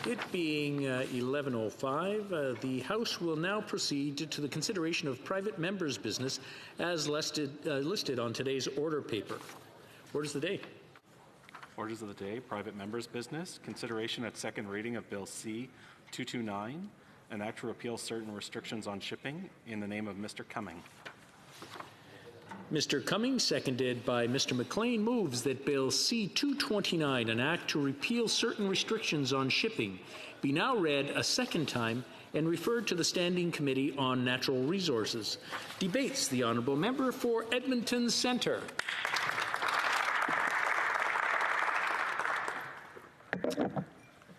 It being 11:05, the House will now proceed to the consideration of private members' business as listed on today's order paper. Orders of the day. Orders of the day, private members' business, consideration at second reading of Bill C-229, an act to repeal certain restrictions on shipping, in the name of Mr. Cumming. Mr. Cumming, seconded by Mr. McLean, moves that Bill C-229, an act to repeal certain restrictions on shipping, be now read a second time and referred to the Standing Committee on Natural Resources. Debates the honourable member for Edmonton Centre.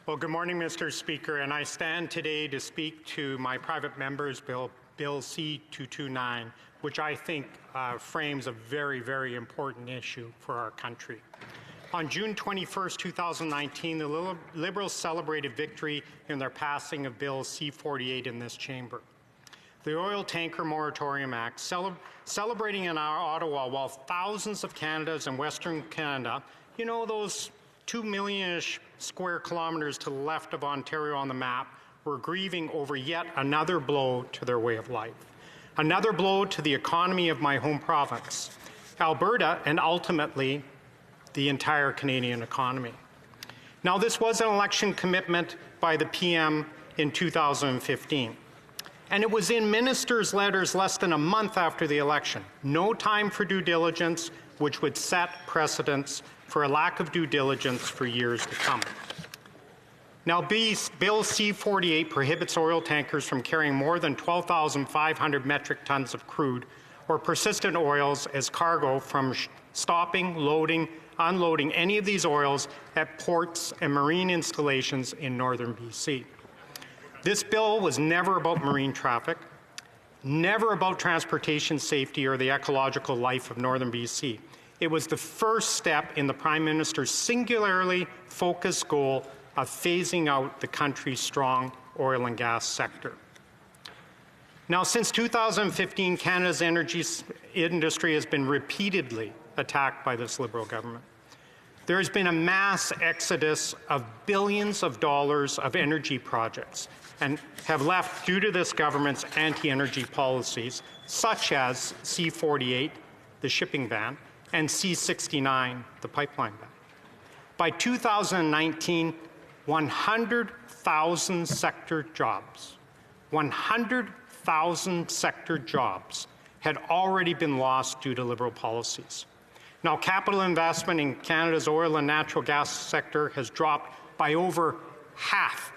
Well, good morning, Mr. Speaker, and I stand today to speak to my private members' Bill C-229, which I think frames a very, very important issue for our country. On June 21st, 2019, the Liberals celebrated victory in their passing of Bill C-48 in this chamber. The Oil Tanker Moratorium Act, celebrating in our Ottawa while thousands of Canadians in Western Canada, you know, those 2 million-ish square kilometres to the left of Ontario on the map, were grieving over yet another blow to their way of life. Another blow to the economy of my home province, Alberta, and ultimately the entire Canadian economy. Now, this was an election commitment by the PM in 2015, and it was in ministers' letters less than a month after the election. No time for due diligence, which would set precedents for a lack of due diligence for years to come. Now, Bill C-48 prohibits oil tankers from carrying more than 12,500 metric tons of crude or persistent oils as cargo from stopping, loading, unloading any of these oils at ports and marine installations in northern BC. This bill was never about marine traffic, never about transportation safety or the ecological life of northern BC. It was the first step in the Prime Minister's singularly focused goal of phasing out the country's strong oil and gas sector. Now, since 2015, Canada's energy industry has been repeatedly attacked by this Liberal government. There has been a mass exodus of billions of dollars of energy projects and have left due to this government's anti-energy policies, such as C-48, the shipping ban, and C-69, the pipeline ban. By 2019, 100,000 sector jobs, 100,000 sector jobs had already been lost due to Liberal policies. Now, capital investment in Canada's oil and natural gas sector has dropped by over half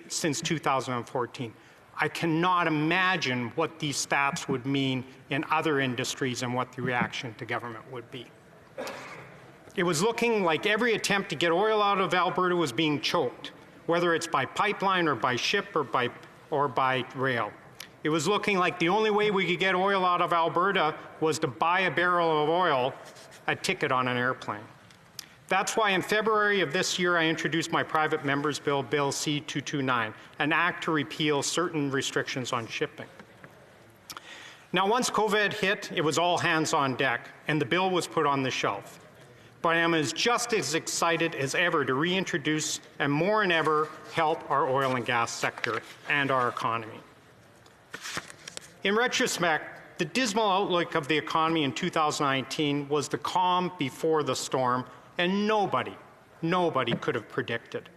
since 2014. I cannot imagine what these stats would mean in other industries and what the reaction to government would be. It was looking like every attempt to get oil out of Alberta was being choked, whether it's by pipeline or by ship or by rail. It was looking like the only way we could get oil out of Alberta was to buy a barrel of oil, a ticket on an airplane. That's why in February of this year, I introduced my private member's bill, Bill C-229, an act to repeal certain restrictions on shipping. Now, once COVID hit, it was all hands on deck, and the bill was put on the shelf. But I am just as excited as ever to reintroduce and more than ever help our oil and gas sector and our economy. In retrospect, the dismal outlook of the economy in 2019 was the calm before the storm, and nobody could have predicted.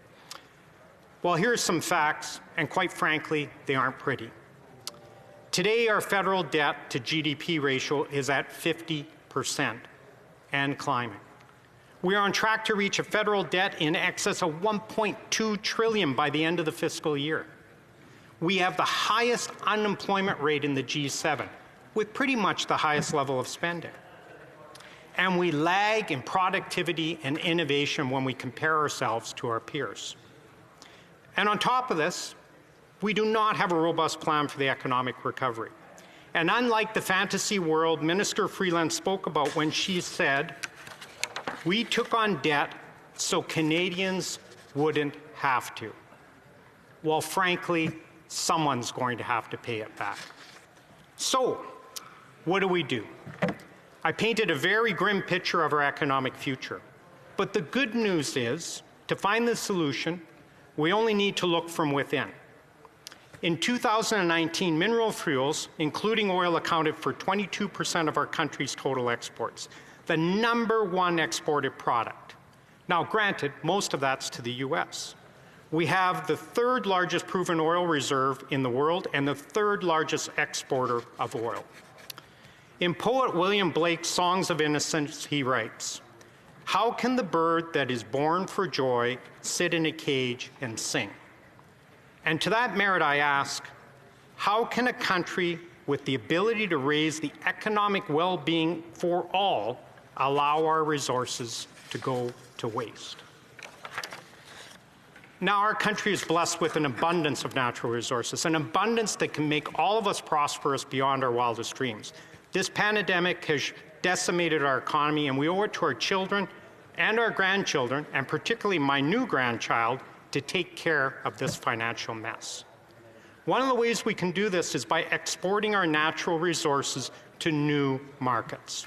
Well, here's some facts, and quite frankly, they aren't pretty. Today, our federal debt to GDP ratio is at 50% and climbing. We are on track to reach a federal debt in excess of $1.2 trillion by the end of the fiscal year. We have the highest unemployment rate in the G7, with pretty much the highest level of spending. And we lag in productivity and innovation when we compare ourselves to our peers. And on top of this, we do not have a robust plan for the economic recovery. And unlike the fantasy world Minister Freeland spoke about when she said, we took on debt so Canadians wouldn't have to. Well, frankly, someone's going to have to pay it back. So, what do? I painted a very grim picture of our economic future. But the good news is, to find the solution, We only need to look from within. In 2019, mineral fuels, including oil, accounted for 22% of our country's total exports, the #1 exported product. Now, granted, most of that's to the US. We have the 3rd largest proven oil reserve in the world and the 3rd largest exporter of oil. In poet William Blake's Songs of Innocence, he writes, "How can the bird that is born for joy sit in a cage and sing?" And to that merit I ask, how can a country with the ability to raise the economic well-being for all allow our resources to go to waste? Now, our country is blessed with an abundance of natural resources, an abundance that can make all of us prosperous beyond our wildest dreams. This pandemic has decimated our economy, and we owe it to our children and our grandchildren, and particularly my new grandchild, to take care of this financial mess. One of the ways we can do this is by exporting our natural resources to new markets.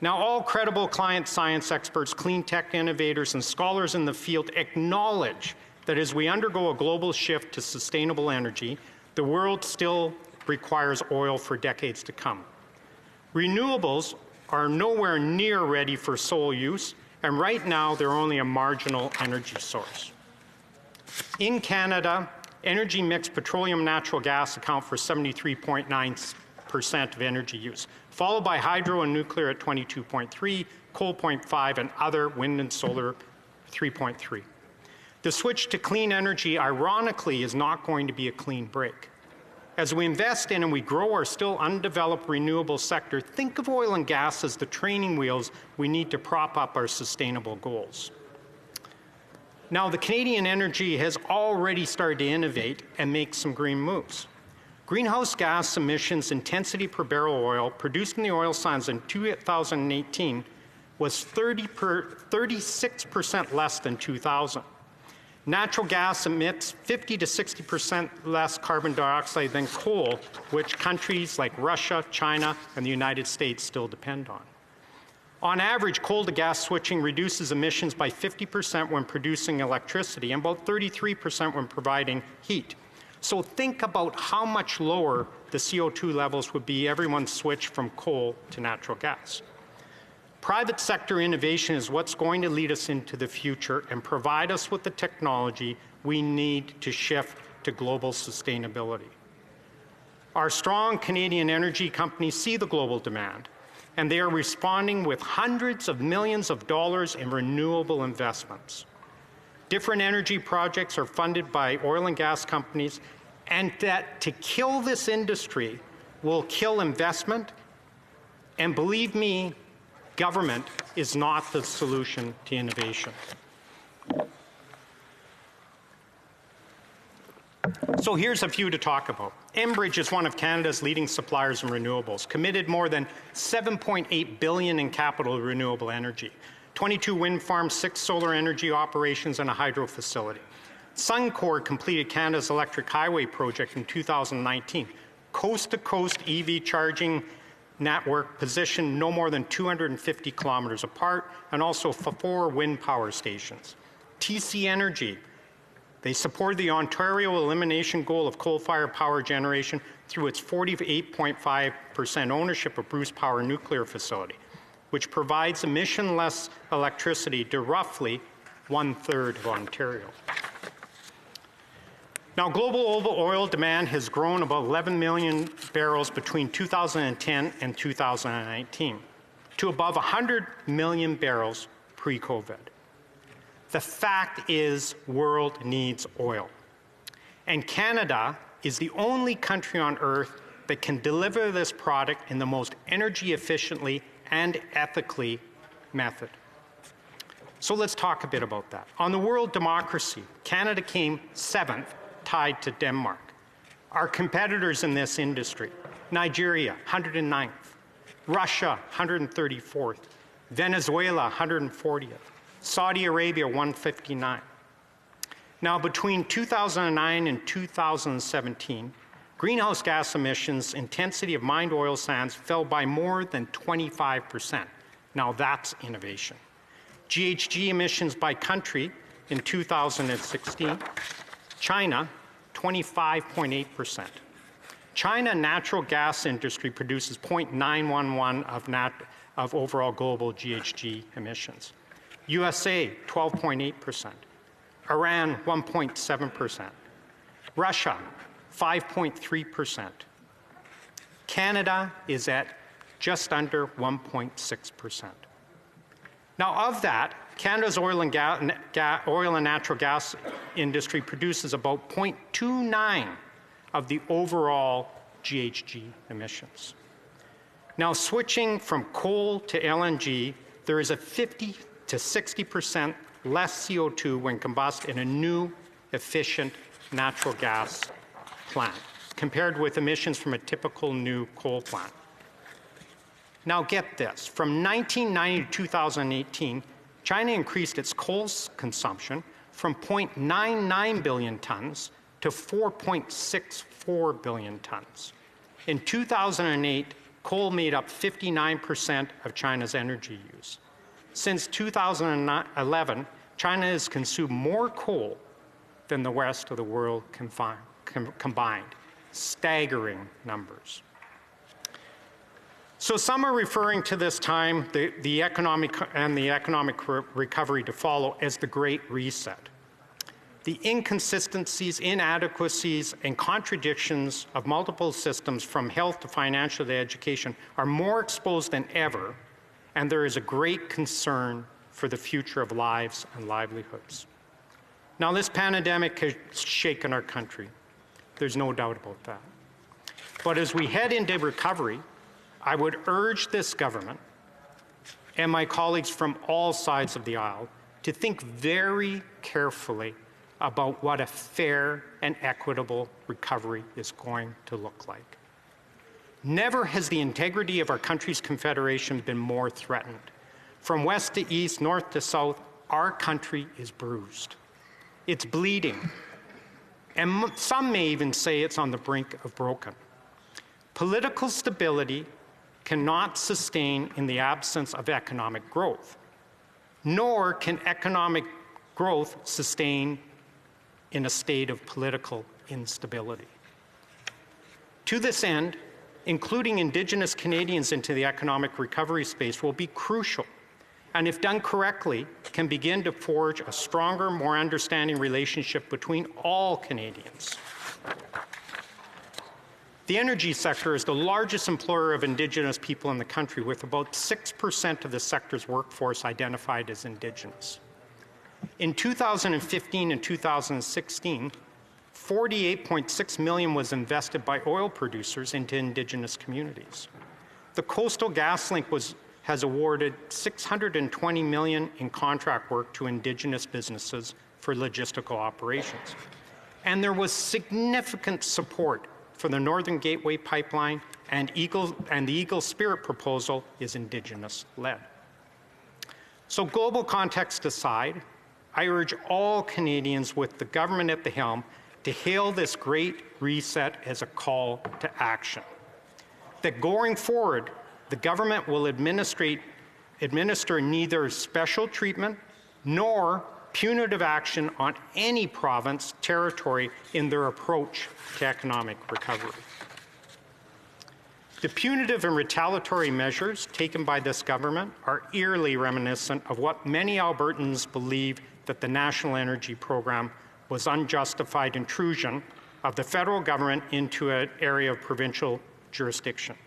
Now, all credible climate science experts, clean tech innovators, and scholars in the field acknowledge that as we undergo a global shift to sustainable energy, the world still requires oil for decades to come. Renewables are nowhere near ready for sole use, and right now they're only a marginal energy source. In Canada, energy mix petroleum and natural gas account for 73.9% of energy use, followed by hydro and nuclear at 22.3%, coal 0.5%, and other wind and solar 3.3%. The switch to clean energy, ironically, is not going to be a clean break. As we invest in and we grow our still undeveloped renewable sector, think of oil and gas as the training wheels we need to prop up our sustainable goals. Now, the Canadian energy has already started to innovate and make some green moves. Greenhouse gas emissions intensity per barrel of oil produced in the oil sands in 2018 was 36% less than 2000. Natural gas emits 50 to 60% less carbon dioxide than coal, which countries like Russia, China, and the United States still depend on. On average, coal to gas switching reduces emissions by 50% when producing electricity and about 33% when providing heat. So think about how much lower the CO2 levels would be everyone switched from coal to natural gas. Private sector innovation is what's going to lead us into the future and provide us with the technology we need to shift to global sustainability. Our strong Canadian energy companies see the global demand, and they are responding with hundreds of millions of dollars in renewable investments. Different energy projects are funded by oil and gas companies, and that to kill this industry will kill investment, and believe me, government is not the solution to innovation. So here's a few to talk about. Enbridge is one of Canada's leading suppliers in renewables, committed more than $7.8 billion in capital to renewable energy, 22 wind farms, 6 solar energy operations, and a hydro facility. Suncor completed Canada's electric highway project in 2019, coast-to-coast EV charging network positioned no more than 250 kilometers apart, and also 4 wind power stations. TC Energy, they supported the Ontario elimination goal of coal-fired power generation through its 48.5% ownership of Bruce Power nuclear facility, which provides emission-less electricity to roughly 1/3 of Ontario. Now, global oil demand has grown about 11 million barrels between 2010 and 2019 to above 100 million barrels pre-COVID. The fact is, world needs oil. And Canada is the only country on earth that can deliver this product in the most energy efficiently and ethically method. So let's talk a bit about that. On the world democracy, Canada came 7th, tied to Denmark. Our competitors in this industry, Nigeria, 109th, Russia, 134th, Venezuela, 140th, Saudi Arabia, 159. Now, between 2009 and 2017, greenhouse gas emissions intensity of mined oil sands fell by more than 25%. Now, that's innovation. GHG emissions by country in 2016. China, 25.8%. China natural gas industry produces 0.911 of overall global GHG emissions. USA, 12.8%. Iran, 1.7%. Russia, 5.3%. Canada is at just under 1.6%. Now, of that, Canada's oil and natural gas industry produces about 0.29 of the overall GHG emissions. Now, switching from coal to LNG, there is a 50 to 60% less CO2 when combusted in a new, efficient natural gas plant, compared with emissions from a typical new coal plant. Now get this, from 1990 to 2018, China increased its coal consumption from 0.99 billion tons to 4.64 billion tons. In 2008, coal made up 59% of China's energy use. Since 2011, China has consumed more coal than the rest of the world combined. Staggering numbers. So some are referring to this time, the economic recovery to follow, as the Great Reset. The inconsistencies, inadequacies, and contradictions of multiple systems, from health to financial to education, are more exposed than ever, and there is a great concern for the future of lives and livelihoods. Now, this pandemic has shaken our country. There's no doubt about that. But as we head into recovery, I would urge this government and my colleagues from all sides of the aisle to think very carefully about what a fair and equitable recovery is going to look like. Never has the integrity of our country's confederation been more threatened. From west to east, north to south, our country is bruised. It's bleeding. And some may even say it's on the brink of broken. Political stability cannot sustain in the absence of economic growth, nor can economic growth sustain in a state of political instability. To this end, including Indigenous Canadians into the economic recovery space will be crucial, and if done correctly, can begin to forge a stronger, more understanding relationship between all Canadians. The energy sector is the largest employer of Indigenous people in the country, with about 6% of the sector's workforce identified as Indigenous. In 2015 and 2016, $48.6 million was invested by oil producers into Indigenous communities. The Coastal GasLink has awarded $620 million in contract work to Indigenous businesses for logistical operations. And there was significant support for the Northern Gateway Pipeline, and the Eagle Spirit proposal is Indigenous-led. So global context aside, I urge all Canadians with the government at the helm to hail this Great Reset as a call to action. That going forward, the government will administer neither special treatment nor punitive action on any province, territory in their approach to economic recovery. The punitive and retaliatory measures taken by this government are eerily reminiscent of what many Albertans believe, that the National Energy Program was unjustified intrusion of the federal government into an area of provincial jurisdiction.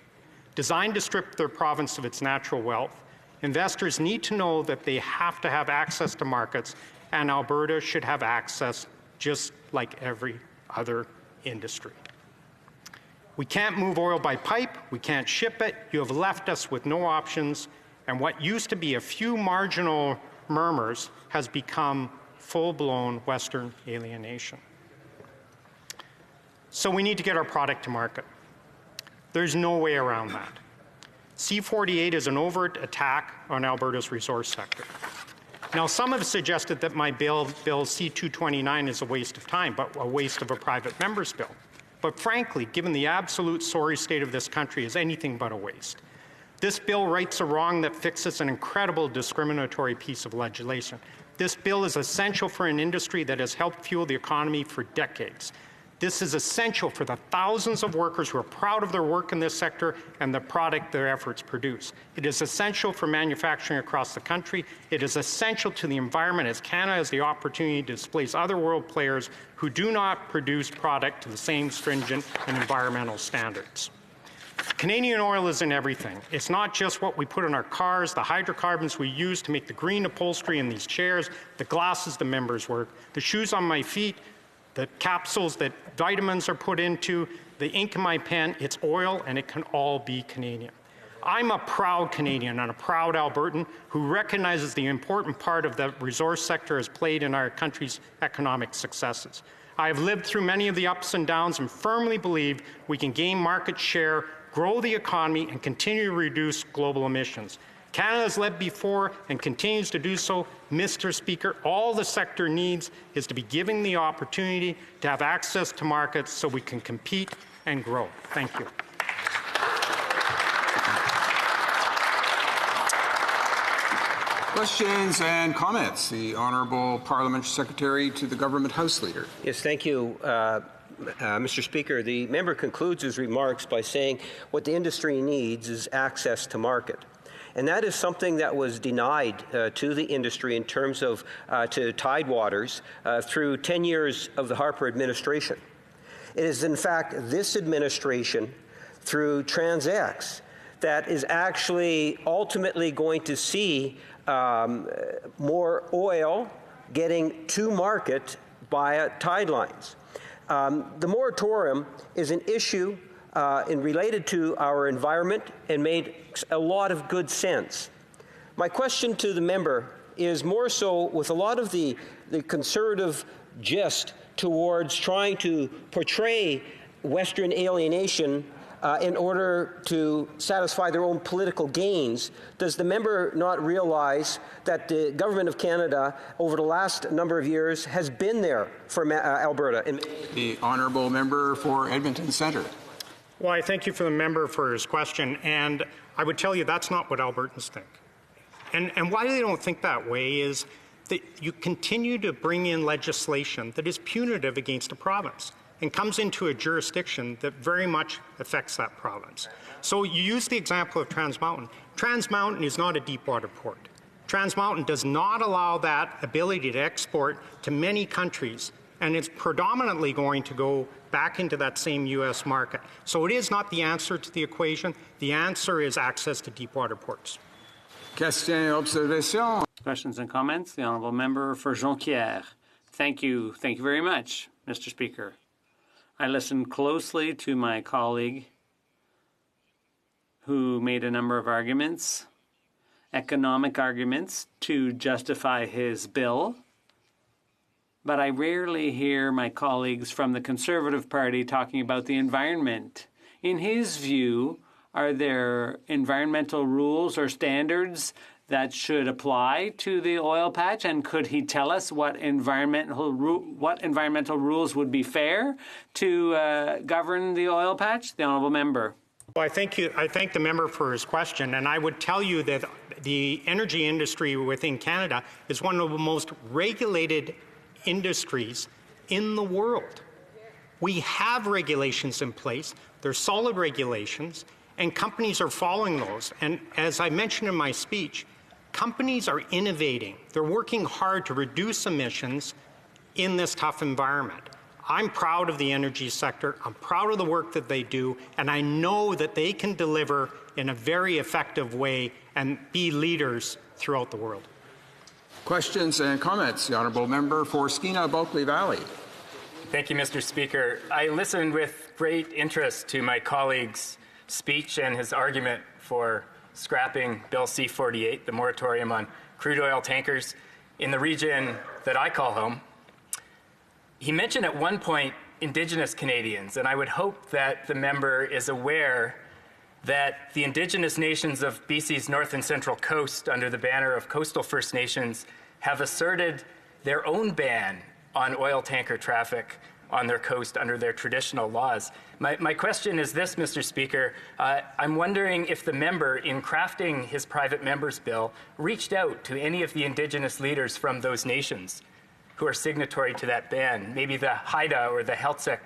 Designed to strip their province of its natural wealth, investors need to know that they have to have access to markets, and Alberta should have access just like every other industry. We can't move oil by pipe, we can't ship it, you have left us with no options, and what used to be a few marginal murmurs has become full-blown Western alienation. So we need to get our product to market. There's no way around that. C-48 is an overt attack on Alberta's resource sector. Now, some have suggested that my bill C-229 is a waste of time, but a waste of a private member's bill. But frankly, given the absolute sorry state of this country, is anything but a waste. This bill rights a wrong that fixes an incredible discriminatory piece of legislation. This bill is essential for an industry that has helped fuel the economy for decades. This is essential for the thousands of workers who are proud of their work in this sector and the product their efforts produce. It is essential for manufacturing across the country. It is essential to the environment, as Canada has the opportunity to displace other world players who do not produce product to the same stringent and environmental standards. Canadian oil is in everything. It's not just what we put in our cars, the hydrocarbons we use to make the green upholstery in these chairs, the glasses the members wear, the shoes on my feet, the capsules that vitamins are put into, the ink in my pen. It's oil, and it can all be Canadian. I'm a proud Canadian and a proud Albertan who recognizes the important part of the resource sector has played in our country's economic successes. I have lived through many of the ups and downs and firmly believe we can gain market share, grow the economy, and continue to reduce global emissions. Canada has led before and continues to do so. Mr. Speaker, all the sector needs is to be given the opportunity to have access to markets so we can compete and grow. Thank you. Questions and comments. The Honourable Parliamentary Secretary to the Government House Leader. Yes, thank you. Mr. Speaker, the member concludes his remarks by saying what the industry needs is access to market. And that is something that was denied to the industry in terms of to Tidewaters through 10 years of the Harper administration. It is, in fact, this administration, through TransX, that is actually ultimately going to see more oil getting to market via tidelines. The moratorium is an issue related to our environment and made a lot of good sense. My question to the member is more so with a lot of the conservative gist towards trying to portray Western alienation in order to satisfy their own political gains. Does the member not realize that the Government of Canada over the last number of years has been there for Alberta? The Honourable Member for Edmonton Centre. Well, I thank you for the member for his question, and I would tell you that's not what Albertans think. And why they don't think that way is that you continue to bring in legislation that is punitive against a province and comes into a jurisdiction that very much affects that province. So you use the example of Trans Mountain. Trans Mountain is not a deep-water port. Trans Mountain does not allow that ability to export to many countries, and it's predominantly going to go back into that same U.S. market. So it is not the answer to the equation. The answer is access to deep-water ports. Questions, observations? Questions and comments? The Honourable Member for Jonquière. Thank you. Thank you very much, Mr. Speaker. I listened closely to my colleague who made a number of arguments, economic arguments, to justify his bill. But I rarely hear my colleagues from the Conservative Party talking about the environment. In his view, are there environmental rules or standards that should apply to the oil patch? And could he tell us what environmental rules would be fair to govern the oil patch? The Honourable Member. Well, I thank the member for his question, and I would tell you that the energy industry within Canada is one of the most regulated industries in the world. We have regulations in place. They're solid regulations, and companies are following those. And as I mentioned in my speech, companies are innovating. They're working hard to reduce emissions in this tough environment. I'm proud of the energy sector. I'm proud of the work that they do, and I know that they can deliver in a very effective way and be leaders throughout the world. Questions and comments. The Honourable Member for Skeena-Bulkley Valley. Thank you, Mr. Speaker. I listened with great interest to my colleague's speech and his argument for scrapping Bill C-48, the moratorium on crude oil tankers in the region that I call home. He mentioned at one point Indigenous Canadians, and I would hope that the member is aware that the Indigenous nations of BC's North and Central Coast, under the banner of Coastal First Nations, have asserted their own ban on oil tanker traffic on their coast under their traditional laws. My question is this, Mr. Speaker. I'm wondering if the member, in crafting his private member's bill, reached out to any of the Indigenous leaders from those nations who are signatory to that ban, maybe the Haida or the Heiltsuk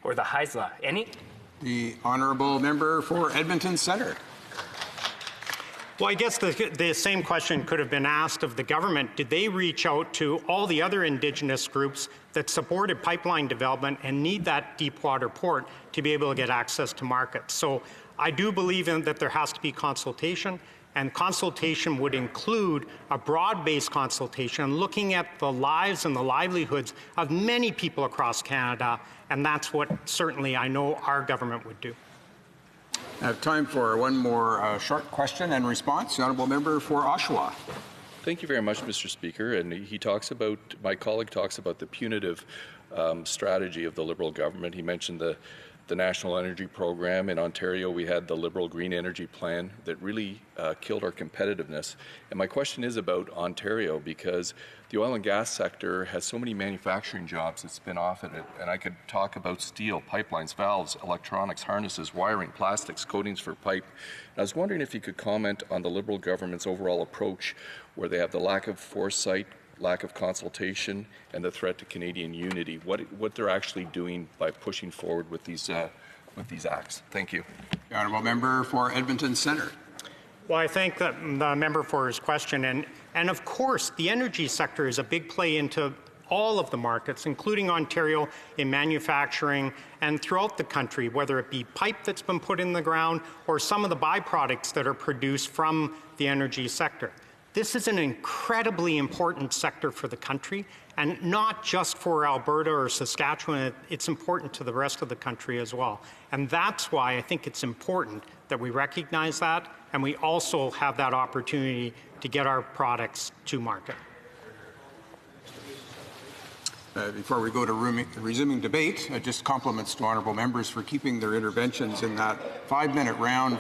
or the Haisla. Any? The honourable member for Edmonton Centre. Well, I guess the same question could have been asked of the government. Did they reach out to all the other Indigenous groups that supported pipeline development and need that deep water port to be able to get access to markets? So I do believe in that there has to be consultation, and consultation would include a broad-based consultation looking at the lives and the livelihoods of many people across Canada, and that's what certainly I know our government would do. I have time for one more short question and response. The honourable member for Oshawa. Thank you very much, Mr. Speaker. And he talks about, my colleague talks about the punitive strategy of the Liberal government. He mentioned the National Energy Program. In Ontario, we had the Liberal Green Energy Plan that really killed our competitiveness. And my question is about Ontario, because the oil and gas sector has so many manufacturing jobs that spin off of it. And I could talk about steel, pipelines, valves, electronics, harnesses, wiring, plastics, coatings for pipe. And I was wondering if you could comment on the Liberal government's overall approach, where they have the lack of foresight, lack of consultation, and the threat to Canadian unity. What they're actually doing by pushing forward with these acts. Thank you. The honourable member for Edmonton Centre. Well, I thank the member for his question. And of course, the energy sector is a big play into all of the markets, including Ontario in manufacturing and throughout the country, whether it be pipe that's been put in the ground or some of the byproducts that are produced from the energy sector. This is an incredibly important sector for the country, and not just for Alberta or Saskatchewan. It's important to the rest of the country as well. And that's why I think it's important that we recognize that, and we also have that opportunity to get our products to market. Before we go to resuming debate, just compliments to honourable members for keeping their interventions in that 5-minute round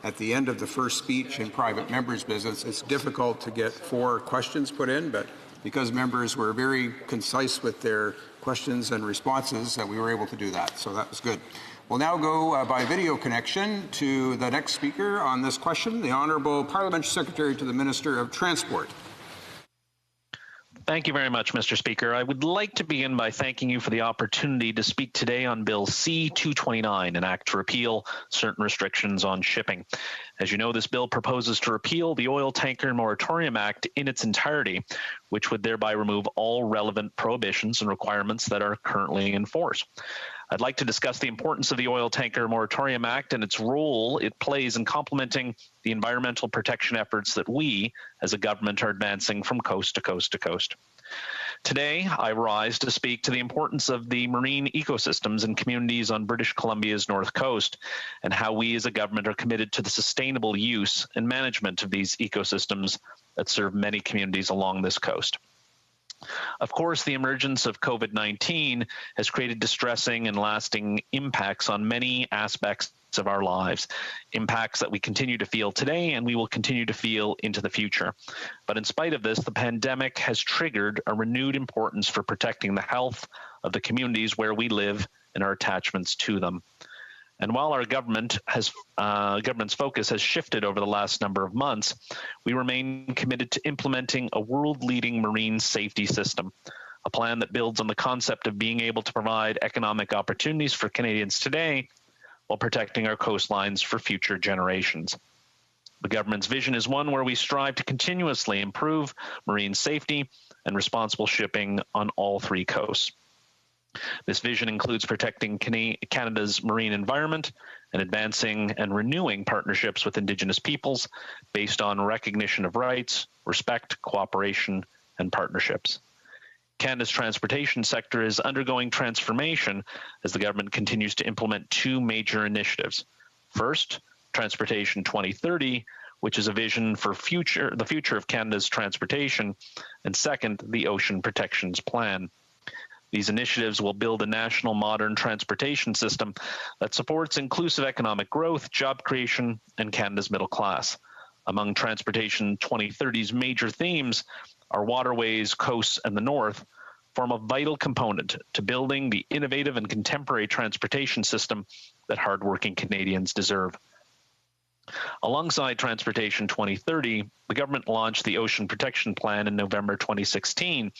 at the end of the first speech in private members' business. It's difficult to get 4 questions put in, but because members were very concise with their questions and responses, we were able to do that. So that was good. We'll now go by video connection to the next speaker on this question, the Honourable Parliamentary Secretary to the Minister of Transport. Thank you very much, Mr. Speaker. I would like to begin by thanking you for the opportunity to speak today on Bill C-229, an act to repeal certain restrictions on shipping. As you know, this bill proposes to repeal the Oil Tanker Moratorium Act in its entirety, which would thereby remove all relevant prohibitions and requirements that are currently in force. I'd like to discuss the importance of the Oil Tanker Moratorium Act and its role it plays in complementing the environmental protection efforts that we, as a government, are advancing from coast to coast to coast. Today, I rise to speak to the importance of the marine ecosystems and communities on British Columbia's north coast, and how we as a government are committed to the sustainable use and management of these ecosystems that serve many communities along this coast. Of course, the emergence of COVID-19 has created distressing and lasting impacts on many aspects of our lives, impacts that we continue to feel today and we will continue to feel into the future. But in spite of this, the pandemic has triggered a renewed importance for protecting the health of the communities where we live and our attachments to them. And while our government's focus has shifted over the last number of months, we remain committed to implementing a world-leading marine safety system, a plan that builds on the concept of being able to provide economic opportunities for Canadians today while protecting our coastlines for future generations. The government's vision is one where we strive to continuously improve marine safety and responsible shipping on all 3 coasts. This vision includes protecting Canada's marine environment and advancing and renewing partnerships with Indigenous peoples based on recognition of rights, respect, cooperation, and partnerships. Canada's transportation sector is undergoing transformation as the government continues to implement 2 major initiatives. First, Transportation 2030, which is a vision for the future of Canada's transportation, and second, the Ocean Protections Plan. These initiatives will build a national modern transportation system that supports inclusive economic growth, job creation, and Canada's middle class. Among Transportation 2030's major themes are waterways, coasts, and the north, form a vital component to building the innovative and contemporary transportation system that hardworking Canadians deserve. Alongside Transportation 2030, the government launched the Ocean Protection Plan in November 2016,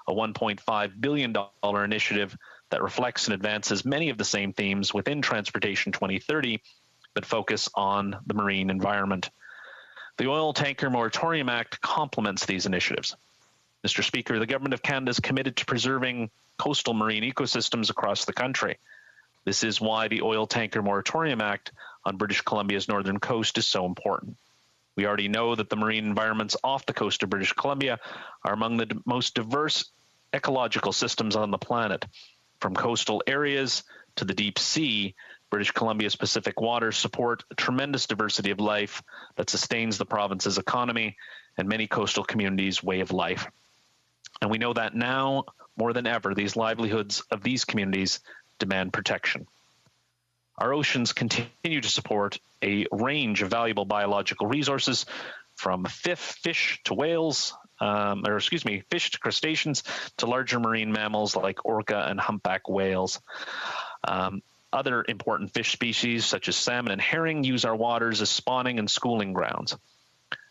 a $1.5 billion initiative that reflects and advances many of the same themes within Transportation 2030, but focus on the marine environment. The Oil Tanker Moratorium Act complements these initiatives. Mr. Speaker, the Government of Canada is committed to preserving coastal marine ecosystems across the country. This is why the Oil Tanker Moratorium Act on British Columbia's northern coast is so important. We already know that the marine environments off the coast of British Columbia are among the most diverse ecological systems on the planet. From coastal areas to the deep sea, British Columbia's Pacific waters support a tremendous diversity of life that sustains the province's economy and many coastal communities' way of life. And we know that now, more than ever, these livelihoods of these communities demand protection. Our oceans continue to support a range of valuable biological resources, from fish to whales, fish to crustaceans, to larger marine mammals like orca and humpback whales. Other important fish species, such as salmon and herring, use our waters as spawning and schooling grounds.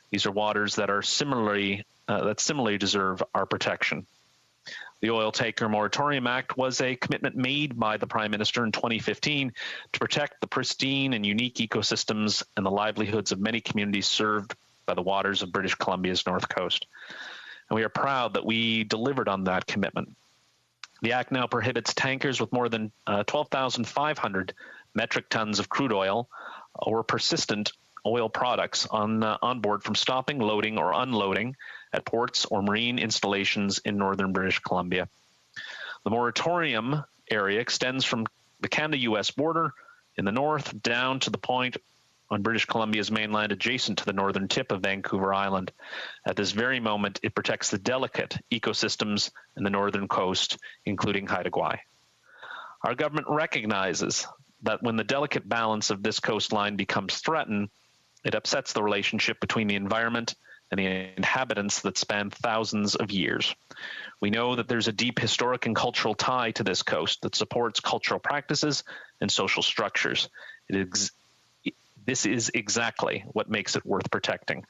These are waters that are similarly deserve our protection. The Oil Tanker Moratorium Act was a commitment made by the Prime Minister in 2015 to protect the pristine and unique ecosystems and the livelihoods of many communities served by the waters of British Columbia's north coast. And we are proud that we delivered on that commitment. The Act now prohibits tankers with more than 12,500 metric tons of crude oil or persistent oil products on board from stopping, loading, or unloading at ports or marine installations in northern British Columbia. The moratorium area extends from the Canada-US border in the north down to the point on British Columbia's mainland adjacent to the northern tip of Vancouver Island. At this very moment, it protects the delicate ecosystems in the northern coast, including Haida Gwaii. Our government recognizes that when the delicate balance of this coastline becomes threatened, it upsets the relationship between the environment and the inhabitants that span thousands of years. We know that there's a deep historic and cultural tie to this coast that supports cultural practices and social structures. This is exactly what makes it worth protecting.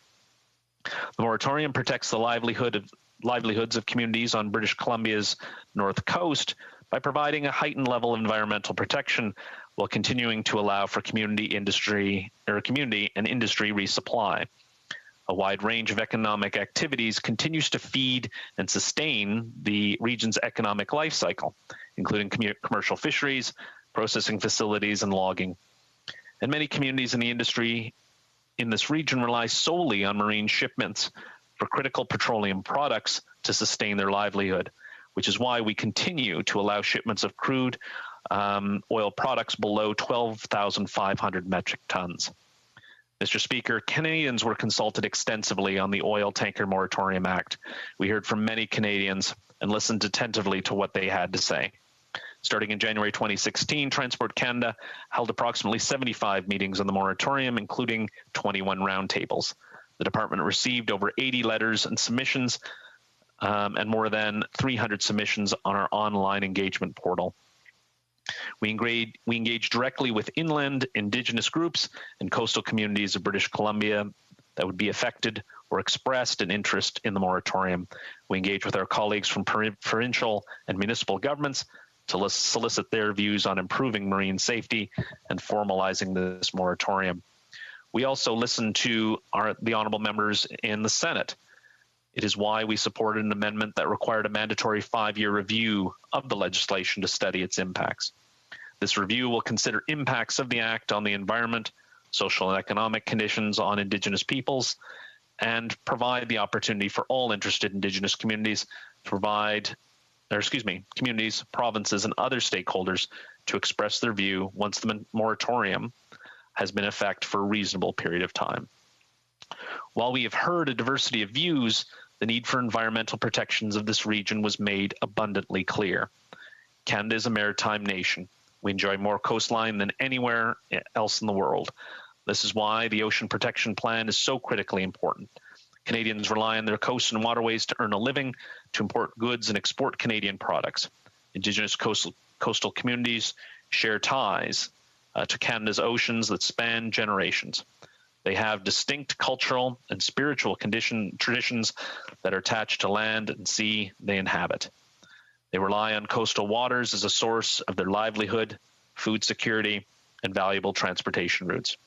The moratorium protects the livelihoods of communities on British Columbia's north coast by providing a heightened level of environmental protection while continuing to allow for community and industry resupply. A wide range of economic activities continues to feed and sustain the region's economic life cycle, including commercial fisheries, processing facilities, and logging. And many communities in the industry in this region rely solely on marine shipments for critical petroleum products to sustain their livelihood, which is why we continue to allow shipments of crude oil products below 12,500 metric tons. Mr. Speaker, Canadians were consulted extensively on the Oil Tanker Moratorium Act. We heard from many Canadians and listened attentively to what they had to say. Starting in January 2016, Transport Canada held approximately 75 meetings on the moratorium, including 21 roundtables. The department received over 80 letters and submissions and more than 300 submissions on our online engagement portal. We engaged directly with inland Indigenous groups and coastal communities of British Columbia that would be affected or expressed an interest in the moratorium. We engaged with our colleagues from provincial and municipal governments to solicit their views on improving marine safety and formalizing this moratorium. We also listened to the honourable members in the Senate. It is why we supported an amendment that required a mandatory 5-year review of the legislation to study its impacts. This review will consider impacts of the Act on the environment, social and economic conditions on Indigenous peoples, and provide the opportunity for all interested Indigenous communities to communities, provinces, and other stakeholders to express their view once the moratorium has been in effect for a reasonable period of time. While we have heard a diversity of views, the need for environmental protections of this region was made abundantly clear. Canada is a maritime nation. We enjoy more coastline than anywhere else in the world. This is why the Ocean Protection Plan is so critically important. Canadians rely on their coasts and waterways to earn a living, to import goods and export Canadian products. Indigenous coastal communities share ties to Canada's oceans that span generations. They have distinct cultural and spiritual traditions that are attached to land and sea they inhabit. They rely on coastal waters as a source of their livelihood, food security, and valuable transportation routes.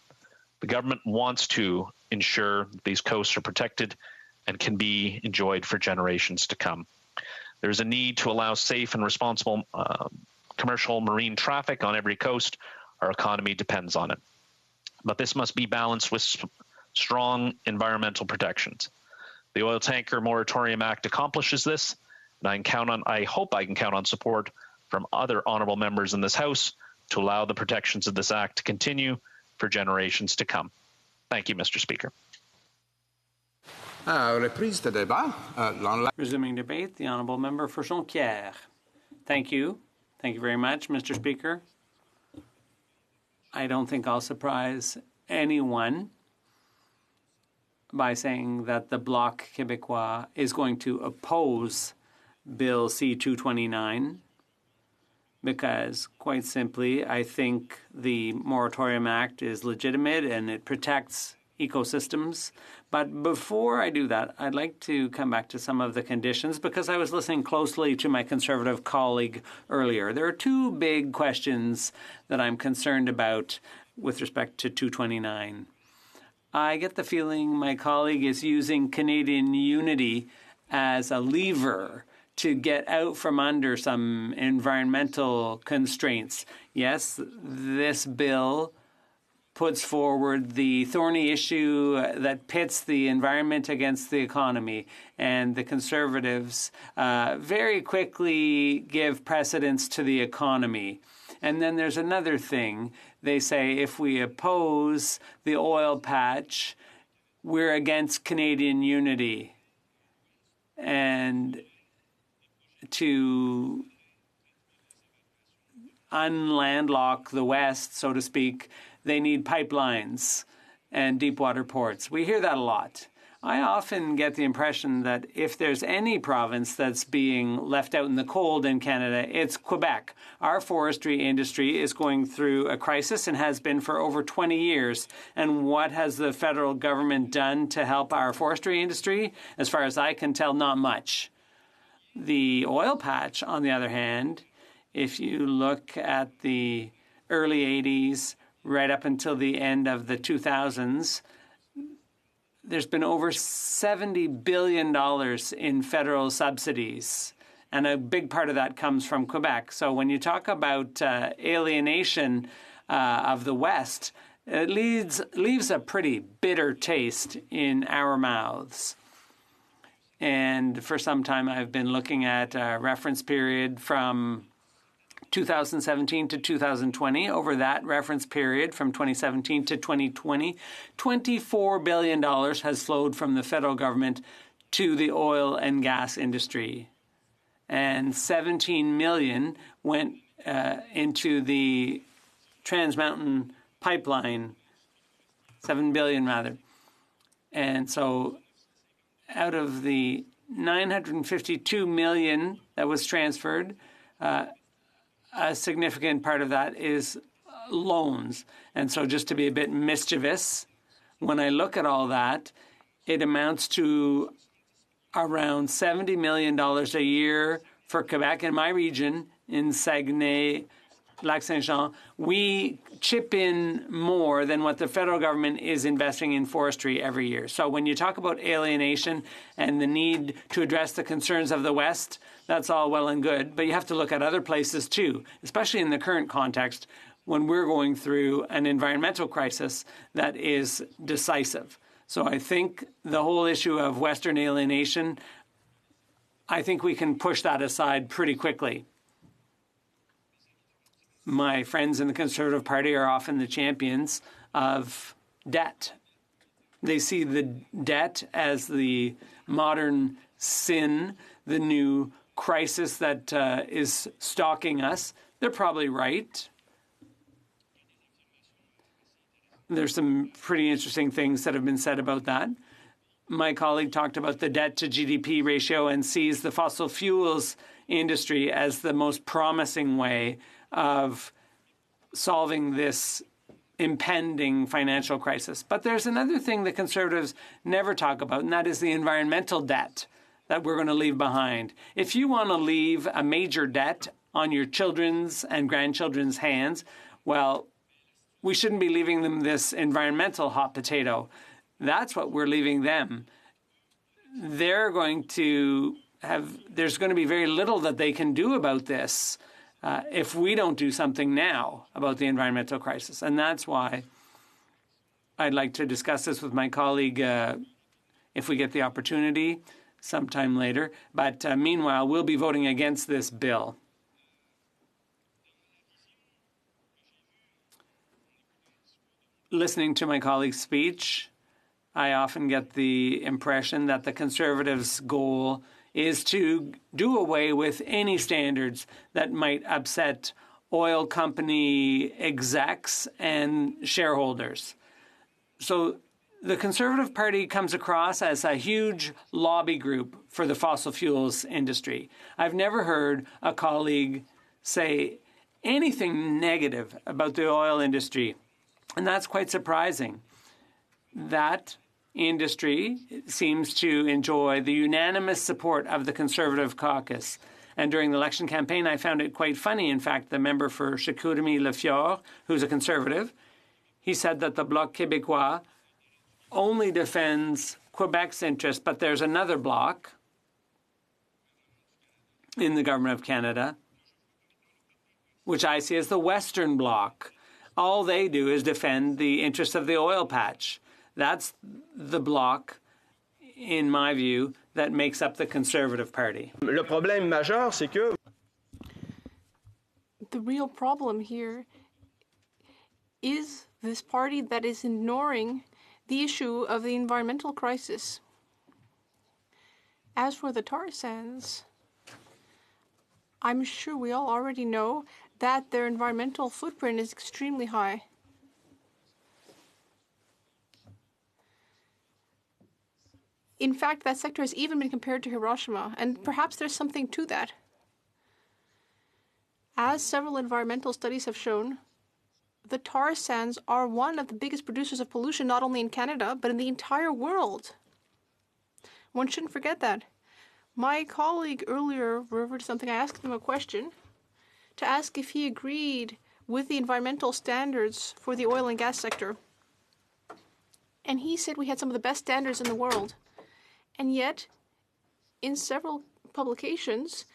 The government wants to ensure that these coasts are protected and can be enjoyed for generations to come. There is a need to allow safe and responsible commercial marine traffic on every coast. Our economy depends on it. But this must be balanced with strong environmental protections. The Oil Tanker Moratorium Act accomplishes this, and I hope I can count on support from other honourable members in this House to allow the protections of this Act to continue for generations to come. Thank you, Mr. Speaker. Resuming debate, the Honourable Member for Jonquière. Thank you. Thank you very much, Mr. Speaker. I don't think I'll surprise anyone by saying that the Bloc Québécois is going to oppose Bill C-229 because, quite simply, I think the Moratorium Act is legitimate and it protects ecosystems. But before I do that, I'd like to come back to some of the conditions because I was listening closely to my Conservative colleague earlier. There are two big questions that I'm concerned about with respect to 229. I get the feeling my colleague is using Canadian unity as a lever to get out from under some environmental constraints. Yes, this bill puts forward the thorny issue that pits the environment against the economy, and the Conservatives very quickly give precedence to the economy. And then there's another thing. They say if we oppose the oil patch, we're against Canadian unity. And to unlandlock the West, so to speak, they need pipelines and deep water ports. We hear that a lot. I often get the impression that if there's any province that's being left out in the cold in Canada, it's Quebec. Our forestry industry is going through a crisis and has been for over 20 years. And what has the federal government done to help our forestry industry? As far as I can tell, not much. The oil patch, on the other hand, if you look at the early 80s, right up until the end of the 2000s, there's been over $70 billion in federal subsidies, and a big part of that comes from Quebec. So when you talk about alienation of the West, it leaves a pretty bitter taste in our mouths. And for some time, I've been looking at a reference period from 2017 to 2020. Over that reference period from 2017 to 2020, $24 billion has flowed from the federal government to the oil and gas industry. And $17 million went into the Trans Mountain Pipeline, $7 billion rather. And so out of the $952 million that was transferred, a significant part of that is loans. And so just to be a bit mischievous, when I look at all that, it amounts to around $70 million a year for Quebec. In my region, in Saguenay, Lac-Saint-Jean, we chip in more than what the federal government is investing in forestry every year. So when you talk about alienation and the need to address the concerns of the West, that's all well and good. But you have to look at other places too, especially in the current context when we're going through an environmental crisis that is decisive. So I think the whole issue of Western alienation, I think we can push that aside pretty quickly. My friends in the Conservative Party are often the champions of debt. They see the debt as the modern sin, the new crisis that is stalking us. They're probably right. There's some pretty interesting things that have been said about that. my colleague talked about the debt to GDP ratio and sees the fossil fuels industry as the most promising way of solving this impending financial crisis. But there's another thing that Conservatives never talk about, and that is the environmental debt that we're going to leave behind. If you want to leave a major debt on your children's and grandchildren's hands, well, we shouldn't be leaving them this environmental hot potato. That's what we're leaving them. There's going to be very little that they can do about this if we don't do something now about the environmental crisis. And that's why I'd like to discuss this with my colleague if we get the opportunity sometime later. But meanwhile, we'll be voting against this bill. Listening to my colleague's speech, I often get the impression that the Conservatives' goal is to do away with any standards that might upset oil company execs and shareholders. So the Conservative Party comes across as a huge lobby group for the fossil fuels industry. I've never heard a colleague say anything negative about the oil industry, and that's quite surprising. That industry seems to enjoy the unanimous support of the Conservative caucus. And during the election campaign, I found it quite funny. In fact, the member for Chicoutimi-Lefior, who's a Conservative, he said that the Bloc Québécois only defends Quebec's interest, but there's another bloc in the Government of Canada, which I see as the Western Bloc. All they do is defend the interests of the oil patch. That's the bloc, in my view, that makes up the Conservative Party. Le problème majeur, c'est que the real problem here is this party that is ignoring the issue of the environmental crisis. As for the tar sands, I'm sure we all already know that their environmental footprint is extremely high. In fact, that sector has even been compared to Hiroshima, and perhaps there's something to that. As several environmental studies have shown, the tar sands are one of the biggest producers of pollution, not only in Canada, but in the entire world. One shouldn't forget that. My colleague earlier referred to something. I asked him a question to ask if he agreed with the environmental standards for the oil and gas sector. And he said we had some of the best standards in the world. And yet, in several publications,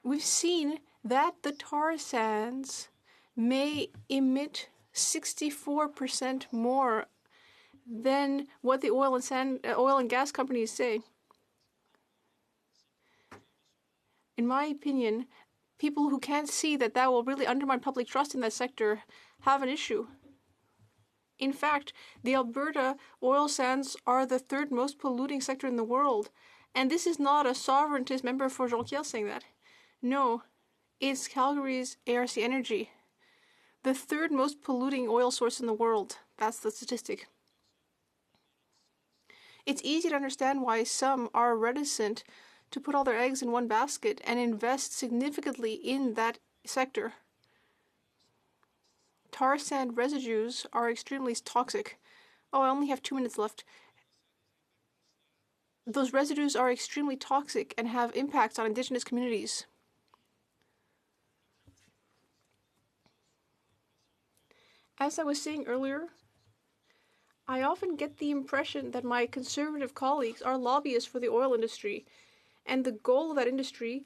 we've seen that the tar sands may emit 64% more than what the oil and gas companies say. In my opinion, people who can't see that will really undermine public trust in that sector have an issue. In fact, the Alberta oil sands are the third most polluting sector in the world. And this is not a sovereigntist member for Jonquière saying that. No, it's Calgary's ARC Energy. The third most polluting oil source in the world. That's the statistic. It's easy to understand why some are reticent to put all their eggs in one basket and invest significantly in that sector. Tar sand residues are extremely toxic. Oh, I only have 2 minutes left. Those residues are extremely toxic and have impacts on Indigenous communities. As I was saying earlier, I often get the impression that my Conservative colleagues are lobbyists for the oil industry, and the goal of that industry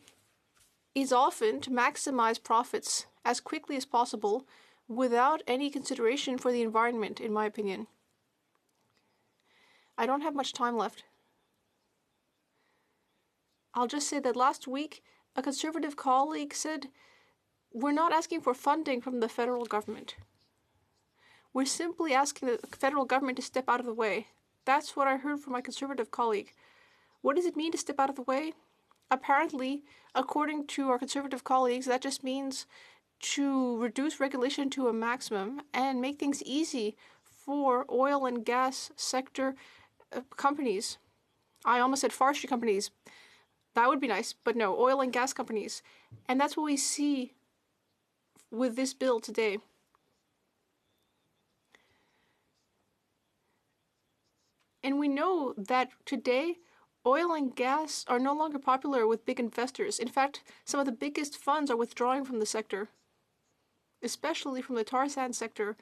is often to maximize profits as quickly as possible without any consideration for the environment, in my opinion. I don't have much time left. I'll just say that last week, a Conservative colleague said, we're not asking for funding from the federal government. We're simply asking the federal government to step out of the way. That's what I heard from my Conservative colleague. What does it mean to step out of the way? Apparently, according to our Conservative colleagues, that just means to reduce regulation to a maximum and make things easy for oil and gas sector companies. I almost said forestry companies. That would be nice, but no, oil and gas companies. And that's what we see with this bill today. And we know that today, oil and gas are no longer popular with big investors. In fact, some of the biggest funds are withdrawing from the sector, especially from the tar sand sector,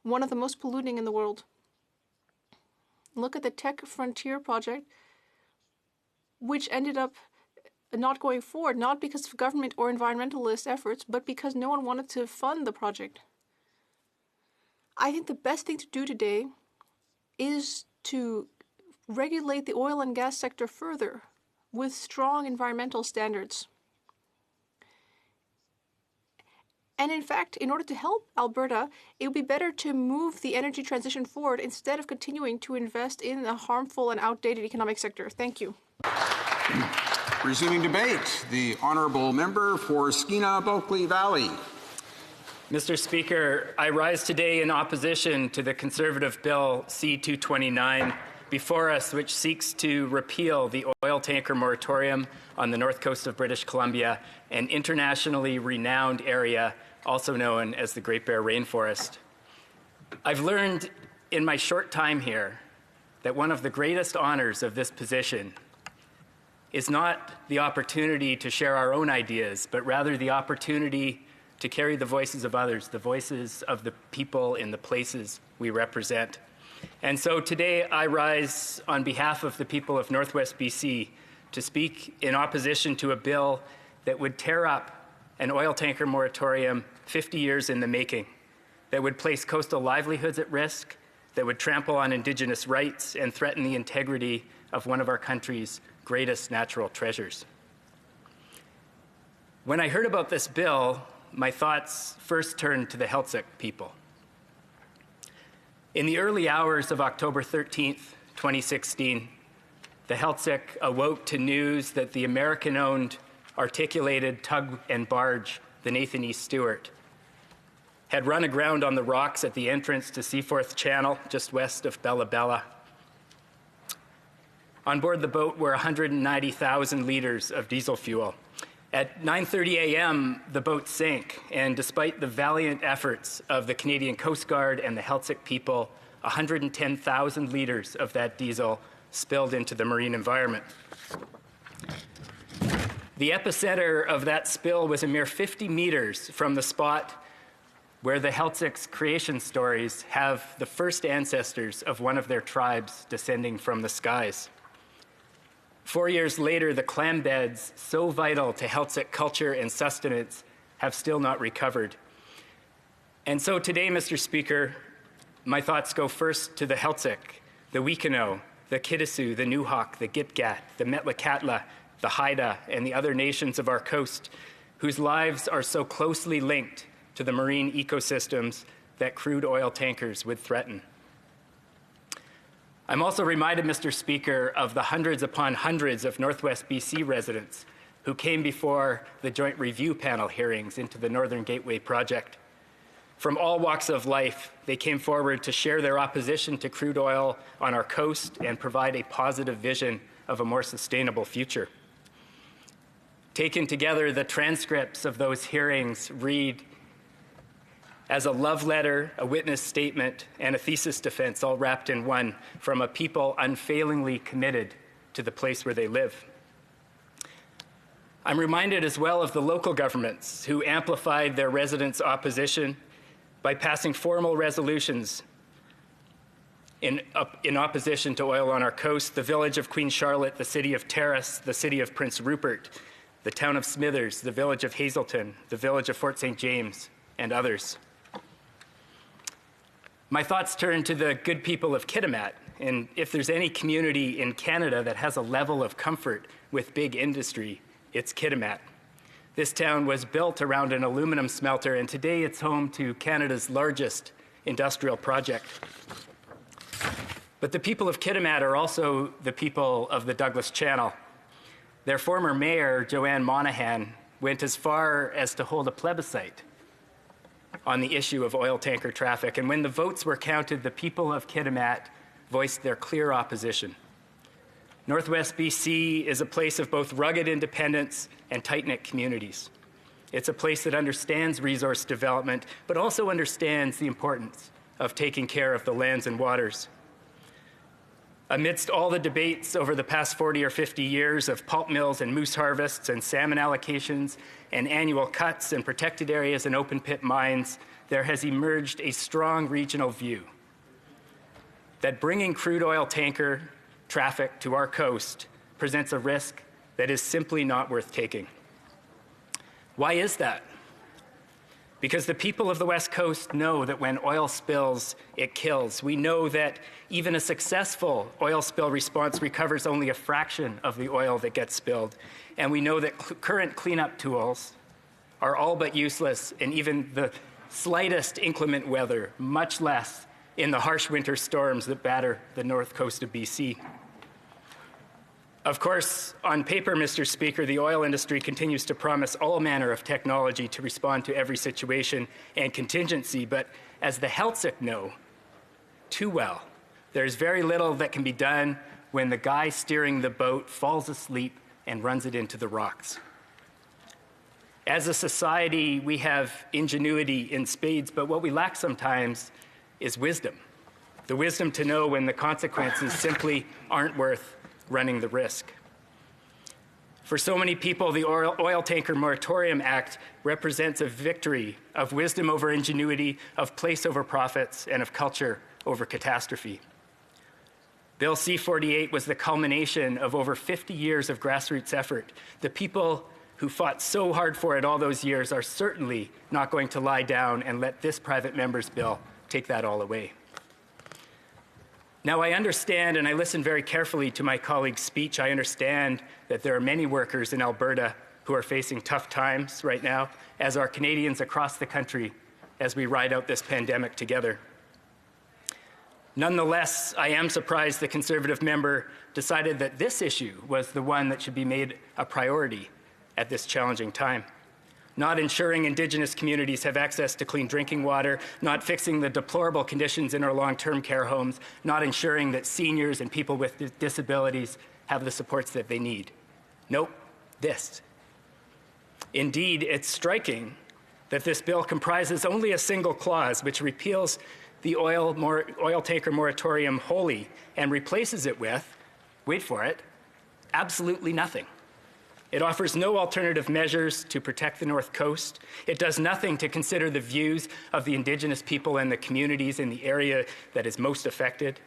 one of the most polluting in the world. Look at the Tech Frontier project, which ended up not going forward, not because of government or environmentalist efforts, but because no one wanted to fund the project. I think the best thing to do today is to regulate the oil and gas sector further with strong environmental standards. And in fact, in order to help Alberta, it would be better to move the energy transition forward instead of continuing to invest in a harmful and outdated economic sector. Thank you. Resuming debate, the honourable member for Skeena-Bulkley Valley. Mr. Speaker, I rise today in opposition to the Conservative Bill C-229 before us, which seeks to repeal the oil tanker moratorium on the north coast of British Columbia, an internationally renowned area also known as the Great Bear Rainforest. I've learned in my short time here that one of the greatest honors of this position is not the opportunity to share our own ideas, but rather the opportunity to carry the voices of others, the voices of the people in the places we represent. And so today I rise on behalf of the people of Northwest BC to speak in opposition to a bill that would tear up an oil tanker moratorium 50 years in the making, that would place coastal livelihoods at risk, that would trample on Indigenous rights and threaten the integrity of one of our country's greatest natural treasures. When I heard about this bill, my thoughts first turned to the Heiltsuk people. In the early hours of October 13th, 2016, the Heiltsuk awoke to news that the American-owned articulated tug and barge, the Nathan E. Stewart, had run aground on the rocks at the entrance to Seaforth Channel, just west of Bella Bella. On board the boat were 190,000 liters of diesel fuel. At 9:30 a.m., the boat sank, and despite the valiant efforts of the Canadian Coast Guard and the Heiltsuk people, 110,000 liters of that diesel spilled into the marine environment. The epicenter of that spill was a mere 50 meters from the spot where the Heiltsuk's creation stories have the first ancestors of one of their tribes descending from the skies. 4 years later, the clam beds, so vital to Heiltsuk culture and sustenance, have still not recovered. And so today, Mr. Speaker, my thoughts go first to the Heiltsuk, the Wekino, the Kitasoo, the Nuhak, the Gitgat, the Metlakatla, the Haida, and the other nations of our coast, whose lives are so closely linked to the marine ecosystems that crude oil tankers would threaten. I'm also reminded, Mr. Speaker, of the hundreds upon hundreds of Northwest BC residents who came before the Joint Review Panel hearings into the Northern Gateway project. From all walks of life, they came forward to share their opposition to crude oil on our coast and provide a positive vision of a more sustainable future. Taken together, the transcripts of those hearings read as a love letter, a witness statement, and a thesis defense, all wrapped in one, from a people unfailingly committed to the place where they live. I'm reminded as well of the local governments who amplified their residents' opposition by passing formal resolutions in opposition to oil on our coast: the village of Queen Charlotte, the city of Terrace, the city of Prince Rupert, the town of Smithers, the village of Hazelton, the village of Fort St. James, and others. My thoughts turn to the good people of Kitimat, and if there's any community in Canada that has a level of comfort with big industry, it's Kitimat. This town was built around an aluminum smelter, and today it's home to Canada's largest industrial project. But the people of Kitimat are also the people of the Douglas Channel. Their former mayor, Joanne Monahan, went as far as to hold a plebiscite on the issue of oil tanker traffic. And when the votes were counted, the people of Kitimat voiced their clear opposition. Northwest BC is a place of both rugged independence and tight-knit communities. It's a place that understands resource development, but also understands the importance of taking care of the lands and waters. Amidst all the debates over the past 40 or 50 years of pulp mills and moose harvests and salmon allocations and annual cuts and protected areas and open pit mines, there has emerged a strong regional view that bringing crude oil tanker traffic to our coast presents a risk that is simply not worth taking. Why is that? Because the people of the West Coast know that when oil spills, it kills. We know that even a successful oil spill response recovers only a fraction of the oil that gets spilled. And we know that current cleanup tools are all but useless in even the slightest inclement weather, much less in the harsh winter storms that batter the north coast of BC. Of course, on paper, Mr. Speaker, the oil industry continues to promise all manner of technology to respond to every situation and contingency, but as the Healtsick know too well, there's very little that can be done when the guy steering the boat falls asleep and runs it into the rocks. As a society, we have ingenuity in spades, but what we lack sometimes is wisdom. The wisdom to know when the consequences simply aren't worth running the risk. For so many people, the Oil Tanker Moratorium Act represents a victory of wisdom over ingenuity, of place over profits, and of culture over catastrophe. Bill C-48 was the culmination of over 50 years of grassroots effort. The people who fought so hard for it all those years are certainly not going to lie down and let this private member's bill take that all away. Now, I understand, and I listened very carefully to my colleague's speech, I understand that there are many workers in Alberta who are facing tough times right now, as are Canadians across the country as we ride out this pandemic together. Nonetheless, I am surprised the Conservative member decided that this issue was the one that should be made a priority at this challenging time. Not ensuring Indigenous communities have access to clean drinking water, not fixing the deplorable conditions in our long-term care homes, not ensuring that seniors and people with disabilities have the supports that they need. Nope, this. Indeed, it's striking that this bill comprises only a single clause which repeals the oil tanker moratorium wholly and replaces it with, wait for it, absolutely nothing. It offers no alternative measures to protect the North Coast. It does nothing to consider the views of the Indigenous people and the communities in the area that is most affected.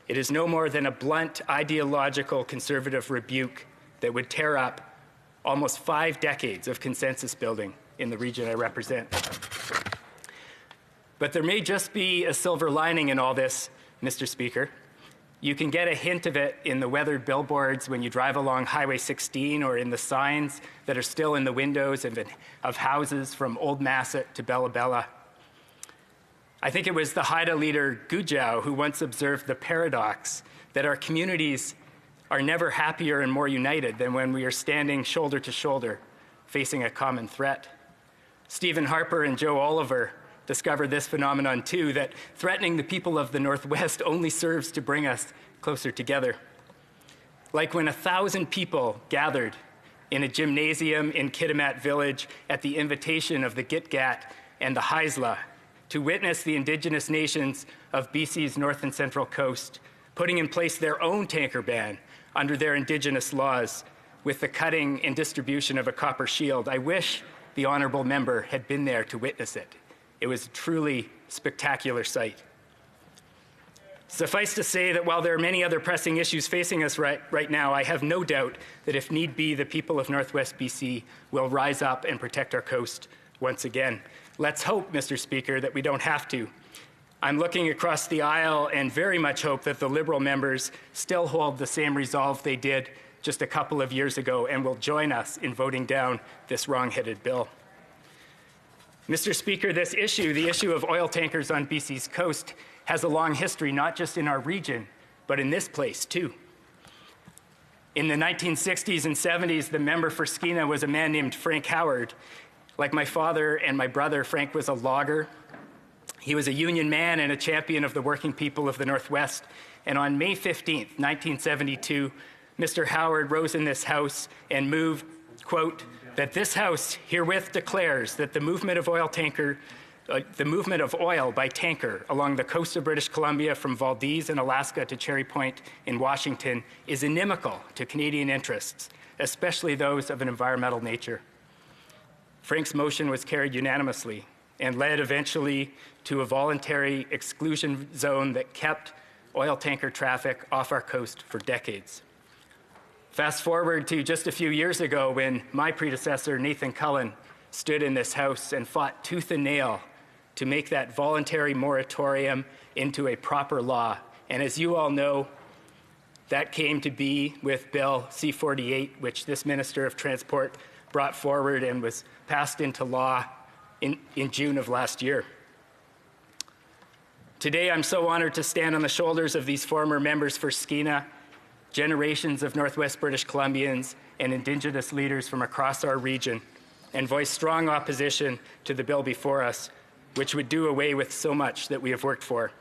It is no more than a blunt, ideological, conservative rebuke that would tear up almost 5 decades of consensus building in the region I represent. But there may just be a silver lining in all this, Mr. Speaker. You can get a hint of it in the weathered billboards when you drive along Highway 16 or in the signs that are still in the windows of houses from Old Masset to Bella Bella. I think it was the Haida leader Gujau who once observed the paradox that our communities are never happier and more united than when we are standing shoulder to shoulder facing a common threat. Stephen Harper and Joe Oliver discovered this phenomenon too, that threatening the people of the Northwest only serves to bring us closer together. Like when 1,000 people gathered in a gymnasium in Kitimat Village at the invitation of the Gitgat and the Haisla to witness the Indigenous nations of BC's North and Central Coast putting in place their own tanker ban under their Indigenous laws with the cutting and distribution of a copper shield. I wish the honourable member had been there to witness it. It was a truly spectacular sight. Suffice to say that while there are many other pressing issues facing us right now, I have no doubt that if need be, the people of Northwest BC will rise up and protect our coast once again. Let's hope, Mr. Speaker, that we don't have to. I'm looking across the aisle and very much hope that the Liberal members still hold the same resolve they did just a couple of years ago and will join us in voting down this wrong-headed bill. Mr. Speaker, this issue, the issue of oil tankers on BC's coast, has a long history, not just in our region, but in this place too. In the 1960s and 70s, the member for Skeena was a man named Frank Howard. Like my father and my brother, Frank was a logger. He was a union man and a champion of the working people of the Northwest. And on May 15th, 1972, Mr. Howard rose in this House and moved, quote, that this House herewith declares that the movement of oil by tanker along the coast of British Columbia from Valdez in Alaska to Cherry Point in Washington is inimical to Canadian interests, especially those of an environmental nature. Frank's motion was carried unanimously and led eventually to a voluntary exclusion zone that kept oil tanker traffic off our coast for decades. Fast forward to just a few years ago when my predecessor, Nathan Cullen, stood in this House and fought tooth and nail to make that voluntary moratorium into a proper law. And as you all know, that came to be with Bill C-48, which this Minister of Transport brought forward and was passed into law in June of last year. Today, I'm so honored to stand on the shoulders of these former members for Skeena, generations of Northwest British Columbians and Indigenous leaders from across our region, and voice strong opposition to the bill before us, which would do away with so much that we have worked for.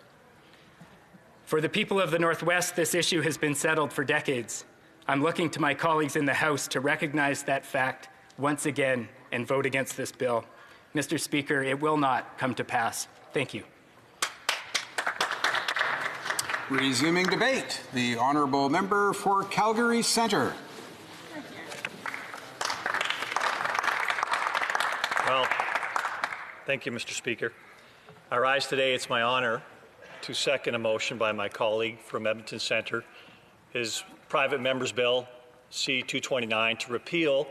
For the people of the Northwest, this issue has been settled for decades. I'm looking to my colleagues in the House to recognize that fact once again and vote against this bill. Mr. Speaker, it will not come to pass. Thank you. Resuming debate, the honourable member for Calgary Centre. Well, thank you, Mr. Speaker. I rise today, it's my honour to second a motion by my colleague from Edmonton Centre, his private member's bill, C-229, to repeal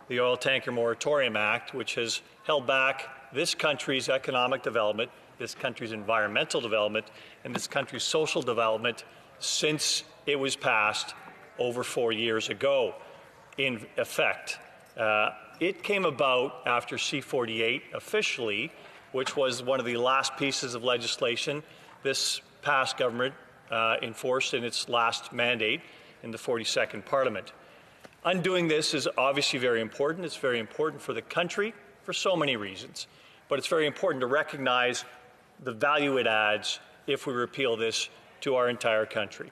the Oil Tanker Moratorium Act, which has held back this country's economic development, this country's environmental development, and this country's social development since it was passed over 4 years ago. In effect, it came about after C-48 officially, which was one of the last pieces of legislation this past government enforced in its last mandate in the 42nd Parliament. Undoing this is obviously very important. It's very important for the country for so many reasons, but it's very important to recognize the value it adds if we repeal this to our entire country.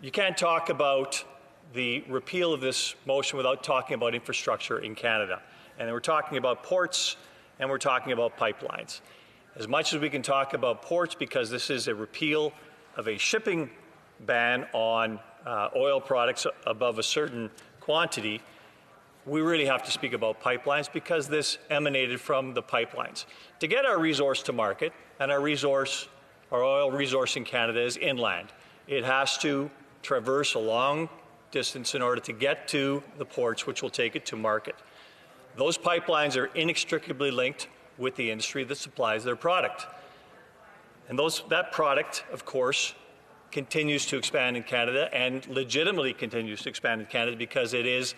You can't talk about the repeal of this motion without talking about infrastructure in Canada. And we're talking about ports and we're talking about pipelines. As much as we can talk about ports, because this is a repeal of a shipping ban on oil products above a certain quantity, we really have to speak about pipelines because this emanated from the pipelines. To get our resource to market, and our oil resource in Canada is inland. It has to traverse a long distance in order to get to the ports which will take it to market. Those pipelines are inextricably linked with the industry that supplies their product. And that product, of course, continues to expand in Canada and legitimately continues to expand in Canada because it is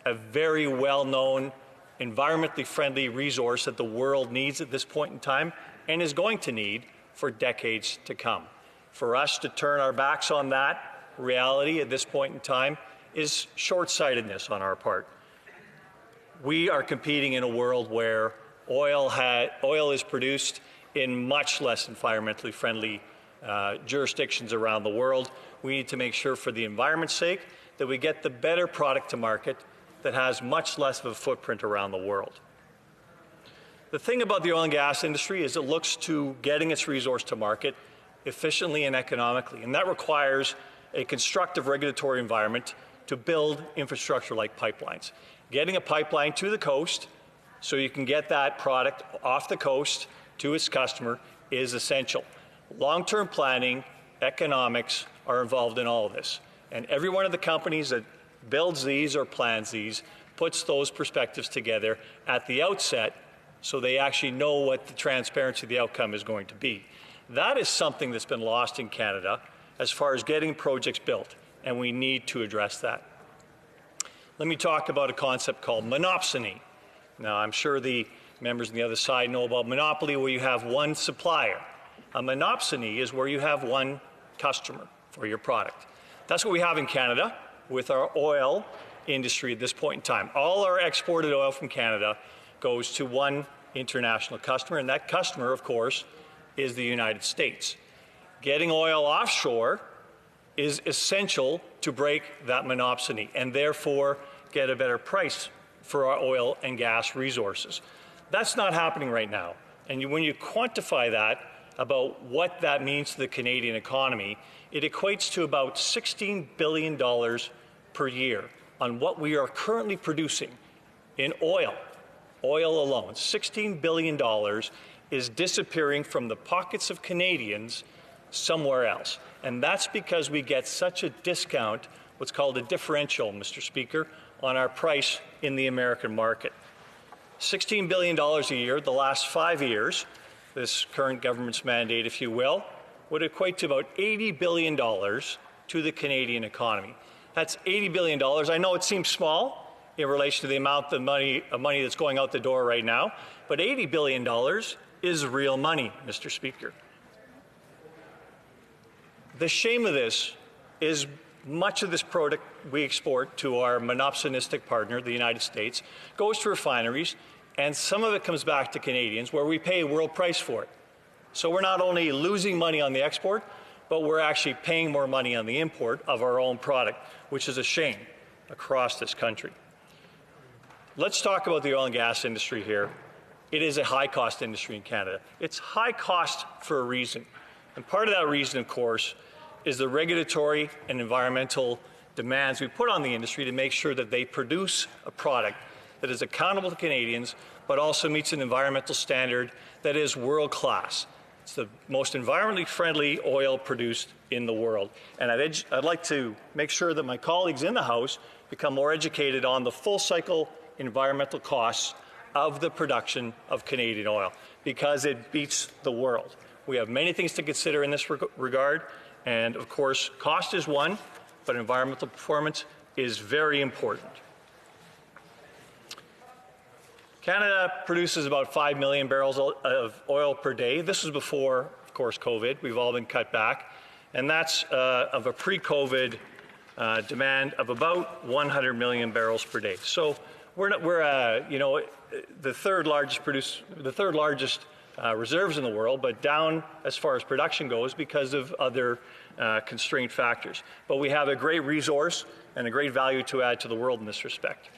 a very well-known, environmentally friendly resource that the world needs at this point in time and is going to need for decades to come. For us to turn our backs on that reality at this point in time is short-sightedness on our part. We are competing in a world where oil is produced in much less environmentally friendly jurisdictions around the world. We need to make sure, for the environment's sake, that we get the better product to market that has much less of a footprint around the world. The thing about the oil and gas industry is it looks to getting its resource to market efficiently and economically, and that requires a constructive regulatory environment to build infrastructure like pipelines. Getting a pipeline to the coast so you can get that product off the coast to its customer is essential. Long-term planning, economics are involved in all of this, and every one of the companies that builds these or plans these puts those perspectives together at the outset so they actually know what the transparency of the outcome is going to be. That is something that's been lost in Canada as far as getting projects built, and we need to address that. Let me talk about a concept called monopsony. Now, I'm sure the members on the other side know about monopoly, where you have one supplier. A monopsony is where you have one customer for your product. That's what we have in Canada with our oil industry at this point in time. All our exported oil from Canada goes to one international customer, and that customer, of course, is the United States. Getting oil offshore is essential to break that monopsony and therefore get a better price for our oil and gas resources. That's not happening right now. And when you quantify that about what that means to the Canadian economy, it equates to about $16 billion per year on what we are currently producing in oil alone. $16 billion is disappearing from the pockets of Canadians somewhere else. And that's because we get such a discount, what's called a differential, Mr. Speaker, on our price in the American market. $16 billion a year, the last 5 years, this current government's mandate, if you will, would equate to about $80 billion to the Canadian economy. That's $80 billion. I know it seems small in relation to the amount of money that's going out the door right now, but $80 billion is real money, Mr. Speaker. The shame of this is much of this product we export to our monopsonistic partner, the United States, goes to refineries, and some of it comes back to Canadians where we pay a world price for it. So we're not only losing money on the export, but we're actually paying more money on the import of our own product, which is a shame across this country. Let's talk about the oil and gas industry here. It is a high-cost industry in Canada. It's high cost for a reason. And part of that reason, of course, is the regulatory and environmental demands we put on the industry to make sure that they produce a product that is accountable to Canadians, but also meets an environmental standard that is world-class. It's the most environmentally friendly oil produced in the world. And I'd like to make sure that my colleagues in the House become more educated on the full-cycle environmental costs of the production of Canadian oil, because it beats the world. We have many things to consider in this regard, and of course, cost is one, but environmental performance is very important. Canada produces about 5 million barrels of oil per day. This was before, of course, COVID. We've all been cut back, and that's of a pre-COVID demand of about 100 million barrels per day. So we're the third largest reserves in the world, but down as far as production goes because of other constraint factors. But we have a great resource and a great value to add to the world in this respect.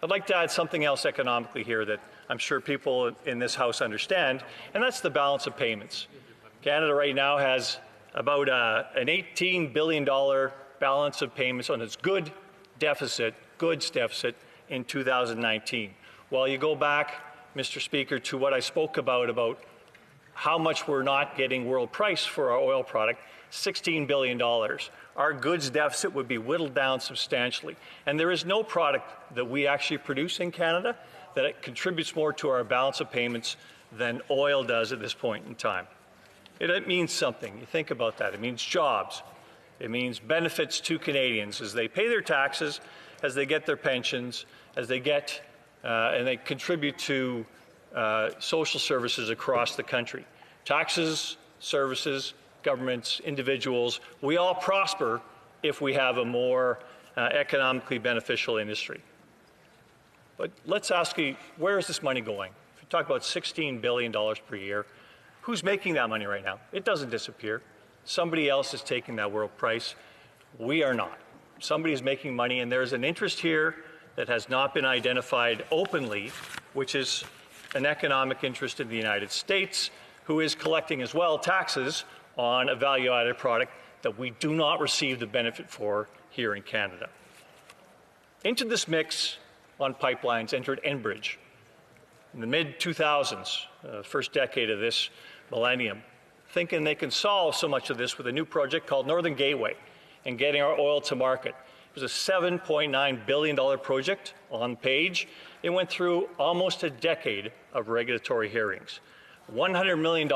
I'd like to add something else economically here that I'm sure people in this House understand, and that's the balance of payments. Canada right now has about an $18 billion balance of payments on its goods deficit in 2019. While you go back, Mr. Speaker, to what I spoke about how much we're not getting world price for our oil product, $16 billion. Our goods deficit would be whittled down substantially. And there is no product that we actually produce in Canada that contributes more to our balance of payments than oil does at this point in time. It means something. You think about that. It means jobs. It means benefits to Canadians as they pay their taxes, as they get their pensions, as they get and they contribute to social services across the country. Taxes, services, governments, individuals, we all prosper if we have a more economically beneficial industry. But let's ask you, where is this money going? If you talk about $16 billion per year, who's making that money right now? It doesn't disappear. Somebody else is taking that world price. We are not. Somebody is making money, and there's an interest here that has not been identified openly, which is an economic interest in the United States, who is collecting as well taxes on a value-added product that we do not receive the benefit for here in Canada. Into this mix on pipelines entered Enbridge in the mid-2000s, first decade of this millennium, thinking they can solve so much of this with a new project called Northern Gateway and getting our oil to market. It was a $7.9 billion project on page. It went through almost a decade of regulatory hearings. $100 million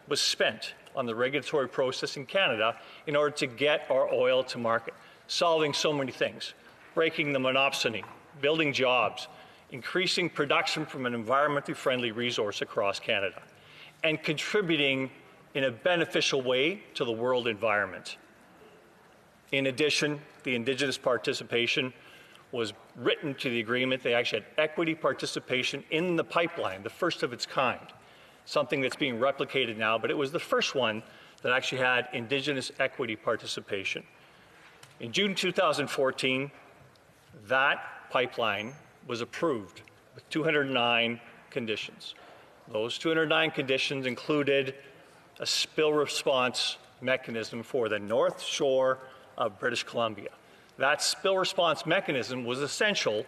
was spent on the regulatory process in Canada in order to get our oil to market, solving so many things, breaking the monopsony, building jobs, increasing production from an environmentally friendly resource across Canada, and contributing in a beneficial way to the world environment. In addition, the Indigenous participation was written to the agreement. They actually had equity participation in the pipeline, the first of its kind, something that's being replicated now, but it was the first one that actually had Indigenous equity participation. In June 2014, that pipeline was approved with 209 conditions. Those 209 conditions included a spill response mechanism for the North Shore of British Columbia. That spill response mechanism was essential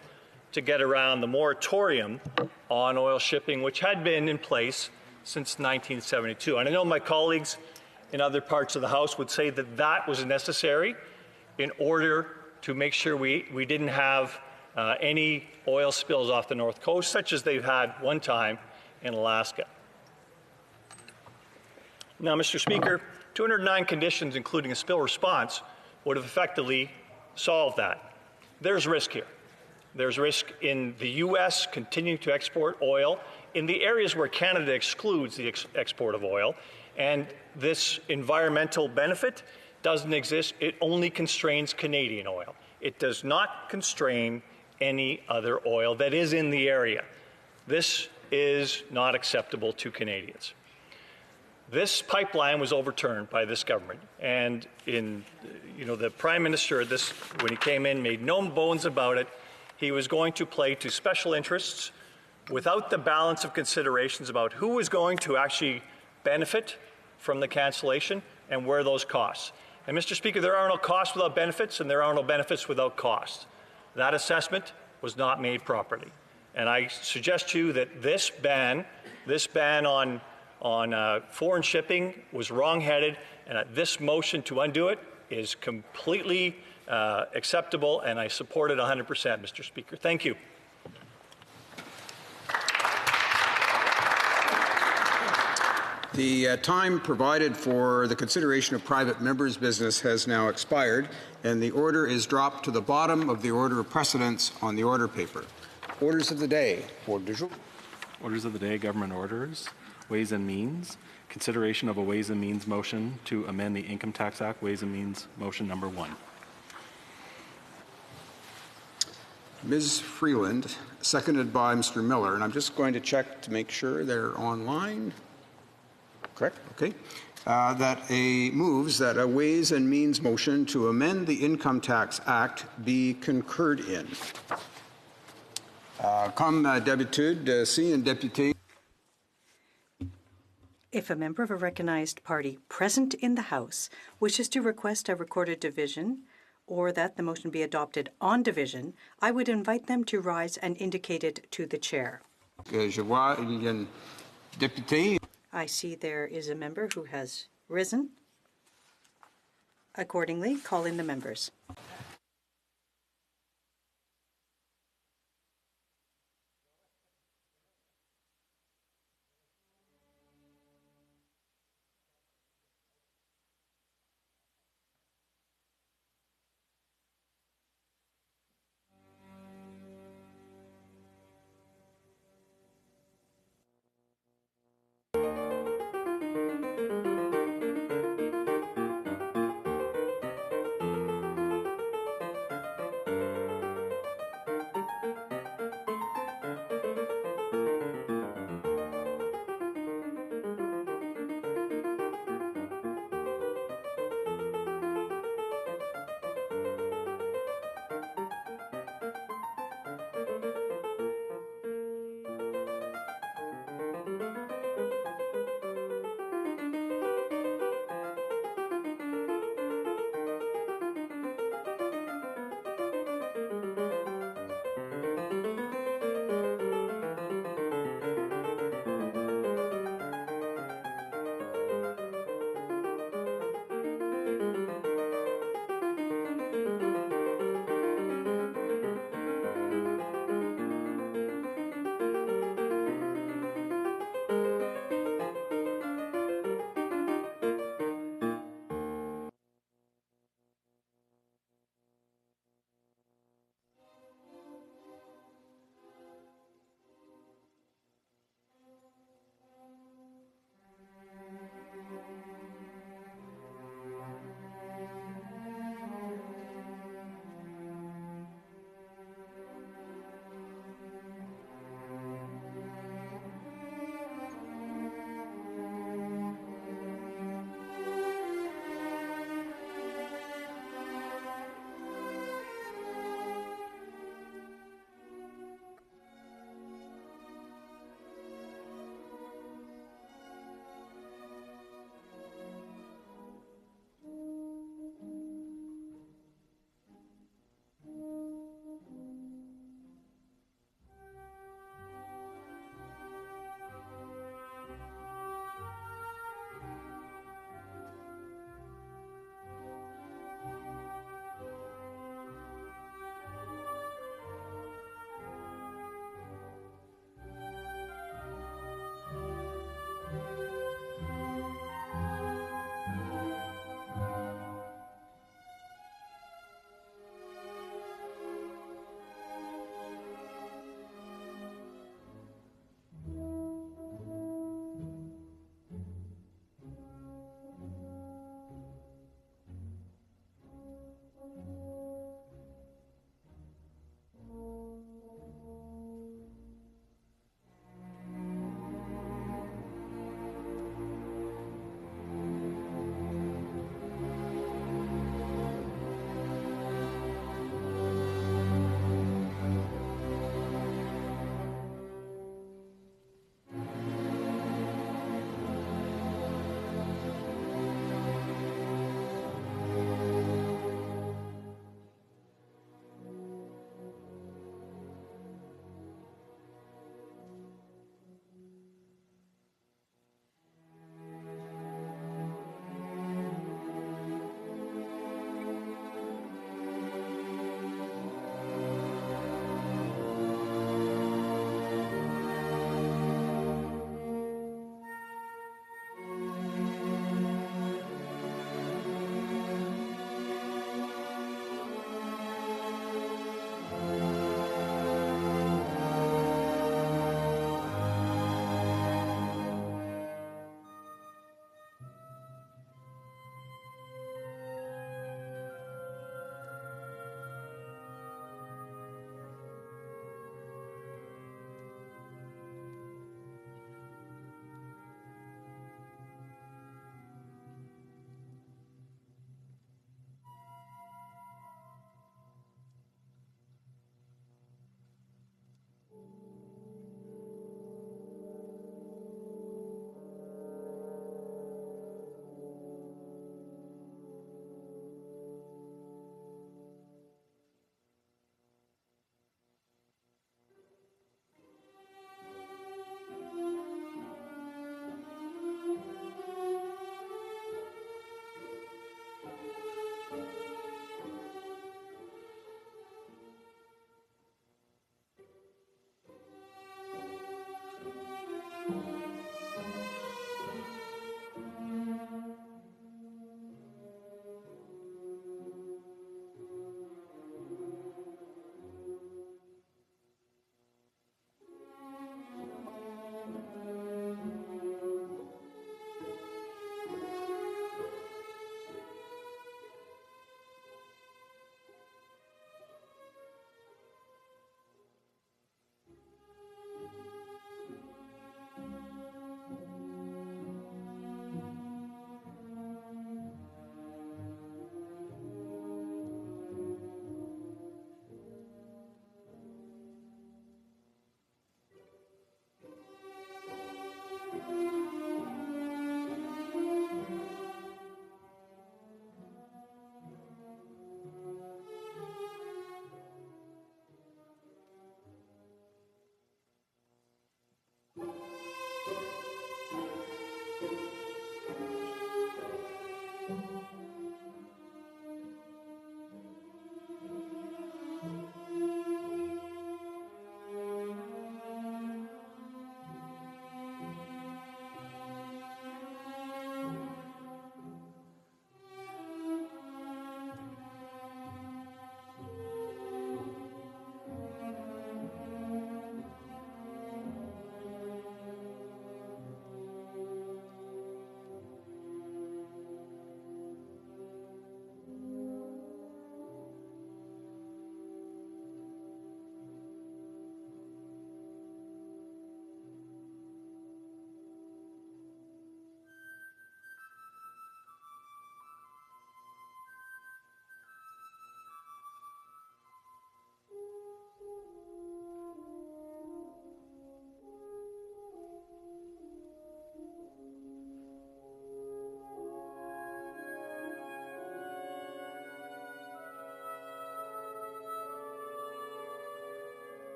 to get around the moratorium on oil shipping, which had been in place since 1972. And I know my colleagues in other parts of the House would say that that was necessary in order to make sure we didn't have any oil spills off the North Coast, such as they've had one time in Alaska. Now, Mr. Speaker, 209 conditions, including a spill response, would have effectively solved that. There's risk here. There's risk in the U.S. continuing to export oil in the areas where Canada excludes the export of oil, and this environmental benefit doesn't exist. It only constrains Canadian oil. It does not constrain any other oil that is in the area. This is not acceptable to Canadians. This pipeline was overturned by this government, and the Prime Minister, when he came in, made no bones about it. He was going to play to special interests without the balance of considerations about who was going to actually benefit from the cancellation and where those costs. And Mr. Speaker, there are no costs without benefits, and there are no benefits without costs. That assessment was not made properly. And I suggest to you that this ban on foreign shipping was wrong-headed, and that this motion to undo it is completely acceptable, and I support it 100%, Mr. Speaker. Thank you. The time provided for the consideration of private members' business has now expired, and the order is dropped to the bottom of the order of precedence on the order paper. Orders of the day. Orders of the day, government orders. Ways and Means. Consideration of a Ways and Means motion to amend the Income Tax Act. Ways and Means motion number 1. Ms. Freeland, seconded by Mr. Miller, and I'm just going to check to make sure they're online. Correct? Okay. That moves that a Ways and Means motion to amend the Income Tax Act be concurred in. Comme d'habitude, si un député. If a member of a recognized party present in the House wishes to request a recorded division or that the motion be adopted on division, I would invite them to rise and indicate it to the chair. Je vois, il y a un député. I see there is a member who has risen. Accordingly, call in the members.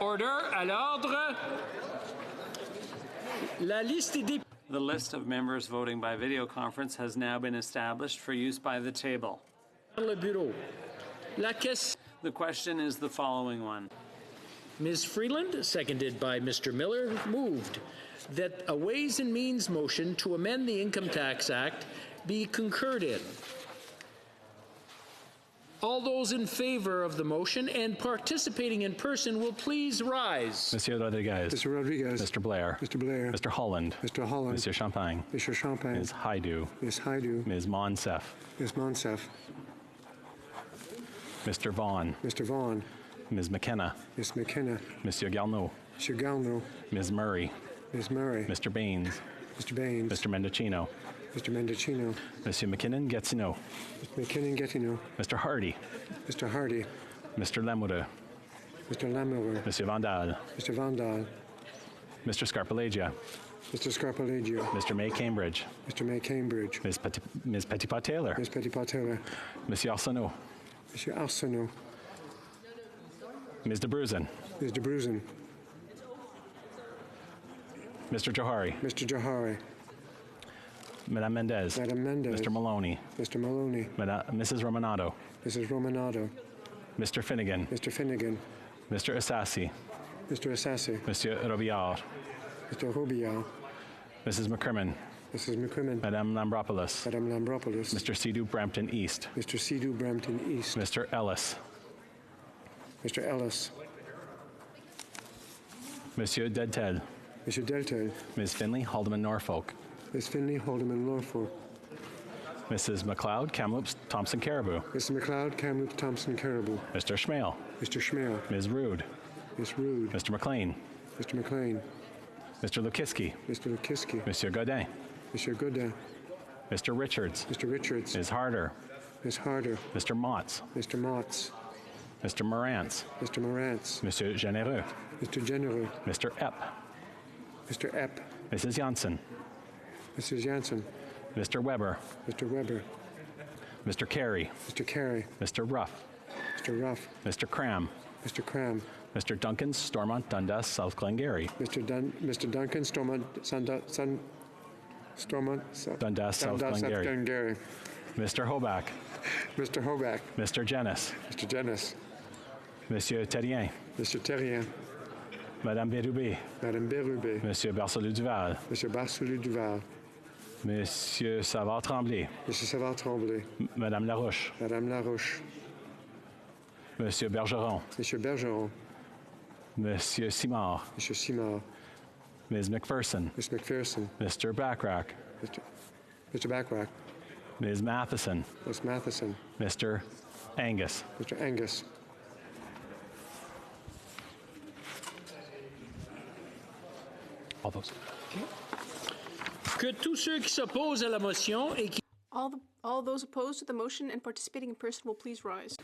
Order à l'ordre. La liste des députés. The list of members voting by video conference has now been established for use by the table. Le bureau. The question is the following one. Ms. Freeland, seconded by Mr. Miller, moved that a Ways and Means motion to amend the Income Tax Act be concurred in. All those in favor of the motion and participating in person will please rise. Monsieur Rodriguez. Mr. Rodriguez. Mr. Blair. Mr. Blair. Mr. Holland. Mr. Holland. Monsieur Champagne. Mr. Champagne. Ms. Haidu. Ms. Haidu. Ms. Monsef. Ms. Monsef. Mr. Vaughn. Mr. Vaughn. Ms. McKenna. Ms. McKenna. Monsieur Galneau. Mr. Galneau. Ms. Murray. Ms. Murray. Mr. Baines. Mr. Baines. Mr. Mendocino. Mr. Mendocino. Monsieur McKinnon-Gatineau. Mr. McKinnon-Gatineau. Mr. Hardy. Mr. Hardy. Mr. Lamoureux. Mr. Lamoureux. Monsieur Vandal. Mr. Vandal. Mr. Scarpalegia. Mr. Scarpaleggio. Mr. May Cambridge. Mr. May Cambridge. Ms. Petitpas-Taylor. Ms. Petitpas-Taylor. Monsieur Arsenault. Monsieur Arsenault. Ms. DeBruzen. Ms. DeBruzen. Mr. Johari. Mr. Johari. Madame Mendez. Madame Mendez. Mr. Maloney. Mr. Maloney. Mrs. Romanado. Mrs. Romanado. Mr. Finnegan. Mr. Finnegan. Mr. Assassi. Mr. Assassi. Monsieur Robillard. Mr. Robillard. Mrs. McCrimmon. Mrs. McCrimmon. Madame Lambropoulos. Madame Lambropoulos. Mr. Sidhu Brampton East. Mr. Sidhu Brampton East. Mr. Ellis. Mr. Ellis. Monsieur Deltel. Mr. Deltel. Ms. Finley, Haldeman, Norfolk. Ms. Finley, Haldeman, Norfolk. Mrs. McLeod, Kamloops, Thompson, Caribou. Mr. McLeod, Kamloops, Thompson, Caribou. Mr. Schmale. Mr. Schmale. Ms. Rude. Ms. Rude. Mr. McLean. Mr. McLean. Mr. Lukiski. Mr. Lukiski. Monsieur Godin. Monsieur Godin. Mr. Richards. Mr. Richards. Ms. Harder. Ms. Harder. Mr. Motts. Mr. Motts. Mr. Morantz. Mr. Morantz. Monsieur Genereux. Mr. Genereux. Mr. Epp. Mr. Epp. Mrs. Janssen. Mrs. Janssen. Mr. Weber. Mr. Weber. Mr. Carey. Mr. Carey. Mr. Ruff. Mr. Ruff. Mr. Cram. Mr. Cram. Mr. Duncan, Stormont, Dundas, South Glengarry. Mr. Duncan, Stormont, Dundas, South Glengarry. Mr. Hoback. Mr. Hoback. Mr. Jennis. Mr. Jennis. Monsieur Terrien. Mr. Terrien. Madame Bérubé. Madame Bérubé. Monsieur Barcelou-Duval. Monsieur Barcelou-Duval. Monsieur Savard-Tremblay. Monsieur Savard-Tremblay. Madame Larouche. Madame Larouche. Monsieur Bergeron. Monsieur Bergeron. Monsieur Simard. Monsieur Simard. Ms. McPherson. Ms. McPherson. Mr. Backrack. Mr. Backrack. Ms. Matheson. Ms. Matheson. Mr. Angus. Mr. Angus. All those. Que tous ceux qui s'opposent à la motion et qui... All those opposed to the motion and participating in person will please rise.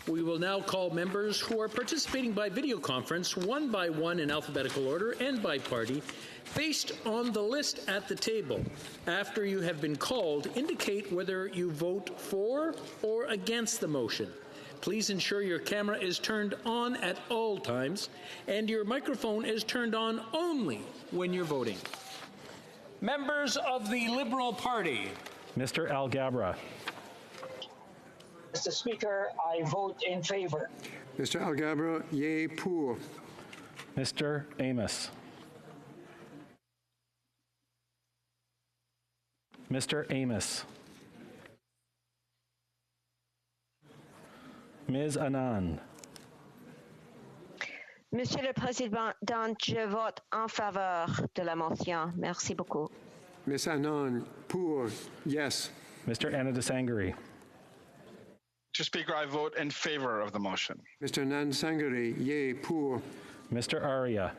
We will now call members who are participating by video conference one by one in alphabetical order and by party based on the list at the table. After you have been called, indicate whether you vote for or against the motion. Please ensure your camera is turned on at all times and your microphone is turned on only when you're voting. Members of the Liberal Party. Mr. Algabra. Mr. Speaker, I vote in favor. Mr. Algabra, yea, pour. Mr. Amos. Mr. Amos. Ms. Anand. Monsieur le Président, je vote en faveur de la motion. Merci beaucoup. Ms. Anand, pour, yes. Mr. Anandasangari. Mr. Speaker, I vote in favor of the motion. Mr. Nansangari, yea, pour. Mr. Arya.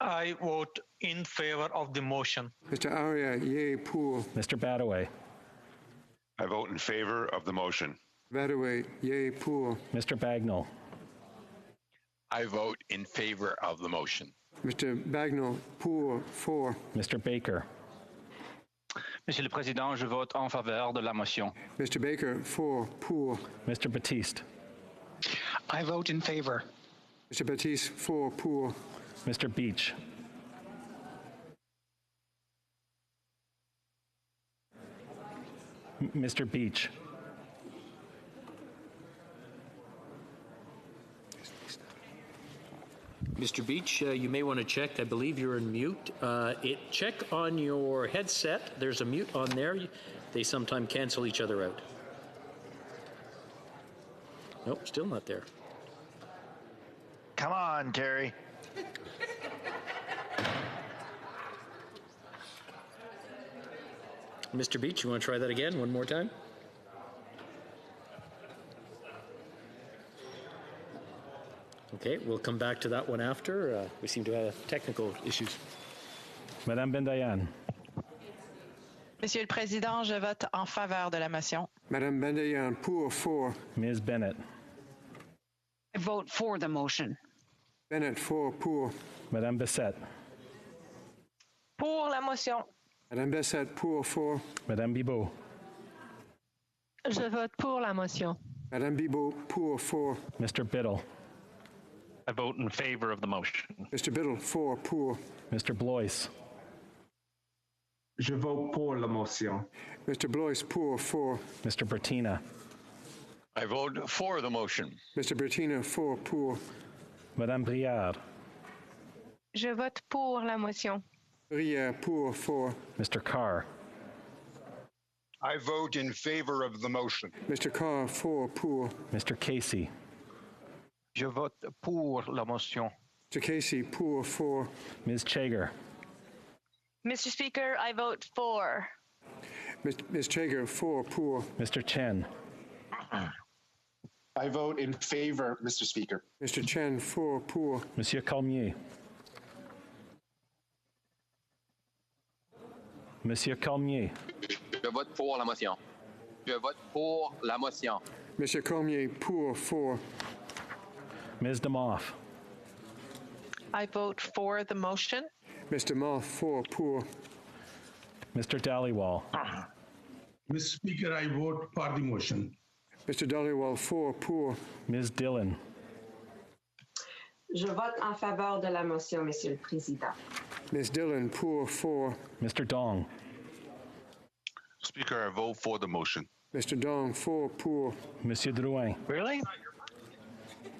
I vote in favor of the motion. Mr. Arya, yea, pour. Mr. Badaway. I vote in favor of the motion. Badaway, yea, pour. Mr. Bagnall. I vote in favor of the motion. Mr. Bagnall, pour, for. Mr. Baker. Monsieur le Président, je vote en faveur de la motion. Mr. Baker, pour. Mr. Batiste. I vote in favor. Mr. Batiste, pour. Mr. Beach. Mr. Beach. Mr. Beach, you may want to check. I believe you're in mute. Check on your headset. There's a mute on there. They sometimes cancel each other out. Nope, still not there. Come on, Terry. Mr. Beach, you want to try that again one more time? Okay, we'll come back to that one after. We seem to have technical issues. Madame Bendayan. Monsieur le Président, je vote en faveur de la motion. Madame Bendayan, for. Ms. Bennett. I vote for the motion. Bennett, pour. Madame Bessette. Pour la motion. Madame Bessette, pour. Madame Bibeau. Je vote pour la motion. Madame Bibeau, pour. Mr. Biddle. I vote in favor of the motion. Mr. Biddle, pour. Mr. Blois. Je vote pour la motion. Mr. Blois, pour. Mr. Bertina. I vote for the motion. Mr. Bertina, pour. Madame Briard. Je vote pour la motion. Brière, pour. Mr. Carr. I vote in favor of the motion. Mr. Carr, pour. Mr. Casey. Je vote pour la motion. Mr. Casey, pour. Ms. Chager. Mr. Speaker, I vote for. Ms. Chager, pour. Mr. Chen. I vote in favor, Mr. Speaker. Mr. Chen, pour. Monsieur Cormier. Monsieur Cormier. Je vote pour la motion. Je vote pour la motion. Monsieur Cormier, pour. Ms. DeMoff. I vote for the motion. Mr. Moff, pour. Mr. Dhaliwal. Mr. Speaker, I vote for the motion. Mr. Dhaliwal, pour. Ms. Dillon. Je vote en faveur de la motion, Monsieur le Président. Ms. Dillon, pour. Mr. Dong. Speaker, I vote for the motion. Mr. Dong, pour. Monsieur Drouin. Really?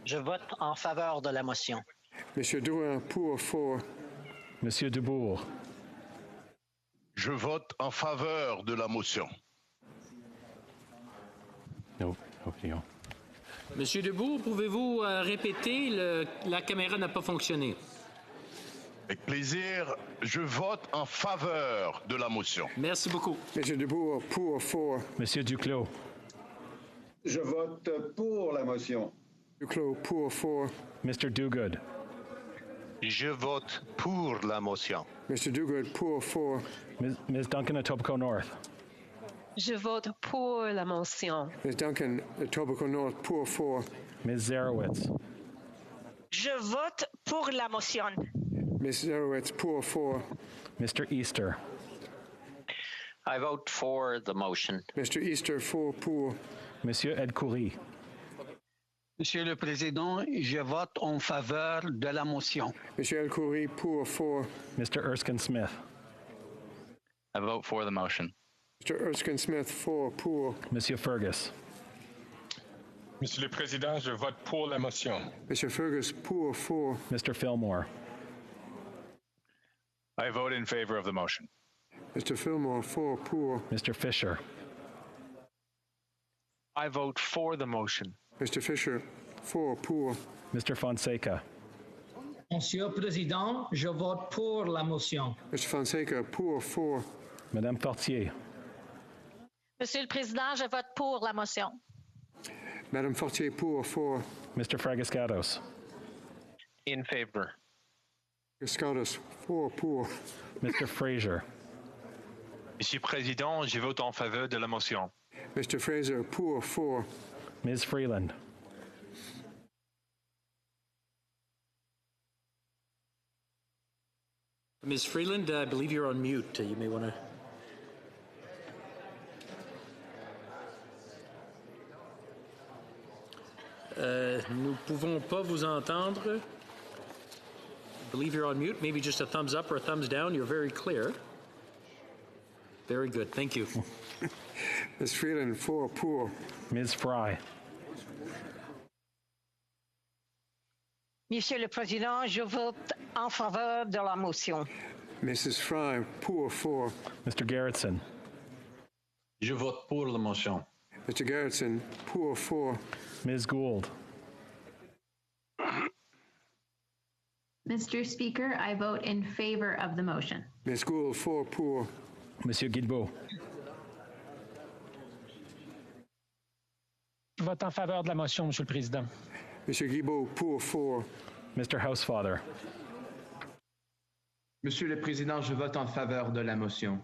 Je vote en faveur de la motion. Monsieur Drouin, pour. Monsieur Dubourg. Je vote en faveur de la motion. No. Monsieur Dubourg, pouvez-vous répéter? La caméra n'a pas fonctionné. Avec plaisir, je vote en faveur de la motion. Merci beaucoup. Monsieur Dubourg, pour. Monsieur Duclos. Je vote pour la motion. Duclos, pour. Mr. Dogood. Je vote pour la motion. Mr. Dogood, pour. Ms. Duncan, Etobicoke North. Je vote pour la motion. Ms. Duncan, Etobicoke North, pour. Ms. Zarowitz. Je vote pour la motion. Ms. Zarowitz, pour. Mr. Easter. I vote for the motion. Mr. Easter, pour. Monsieur Ed Coury. Monsieur le Président, je vote en faveur de la motion. Monsieur El Khoury, pour. Mr. Erskine Smith. I vote for the motion. Mr. Erskine Smith, pour. Monsieur Fergus. Monsieur le Président, je vote pour la motion. Monsieur Fergus, pour. Mr. Fillmore. I vote in favor of the motion. Mr. Fillmore, pour. Mr. Fisher. I vote for the motion. Mr. Fisher, pour. Mr. Fonseca. Monsieur le Président, je vote pour la motion. Mr. Fonseca, pour. Madame Fortier. Monsieur le Président, je vote pour la motion. Madame Fortier, pour. Mr. Fragascatos. In favor. Fragascatos, pour. Mr. Fraser. Monsieur le Président, je vote en faveur de la motion. Mr. Fraser, pour. Ms. Freeland. Ms. Freeland, I believe you're on mute. You may want to... Nous pouvons pas vous entendre. I believe you're on mute. Maybe just a thumbs up or a thumbs down. You're very clear. Very good. Thank you. Ms. Freeland, 4 pour. Ms. Fry. Monsieur le Président, je vote en faveur de la motion. Mrs. Fry, pour 4. Mr. Garrettson. Je vote pour la motion. Mr. Garrettson, pour 4. Ms. Gould. Mr. Speaker, I vote in favor of the motion. Ms. Gould, 4 pour. Monsieur Guilbeault. Je vote en faveur de la motion, Monsieur le Président. Monsieur Guilbeault, pour 4. Mr. Housefather. Monsieur le Président, je vote en faveur de la motion.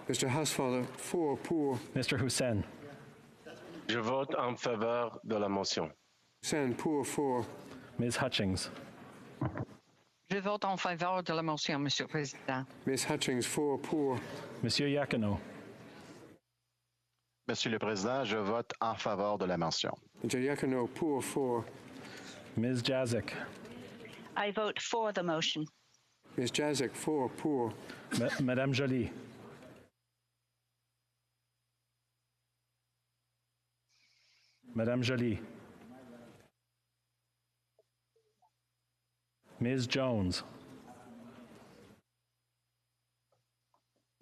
Mr. Housefather, 4 pour. Mr. Hussain. Je vote en faveur de la motion. Hussain, pour 4. Ms. Hutchings. Je vote en faveur de la motion, Monsieur le Président. Ms. Hutchings, 4 pour. Monsieur Iacono. Monsieur le Président, je vote en faveur de la motion. Mr. Iacono, pour 4. Ms. Jazik. I vote for the motion. Ms. Jazik, 4 pour. Madame Joly. Madame Joly. Ms. Jones.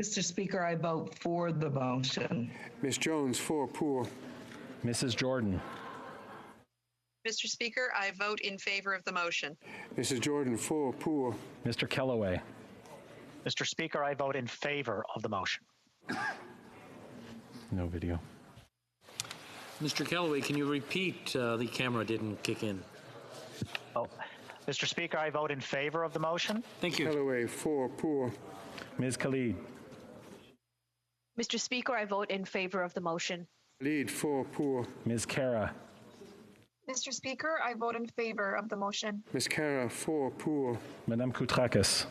Mr. Speaker, I vote for the motion. Ms. Jones, 4 pour. Mrs. Jordan. Mr. Speaker, I vote in favor of the motion. Mrs. Jordan, 4 pour. Mr. Kellaway. Mr. Speaker, I vote in favor of the motion. No video. Mr. Kellaway, can you repeat? The camera didn't kick in. Oh, Mr. Speaker, I vote in favor of the motion. Thank you. Kellaway, 4 pour. Ms. Khalid. Mr. Speaker, I vote in favor of the motion. Khalid, 4 pour. Ms. Kara. Mr. Speaker, I vote in favor of the motion. Ms. Kara, 4 pour. Madame Koutrakis.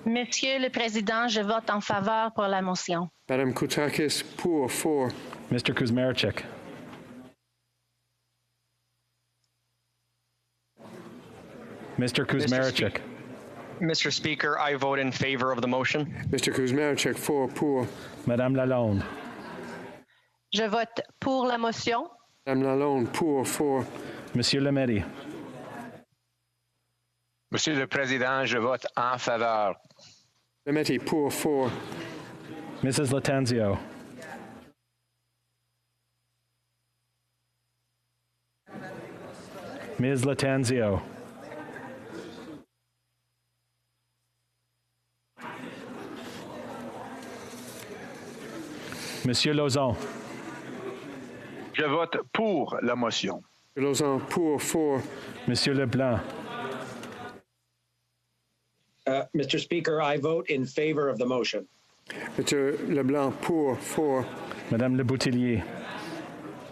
Monsieur le Président, je vote en faveur pour la motion. Madame Koutrakis, pour 4. Mr. Kuzmarchik. Mr. Kuzmarchik. Mr. Speaker, I vote in favor of the motion. Mr. Kuzmarchik, 4 pour. Madame Lalonde. Je vote pour la motion. Madame Lalonde, pour 4. Monsieur Lemaitre. Monsieur le Président, je vote en faveur. Lemaitre, pour 4. Mrs. Latanzio. Ms. Latanzio. Monsieur Lauzon. Je vote pour la motion. Lauzon, pour 4. Monsieur Leblanc. Mr. Speaker, I vote in favor of the motion. Mr. Leblanc, pour 4. Madame Le Boutillier.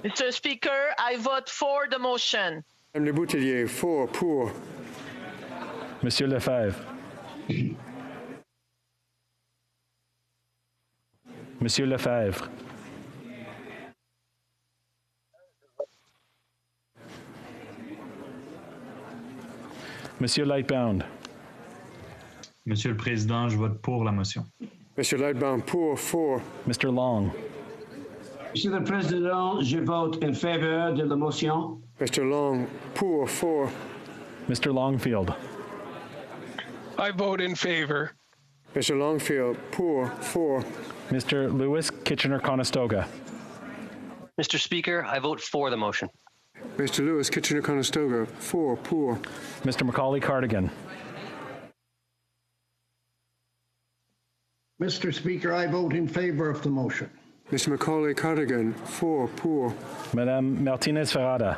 Mr. Speaker, I vote for the motion. Madame Le Boutillier, 4 pour. Monsieur Lefebvre. Monsieur Lefebvre. Monsieur Lightbound. Monsieur le Président, je vote pour la motion. Monsieur Lightbound, pour 4. Mr. Long. Monsieur le Président, je vote in favor de la motion. Mr. Long, pour 4. Mr. Longfield. I vote in favor. Mr. Longfield, pour 4. Mr. Lewis Kitchener-Conestoga. Mr. Speaker, I vote for the motion. Mr. Lewis Kitchener-Conestoga, 4 pour. Mr. Macaulay Cardigan. Mr. Speaker, I vote in favor of the motion. Mr. Macaulay Cardigan, 4 pour. Madame Martinez Ferrada.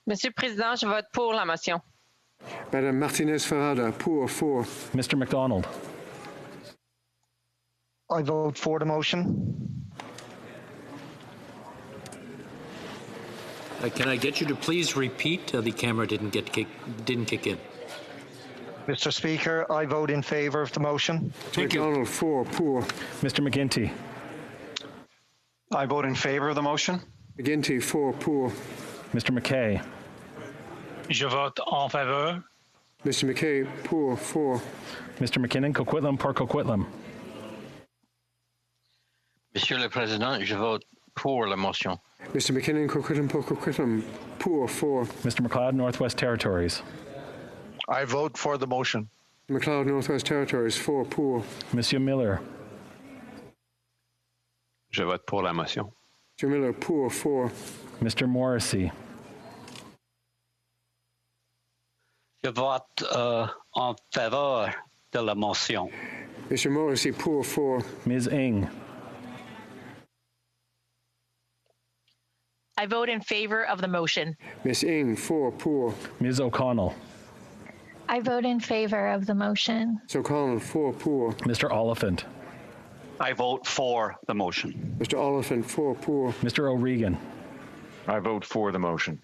Monsieur le Président, je vote pour la motion. Madame Martinez Ferrada, pour 4. Mr. McDonald. I vote for the motion. Can I get you to please repeat? The camera didn't kick in. Mr. Speaker, I vote in favor of the motion. Thank you. McDonald, 4 pour. Mr. McGinty. I vote in favor of the motion. McGinty, 4 pour. Mr. McKay. Je vote en faveur. Mr. McKay, pour 4. Mr. McKinnon, Coquitlam pour Coquitlam. Monsieur le Président, je vote pour la motion. Mr. McKinnon, Coquitlam pour Coquitlam, pour 4. Mr. McLeod, Northwest Territories. I vote for the motion. McLeod, Northwest Territories, 4 pour. Monsieur Miller. Je vote pour la motion. Mr. Miller, pour 4. Mr. Morrissey. Je vote en faveur de la motion. Mr. Morrissey, pour 4. Ms. Ng. I vote in favor of the motion. Ms. Ng, 4 pour. Ms. O'Connell. I vote in favor of the motion. Ms. O'Connell, 4 pour. Mr. Oliphant. I vote for the motion. Mr. Oliphant, 4 pour. Mr. O'Regan. I vote for the motion.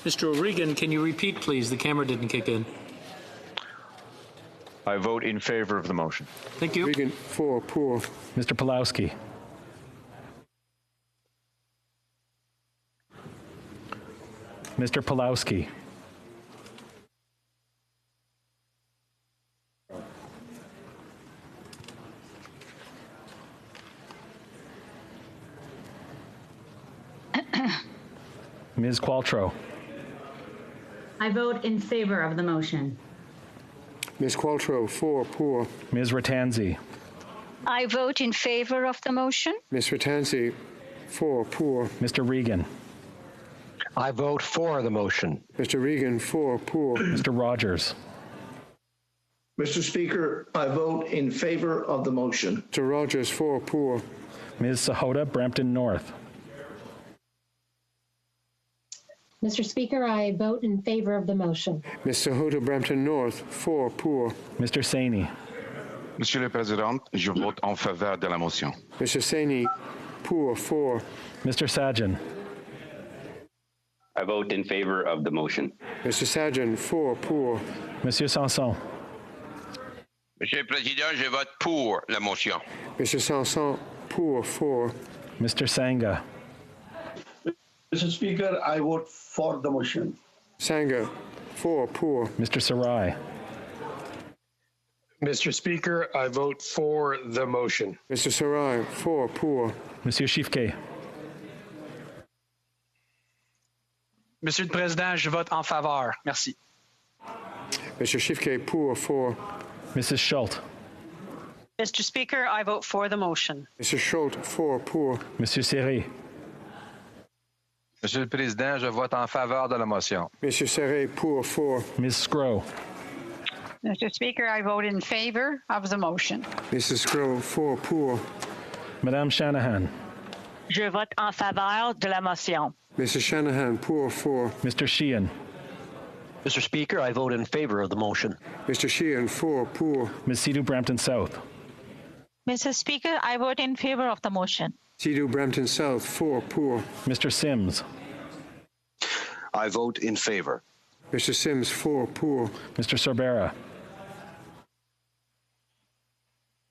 Mr. O'Regan, can you repeat, please? The camera didn't kick in. I vote in favor of the motion. Thank you. O'Regan, 4 pour. Mr. Pulowski. Mr. Pulowski. Ms. Qualtrough. I vote in favor of the motion. Ms. Qualtrough, 4 pour. Ms. Ratanzi. I vote in favor of the motion. Ms. Ratanzi, 4 pour. Mr. Regan. I vote for the motion. Mr. Regan, 4 pour. Mr. Rogers. Mr. Speaker, I vote in favor of the motion. Mr. Rogers, 4 pour. Ms. Sahota, Brampton North. Mr. Speaker, I vote in favor of the motion. Ms. Sahota, Brampton North, 4 pour. Mr. Saini. Monsieur le Président, je vote en faveur de la motion. Mr. Saini, pour 4. Mr. Sajjan. I vote in favor of the motion. Mr. Sajjan, 4 pour. Monsieur Sanson. Monsieur le Président, je vote pour la motion. Mr. Sanson, pour 4. Mr. Sangha. Mr. Speaker, I vote for the motion. Sangha, 4 pour. Mr. Sarai. Mr. Speaker, I vote for the motion. Mr. Sarai, 4 pour. Monsieur Shifke. Monsieur le Président, je vote en faveur. Merci. Mr. Shifke, pour 4. Mrs. Schultz. Mr. Speaker, I vote for the motion. Mr. Schultz, 4 pour. Monsieur Serré. Monsieur le Président, je vote en faveur de la motion. Mr. Serré, pour 4. Ms. Scrow. Mr. Speaker, I vote in favor of the motion. Mrs. Scrow, 4 pour. Madame Shanahan. Je vote en faveur de la motion. Mr. Shanahan, pour 4. Mr. Sheehan. Mr. Speaker, I vote in favor of the motion. Mr. Sheehan, 4 pour. Ms. Sidhu, Brampton South. Mr. Speaker, I vote in favor of the motion. Sidhu, Brampton South, 4 pour. Mr. Sims. I vote in favor. Mr. Sims, 4 pour. Mr. Sorbera.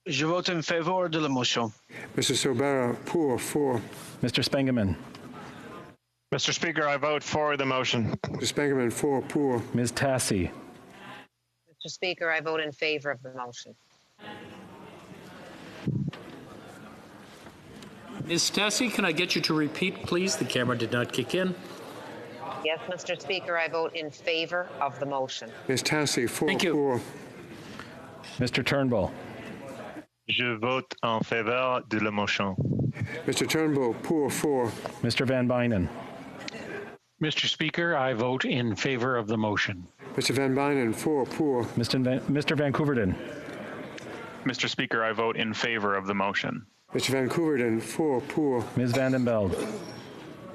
Je vote in favor de la motion. Mr. Sorbera, pour 4. Mr. Spengeman. Mr. Speaker, I vote for the motion. Mr. Spengeman, 4 pour. Ms. Tassi. Mr. Speaker, I vote in favor of the motion. Ms. Tassi, can I get you to repeat, please? The camera did not kick in. Yes, Mr. Speaker, I vote in favor of the motion. Ms. Tassi, 4 Thank you. pour. Mr. Turnbull. Je vote en faveur de la motion. Mr. Turnbull, pour 4. Mr. Van Bynen. Mr. Speaker, I vote in favor of the motion. Mr. Van Bynen, 4 pour. Mr. Vancouverden. Mr. Speaker, I vote in favor of the motion. Mr. Vancouverden, 4 pour. Ms. Vandenbeld.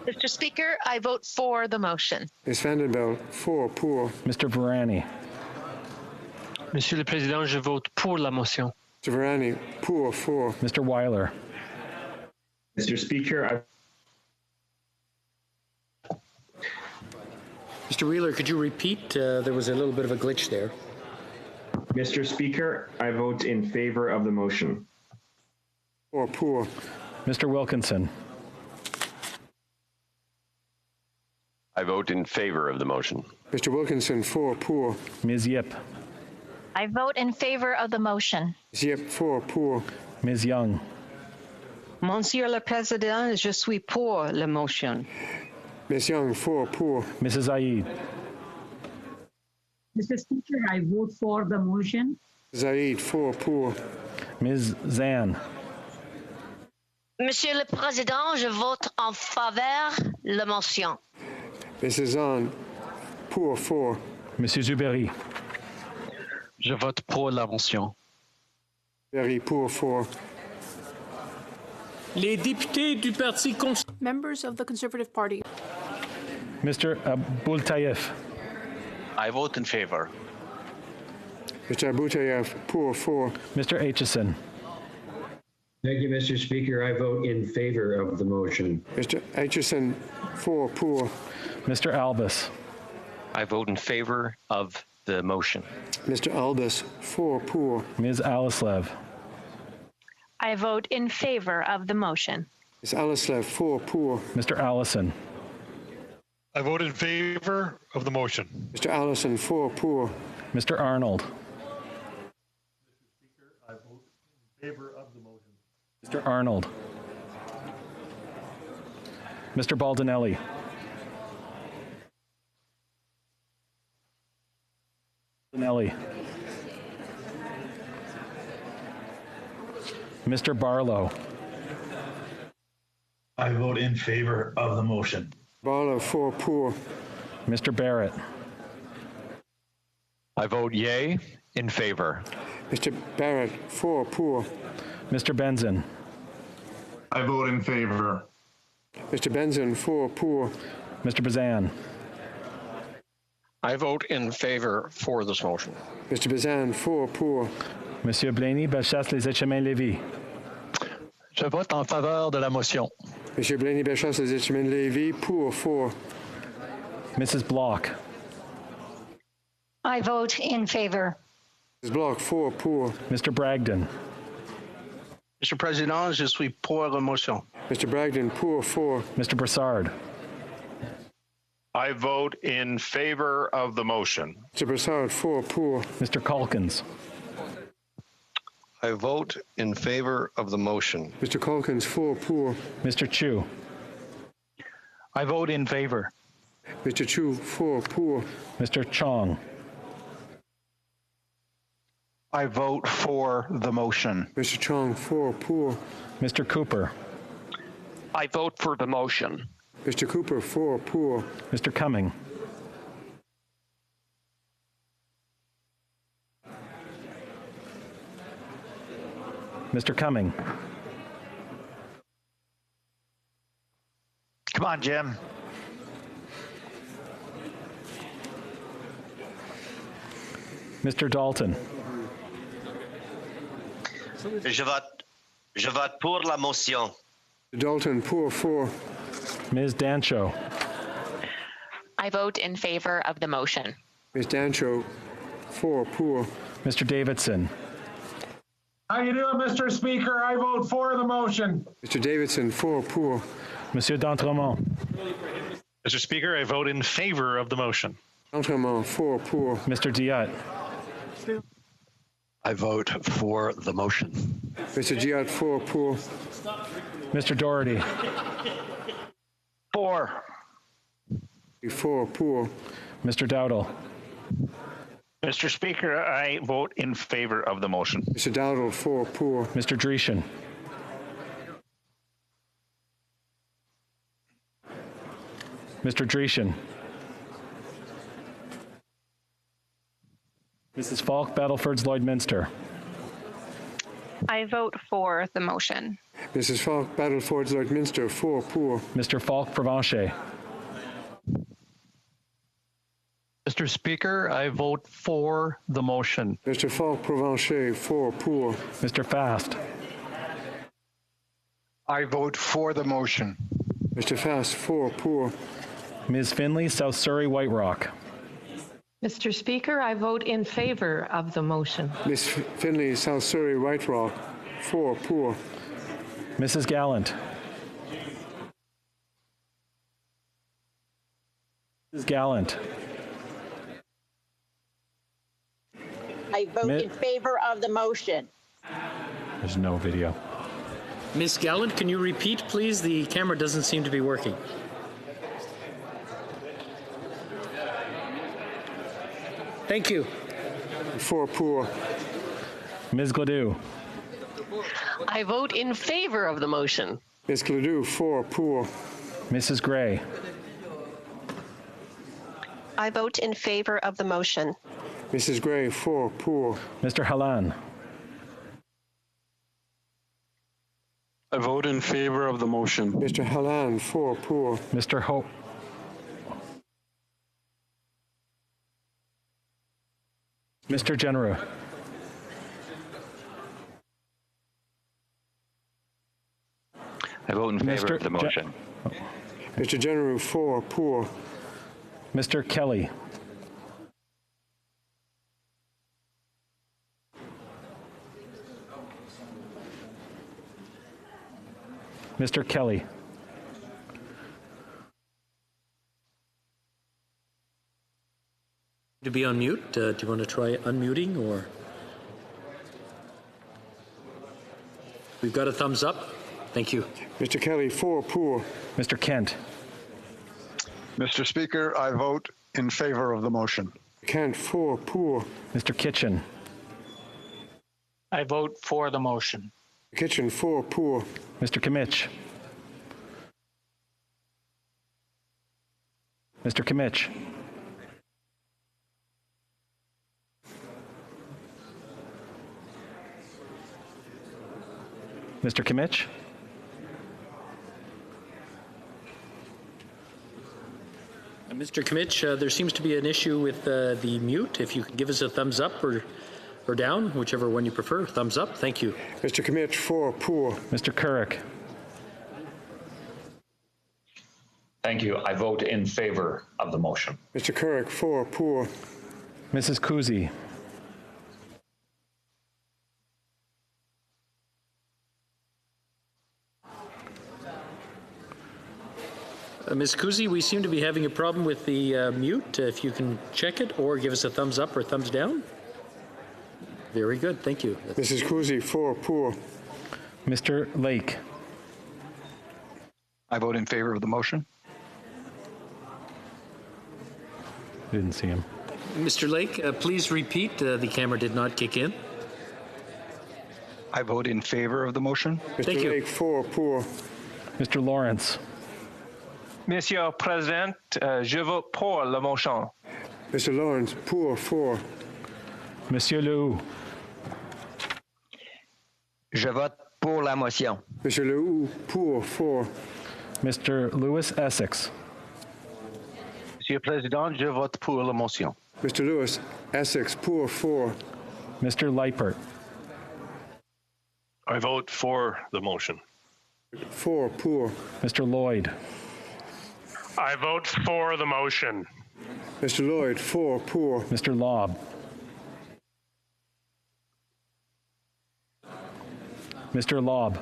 Mr. Speaker, I vote for the motion. Ms. Vandenbeld, 4 pour. Mr. Varani. Monsieur le Président, je vote pour la motion. Mr. Varani, pour 4. Mr. Weiler. Mr. Speaker, Mr. Wheeler, could you repeat? There was a little bit of a glitch there. Mr. Speaker, I vote in favor of the motion. 4 poor. Mr. Wilkinson. I vote in favor of the motion. Mr. Wilkinson, 4 poor. Ms. Yip. I vote in favor of the motion. Ms. Yip, 4 poor. Ms. Young. Monsieur le Président, je suis pour la motion. Ms. Young, 4 poor. Mrs. Aid. Mr. Speaker, I vote for the motion. Zaid, 4 poor. Ms. Zan. Monsieur le Président, je vote en faveur de la motion. Mrs. Zahn, poor, 4. Monsieur Zuberi. Je vote pour la motion. Very poor, 4. Les députés du Parti conservateur. Members of the Conservative Party. Mr. Abultayev. I vote in favor. Mr. Abutayev, poor, 4. Mr. Aitchison. Thank you, Mr. Speaker. I vote in favor of the motion. Mr. Aitchison, 4 poor. Mr. Albus. I vote in favor of the motion. Mr. Albus, 4 poor. Ms. Alislev. I vote in favor of the motion. Ms. Alislev, 4 poor. Mr. Allison. I vote in favor of the motion. Mr. Allison, 4 poor. Mr. Arnold. I vote in favor of the motion. Mr. Arnold. Mr. Baldinelli. Mr. Barlow. I vote in favor of the motion. Barlow, 4 poor. Mr. Barrett. I vote yea in favor. Mr. Barrett, 4 poor. Mr. Benzin. I vote in favor. Mr. Benzin, 4 poor. Mr. Bazan. I vote in favor for this motion. Mr. Bazan, 4 poor. Monsieur Blaney, Bellechasse-les-Etchemins-Lévis. Je vote en faveur de la motion. Monsieur Blaney, Bellechasse-les-Etchemins-Lévis, poor, 4. Mrs. Block. I vote in favor. Mrs. Block, 4 poor. Mr. Bragdon. Monsieur le Président, je suis pour la motion. Mr. Bragdon, poor, 4. Mr. Broussard. I vote in favor of the motion. Mr. Broussard, 4 poor. Mr. Calkins. I vote in favor of the motion. Mr. Calkins, 4 poor. Mr. Chu. I vote in favor. Mr. Chu, 4 poor. Mr. Chong. I vote for the motion. Mr. Chong, 4 poor. Mr. Cooper. I vote for the motion. Mr. Cooper, 4 poor. Mr. Cumming. Mr. Cumming. Come on, Jim. Mr. Dalton. Je vote pour la motion. Dalton, poor, 4. Ms. Dancho. I vote in favor of the motion. Ms. Dancho, 4 poor. Mr. Davidson. How you doing, Mr. Speaker? I vote for the motion. Mr. Davidson, 4 poor. Monsieur d'Entremont. Mr. Speaker, I vote in favor of the motion. D'Entremont, 4 poor. Mr. Diot. I vote for the motion. Mr. Diot, 4 poor. Mr. Doherty. 4. 4 poor. Mr. Dowdle. Mr. Speaker, I vote in favor of the motion. Mr. Dowdle, 4 poor. Mr. Dreeshen. Mr. Dreeshen. Mrs. Falk, Battlefords, Lloydminster. I vote for the motion. Mrs. Falk, Battlefords, Lloydminster, 4 poor. Mr. Falk, Provencher. Mr. Speaker, I vote for the motion. Mr. Falk, Provencher, 4 poor. Mr. Fast. I vote for the motion. Mr. Fast, 4 poor. Ms. Finley, South Surrey, White Rock. Mr. Speaker, I vote in favor of the motion. Ms. Finley, South Surrey, White Rock, 4 poor. Mrs. Gallant. Mrs. Gallant. I vote in favor of the motion. There's no video. Ms. Gallant, can you repeat, please? The camera doesn't seem to be working. Thank you. 4 pour. Ms. Gladue. I vote in favor of the motion. Ms. Gladue, 4 pour. Mrs. Gray. I vote in favor of the motion. Mrs. Gray, 4 pour. Mr. Halan. I vote in favor of the motion. Mr. Halan, 4 pour. Mr. Hope. Mr. Genereux. I vote in favor of the motion. Mr. Genereux, 4 pour. Mr. Kelly. Mr. Kelly. To be on mute, do you want to try unmuting or? We've got a thumbs up. Thank you. Mr. Kelly, 4 pour. Mr. Kent. Mr. Speaker, I vote in favor of the motion. Kent, 4 pour. Mr. Kitchen. I vote for the motion. Kitchen, 4 pour. Mr. Kimmich. Mr. Kimmich. Mr. Kimmich? Mr. Kimmich, there seems to be an issue with the mute. If you could give us a thumbs up or down, whichever one you prefer. Thumbs up. Thank you. Mr. Kimmich, 4 pour. Mr. Couric. Thank you. I vote in favor of the motion. Mr. Couric, 4 pour. Mrs. Kuzi. Ms. Kuzi, we seem to be having a problem with the mute. If you can check it or give us a thumbs up or thumbs down. Very good. Thank you. Mrs. Kuzi, 4 pour. Mr. Lake. I vote in favor of the motion. Didn't see him. Mr. Lake, please repeat. The camera did not kick in. I vote in favor of the motion. Mr. Lake, 4 pour. Mr. Lawrence. Monsieur Président, je vote pour la motion. Mr. Lawrence, pour 4. Monsieur Lehoux. Je vote pour la motion. Monsieur Lehoux, pour 4. Mr. Lewis Essex. Monsieur le Président, je vote pour la motion. Mr. Lewis Essex, pour 4. Mr. Leipert. I vote for the motion. 4 pour. Mr. Lloyd. I vote for the motion. Mr. Lloyd, 4 pour. Mr. Lobb. Mr. Lobb.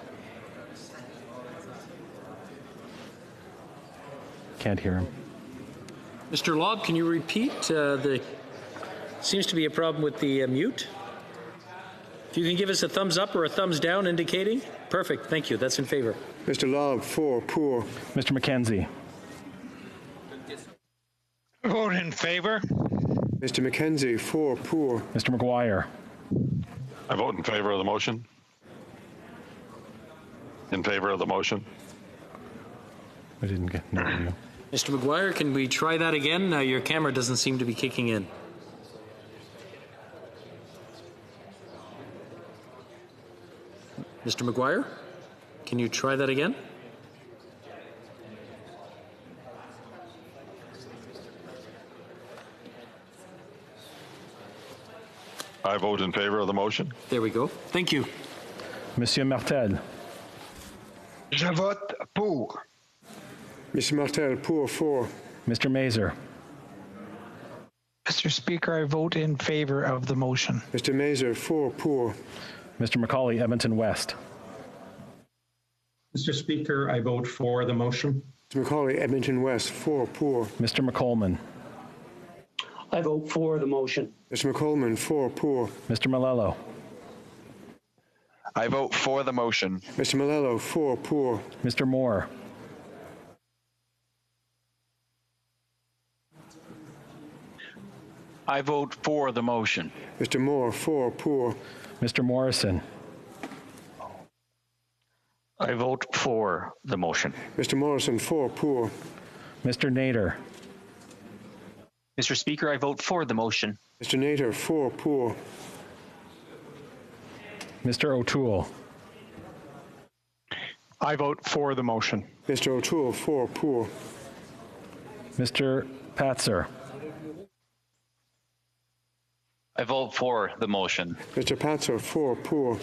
Can't hear him. Mr. Lobb, can you repeat? There seems to be a problem with the mute. If you can give us a thumbs up or a thumbs down indicating. Perfect. Thank you. That's in favor. Mr. Lobb, 4 pour. Mr. McKenzie. Vote in favor. Mr. McKenzie, 4 pour. Mr. McGuire. I vote in favor of the motion. In favor of the motion. I didn't get no video. Mr. McGuire, can we try that again? Your camera doesn't seem to be kicking in. Mr. McGuire, can you try that again? I vote in favor of the motion. There we go. Thank you. Monsieur Martel. Je vote pour. Mr. Martel, pour 4. Mr. Mazer. Mr. Speaker, I vote in favor of the motion. Mr. Mazer, 4 pour. Mr. McCauley, Edmonton West. Mr. Speaker, I vote for the motion. Mr. Macaulay, Edmonton West, 4, poor. Mr. McColman. I vote for the motion. Mr. McColman, 4, poor. Mr. Malello. I vote for the motion. Mr. Malello, 4, poor. Mr. Moore. I vote for the motion. Mr. Moore, 4, poor. Mr. Morrison. I vote for the motion. Mr. Morrison, 4, poor. Mr. Nader. Mr. Speaker, I vote for the motion. Mr. Nader, 4, poor. Mr. O'Toole. I vote for the motion. Mr. O'Toole, 4, poor. Mr. Patzer. I vote for the motion. Mr. Patzer, 4, poor.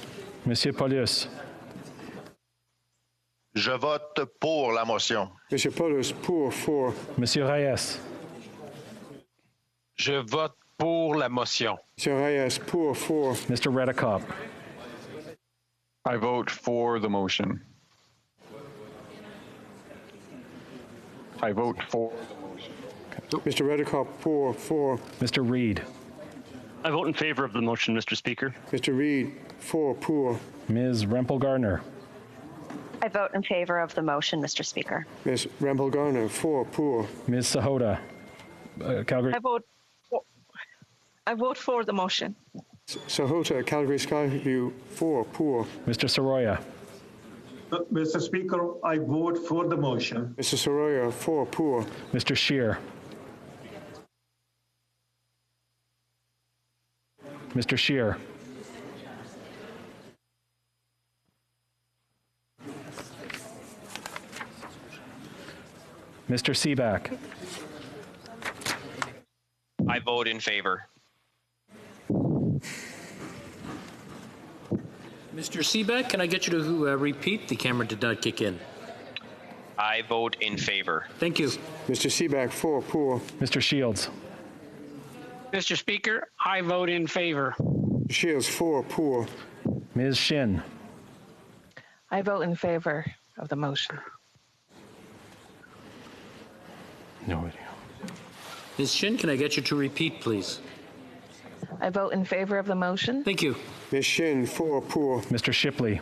Monsieur Paulus. Je vote pour la motion. Monsieur Paulus, pour, 4. Monsieur Reyes. Je vote pour la motion. Monsieur Reyes, pour, 4. Mr. Redekop. I vote for the motion. I vote for the motion. Mr. Redekop, pour, 4. Mr. Reed. I vote in favor of the motion, Mr. Speaker. Mr. Reed, 4, poor. Ms. Rempel-Gardner. I vote in favor of the motion, Mr. Speaker. Ms. Rempel-Garner, 4, poor. Ms. Sahota. Calgary. I vote for the motion. Sahota, Calgary Skyview, 4, poor. Mr. Soroya. Mr. Speaker, I vote for the motion. Mr. Soroya, 4, poor. Mr. Scheer. Mr. Scheer. Mr. Seaback. I vote in favor. Mr. Seaback, can I get you to repeat? The camera did not kick in. I vote in favor. Thank you. Mr. Seaback, 4, poor. Mr. Shields. Mr. Speaker, I vote in favor. Shields, 4, poor. Ms. Shin. I vote in favor of the motion. No idea. Ms. Shin, can I get you to repeat, please? I vote in favor of the motion. Thank you. Ms. Shin, 4, poor. Mr. Shipley.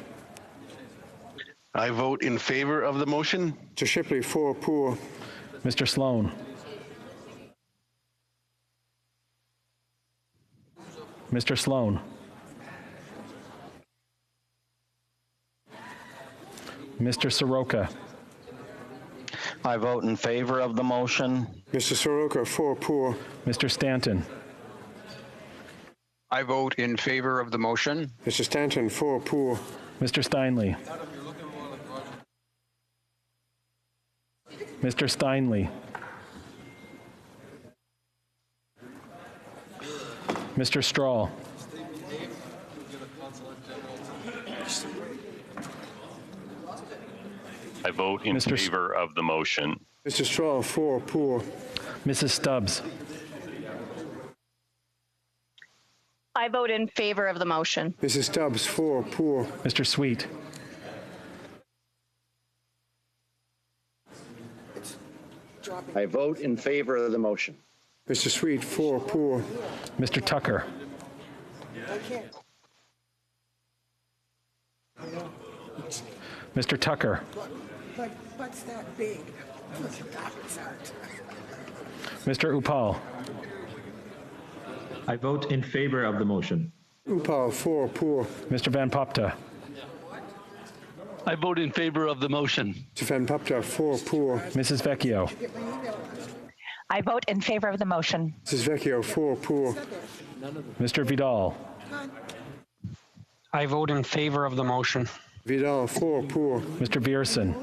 I vote in favor of the motion. Mr. Shipley, 4, poor. Mr. Sloan. Mr. Sloan. Mr. Soroka. I vote in favor of the motion. Mr. Soroka, 4, poor. Mr. Stanton. I vote in favor of the motion. Mr. Stanton, 4, poor. Mr. Steinley. Mr. Steinley. Mr. Strahl. I vote in favor of the motion. Mr. Strahl, 4, poor. Mrs. Stubbs. I vote in favor of the motion. Mrs. Stubbs, 4, poor. Mr. Sweet. I vote in favor of the motion. Mr. Sweet, 4, poor. Mr. Tucker. Mr. Tucker. What's that big? Mr. Upal. I vote in favor of the motion. Upal, 4, poor. Mr. Van Popta. I vote in favor of the motion. Mr. Van Popta, 4, poor. Mrs. Vecchio. I vote in favor of the motion. Mrs. Vecchio, 4, poor. Mr. Vidal. I vote in favor of the motion. Vidal, 4, poor. Mr. Viersen.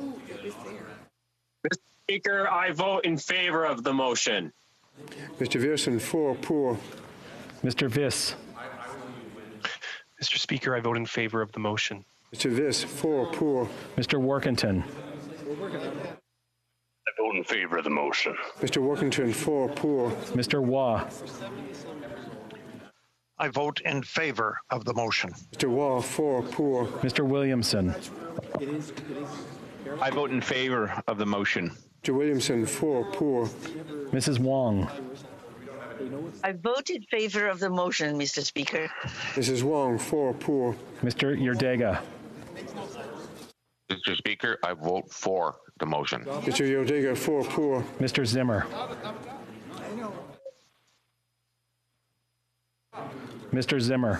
Mr. Speaker, I vote in favor of the motion. Mr. Viersen, 4, poor. Mr. Viss. Mr. Speaker, I vote in favor of the motion. Mr. Viss, 4, poor. Mr. Workington. I vote in favor of the motion. Mr. Workington, 4, poor. Mr. Waugh. I vote in favor of the motion. Mr. Waugh, 4, poor. Mr. Williamson. I vote in favor of the motion. Mr. Williamson, 4, pour. Mrs. Wong. I vote in favor of the motion, Mr. Speaker. Mrs. Wong, 4, pour. Mr. Yerdega. Mr. Speaker, I vote for the motion. Mr. Yerdega, 4, pour. Mr. Zimmer. Mr. Zimmer.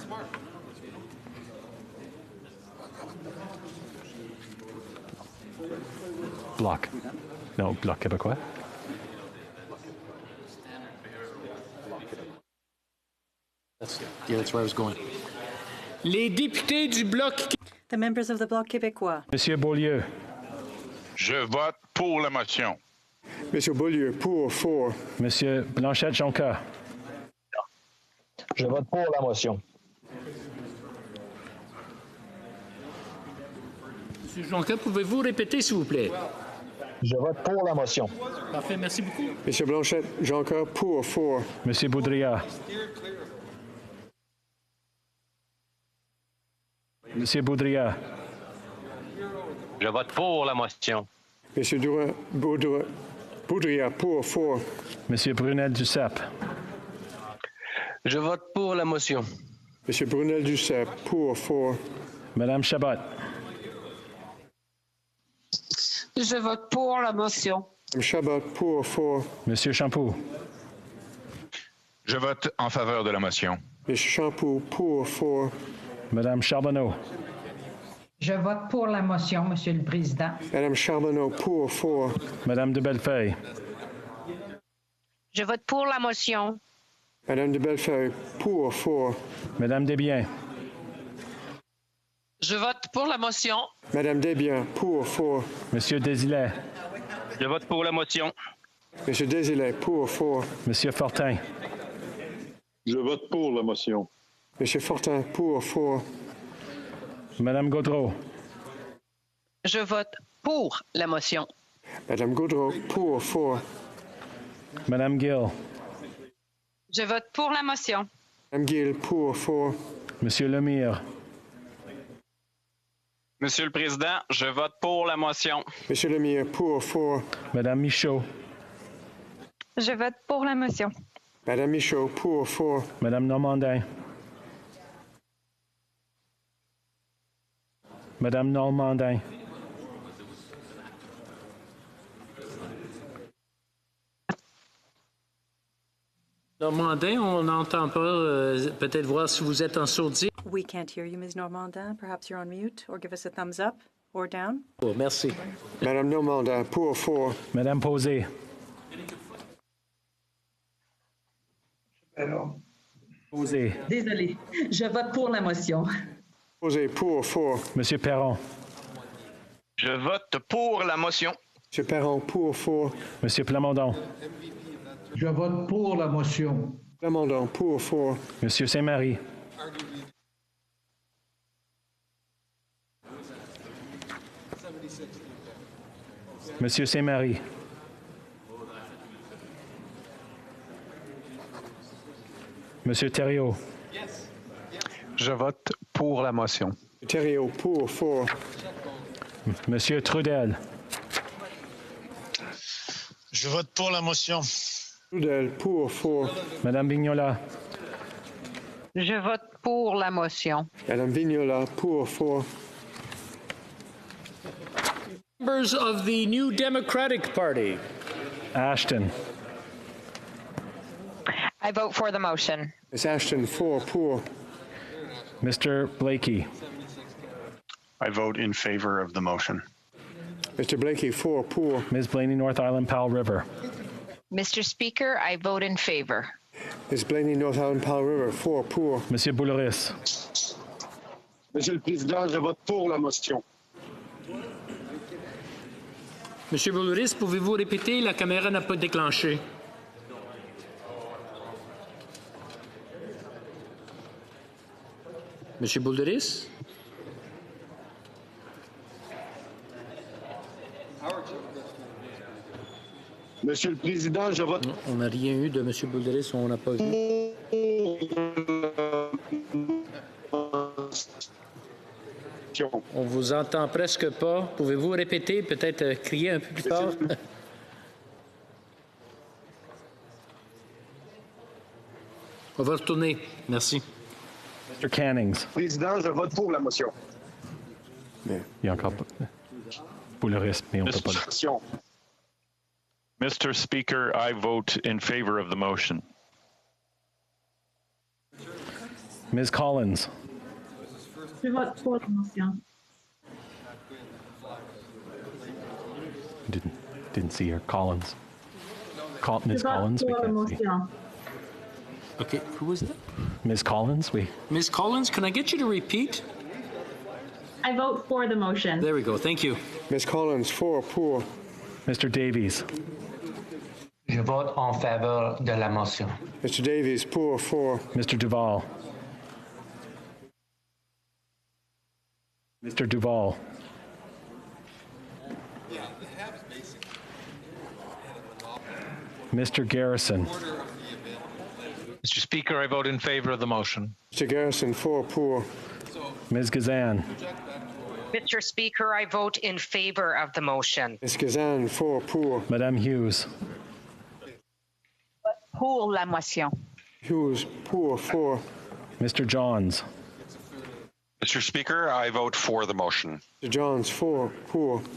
Bloc. No, Bloc québécois. That's where I was going. Les députés du Bloc. The members of the Bloc québécois. Monsieur Beaulieu. Je vote pour la motion. Monsieur Beaulieu, pour, 4. Monsieur Blanchette-Jonca. Je vote pour la motion. Monsieur Jonca, pouvez-vous répéter, s'il vous plaît? Je vote pour la motion. Parfait, merci beaucoup. Monsieur Blanchette, Jonca, pour, 4. Monsieur Boudria. Monsieur Boudria. Je vote pour la motion. Monsieur Boudria, pour, 4. Monsieur Brunel-Duceppe. Je vote pour la motion. Monsieur Brunel-Duceppe, pour, 4. Madame Chabot. Je vote pour la motion. Madame Chabot, pour, 4. Monsieur Champoux. Je vote en faveur de la motion. Monsieur Champoux, pour, 4. Madame Charbonneau. Je vote pour la motion, Monsieur le Président. Madame Charbonneau, pour, 4. Madame de Bellefeuille. Je vote pour la motion. Madame de Bellefeuille, pour, 4. Madame Desbiens. Je vote pour la motion. Madame Desbiens, pour, 4. Monsieur Désilet. Je vote pour la motion. Monsieur Désilet, pour, 4. Monsieur Fortin. Je vote pour la motion. Monsieur Fortin, pour, 4. Madame Gaudreau. Je vote pour la motion. Madame Gaudreau, pour, 4. Madame Gill. Je vote pour la motion. Madame Gill, pour, 4. Monsieur Lemire. Monsieur le Président, je vote pour la motion. Monsieur Lemire, pour, 4. Madame Michaud. Je vote pour la motion. Madame Michaud, pour, 4. Madame Normandin. Madame Normandin. Normandin, on n'entend pas. Peut-être voir si vous êtes en sourdine. We can't hear you, Ms. Normandin. Perhaps you're on mute, or give us a thumbs up or down. Oh, merci. Madame Normandin, pour, 4. Madame Posé. Posé. Désolé. Je vote pour la motion. Posé, pour, 4. Monsieur Perron. Je vote pour la motion. Monsieur Perron, pour, 4. Monsieur Plamondon. Je vote pour la motion. Plamondon, pour, 4. Monsieur Saint-Marie. Monsieur Saint-Marie. Monsieur Thériault. Je vote pour la motion. Thériault, pour, 4. Monsieur Trudel. Je vote pour la motion. Trudel, pour, 4. Madame Vignola. Je vote pour la motion. Madame Vignola, pour, 4. Members of the New Democratic Party. Ashton. I vote for the motion. Ms. Ashton, 4, pour. Mr. Blakey. I vote in favor of the motion. Mr. Blakey, 4, pour. Ms. Blaney, North Island, Powell River. Mr. Speaker, I vote in favor. Ms. Blaney, North Island, Powell River, 4, pour. Monsieur Boulouris. Monsieur le Président, je vote pour la motion. Monsieur Boulouris, pouvez-vous répéter? La caméra n'a pas déclenché. Monsieur Boulouris? Monsieur le Président, je vote. Non, on n'a rien eu de Monsieur Boulouris, on n'a pas vu. On vous entend presque pas. Pouvez-vous répéter, peut-être crier un peu plus fort? On va retourner. Merci. Mr. Cannings. Président, je vote pour la motion. Il y a encore pour le reste, mais on peut pas. Mr. Speaker, I vote in favor of the motion. Ms. Collins. Je vote pour la motion. Didn't see her. Collins. Ms. Collins. We can't see. Okay, who was that? Ms. Collins. Ms. Collins, can I get you to repeat? I vote for the motion. There we go. Thank you. Ms. Collins, pour. Mr. Davies. Je vote en faveur de la motion. Mr. Davies, pour. Mr. Duval. Mr. Duval. Mr. Garrison. Mr. Speaker, I vote in favor of the motion. Mr. Garrison, pour. Ms. Gazan. Mr. Speaker, I vote in favor of the motion. Ms. Gazan, pour. Madame Hughes. Pour la motion. Hughes, pour. Mr. Johns. Mr. Speaker, I vote for the motion. Mr. Johns, pour.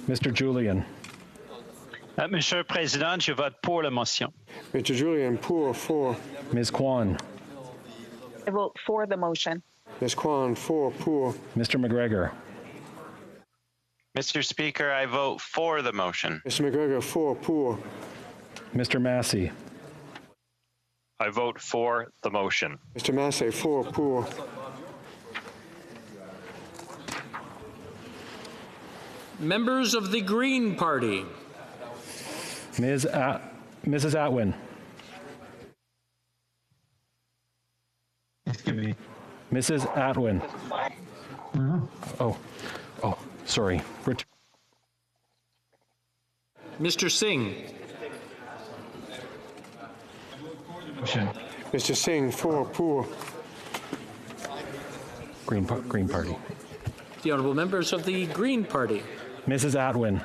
Mr. Julian. Monsieur le Président, je vote pour la motion. Mr. Julian, pour. Ms. Kwan. I vote for the motion. Ms. Kwan, pour. Mr. McGregor. Mr. Speaker, I vote for the motion. Mr. McGregor, pour. Mr. Massey. I vote for the motion. Mr. Massey, pour. Members of the Green Party. Mrs. Atwin. Excuse me. Mrs. Atwin. Oh, sorry. Mr. Singh. Mr. Singh, pour. Green Party. The honourable members of the Green Party. Mrs. Atwin.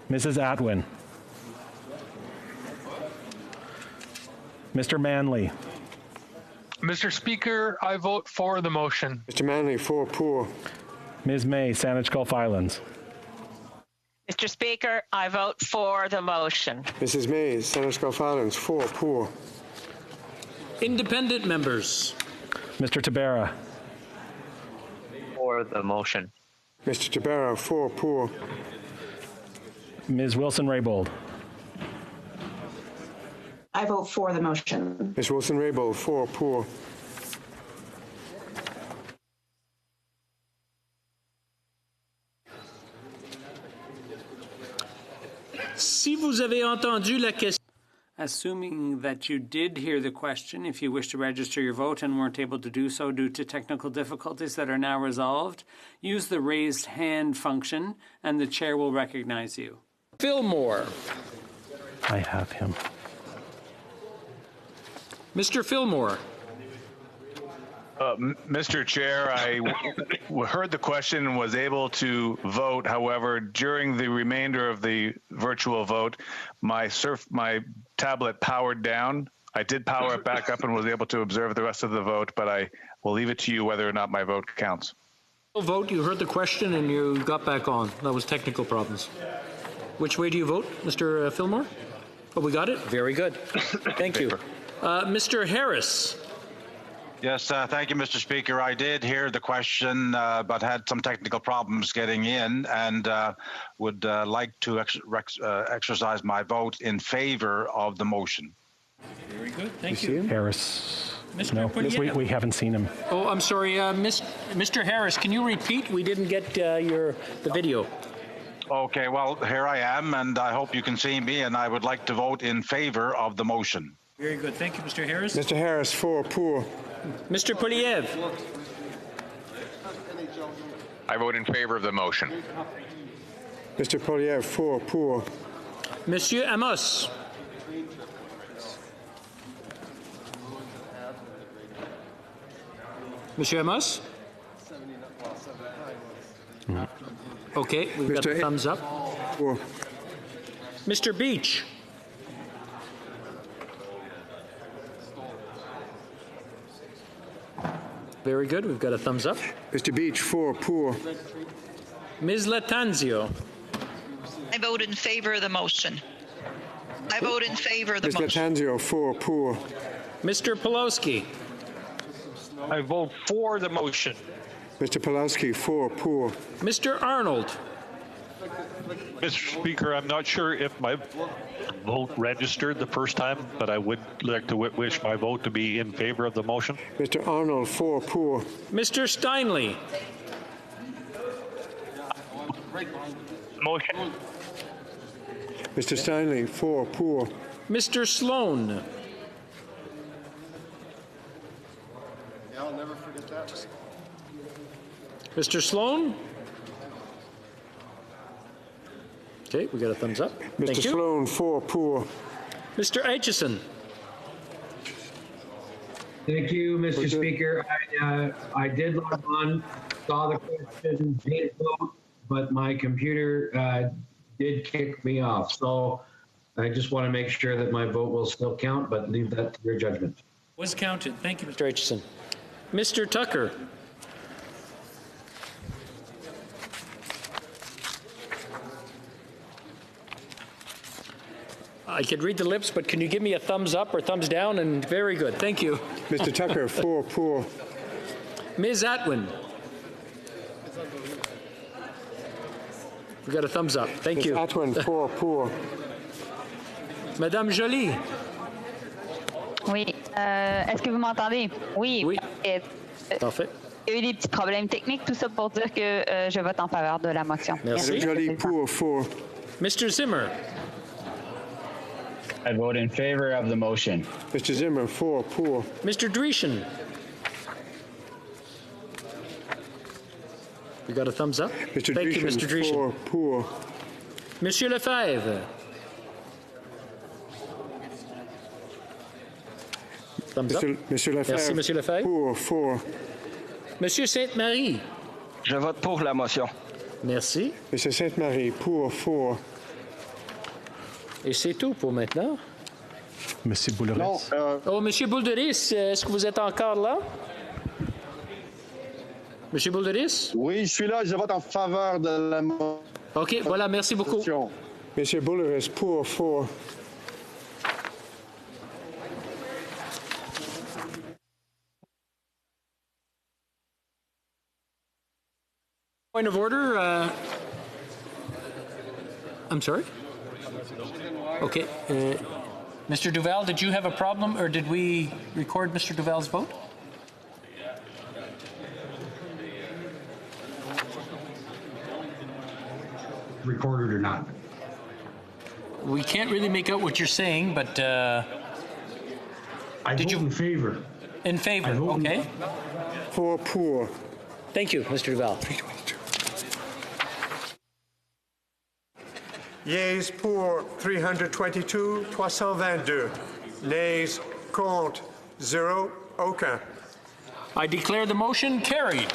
Mrs. Atwin. Mr. Manley. Mr. Speaker, I vote for the motion. Mr. Manley, pour. Ms. May, Saanich Gulf Islands. Mr. Speaker, I vote for the motion. Mrs. May, Saanich Gulf Islands, pour. Independent members. Mr. Tabera. For the motion. Mr. Tabera, pour. Ms. Wilson-Raybould. I vote for the motion. Ms. Wilson-Raybould, pour. Si vous avez entendu la question. Assuming that you did hear the question, if you wish to register your vote and weren't able to do so due to technical difficulties that are now resolved, use the raised hand function and the chair will recognize you. Fillmore. I have him. Mr. Fillmore. Mr. Chair, I heard the question and was able to vote. However, during the remainder of the virtual vote, my tablet powered down. I did power it back up and was able to observe the rest of the vote, but I will leave it to you whether or not my vote counts. Vote, you heard the question and you got back on. That was technical problems. Which way do you vote, Mr. Fillmore? Oh, we got it? Very good. Thank you. Mr. Harris. Yes, thank you, Mr. Speaker. I did hear the question, but had some technical problems getting in, and would like to exercise my vote in favor of the motion. Very good. Thank you. Harris. Mr. No, we haven't seen him. Oh, I'm sorry, Mr. Harris. Can you repeat? We didn't get the video. Okay. Well, here I am, and I hope you can see me. And I would like to vote in favor of the motion. Very good. Thank you, Mr. Harris. Mr. Harris, pour. Mr. Poliev. I vote in favor of the motion. Mr. Poliev, pour. Monsieur Amos. Monsieur Amos? Okay, we've got a thumbs up. For. Mr. Beach? Very good, we've got a thumbs up. Mr. Beach, 4, pour. Ms. Latanzio? I vote in favor of the motion. I vote in favor of the Ms. motion. Latanzio, 4, pour. Mr. Pulowski? I vote for the motion. Mr. Pulowski, 4, pour. Mr. Arnold? Mr. Speaker, I'm not sure if my vote registered the first time, but I would like to wish my vote to be in favor of the motion. Mr. Arnold, 4, pour. Mr. Steinley? Motion. Mr. Steinley, 4, pour. Mr. Sloan? I'll never forget that. Mr. Sloan? Okay, we got a thumbs up. Mr. Thank you. Sloan, 4, pour. Mr. Aitchison? Thank you, Mr. Speaker. I did log on, saw the question, did vote, but my computer did kick me off. So I just want to make sure that my vote will still count, but leave that to your judgment. Was counted. Thank you, Mr. Aitchison. Mr. Tucker? I could read the lips, but can you give me a thumbs up or thumbs down? And very good. Thank you. Mr. Tucker, 4, pour. Ms. Atwin? We got a thumbs up. Thank Ms. you. Atwin, 4, pour. Madame Joly? Oui. Est-ce que vous m'entendez? Oui. Oui. Parfait. Il y a eu des petits problèmes techniques, tout ça pour dire que je vote en faveur de la motion. Merci. Joly, pour, 4. Mr. Zimmer? I vote in favor of the motion. Mr. Zimmer, 4, pour. Mr. Dreeshen? We got a thumbs up. Mr. Thank you, Mr. Dreeshen. 4, pour. Monsieur Lefebvre? Thumbs up. Monsieur Lefebvre, Merci, Monsieur Lefebvre. pour, 4. Monsieur Sainte-Marie? Je vote pour la motion. Merci. Monsieur Sainte-Marie, pour, 4. Et c'est tout pour maintenant. Monsieur Boulris. Non, Oh, Monsieur Boulderis, est-ce que vous êtes encore là? Monsieur Boulderis? oui, je suis là, je vote en faveur de la motion. OK, voilà, merci beaucoup. Monsieur Boulris, pour, 4. Point of order. I'm sorry? Okay. Mr. Duval, did you have a problem, or did we record Mr. Duval's vote? Recorded or not? We can't really make out what you're saying, but I vote in favor. in favor. Okay. 4, pour. Thank you, Mr. Duval. Yeas pour 322, 322. Nays, contre, 0, aucun. I declare the motion carried.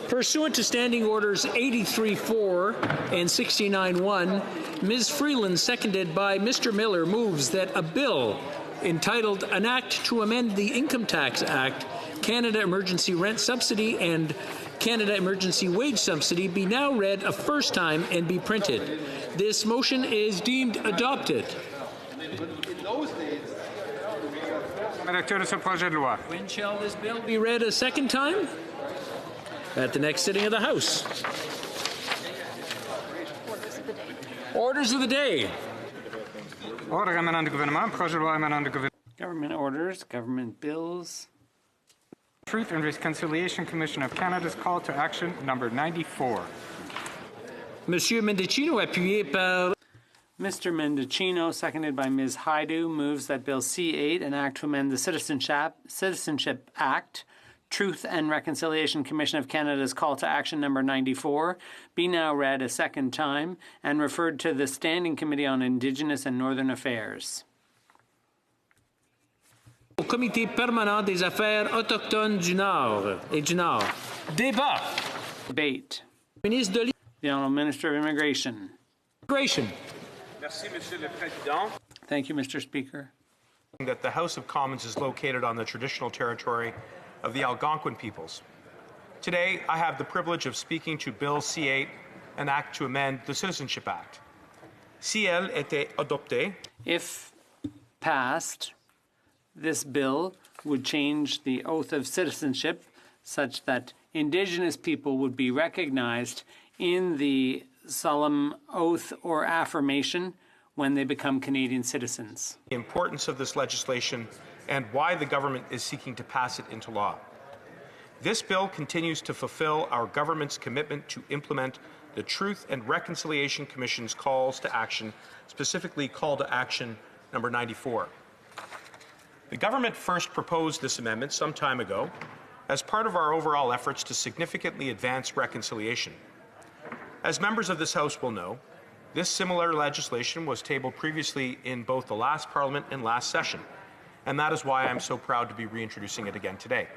Pursuant to Standing Orders 83-4 and 69-1, Ms. Freeland, seconded by Mr. Miller, moves that a bill entitled An Act to Amend the Income Tax Act, Canada Emergency Rent Subsidy, and Canada Emergency Wage Subsidy be now read a first time and be printed. This motion is deemed adopted. When shall this bill be read a second time? At the next sitting of the House. Orders of the day. Government orders, government bills. Truth and Reconciliation Commission of Canada's Call to Action number 94. Monsieur Mendicino, appuyé par... Mr. Mendicino, seconded by Ms. Haidu, moves that Bill C-8, an act to amend the Citizenship Act, Truth and Reconciliation Commission of Canada's Call to Action number 94, be now read a second time and referred to the Standing Committee on Indigenous and Northern Affairs. Au Comité permanent des affaires autochtones du Nord et du Nord. Débat. Debate. Ministre de The Honourable Minister of Immigration. Immigration. Merci, Monsieur le Président. Thank you, Mr. Speaker. That the House of Commons is located on the traditional territory of the Algonquin peoples. Today, I have the privilege of speaking to Bill C-8, an act to amend the Citizenship Act. Si elle était adoptée, if passed, this bill would change the oath of citizenship such that Indigenous people would be recognized in the solemn oath or affirmation when they become Canadian citizens. the importance of this legislation and why the government is seeking to pass it into law. This bill continues to fulfill our government's commitment to implement the Truth and Reconciliation Commission's calls to action, specifically Call to Action number 94. The government first proposed this amendment some time ago as part of our overall efforts to significantly advance reconciliation. As members of this House will know, this similar legislation was tabled previously in both the last Parliament and last session, and that is why I'm so proud to be reintroducing it again today.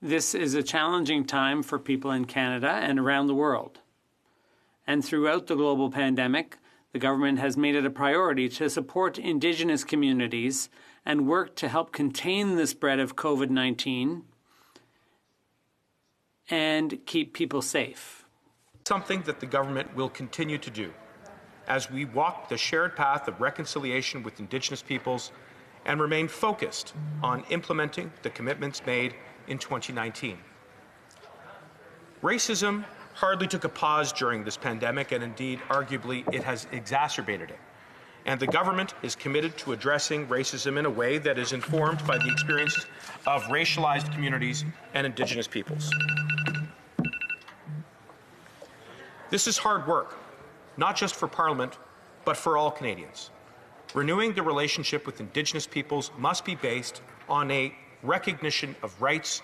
This is a challenging time for people in Canada and around the world. And throughout the global pandemic, the government has made it a priority to support Indigenous communities and work to help contain the spread of COVID-19 and keep people safe. Something that the government will continue to do as we walk the shared path of reconciliation with Indigenous peoples and remain focused on implementing the commitments made in 2019. Racism hardly took a pause during this pandemic, and indeed, arguably, it has exacerbated it. And the government is committed to addressing racism in a way that is informed by the experience of racialized communities and Indigenous peoples. This is hard work, not just for Parliament, but for all Canadians. Renewing the relationship with Indigenous peoples must be based on a recognition of rights,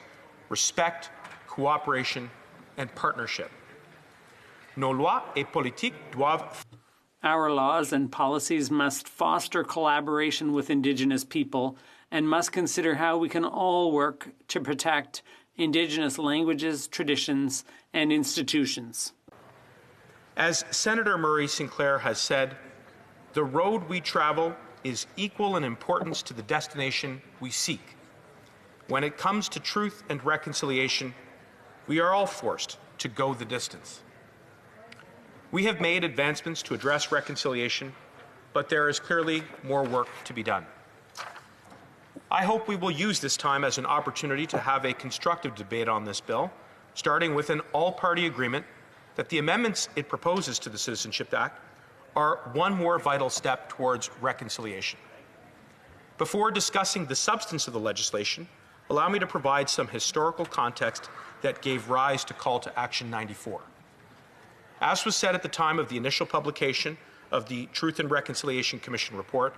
respect, cooperation, and partnership. Nos lois et politiques doivent. Our laws and policies must foster collaboration with Indigenous people and must consider how we can all work to protect Indigenous languages, traditions, and institutions. As Senator Murray Sinclair has said, the road we travel is equal in importance to the destination we seek. When it comes to truth and reconciliation, we are all forced to go the distance. We have made advancements to address reconciliation, but there is clearly more work to be done. I hope we will use this time as an opportunity to have a constructive debate on this bill, starting with an all-party agreement that the amendments it proposes to the Citizenship Act are one more vital step towards reconciliation. Before discussing the substance of the legislation, allow me to provide some historical context that gave rise to Call to Action 94. As was said at the time of the initial publication of the Truth and Reconciliation Commission report,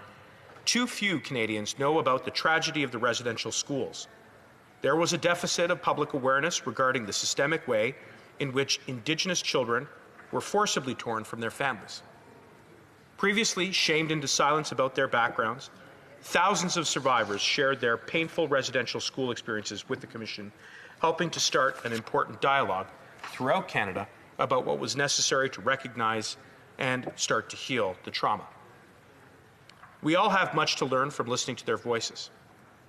too few Canadians know about the tragedy of the residential schools. There was a deficit of public awareness regarding the systemic way in which Indigenous children were forcibly torn from their families. Previously shamed into silence about their backgrounds, thousands of survivors shared their painful residential school experiences with the Commission, helping to start an important dialogue throughout Canada about what was necessary to recognize and start to heal the trauma. We all have much to learn from listening to their voices,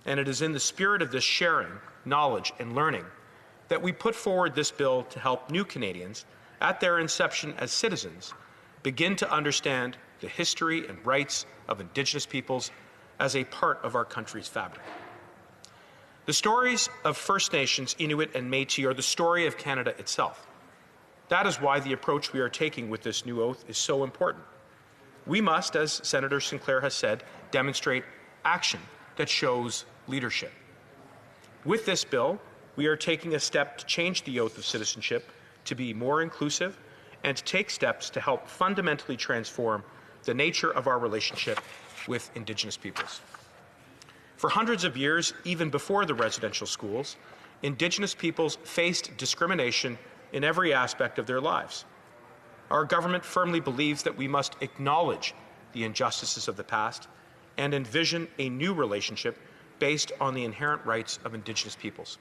and it is in the spirit of this sharing, knowledge, and learning that we put forward this bill to help new Canadians, at their inception as citizens, begin to understand the history and rights of Indigenous peoples as a part of our country's fabric. The stories of First Nations, Inuit, and Métis are the story of Canada itself. That is why the approach we are taking with this new oath is so important. We must, as Senator Sinclair has said, demonstrate action that shows leadership. With this bill, we are taking a step to change the oath of citizenship to be more inclusive and to take steps to help fundamentally transform the nature of our relationship with Indigenous peoples. For hundreds of years, even before the residential schools, Indigenous peoples faced discrimination in every aspect of their lives. Our government firmly believes that we must acknowledge the injustices of the past and envision a new relationship based on the inherent rights of Indigenous peoples.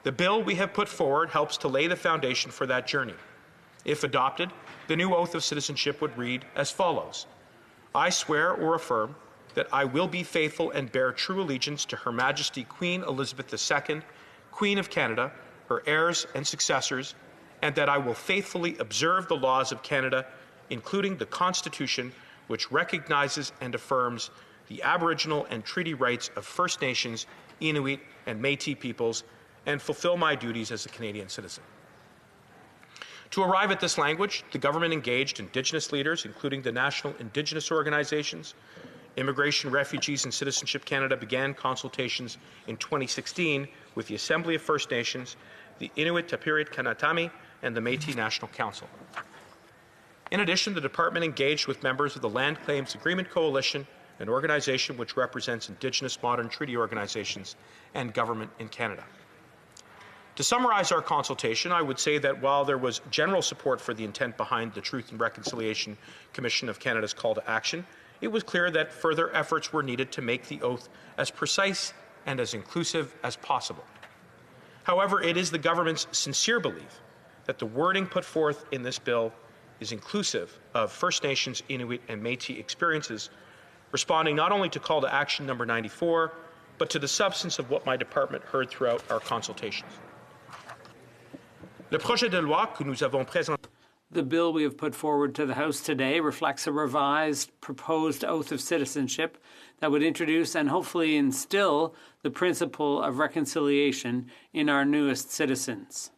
The bill we have put forward helps to lay the foundation for that journey. If adopted, the new oath of citizenship would read as follows: I swear or affirm that I will be faithful and bear true allegiance to Her Majesty Queen Elizabeth II, Queen of Canada, her heirs and successors, and that I will faithfully observe the laws of Canada, including the Constitution, which recognizes and affirms the Aboriginal and treaty rights of First Nations, Inuit, and Métis peoples, and fulfill my duties as a Canadian citizen. To arrive at this language, the government engaged Indigenous leaders, including the National Indigenous Organizations. Immigration, Refugees and Citizenship Canada began consultations in 2016 with the Assembly of First Nations, the Inuit Tapiriit Kanatami, and the Métis National Council. In addition, the department engaged with members of the Land Claims Agreement Coalition, an organization which represents Indigenous modern treaty organizations and government in Canada. To summarize our consultation, I would say that while there was general support for the intent behind the Truth and Reconciliation Commission of Canada's call to action, it was clear that further efforts were needed to make the oath as precise and as inclusive as possible. However, it is the government's sincere belief that the wording put forth in this bill is inclusive of First Nations, Inuit, and Métis experiences, responding not only to call to action number 94, but to the substance of what my department heard throughout our consultations. Le projet de loi que nous avons présenté. The bill we have put forward to the House today reflects a revised proposed oath of citizenship that would introduce and hopefully instill the principle of reconciliation in our newest citizens.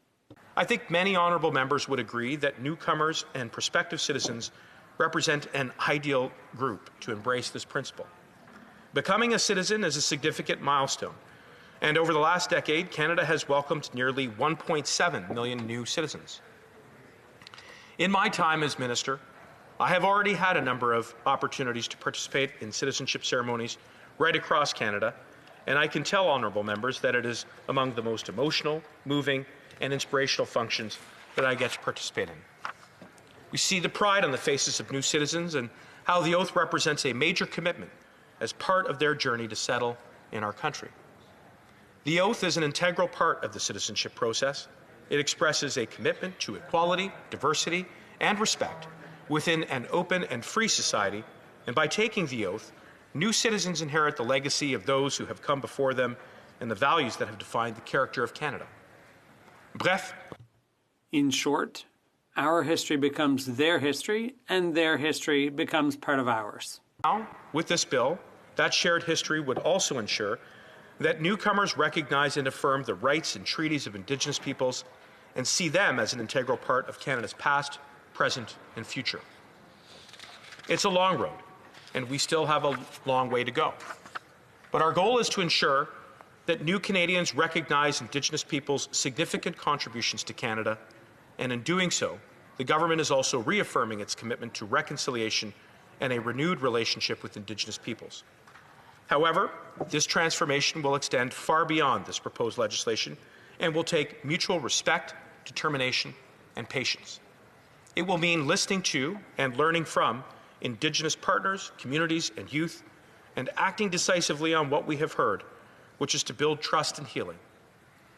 I think many honourable members would agree that newcomers and prospective citizens represent an ideal group to embrace this principle. Becoming a citizen is a significant milestone, and over the last decade, Canada has welcomed nearly 1.7 million new citizens. In my time as minister, I have already had a number of opportunities to participate in citizenship ceremonies right across Canada, and I can tell honourable members that it is among the most emotional, moving, and inspirational functions that I get to participate in. We see the pride on the faces of new citizens and how the oath represents a major commitment as part of their journey to settle in our country. The oath is an integral part of the citizenship process. It expresses a commitment to equality, diversity, and respect within an open and free society, and by taking the oath, new citizens inherit the legacy of those who have come before them and the values that have defined the character of Canada. Bref. In short, our history becomes their history, and their history becomes part of ours. Now, with this bill, that shared history would also ensure that newcomers recognize and affirm the rights and treaties of Indigenous peoples and see them as an integral part of Canada's past, present, and future. It's a long road, and we still have a long way to go. But our goal is to ensure that new Canadians recognize Indigenous peoples' significant contributions to Canada, and in doing so, the government is also reaffirming its commitment to reconciliation and a renewed relationship with Indigenous peoples. However, this transformation will extend far beyond this proposed legislation and will take mutual respect, determination, and patience. It will mean listening to and learning from Indigenous partners, communities, and youth, and acting decisively on what we have heard, which is to build trust and healing.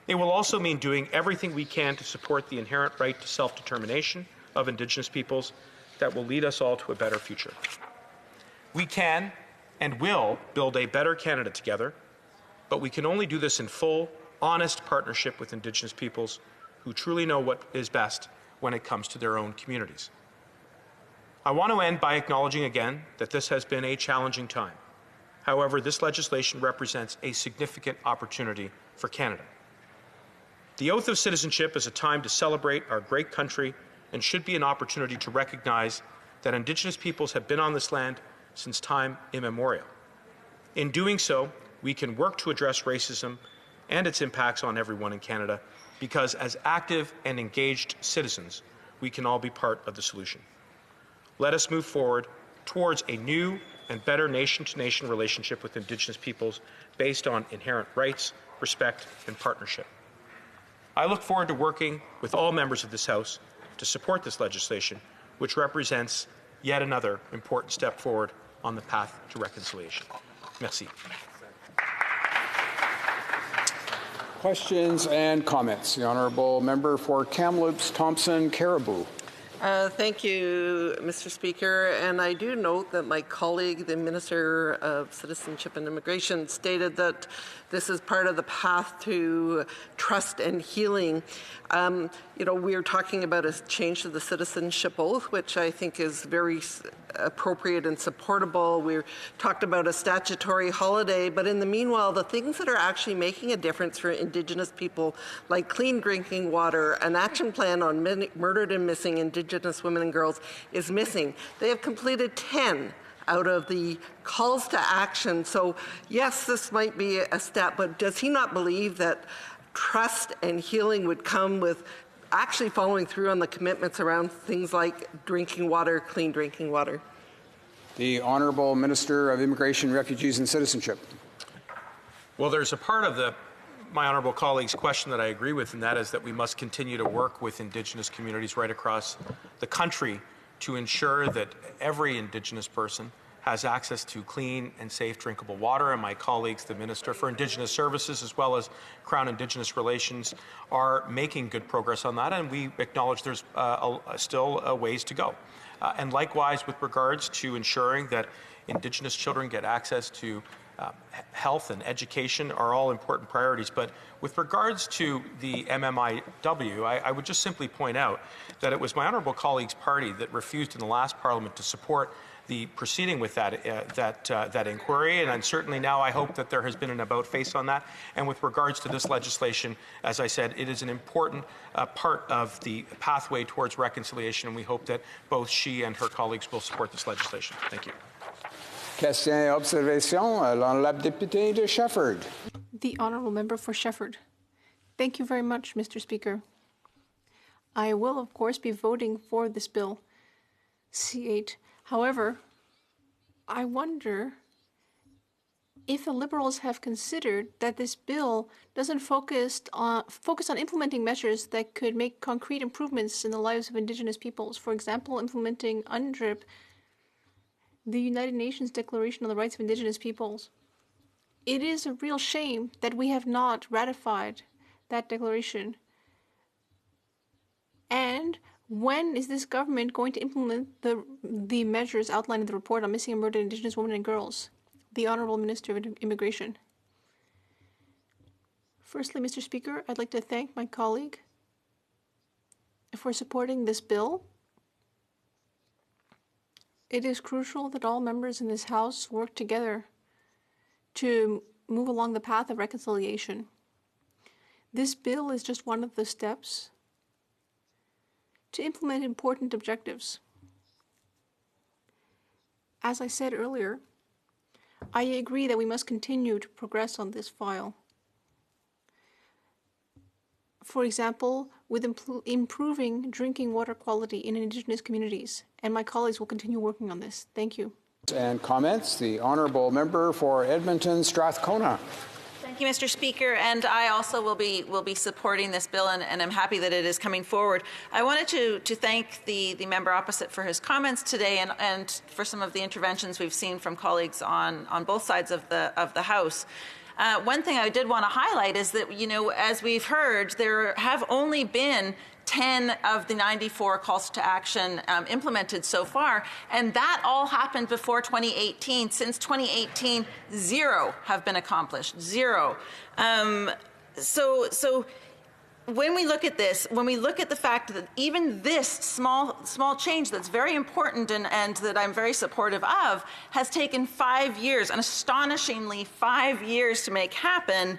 It will also mean doing everything we can to support the inherent right to self-determination of Indigenous peoples that will lead us all to a better future. We can and will build a better Canada together, but we can only do this in full, honest partnership with Indigenous peoples who truly know what is best when it comes to their own communities. I want to end by acknowledging again that this has been a challenging time. However, this legislation represents a significant opportunity for Canada. The oath of citizenship is a time to celebrate our great country and should be an opportunity to recognize that Indigenous peoples have been on this land since time immemorial. In doing so, we can work to address racism and its impacts on everyone in Canada, because as active and engaged citizens, we can all be part of the solution. Let us move forward towards a new and better nation-to-nation relationship with Indigenous peoples based on inherent rights, respect, and partnership. I look forward to working with all members of this House to support this legislation, which represents yet another important step forward on the path to reconciliation. Merci. Questions and comments. The Honourable Member for Kamloops Thompson Caribou. Thank you, Mr. Speaker. And I do note that my colleague, the Minister of Citizenship and Immigration, stated that this is part of the path to trust and healing. You know, we're talking about a change to the citizenship oath, which I think is very appropriate and supportable. We've talked about a statutory holiday, but in the meanwhile, the things that are actually making a difference for Indigenous people, like clean drinking water, an action plan on murdered and missing Indigenous women and girls, is missing. They have completed 10 out of the calls to action. So yes, this might be a step, but does he not believe that trust and healing would come with actually following through on the commitments around things like drinking water, clean drinking water? The Honourable Minister of Immigration, Refugees and Citizenship. Well, there's a part of my honourable colleague's question that I agree with, and that is that we must continue to work with Indigenous communities right across the country to ensure that every Indigenous person has access to clean and safe drinkable water. And my colleagues, the Minister for Indigenous Services as well as Crown Indigenous Relations, are making good progress on that, and we acknowledge there's still ways to go. And likewise, with regards to ensuring that Indigenous children get access to health and education are all important priorities. But with regards to the MMIW, I would just simply point out that it was my honourable colleague's party that refused in the last Parliament to support the proceeding with that inquiry, and certainly now I hope that there has been an about-face on that. And with regards to this legislation, as I said, it is an important part of the pathway towards reconciliation, and we hope that both she and her colleagues will support this legislation. Thank you. Question et observation, l'honorable député de Shefford. The Honourable Member for Shefford. Thank you very much, Mr. Speaker. I will, of course, be voting for this bill, C8. However, I wonder if the Liberals have considered that this bill doesn't focus on implementing measures that could make concrete improvements in the lives of Indigenous peoples. For example, implementing UNDRIP, the United Nations Declaration on the Rights of Indigenous Peoples. It is a real shame that we have not ratified that declaration. And when is this government going to implement the measures outlined in the report on missing and murdered Indigenous women and girls? The Honourable Minister of Immigration. Firstly, Mr. Speaker, I'd like to thank my colleague for supporting this bill. It is crucial that all members in this House work together to move along the path of reconciliation. This bill is just one of the steps to implement important objectives. As I said earlier, I agree that we must continue to progress on this file. For example, with improving drinking water quality in Indigenous communities, and my colleagues will continue working on this. Thank you. And comments, the Honourable Member for Edmonton Strathcona. Thank you, Mr. Speaker, and I also will be supporting this bill, and I'm happy that it is coming forward. I wanted to thank the member opposite for his comments today, and for some of the interventions we've seen from colleagues on both sides of the House. One thing I did want to highlight is that, you know, as we've heard, there have only been 10 of the 94 calls to action implemented so far, and that all happened before 2018. Since 2018, 0 have been accomplished. 0. So when we look at this, when we look at the fact that even this small change that's very important and that I'm very supportive of has taken 5 years, an astonishingly 5 years to make happen,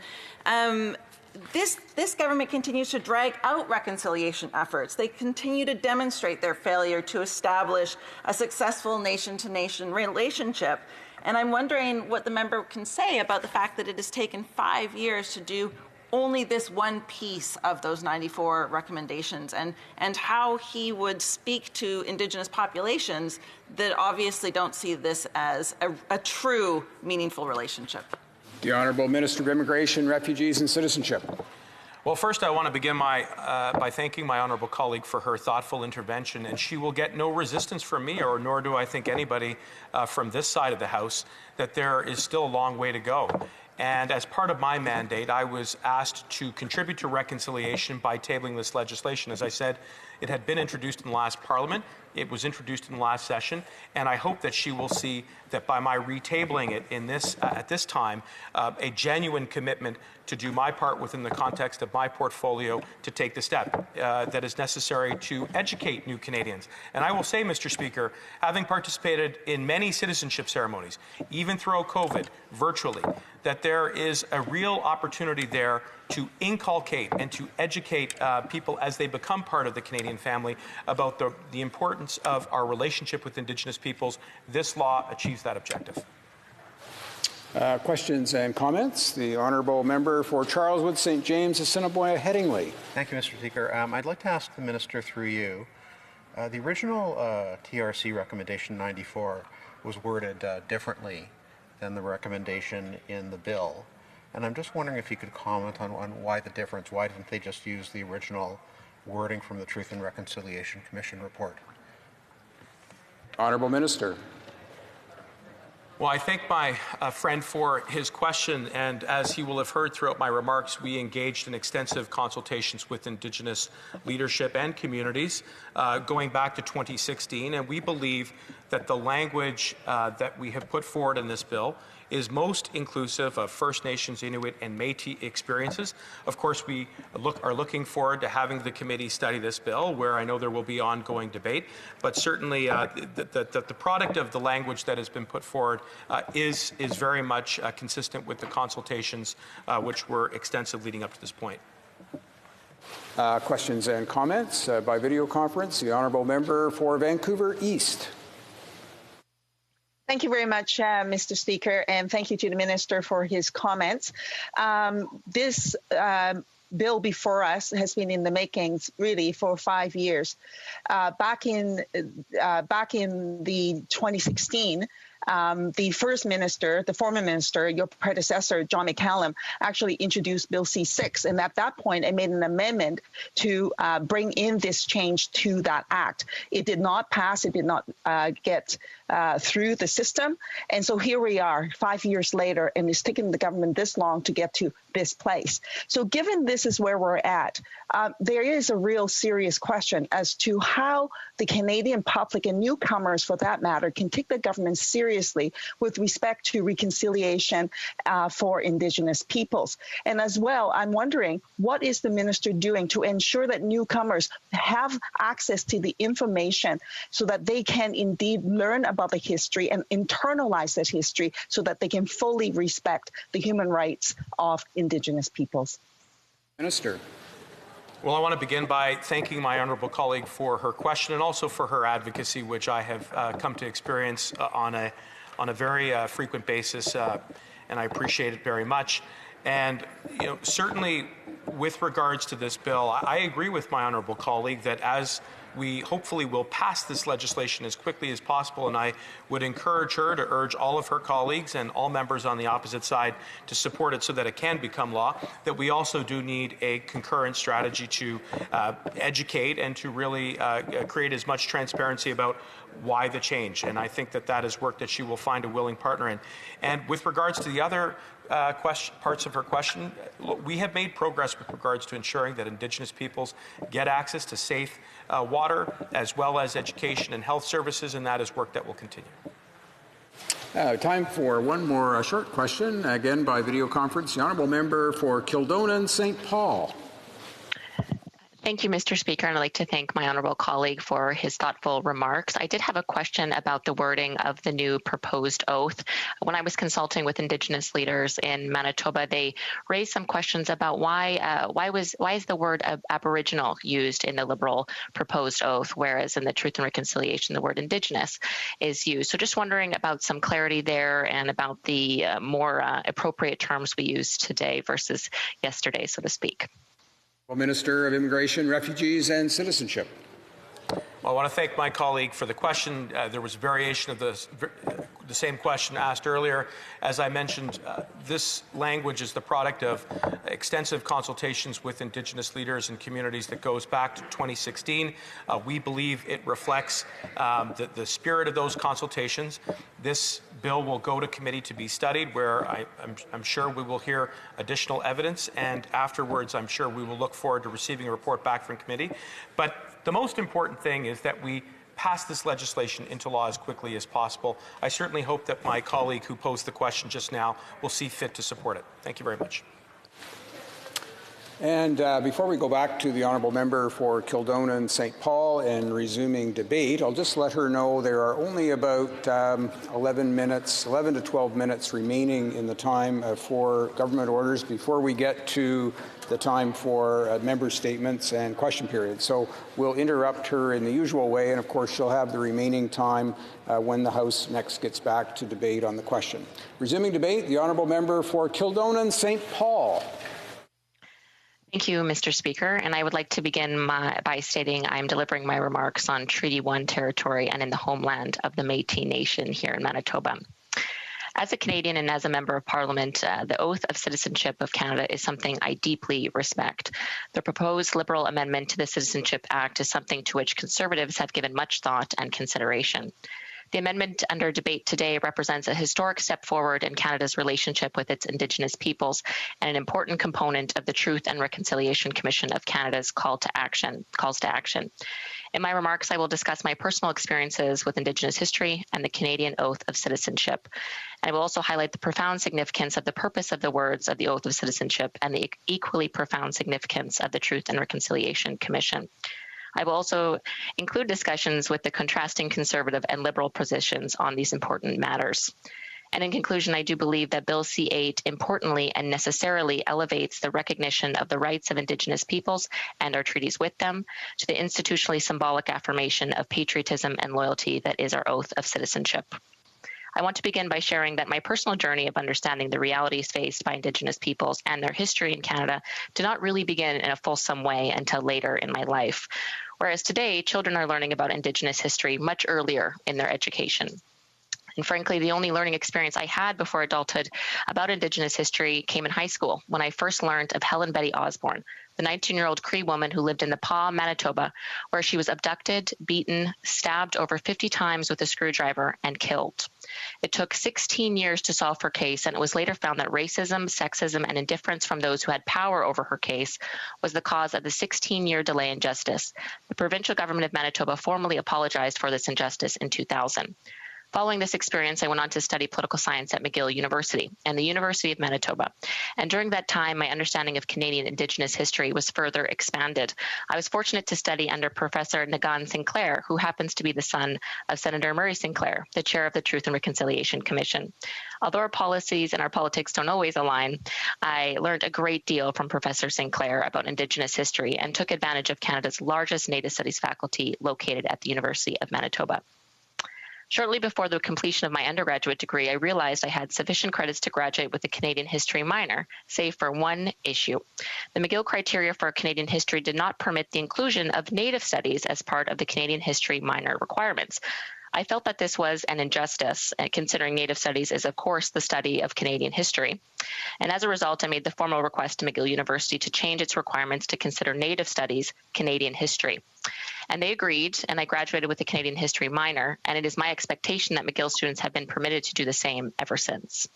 this government continues to drag out reconciliation efforts. They continue to demonstrate their failure to establish a successful nation-to-nation relationship. And I'm wondering what the member can say about the fact that it has taken 5 years to do only this one piece of those 94 recommendations, and how he would speak to Indigenous populations that obviously don't see this as a true, meaningful relationship. The Honourable Minister of Immigration, Refugees and Citizenship. Well, first I want to begin by thanking my honourable colleague for her thoughtful intervention, and she will get no resistance from me, or nor do I think anybody from this side of the House, that there is still a long way to go. And as part of my mandate, I was asked to contribute to reconciliation by tabling this legislation. As I said, it had been introduced in the last Parliament. It was introduced in the last session, and I hope that she will see that by my retabling it in this at this time, a genuine commitment to do my part within the context of my portfolio to take the step that is necessary to educate new Canadians. And I will say, Mr. Speaker, having participated in many citizenship ceremonies, even throughout COVID, virtually, that there is a real opportunity there to inculcate and to educate people as they become part of the Canadian family about the importance of our relationship with Indigenous peoples. This law achieves that objective. Questions and comments? The honourable member for Charleswood, St. James, Assiniboia, Headingley. Thank you, Mr. Speaker. I'd like to ask the minister through you. The original TRC recommendation 94 was worded differently than the recommendation in the bill. And I'm just wondering if you could comment on why the difference. Why didn't they just use the original wording from the Truth and Reconciliation Commission report? Honourable Minister. Well, I thank my friend for his question, and as he will have heard throughout my remarks, we engaged in extensive consultations with Indigenous leadership and communities going back to 2016, and we believe that the language that we have put forward in this bill is most inclusive of First Nations, Inuit, and Métis experiences. Of course, we are looking forward to having the committee study this bill, where I know there will be ongoing debate, but certainly the product of the language that has been put forward is very much consistent with the consultations which were extensive leading up to this point. Questions and comments by video conference. The honourable member for Vancouver East. Thank you very much, Mr. Speaker, and thank you to the Minister for his comments. This bill before us has been in the makings really for 5 years. Back in the 2016, the first minister, the former minister, your predecessor, John McCallum, actually introduced Bill C-6. And at that point, it made an amendment to bring in this change to that act. It did not pass. It did not get through the system. And so here we are 5 years later, and it's taken the government this long to get to this place. So given this is where we're at, there is a real serious question as to how the Canadian public and newcomers, for that matter, can take the government seriously with respect to reconciliation for Indigenous peoples. And as well, I'm wondering, what is the minister doing to ensure that newcomers have access to the information so that they can indeed learn about the history and internalize that history so that they can fully respect the human rights of Indigenous peoples? Minister. Well, I want to begin by thanking my honourable colleague for her question and also for her advocacy, which I have come to experience on a very frequent basis, and I appreciate it very much. And certainly with regards to this bill, I agree with my honourable colleague that as we hopefully will pass this legislation as quickly as possible, and I would encourage her to urge all of her colleagues and all members on the opposite side to support it so that it can become law, that we also do need a concurrent strategy to educate and to really create as much transparency about why the change. And I think that that is work that she will find a willing partner in. And with regards to the other parts of her question, we have made progress with regards to ensuring that Indigenous peoples get access to safe water as well as education and health services, and that is work that will continue. Time for one more short question, again by video conference. The honourable member for Kildonan, St. Paul. Thank you, Mr. Speaker, and I'd like to thank my honourable colleague for his thoughtful remarks. I did have a question about the wording of the new proposed oath. When I was consulting with Indigenous leaders in Manitoba, they raised some questions about why is the word Aboriginal used in the Liberal proposed oath, whereas in the Truth and Reconciliation the word Indigenous is used. So just wondering about some clarity there and about the more appropriate terms we use today versus yesterday, so to speak. Minister of Immigration, Refugees and Citizenship. Well, I want to thank my colleague for the question. There was variation of the the same question asked earlier. As I mentioned, this language is the product of extensive consultations with Indigenous leaders and communities that goes back to 2016. We believe it reflects the spirit of those consultations. This bill will go to committee to be studied, where I'm sure we will hear additional evidence, and afterwards I'm sure we will look forward to receiving a report back from committee. But the most important thing is that we pass this legislation into law as quickly as possible. I certainly hope that my colleague who posed the question just now will see fit to support it. Thank you very much. And before we go back to the honourable member for Kildonan St. Paul and resuming debate, I'll just let her know there are only about 11 to 12 minutes remaining in the time for government orders before we get to the time for member statements and question period. So we'll interrupt her in the usual way, and of course she'll have the remaining time when the House next gets back to debate on the question. Resuming debate, the honourable member for Kildonan St. Paul. Thank you, Mr. Speaker. And I would like to begin by stating I'm delivering my remarks on Treaty 1 territory and in the homeland of the Métis Nation here in Manitoba. As a Canadian and as a member of Parliament, the oath of citizenship of Canada is something I deeply respect. The proposed Liberal amendment to the Citizenship Act is something to which Conservatives have given much thought and consideration. The amendment under debate today represents a historic step forward in Canada's relationship with its Indigenous peoples and an important component of the Truth and Reconciliation Commission of Canada's calls to action. In my remarks, I will discuss my personal experiences with Indigenous history and the Canadian Oath of Citizenship. And I will also highlight the profound significance of the purpose of the words of the Oath of Citizenship and the equally profound significance of the Truth and Reconciliation Commission. I will also include discussions with the contrasting Conservative and Liberal positions on these important matters. And in conclusion, I do believe that Bill C-8 importantly and necessarily elevates the recognition of the rights of Indigenous peoples and our treaties with them to the institutionally symbolic affirmation of patriotism and loyalty that is our oath of citizenship. I want to begin by sharing that my personal journey of understanding the realities faced by Indigenous peoples and their history in Canada did not really begin in a fulsome way until later in my life, whereas today children are learning about Indigenous history much earlier in their education. And frankly, the only learning experience I had before adulthood about Indigenous history came in high school when I first learned of Helen Betty Osborne, the 19-year-old Cree woman who lived in the Pas, Manitoba, where she was abducted, beaten, stabbed over 50 times with a screwdriver, and killed. It took 16 years to solve her case, and it was later found that racism, sexism, and indifference from those who had power over her case was the cause of the 16-year delay in justice. The provincial government of Manitoba formally apologized for this injustice in 2000. Following this experience, I went on to study political science at McGill University and the University of Manitoba. And during that time, my understanding of Canadian Indigenous history was further expanded. I was fortunate to study under Professor Nagan Sinclair, who happens to be the son of Senator Murray Sinclair, the chair of the Truth and Reconciliation Commission. Although our policies and our politics don't always align, I learned a great deal from Professor Sinclair about Indigenous history and took advantage of Canada's largest Native Studies faculty located at the University of Manitoba. Shortly before the completion of my undergraduate degree, I realized I had sufficient credits to graduate with a Canadian history minor, save for one issue. The McGill criteria for Canadian history did not permit the inclusion of Native studies as part of the Canadian history minor requirements. I felt that this was an injustice, considering Native studies is, of course, the study of Canadian history. And as a result, I made the formal request to McGill University to change its requirements to consider Native studies Canadian history. And they agreed, and I graduated with a Canadian history minor, and it is my expectation that McGill students have been permitted to do the same ever since.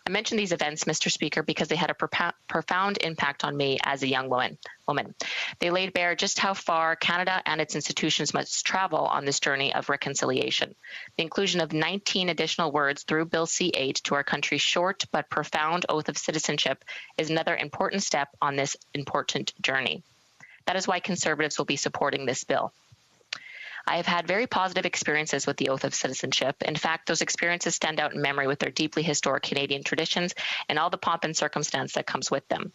I mention these events, Mr. Speaker, because they had a profound impact on me as a young woman. They laid bare just how far Canada and its institutions must travel on this journey of reconciliation. The inclusion of 19 additional words through Bill C-8 to our country's short but profound oath of citizenship is another important step on this important journey. That is why Conservatives will be supporting this bill. I have had very positive experiences with the Oath of Citizenship. In fact, those experiences stand out in memory with their deeply historic Canadian traditions and all the pomp and circumstance that comes with them.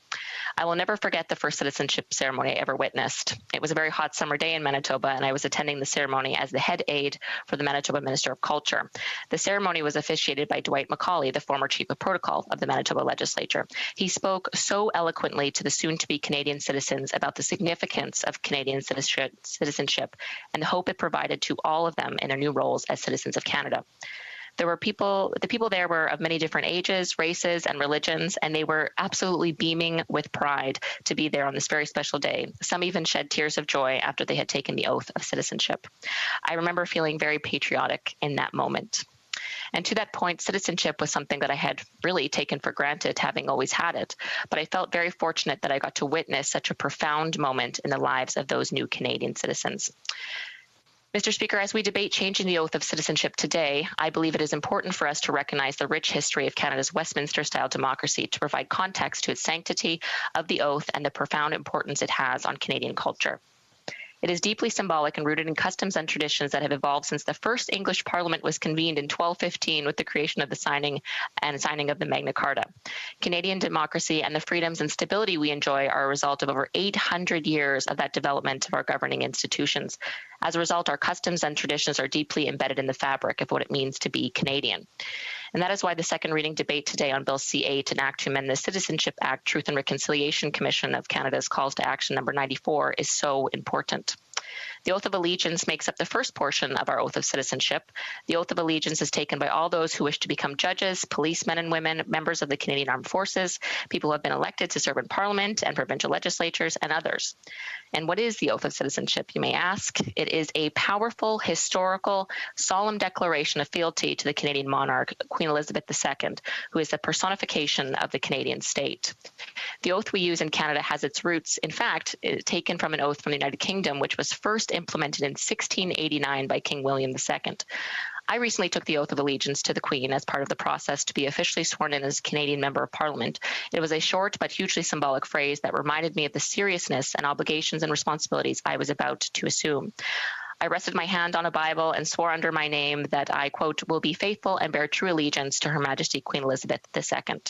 I will never forget the first citizenship ceremony I ever witnessed. It was a very hot summer day in Manitoba, and I was attending the ceremony as the head aide for the Manitoba Minister of Culture. The ceremony was officiated by Dwight Macaulay, the former Chief of Protocol of the Manitoba Legislature. He spoke so eloquently to the soon-to-be Canadian citizens about the significance of Canadian citizenship and the hope it provided to all of them in their new roles as citizens of Canada. The people there were of many different ages, races, and religions, and they were absolutely beaming with pride to be there on this very special day. Some even shed tears of joy after they had taken the oath of citizenship. I remember feeling very patriotic in that moment. And to that point, citizenship was something that I had really taken for granted, having always had it. But I felt very fortunate that I got to witness such a profound moment in the lives of those new Canadian citizens. Mr. Speaker, as we debate changing the oath of citizenship today, I believe it is important for us to recognize the rich history of Canada's Westminster-style democracy to provide context to its sanctity of the oath and the profound importance it has on Canadian culture. It is deeply symbolic and rooted in customs and traditions that have evolved since the first English Parliament was convened in 1215 with the creation of the signing of the Magna Carta. Canadian democracy and the freedoms and stability we enjoy are a result of over 800 years of that development of our governing institutions. As a result, our customs and traditions are deeply embedded in the fabric of what it means to be Canadian. And that is why the second reading debate today on Bill C-8, an act to amend the Citizenship Act, Truth and Reconciliation Commission of Canada's calls to action number 94 is so important. The Oath of Allegiance makes up the first portion of our Oath of Citizenship. The Oath of Allegiance is taken by all those who wish to become judges, policemen and women, members of the Canadian Armed Forces, people who have been elected to serve in Parliament and provincial legislatures, and others. And what is the Oath of Citizenship, you may ask? It is a powerful, historical, solemn declaration of fealty to the Canadian monarch, Queen Elizabeth II, who is the personification of the Canadian state. The oath we use in Canada has its roots, in fact, taken from an oath from the United Kingdom, which was first implemented in 1689 by King William II. I recently took the oath of allegiance to the Queen as part of the process to be officially sworn in as a Canadian Member of Parliament. It was a short but hugely symbolic phrase that reminded me of the seriousness and obligations and responsibilities I was about to assume. I rested my hand on a Bible and swore under my name that I, quote, will be faithful and bear true allegiance to Her Majesty Queen Elizabeth II.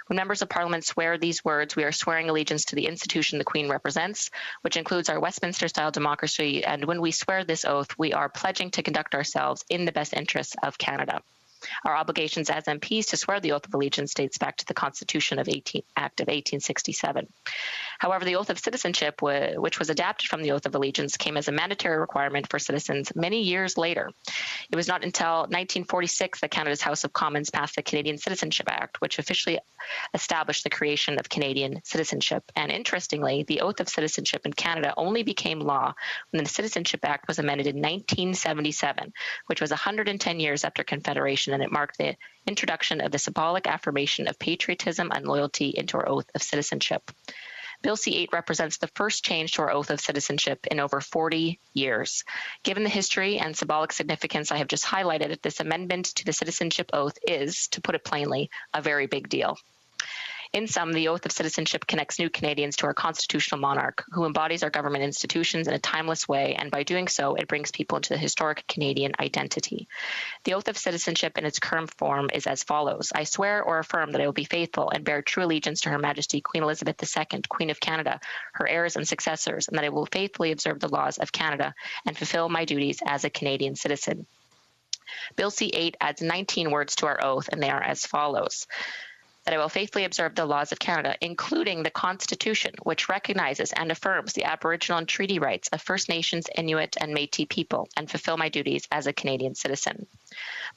When members of Parliament swear these words, we are swearing allegiance to the institution the Queen represents, which includes our Westminster-style democracy, and when we swear this oath, we are pledging to conduct ourselves in the best interests of Canada. Our obligations as MPs to swear the Oath of Allegiance dates back to the Constitution Act of 1867. However, the Oath of Citizenship, which was adapted from the Oath of Allegiance, came as a mandatory requirement for citizens many years later. It was not until 1946 that Canada's House of Commons passed the Canadian Citizenship Act, which officially established the creation of Canadian citizenship. And interestingly, the Oath of Citizenship in Canada only became law when the Citizenship Act was amended in 1977, which was 110 years after Confederation, and it marked the introduction of the symbolic affirmation of patriotism and loyalty into our Oath of Citizenship. Bill C-8 represents the first change to our Oath of Citizenship in over 40 years. Given the history and symbolic significance I have just highlighted, this amendment to the Citizenship Oath is, to put it plainly, a very big deal. In sum, the Oath of Citizenship connects new Canadians to our constitutional monarch, who embodies our government institutions in a timeless way, and by doing so, it brings people into the historic Canadian identity. The Oath of Citizenship in its current form is as follows. I swear or affirm that I will be faithful and bear true allegiance to Her Majesty Queen Elizabeth II, Queen of Canada, her heirs and successors, and that I will faithfully observe the laws of Canada and fulfill my duties as a Canadian citizen. Bill C-8 adds 19 words to our oath, and they are as follows. That I will faithfully observe the laws of Canada, including the Constitution, which recognizes and affirms the Aboriginal and treaty rights of First Nations, Inuit, and Métis people, and fulfill my duties as a Canadian citizen.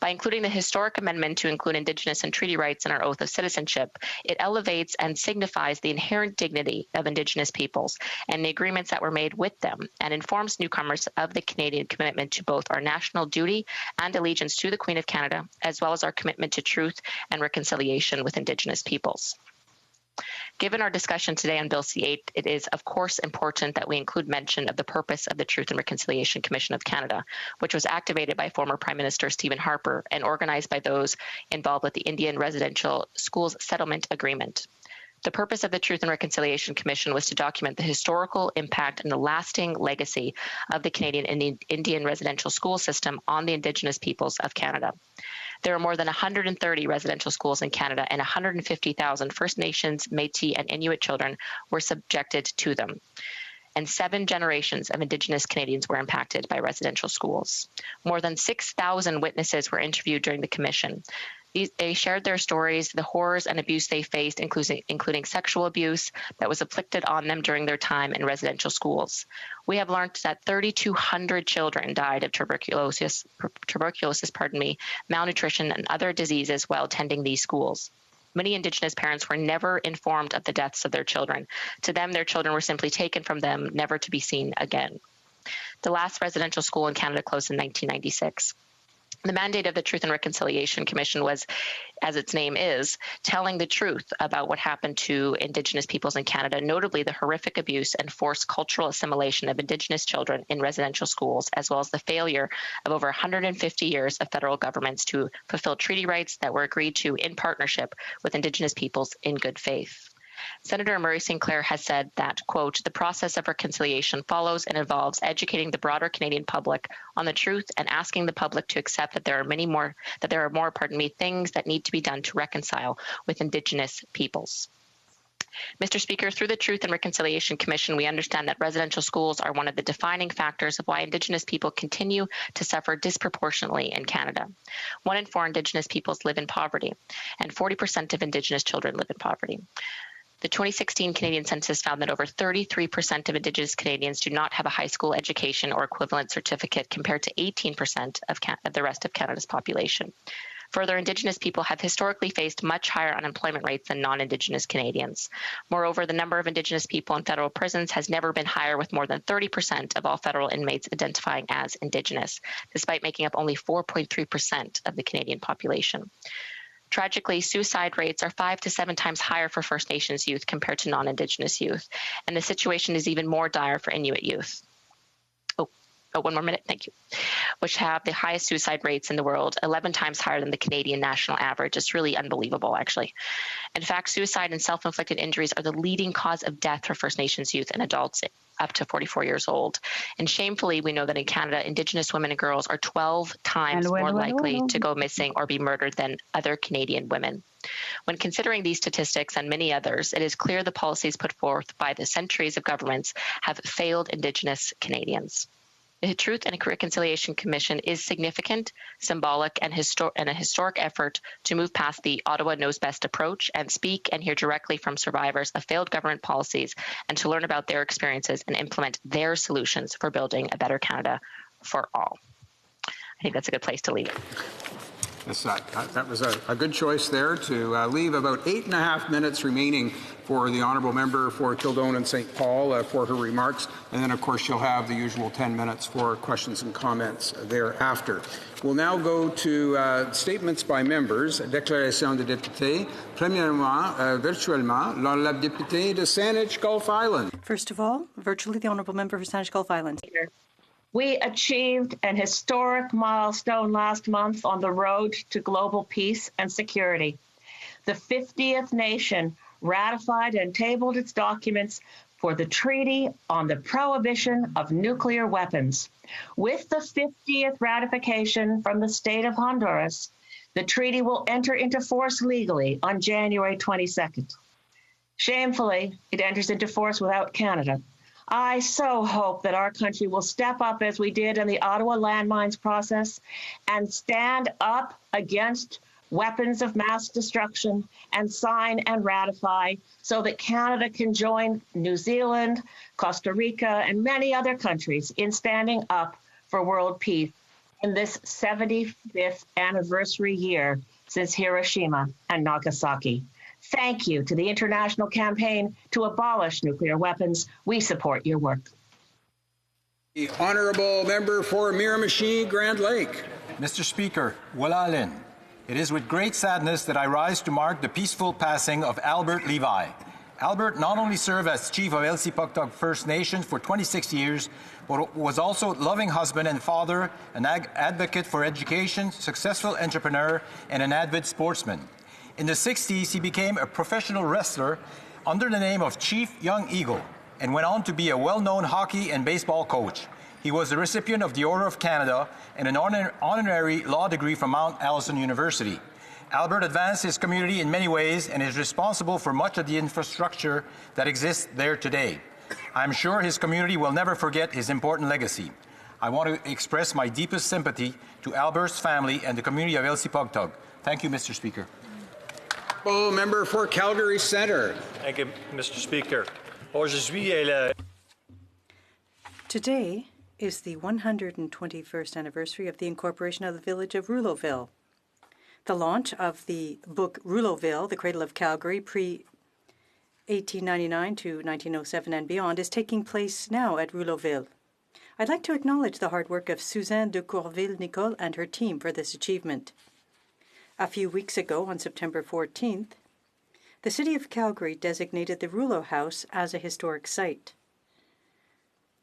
By including the historic amendment to include Indigenous and treaty rights in our Oath of Citizenship, it elevates and signifies the inherent dignity of Indigenous peoples and the agreements that were made with them, and informs newcomers of the Canadian commitment to both our national duty and allegiance to the Queen of Canada, as well as our commitment to truth and reconciliation with Indigenous peoples. Given our discussion today on Bill C-8, it is, of course, important that we include mention of the purpose of the Truth and Reconciliation Commission of Canada, which was activated by former Prime Minister Stephen Harper and organized by those involved with the Indian Residential Schools Settlement Agreement. The purpose of the Truth and Reconciliation Commission was to document the historical impact and the lasting legacy of the Canadian Indian residential school system on the Indigenous peoples of Canada. There are more than 130 residential schools in Canada, and 150,000 First Nations, Métis, and Inuit children were subjected to them. And 7 generations of Indigenous Canadians were impacted by residential schools. More than 6,000 witnesses were interviewed during the commission. They shared their stories, the horrors and abuse they faced, including sexual abuse that was inflicted on them during their time in residential schools. We have learned that 3,200 children died of tuberculosis, malnutrition, and other diseases while attending these schools. Many Indigenous parents were never informed of the deaths of their children. To them, their children were simply taken from them, never to be seen again. The last residential school in Canada closed in 1996. The mandate of the Truth and Reconciliation Commission was, as its name is, telling the truth about what happened to Indigenous peoples in Canada, notably the horrific abuse and forced cultural assimilation of Indigenous children in residential schools, as well as the failure of over 150 years of federal governments to fulfill treaty rights that were agreed to in partnership with Indigenous peoples in good faith. Senator Murray Sinclair has said that, quote, the process of reconciliation follows and involves educating the broader Canadian public on the truth and asking the public to accept that there are more things that need to be done to reconcile with Indigenous peoples. Mr. Speaker, through the Truth and Reconciliation Commission, we understand that residential schools are one of the defining factors of why Indigenous people continue to suffer disproportionately in Canada. 1 in 4 Indigenous peoples live in poverty, and 40% of Indigenous children live in poverty. The 2016 Canadian census found that over 33% of Indigenous Canadians do not have a high school education or equivalent certificate, compared to 18% of the rest of Canada's population. Further, Indigenous people have historically faced much higher unemployment rates than non-Indigenous Canadians. Moreover, the number of Indigenous people in federal prisons has never been higher, with more than 30% of all federal inmates identifying as Indigenous, despite making up only 4.3% of the Canadian population. Tragically, suicide rates are 5 to 7 times higher for First Nations youth compared to non-Indigenous youth, and the situation is even more dire for Inuit youth. Oh, 1 more minute, thank you. Which have the highest suicide rates in the world, 11 times higher than the Canadian national average. It's really unbelievable, actually. In fact, suicide and self-inflicted injuries are the leading cause of death for First Nations youth and adults up to 44 years old. And shamefully, we know that in Canada, Indigenous women and girls are 12 times more likely to go missing or be murdered than other Canadian women. When considering these statistics and many others, it is clear the policies put forth by the centuries of governments have failed Indigenous Canadians. The Truth and Reconciliation Commission is significant, symbolic, and a historic effort to move past the Ottawa knows best approach and speak and hear directly from survivors of failed government policies, and to learn about their experiences and implement their solutions for building a better Canada for all. I think that's a good place to leave it. Yes, that was a good choice there to leave about 8.5 minutes remaining for the Honourable Member for Kildonan St. Paul for her remarks, and then of course she'll have the usual 10 minutes for questions and comments thereafter. We'll now go to statements by members. Déclaration de députés. Premièrement, virtuellement, la députée de Saanich Gulf Island. First of all, virtually the Honourable Member for Saanich Gulf Island. We achieved an historic milestone last month on the road to global peace and security. The 50th nation ratified and tabled its documents for the Treaty on the Prohibition of Nuclear Weapons. With the 50th ratification from the state of Honduras, the treaty will enter into force legally on January 22nd. Shamefully, it enters into force without Canada. I so hope that our country will step up as we did in the Ottawa landmines process and stand up against weapons of mass destruction and sign and ratify so that Canada can join New Zealand, Costa Rica, and many other countries in standing up for world peace in this 75th anniversary year since Hiroshima and Nagasaki. Thank you to the international campaign to abolish nuclear weapons. We support your work. The Honourable Member for Miramichi, Grand Lake. Mr. Speaker, Walalin, it is with great sadness that I rise to mark the peaceful passing of Albert Levi. Albert not only served as Chief of Elsipogtog First Nation for 26 years, but was also a loving husband and father, an advocate for education, successful entrepreneur, and an avid sportsman. In the 60s, he became a professional wrestler under the name of Chief Young Eagle and went on to be a well-known hockey and baseball coach. He was the recipient of the Order of Canada and an honorary law degree from Mount Allison University. Albert advanced his community in many ways and is responsible for much of the infrastructure that exists there today. I'm sure his community will never forget his important legacy. I want to express my deepest sympathy to Albert's family and the community of Elsipogtog. Thank you, Mr. Speaker. Member for Calgary Centre. Thank you, Mr. Speaker. Today is the 121st anniversary of the incorporation of the village of Rouleauville. The launch of the book Rouleauville, The Cradle of Calgary, pre-1899 to 1907 and beyond, is taking place now at Rouleauville. I'd like to acknowledge the hard work of Suzanne de Courville-Nicole and her team for this achievement. A few weeks ago, on September 14th, the City of Calgary designated the Rouleau House as a historic site.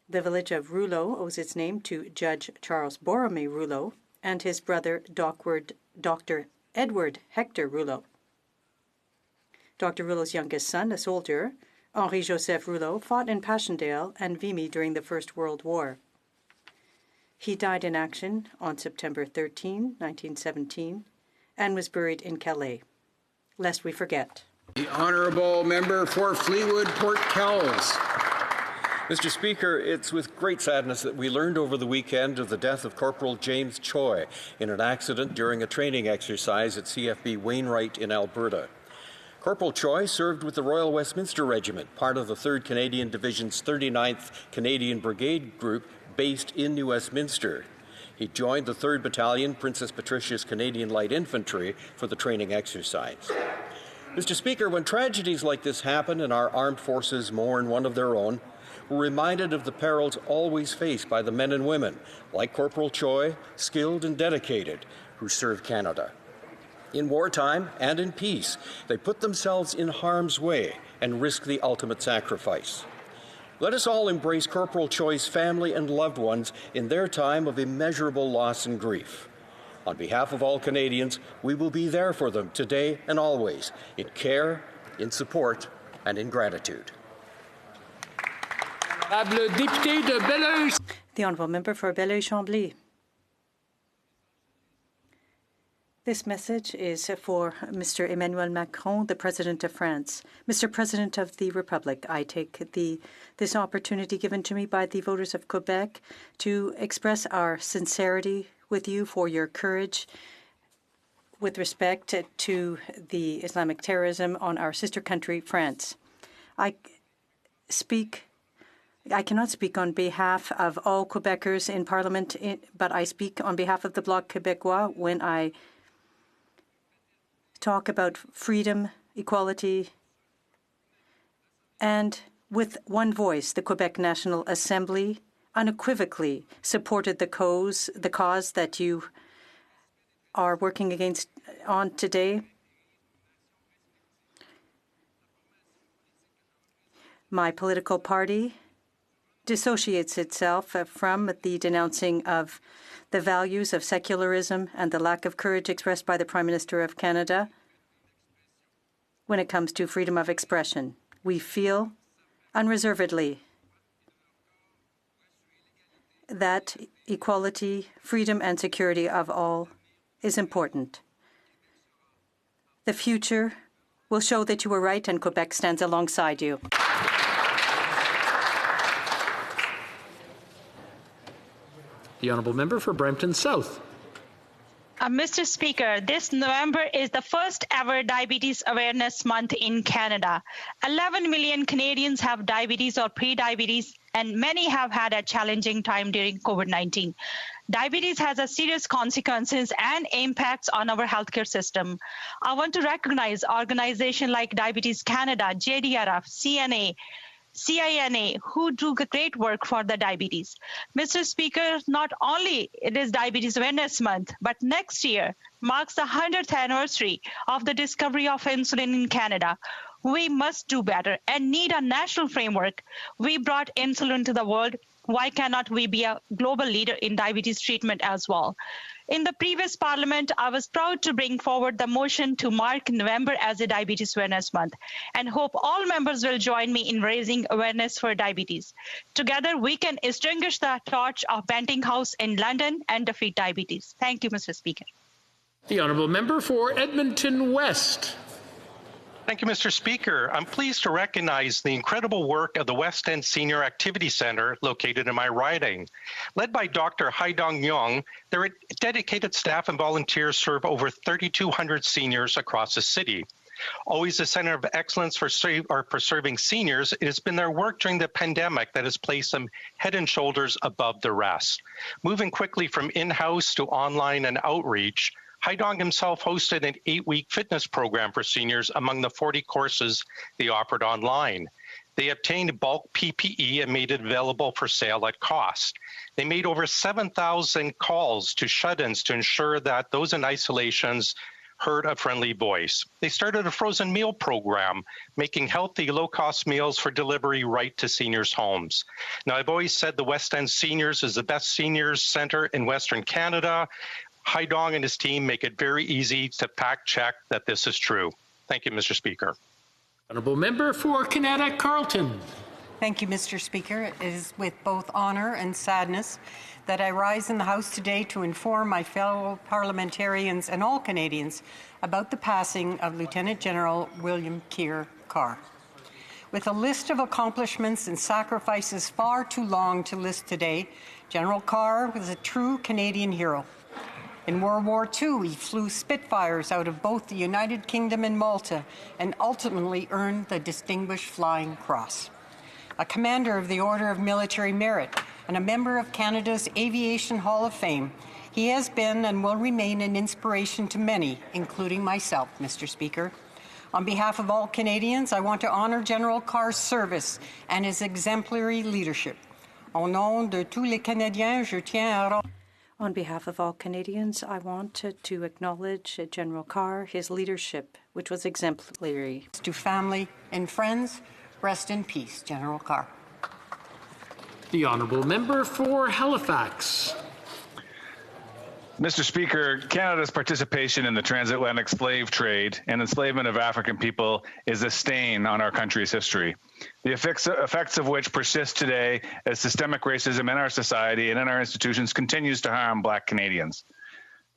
The village of Rouleau owes its name to Judge Charles Borromée Rouleau and his brother, Dr. Edward Hector Rouleau. Dr. Rouleau's youngest son, a soldier, Henri-Joseph Rouleau, fought in Passchendaele and Vimy during the First World War. He died in action on September 13, 1917, and was buried in Calais, lest we forget. The honourable member for Fleetwood Port Kells. Mr. Speaker, it's with great sadness that we learned over the weekend of the death of Corporal James Choi in an accident during a training exercise at CFB Wainwright in Alberta. Corporal Choi served with the Royal Westminster Regiment, part of the 3rd Canadian Division's 39th Canadian Brigade Group based in New Westminster. He joined the 3rd Battalion, Princess Patricia's Canadian Light Infantry, for the training exercise. Mr. Speaker, when tragedies like this happen and our armed forces mourn one of their own, we're reminded of the perils always faced by the men and women, like Corporal Choi, skilled and dedicated, who serve Canada. In wartime and in peace, they put themselves in harm's way and risk the ultimate sacrifice. Let us all embrace Corporal Choi's family and loved ones in their time of immeasurable loss and grief. On behalf of all Canadians, we will be there for them today and always, in care, in support, and in gratitude. The honourable member for Belleuil-Chambly. This message is for Mr. Emmanuel Macron, the President of France. Mr. President of the Republic, I take this opportunity given to me by the voters of Quebec to express our sincerity with you for your courage with respect to the Islamic terrorism on our sister country, France. I cannot speak on behalf of all Quebecers in Parliament, but I speak on behalf of the Bloc Québécois when I talk about freedom, equality, and with one voice, the Quebec National Assembly unequivocally supported the cause that you are working on today. My political party dissociates itself from the denouncing of the values of secularism and the lack of courage expressed by the Prime Minister of Canada when it comes to freedom of expression. We feel unreservedly that equality, freedom, and security of all is important. The future will show that you were right, and Quebec stands alongside you. The honourable member for Brampton South. Mr. Speaker, this November is the first ever Diabetes Awareness Month in Canada. 11 million Canadians have diabetes or pre-diabetes, and many have had a challenging time during COVID-19. Diabetes has a serious consequences and impacts on our healthcare system. I want to recognize organizations like Diabetes Canada, JDRF, CINA, who do great work for the diabetes. Mr. Speaker, not only it is Diabetes Awareness Month, but next year marks the 100th anniversary of the discovery of insulin in Canada. We must do better and need a national framework. We brought insulin to the world. Why cannot we be a global leader in diabetes treatment as well? In the previous parliament, I was proud to bring forward the motion to mark November as a Diabetes Awareness Month and hope all members will join me in raising awareness for diabetes. Together, we can extinguish the torch of Banting House in London and defeat diabetes. Thank you, Mr. Speaker. The honourable member for Edmonton West. Thank you, Mr. Speaker. I'm pleased to recognize the incredible work of the West End Senior Activity Center located in my riding. Led by Dr. Haidong Yong, their dedicated staff and volunteers serve over 3,200 seniors across the city. Always a center of excellence for serving seniors, it has been their work during the pandemic that has placed them head and shoulders above the rest. Moving quickly from in-house to online and outreach, Haidong himself hosted an 8-week fitness program for seniors among the 40 courses they offered online. They obtained bulk PPE and made it available for sale at cost. They made over 7,000 calls to shut-ins to ensure that those in isolations heard a friendly voice. They started a frozen meal program, making healthy, low-cost meals for delivery right to seniors' homes. Now, I've always said the West End Seniors is the best seniors center in Western Canada. Haidong and his team make it very easy to fact check that this is true. Thank you, Mr. Speaker. Honourable Member for Kinetic Carleton. Thank you, Mr. Speaker. It is with both honour and sadness that I rise in the House today to inform my fellow parliamentarians and all Canadians about the passing of Lieutenant General William Keir Carr. With a list of accomplishments and sacrifices far too long to list today, General Carr was a true Canadian hero. In World War II, he flew Spitfires out of both the United Kingdom and Malta and ultimately earned the Distinguished Flying Cross. A commander of the Order of Military Merit and a member of Canada's Aviation Hall of Fame, he has been and will remain an inspiration to many, including myself, Mr. Speaker. On behalf of all Canadians, I want to honour General Carr's service and his exemplary leadership. Au nom de tous les Canadiens, je tiens à... On behalf of all Canadians, I want to acknowledge General Carr, his leadership, which was exemplary. To family and friends, rest in peace, General Carr. The Honourable Member for Halifax. Mr. Speaker, Canada's participation in the transatlantic slave trade and enslavement of African people is a stain on our country's history, the effects of which persist today as systemic racism in our society and in our institutions continues to harm Black Canadians.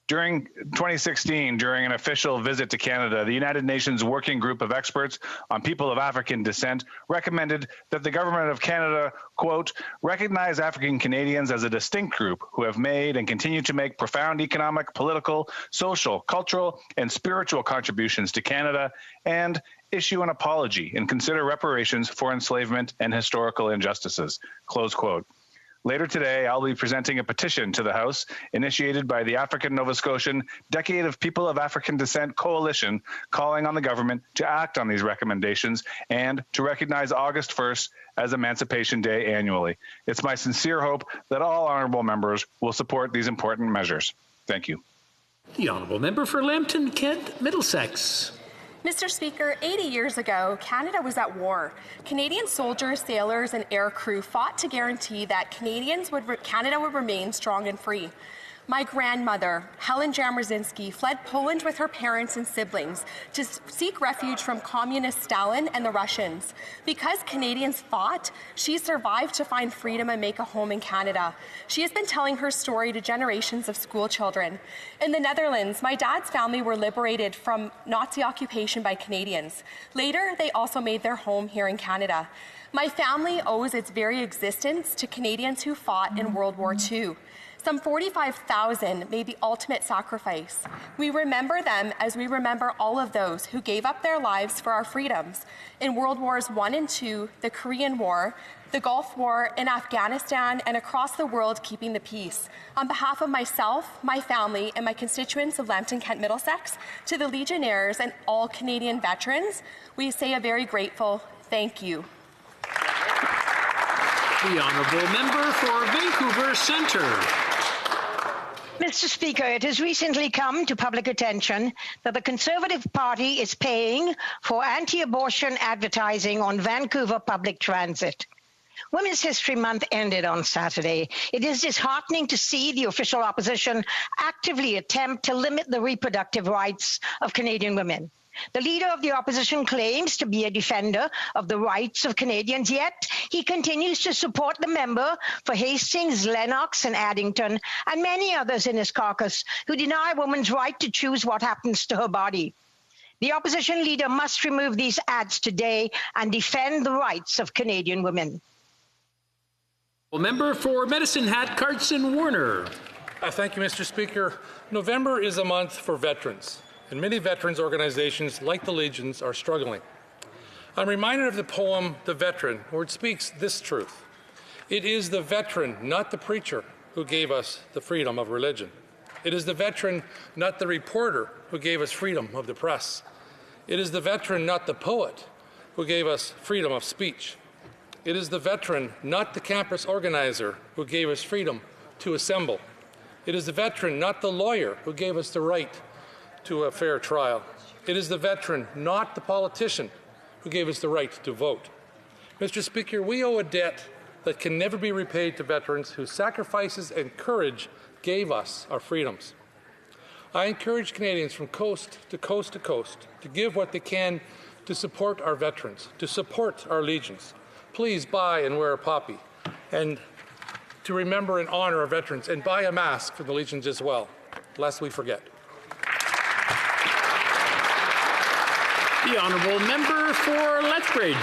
During 2016, during an official visit to Canada, the United Nations Working Group of Experts on People of African Descent recommended that the Government of Canada, quote, recognize African Canadians as a distinct group who have made and continue to make profound economic, political, social, cultural, and spiritual contributions to Canada, and issue an apology and consider reparations for enslavement and historical injustices, close quote. Later today, I'll be presenting a petition to the House initiated by the African Nova Scotian Decade of People of African Descent Coalition, calling on the government to act on these recommendations and to recognize August 1st as Emancipation Day annually. It's my sincere hope that all honourable members will support these important measures. Thank you. The Honourable Member for Lambton Kent Middlesex. Mr. Speaker, 80 years ago, Canada was at war. Canadian soldiers, sailors, and air crew fought to guarantee that Canada would remain strong and free. My grandmother, Helen Jamerzinski, fled Poland with her parents and siblings to seek refuge from communist Stalin and the Russians. Because Canadians fought, she survived to find freedom and make a home in Canada. She has been telling her story to generations of school children. In the Netherlands, my dad's family were liberated from Nazi occupation by Canadians. Later, they also made their home here in Canada. My family owes its very existence to Canadians who fought in World War II. Some 45,000 made the ultimate sacrifice. We remember them as we remember all of those who gave up their lives for our freedoms. In World Wars I and II, the Korean War, the Gulf War, in Afghanistan, and across the world keeping the peace. On behalf of myself, my family, and my constituents of Lambton Kent Middlesex, to the Legionnaires and all Canadian veterans, we say a very grateful thank you. The Honourable Member for Vancouver Centre. Mr. Speaker, it has recently come to public attention that the Conservative Party is paying for anti-abortion advertising on Vancouver public transit. Women's History Month ended on Saturday. It is disheartening to see the official opposition actively attempt to limit the reproductive rights of Canadian women. The leader of the opposition claims to be a defender of the rights of Canadians, yet he continues to support the member for Hastings, Lennox, and Addington, and many others in his caucus who deny a woman's right to choose what happens to her body. The opposition leader must remove these ads today and defend the rights of Canadian women. Well, member for Medicine Hat, Carson Warner. Thank you, Mr. Speaker. November is a month for veterans, and many veterans organizations, like the Legions, are struggling. I'm reminded of the poem, The Veteran, where it speaks this truth. It is the veteran, not the preacher, who gave us the freedom of religion. It is the veteran, not the reporter, who gave us freedom of the press. It is the veteran, not the poet, who gave us freedom of speech. It is the veteran, not the campus organizer, who gave us freedom to assemble. It is the veteran, not the lawyer, who gave us the right to a fair trial. It is the veteran, not the politician, who gave us the right to vote. Mr. Speaker, we owe a debt that can never be repaid to veterans whose sacrifices and courage gave us our freedoms. I encourage Canadians from coast to coast to coast to give what they can to support our veterans, to support our Legions. Please buy and wear a poppy, and to remember and honor our veterans, and buy a mask for the Legions as well, lest we forget. The honourable member for Lethbridge.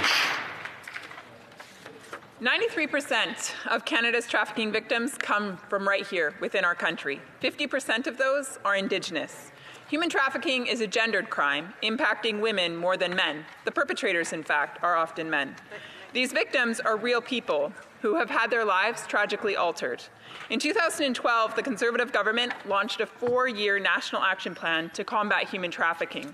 93% of Canada's trafficking victims come from right here within our country. 50% of those are Indigenous. Human trafficking is a gendered crime, impacting women more than men. The perpetrators, in fact, are often men. These victims are real people who have had their lives tragically altered. In 2012, the Conservative government launched a 4-year national action plan to combat human trafficking.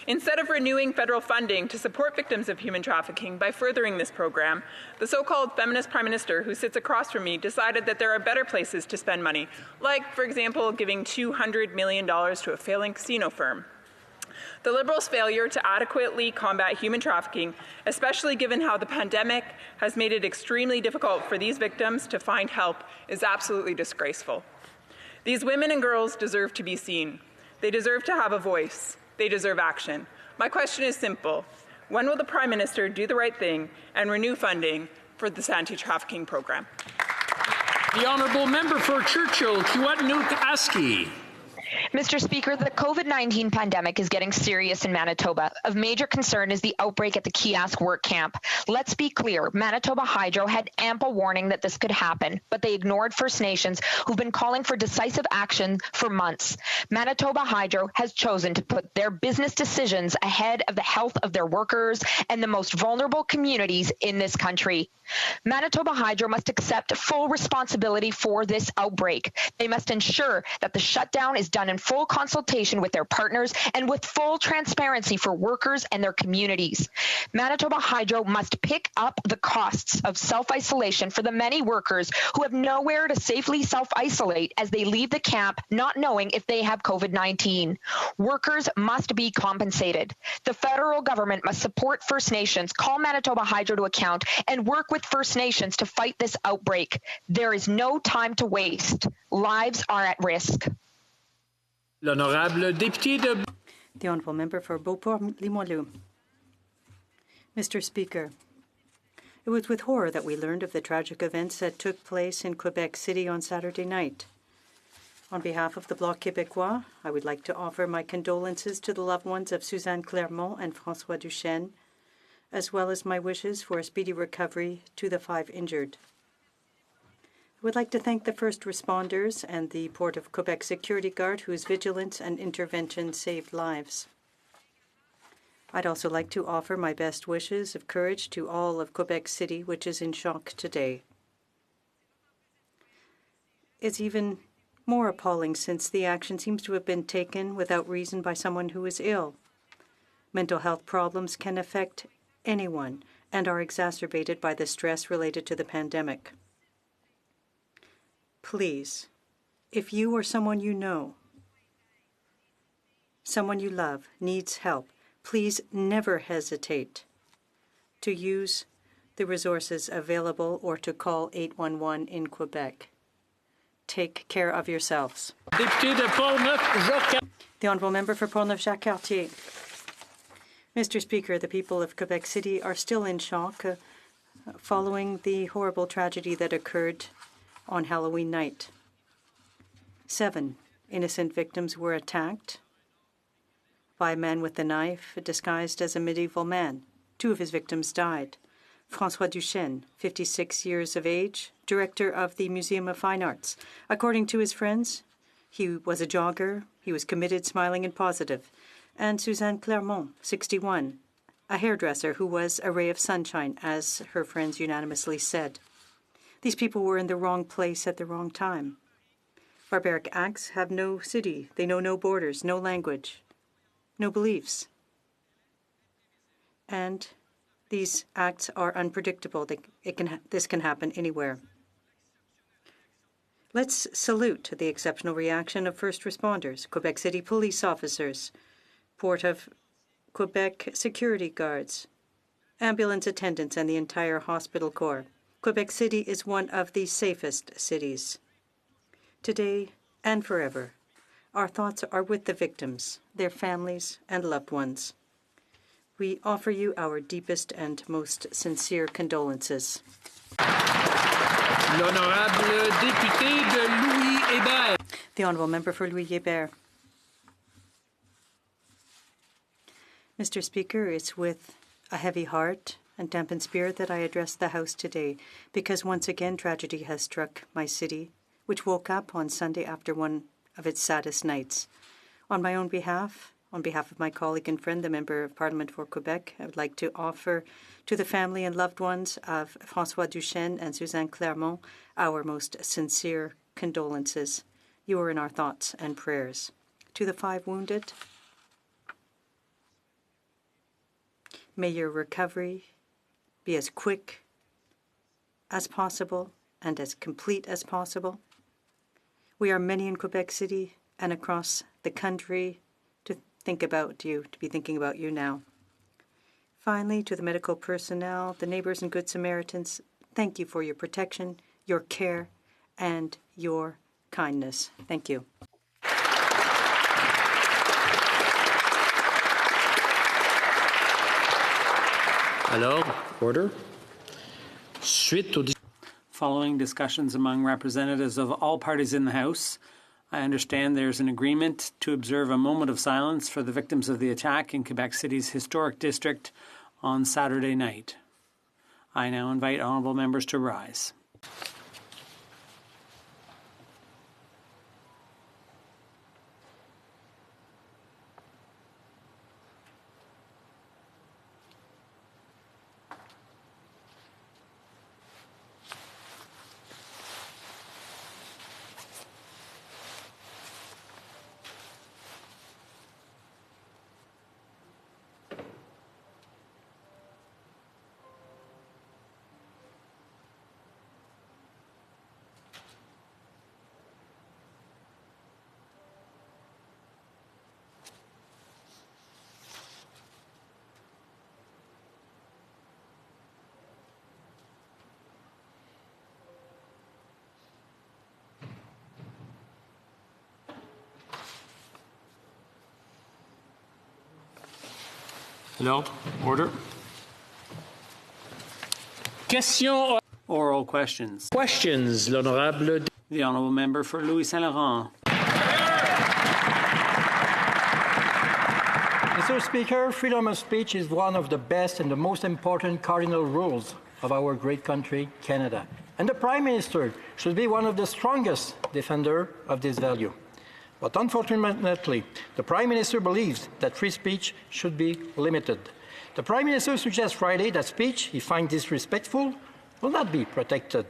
Instead of renewing federal funding to support victims of human trafficking by furthering this program, the so-called feminist prime minister who sits across from me decided that there are better places to spend money, like, for example, giving $200 million to a failing casino firm. The Liberals' failure to adequately combat human trafficking, especially given how the pandemic has made it extremely difficult for these victims to find help, is absolutely disgraceful. These women and girls deserve to be seen. They deserve to have a voice. They deserve action. My question is simple. When will the Prime Minister do the right thing and renew funding for this anti-trafficking program? The honourable member for Churchill, Kiiwetinoong-Aski. Mr. Speaker, the COVID-19 pandemic is getting serious in Manitoba. Of major concern is the outbreak at the Kiosk work camp. Let's be clear, Manitoba Hydro had ample warning that this could happen, but they ignored First Nations who've been calling for decisive action for months. Manitoba Hydro has chosen to put their business decisions ahead of the health of their workers and the most vulnerable communities in this country. Manitoba Hydro must accept full responsibility for this outbreak. They must ensure that the shutdown is done in full consultation with their partners and with full transparency for workers and their communities. Manitoba Hydro must pick up the costs of self-isolation for the many workers who have nowhere to safely self-isolate as they leave the camp not knowing if they have COVID-19. Workers must be compensated. The federal government must support First Nations, call Manitoba Hydro to account, and work with First Nations to fight this outbreak. There is no time to waste. Lives are at risk. L'honorable député de... The honourable member for Beauport-Limoilou. Mr. Speaker, it was with horror that we learned of the tragic events that took place in Quebec City on Saturday night. On behalf of the Bloc Québécois, I would like to offer my condolences to the loved ones of Suzanne Clermont and François Duchesne, as well as my wishes for a speedy recovery to the 5 injured. I would like to thank the first responders and the Port of Quebec Security Guard whose vigilance and intervention saved lives. I'd also like to offer my best wishes of courage to all of Quebec City, which is in shock today. It's even more appalling since the action seems to have been taken without reason by someone who is ill. Mental health problems can affect anyone and are exacerbated by the stress related to the pandemic. Please, if you or someone you know, someone you love, needs help, please never hesitate to use the resources available or to call 811 in Quebec. Take care of yourselves. The honourable member for Portneuf-Jacques-Cartier. Mr. Speaker, the people of Quebec City are still in shock following the horrible tragedy that occurred on Halloween night. 7 innocent victims were attacked by a man with a knife disguised as a medieval man. 2 of his victims died. François Duchesne, 56 years of age, director of the Museum of Fine Arts. According to his friends, he was a jogger, he was committed, smiling, and positive. And Suzanne Clermont, 61, a hairdresser who was a ray of sunshine, as her friends unanimously said. These people were in the wrong place at the wrong time. Barbaric acts have no city. They know no borders, no language, no beliefs. And these acts are unpredictable. This can happen anywhere. Let's salute the exceptional reaction of first responders, Quebec City police officers, Port of Quebec security guards, ambulance attendants, and the entire hospital corps. Quebec City is one of the safest cities. Today and forever, our thoughts are with the victims, their families, and loved ones. We offer you our deepest and most sincere condolences. L'honorable député de Louis-Hébert. The Honourable Member for Louis-Hébert. Mr. Speaker, it's with a heavy heart and dampened spirit that I address the House today, because once again tragedy has struck my city, which woke up on Sunday after one of its saddest nights. On my own behalf, on behalf of my colleague and friend, the Member of Parliament for Quebec, I would like to offer to the family and loved ones of François Duchesne and Suzanne Clermont our most sincere condolences. You are in our thoughts and prayers. To the 5 wounded, may your recovery be as quick as possible and as complete as possible. We are many in Quebec City and across the country to be thinking about you now. Finally, to the medical personnel, the neighbors and Good Samaritans, thank you for your protection, your care, and your kindness. Thank you. Alors, order. Following discussions among representatives of all parties in the House, I understand there's an agreement to observe a moment of silence for the victims of the attack in Quebec City's historic district on Saturday night. I now invite honourable members to rise. L'ordre. Order. Question. Oral questions. Questions. L'honorable. The honourable member for Louis Saint Laurent. Mr. Speaker, freedom of speech is one of the best and the most important cardinal rules of our great country, Canada. And the Prime Minister should be one of the strongest defenders of this value. But unfortunately, the Prime Minister believes that free speech should be limited. The Prime Minister suggests Friday that speech he finds disrespectful will not be protected.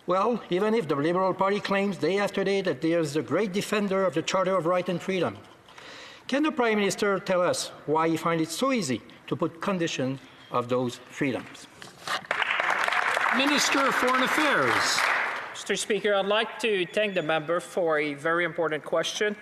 Well, even if the Liberal Party claims day after day that they are the great defender of the Charter of Right and Freedom, can the Prime Minister tell us why he finds it so easy to put conditions of those freedoms? Minister of Foreign Affairs. Mr. Speaker, I'd like to thank the member for a very important question.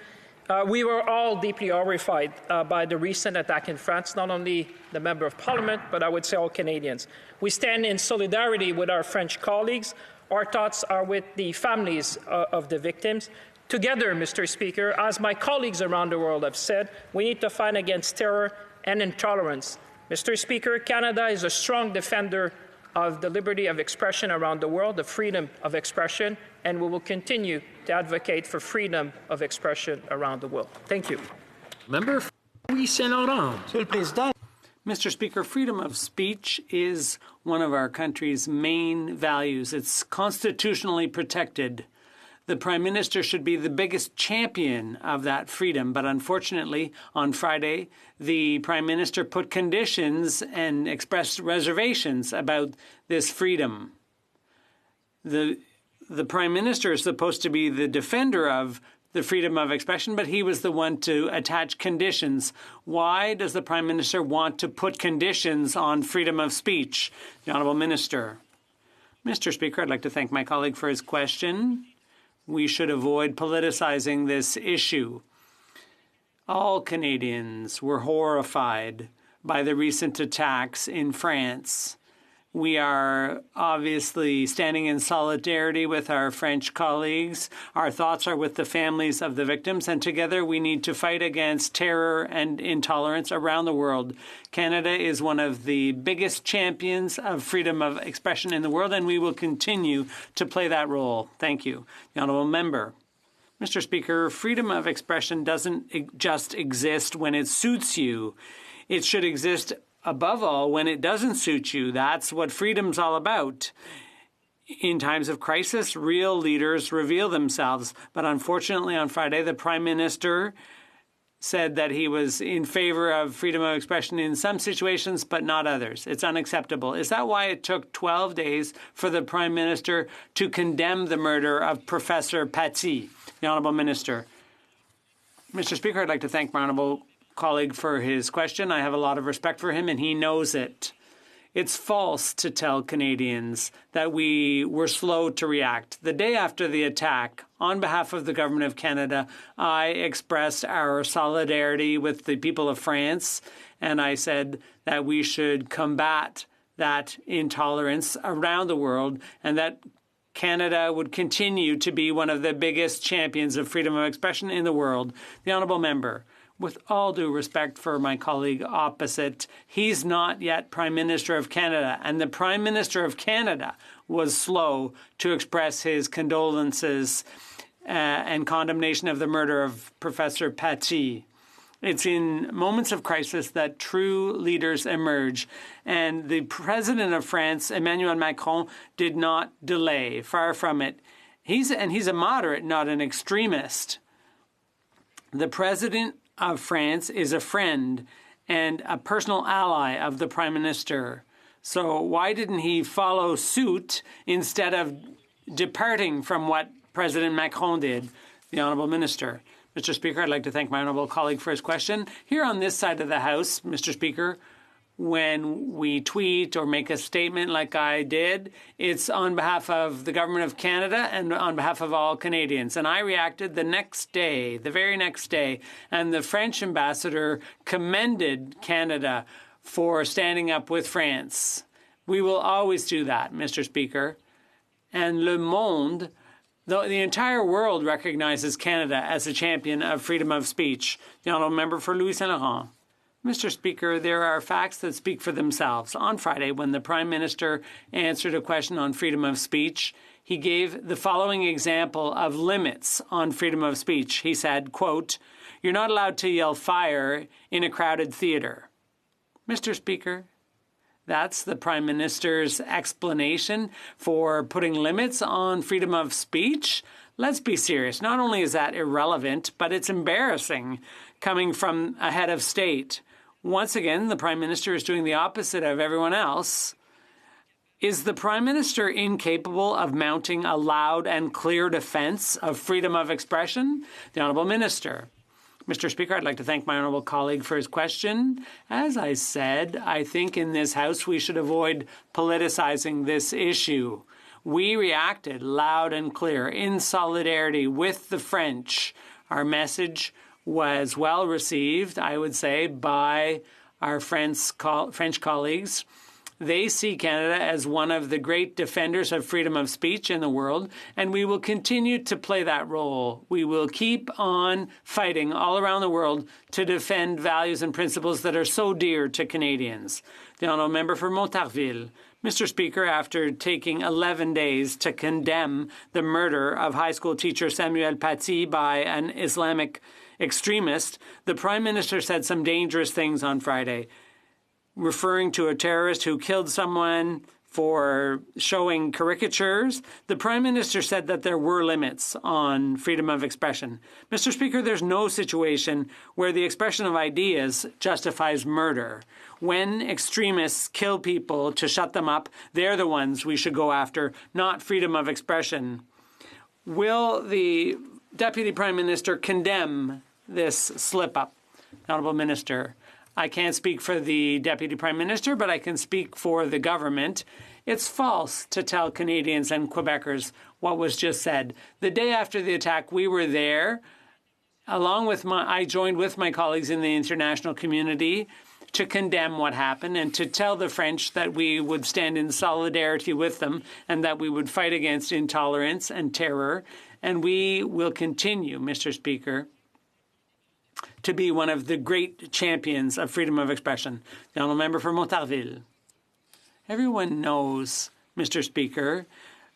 We were all deeply horrified by the recent attack in France, not only the Member of Parliament, but I would say all Canadians. We stand in solidarity with our French colleagues. Our thoughts are with the families of the victims. Together, Mr. Speaker, as my colleagues around the world have said, we need to fight against terror and intolerance. Mr. Speaker, Canada is a strong defender of the liberty of expression around the world, the freedom of expression, and we will continue to advocate for freedom of expression around the world. Thank you. Member. Louis Saint-Laurent. Monsieur le Président. Mr. Speaker, freedom of speech is one of our country's main values. It's constitutionally protected. The Prime Minister should be the biggest champion of that freedom. But unfortunately, on Friday, the Prime Minister put conditions and expressed reservations about this freedom. The Prime Minister is supposed to be the defender of the freedom of expression, but he was the one to attach conditions. Why does the Prime Minister want to put conditions on freedom of speech? The Honourable Minister. Mr. Speaker, I'd like to thank my colleague for his question. We should avoid politicizing this issue. All Canadians were horrified by the recent attacks in France. We are obviously standing in solidarity with our French colleagues. Our thoughts are with the families of the victims, and together we need to fight against terror and intolerance around the world. Canada is one of the biggest champions of freedom of expression in the world, and we will continue to play that role. Thank you. The Honourable Member. Mr. Speaker, freedom of expression doesn't just exist when it suits you. It should exist above all when it doesn't suit you. That's what freedom's all about. In times of crisis, real leaders reveal themselves. But unfortunately, on Friday, the Prime Minister said that he was in favor of freedom of expression in some situations, but not others. It's unacceptable. Is that why it took 12 days for the Prime Minister to condemn the murder of Professor Paty? The Honourable Minister. Mr. Speaker, I'd like to thank my honourable colleague for his question. I have a lot of respect for him, and he knows it. It's false to tell Canadians that we were slow to react. The day after the attack, on behalf of the Government of Canada, I expressed our solidarity with the people of France, and I said that we should combat that intolerance around the world, and that Canada would continue to be one of the biggest champions of freedom of expression in the world. The Honourable Member. With all due respect for my colleague opposite, he's not yet Prime Minister of Canada, and the Prime Minister of Canada was slow to express his condolences and condemnation of the murder of Professor Paty. It's in moments of crisis that true leaders emerge, and the President of France, Emmanuel Macron, did not delay. Far from it. He's a moderate, not an extremist. The President of France is a friend and a personal ally of the Prime Minister. So why didn't he follow suit instead of departing from what President Macron did? The Honourable Minister. Mr. Speaker, I'd like to thank my honourable colleague for his question. Here on this side of the House, Mr. Speaker, when we tweet or make a statement like I did, it's on behalf of the Government of Canada and on behalf of all Canadians. And I reacted the next day, the very next day, and the French ambassador commended Canada for standing up with France. We will always do that, Mr. Speaker. And Le Monde, the entire world recognizes Canada as a champion of freedom of speech. The Honourable Member for Louis Saint-Laurent. Mr. Speaker, there are facts that speak for themselves. On Friday, when the Prime Minister answered a question on freedom of speech, he gave the following example of limits on freedom of speech. He said, quote, "You're not allowed to yell fire in a crowded theater." Mr. Speaker, that's the Prime Minister's explanation for putting limits on freedom of speech? Let's be serious. Not only is that irrelevant, but it's embarrassing coming from a head of state. Once again, the Prime Minister is doing the opposite of everyone else. Is the Prime Minister incapable of mounting a loud and clear defense of freedom of expression? The Honourable Minister. Mr. Speaker, I'd like to thank my honourable colleague for his question. As I said, I think in this House we should avoid politicizing this issue. We reacted loud and clear in solidarity with the French. Our message was well received, I would say, by our French colleagues. They see Canada as one of the great defenders of freedom of speech in the world, and we will continue to play that role. We will keep on fighting all around the world to defend values and principles that are so dear to Canadians. The Honourable Member for Montarville. Mr. Speaker, after taking 11 days to condemn the murder of high school teacher Samuel Paty by an Islamic extremist, the Prime Minister said some dangerous things on Friday, referring to a terrorist who killed someone for showing caricatures. The Prime Minister said that there were limits on freedom of expression. Mr. Speaker, there's no situation where the expression of ideas justifies murder. When extremists kill people to shut them up, they're the ones we should go after, not freedom of expression. Will the Deputy Prime Minister condemn this slip-up? Honourable Minister, I can't speak for the Deputy Prime Minister, but I can speak for the government. It's false to tell Canadians and Quebecers what was just said. The day after the attack, we were there. I joined with my colleagues in the international community to condemn what happened and to tell the French that we would stand in solidarity with them and that we would fight against intolerance and terror. And we will continue, Mr. Speaker, to be one of the great champions of freedom of expression. The Honourable Member for Montarville. Everyone knows, Mr. Speaker,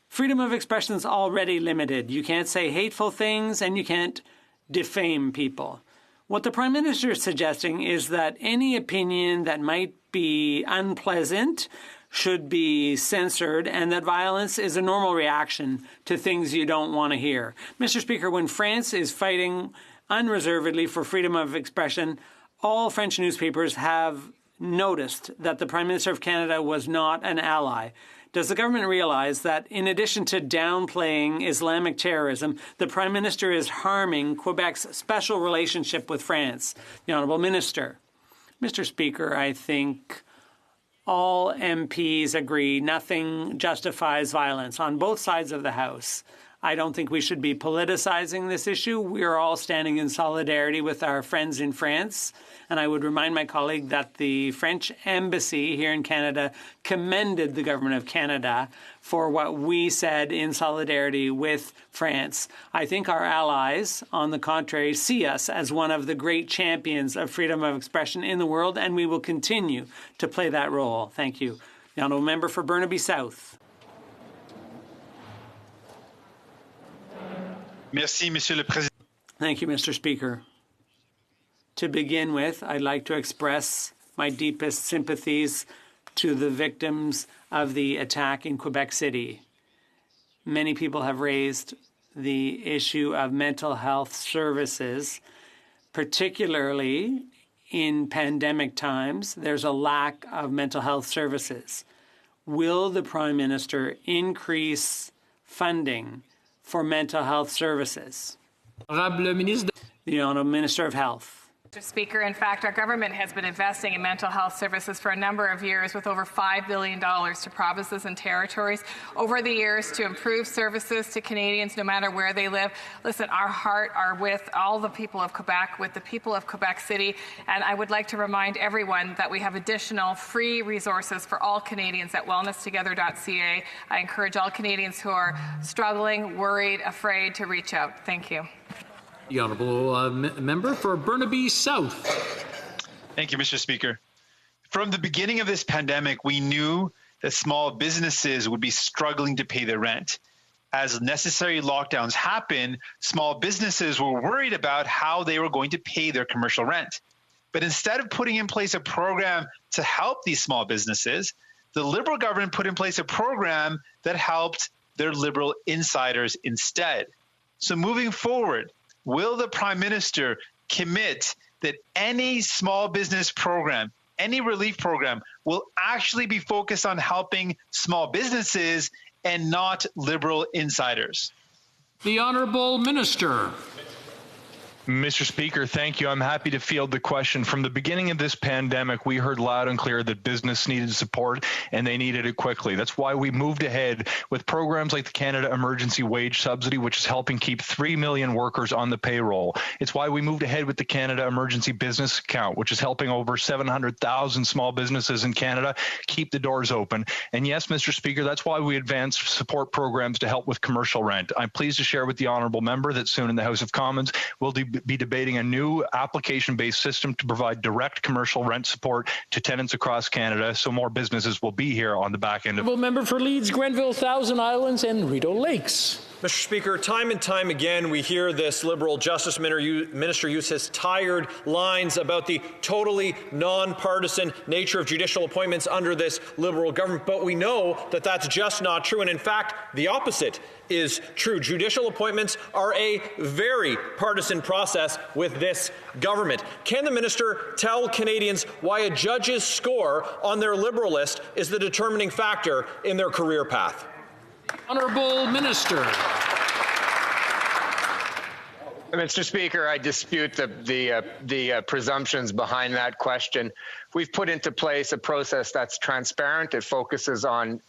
freedom of expression is already limited. You can't say hateful things and you can't defame people. What the Prime Minister is suggesting is that any opinion that might be unpleasant should be censored and that violence is a normal reaction to things you don't want to hear. Mr. Speaker, when France is fighting unreservedly for freedom of expression, all French newspapers have noticed that the Prime Minister of Canada was not an ally. Does the government realize that in addition to downplaying Islamic terrorism, the Prime Minister is harming Quebec's special relationship with France? The Honourable Minister. Mr. Speaker, I think all MPs agree nothing justifies violence on both sides of the House. I don't think we should be politicizing this issue. We are all standing in solidarity with our friends in France. And I would remind my colleague that the French embassy here in Canada commended the government of Canada for what we said in solidarity with France. I think our allies, on the contrary, see us as one of the great champions of freedom of expression in the world, and we will continue to play that role. Thank you. The Honourable Member for Burnaby South. Merci, Monsieur le Président. Thank you, Mr. Speaker. To begin with, I'd like to express my deepest sympathies to the victims of the attack in Quebec City. Many people have raised the issue of mental health services, particularly in pandemic times. There's a lack of mental health services. Will the Prime Minister increase funding for mental health services? The Honourable Minister of Health. Mr. Speaker, in fact, our government has been investing in mental health services for a number of years with over $5 billion to provinces and territories over the years to improve services to Canadians no matter where they live. Listen, our heart are with all the people of Quebec, with the people of Quebec City, and I would like to remind everyone that we have additional free resources for all Canadians at wellnesstogether.ca. I encourage all Canadians who are struggling, worried, afraid to reach out. Thank you. The Honourable Member for Burnaby South. Thank you, Mr. Speaker. From the beginning of this pandemic, we knew that small businesses would be struggling to pay their rent. As necessary lockdowns happened, small businesses were worried about how they were going to pay their commercial rent. But instead of putting in place a program to help these small businesses, the Liberal government put in place a program that helped their Liberal insiders instead. So moving forward, will the Prime Minister commit that any small business program, any relief program, will actually be focused on helping small businesses and not Liberal insiders? The Honourable Minister. Mr. Speaker, thank you. I'm happy to field the question. From the beginning of this pandemic, we heard loud and clear that business needed support and they needed it quickly. That's why we moved ahead with programs like the Canada Emergency Wage Subsidy, which is helping keep 3 million workers on the payroll. It's why we moved ahead with the Canada Emergency Business Account, which is helping over 700,000 small businesses in Canada keep the doors open. And yes, Mr. Speaker, that's why we advanced support programs to help with commercial rent. I'm pleased to share with the honourable member that soon in the House of Commons we'll be be debating a new application-based system to provide direct commercial rent support to tenants across Canada, so more businesses will be here on the back end of it. Member for Leeds, Grenville, Thousand Islands, and Rideau Lakes. Mr. Speaker, time and time again we hear this Liberal Justice Minister use his tired lines about the totally non-partisan nature of judicial appointments under this Liberal government, but we know that that's just not true, and in fact, the opposite is true. Judicial appointments are a very partisan process with this government. Can the minister tell Canadians why a judge's score on their Liberal list is the determining factor in their career path? Honourable Minister. Mr. Speaker, I dispute the presumptions behind that question. We've put into place a process that's transparent. It focuses on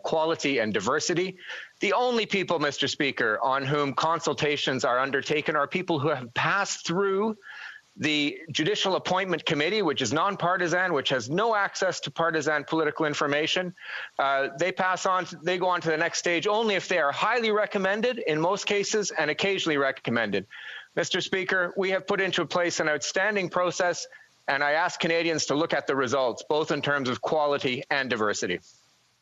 quality and diversity. The only people, Mr. Speaker, on whom consultations are undertaken are people who have passed through the Judicial Appointment Committee, which is nonpartisan, which has no access to partisan political information. They go on to the next stage only if they are highly recommended in most cases and occasionally recommended. Mr. Speaker, we have put into place an outstanding process, and I ask Canadians to look at the results, both in terms of quality and diversity.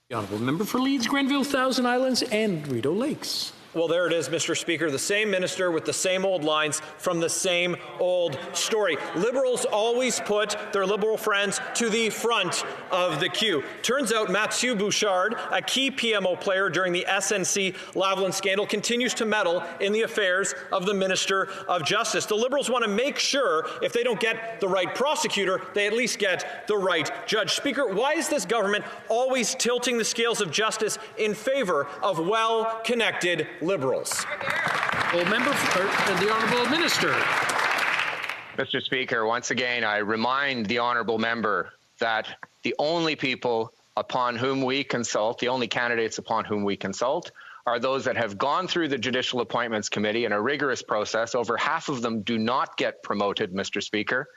The honourable member for Leeds, Grenville, Thousand Islands, and Rideau Lakes. Well, there it is, Mr. Speaker, the same minister with the same old lines from the same old story. Liberals always put their Liberal friends to the front of the queue. Turns out Mathieu Bouchard, a key PMO player during the SNC-Lavalin scandal, continues to meddle in the affairs of the Minister of Justice. The Liberals want to make sure if they don't get the right prosecutor, they at least get the right judge. Speaker, why is this government always tilting the scales of justice in favor of well-connected Liberals? The Honourable Minister. Mr. Speaker, once again, I remind the Honourable Member that the only people upon whom we consult, the only candidates upon whom we consult, are those that have gone through the Judicial Appointments Committee in a rigorous process. Over half of them do not get promoted, Mr. Speaker,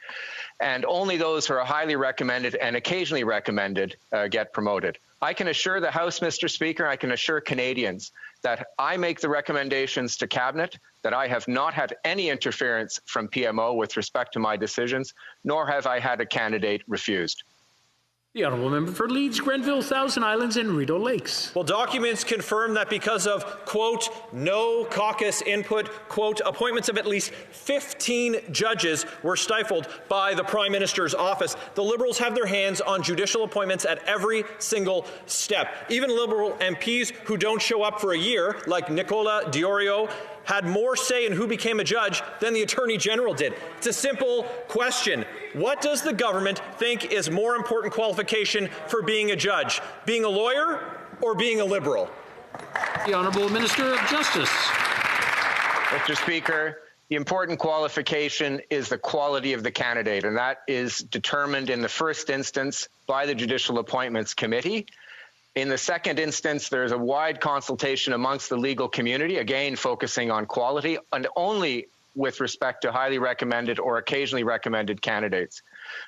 and only those who are highly recommended and occasionally recommended get promoted. I can assure the House, Mr. Speaker, I can assure Canadians that I make the recommendations to Cabinet, that I have not had any interference from PMO with respect to my decisions, nor have I had a candidate refused. The honourable member for Leeds, Grenville, Thousand Islands, and Rideau Lakes. Well, documents confirm that because of, quote, no caucus input, quote, appointments of at least 15 judges were stifled by the Prime Minister's office. The Liberals have their hands on judicial appointments at every single step. Even Liberal MPs who don't show up for a year, like Nicola Diorio, had more say in who became a judge than the Attorney General did. It's a simple question. What does the government think is more important qualification for being a judge? Being a lawyer or being a Liberal? The Honourable Minister of Justice. Mr. Speaker, the important qualification is the quality of the candidate, and that is determined in the first instance by the Judicial Appointments Committee. In the second instance, there's a wide consultation amongst the legal community, again focusing on quality, and only with respect to highly recommended or occasionally recommended candidates.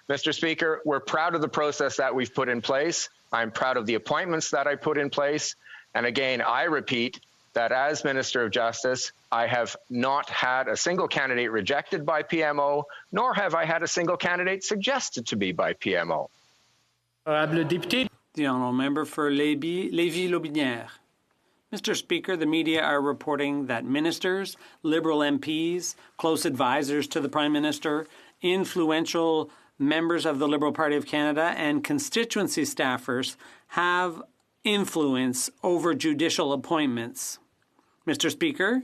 Mr. Speaker, we're proud of the process that we've put in place. I'm proud of the appointments that I put in place. And again, I repeat that as Minister of Justice, I have not had a single candidate rejected by PMO, nor have I had a single candidate suggested to be by PMO. The honourable member for Lévis-Lotbinière. Mr. Speaker, the media are reporting that ministers, Liberal MPs, close advisors to the Prime Minister, influential members of the Liberal Party of Canada, and constituency staffers have influence over judicial appointments. Mr. Speaker,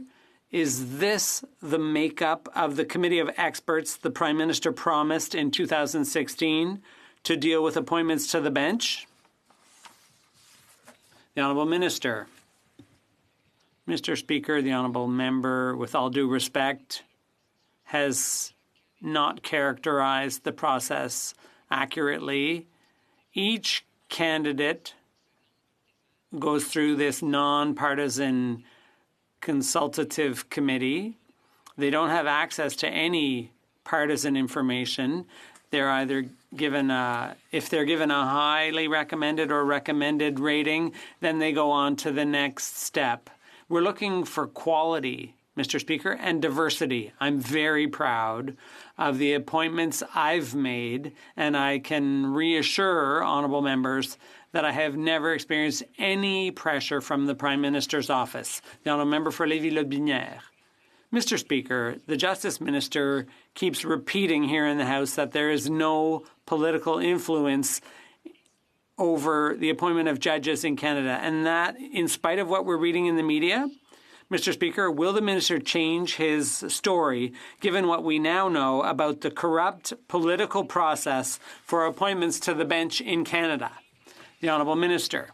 is this the makeup of the committee of experts the Prime Minister promised in 2016 to deal with appointments to the bench? The Honourable Minister. Mr. Speaker, the Honourable Member, with all due respect, has not characterized the process accurately. Each candidate goes through this non-partisan consultative committee. They don't have access to any partisan information. They're either given if they're given a highly recommended or recommended rating, then they go on to the next step. We're looking for quality, Mr. Speaker, and diversity. I'm very proud of the appointments I've made, and I can reassure honourable members that I have never experienced any pressure from the Prime Minister's office. The honourable member for Lévis-Lotbinière. Mr. Speaker, the Justice Minister keeps repeating here in the House that there is no political influence over the appointment of judges in Canada, and that, in spite of what we're reading in the media, Mr. Speaker, will the minister change his story, given what we now know about the corrupt political process for appointments to the bench in Canada? The Honourable Minister.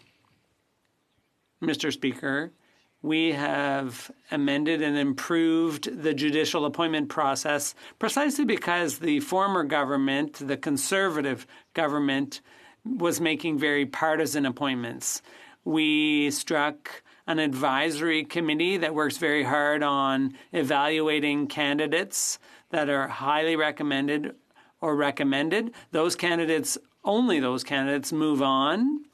Mr. Speaker, we have amended and improved the judicial appointment process precisely because the former government, the Conservative government, was making very partisan appointments. We struck an advisory committee that works very hard on evaluating candidates that are highly recommended or recommended. Those candidates, only those candidates, move on.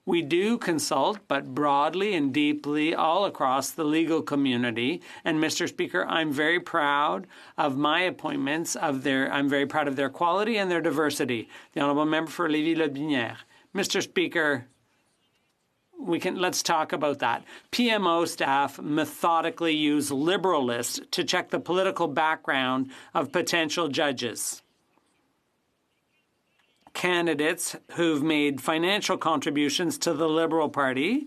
We do consult, but broadly and deeply all across the legal community. And Mr. Speaker, I'm very proud of my appointments, I'm very proud of their quality and their diversity. The Honourable Member for Lévis-Lotbinière. Mr. Speaker, let's talk about that. PMO staff methodically use Liberal lists to check the political background of potential judges. Candidates who've made financial contributions to the Liberal Party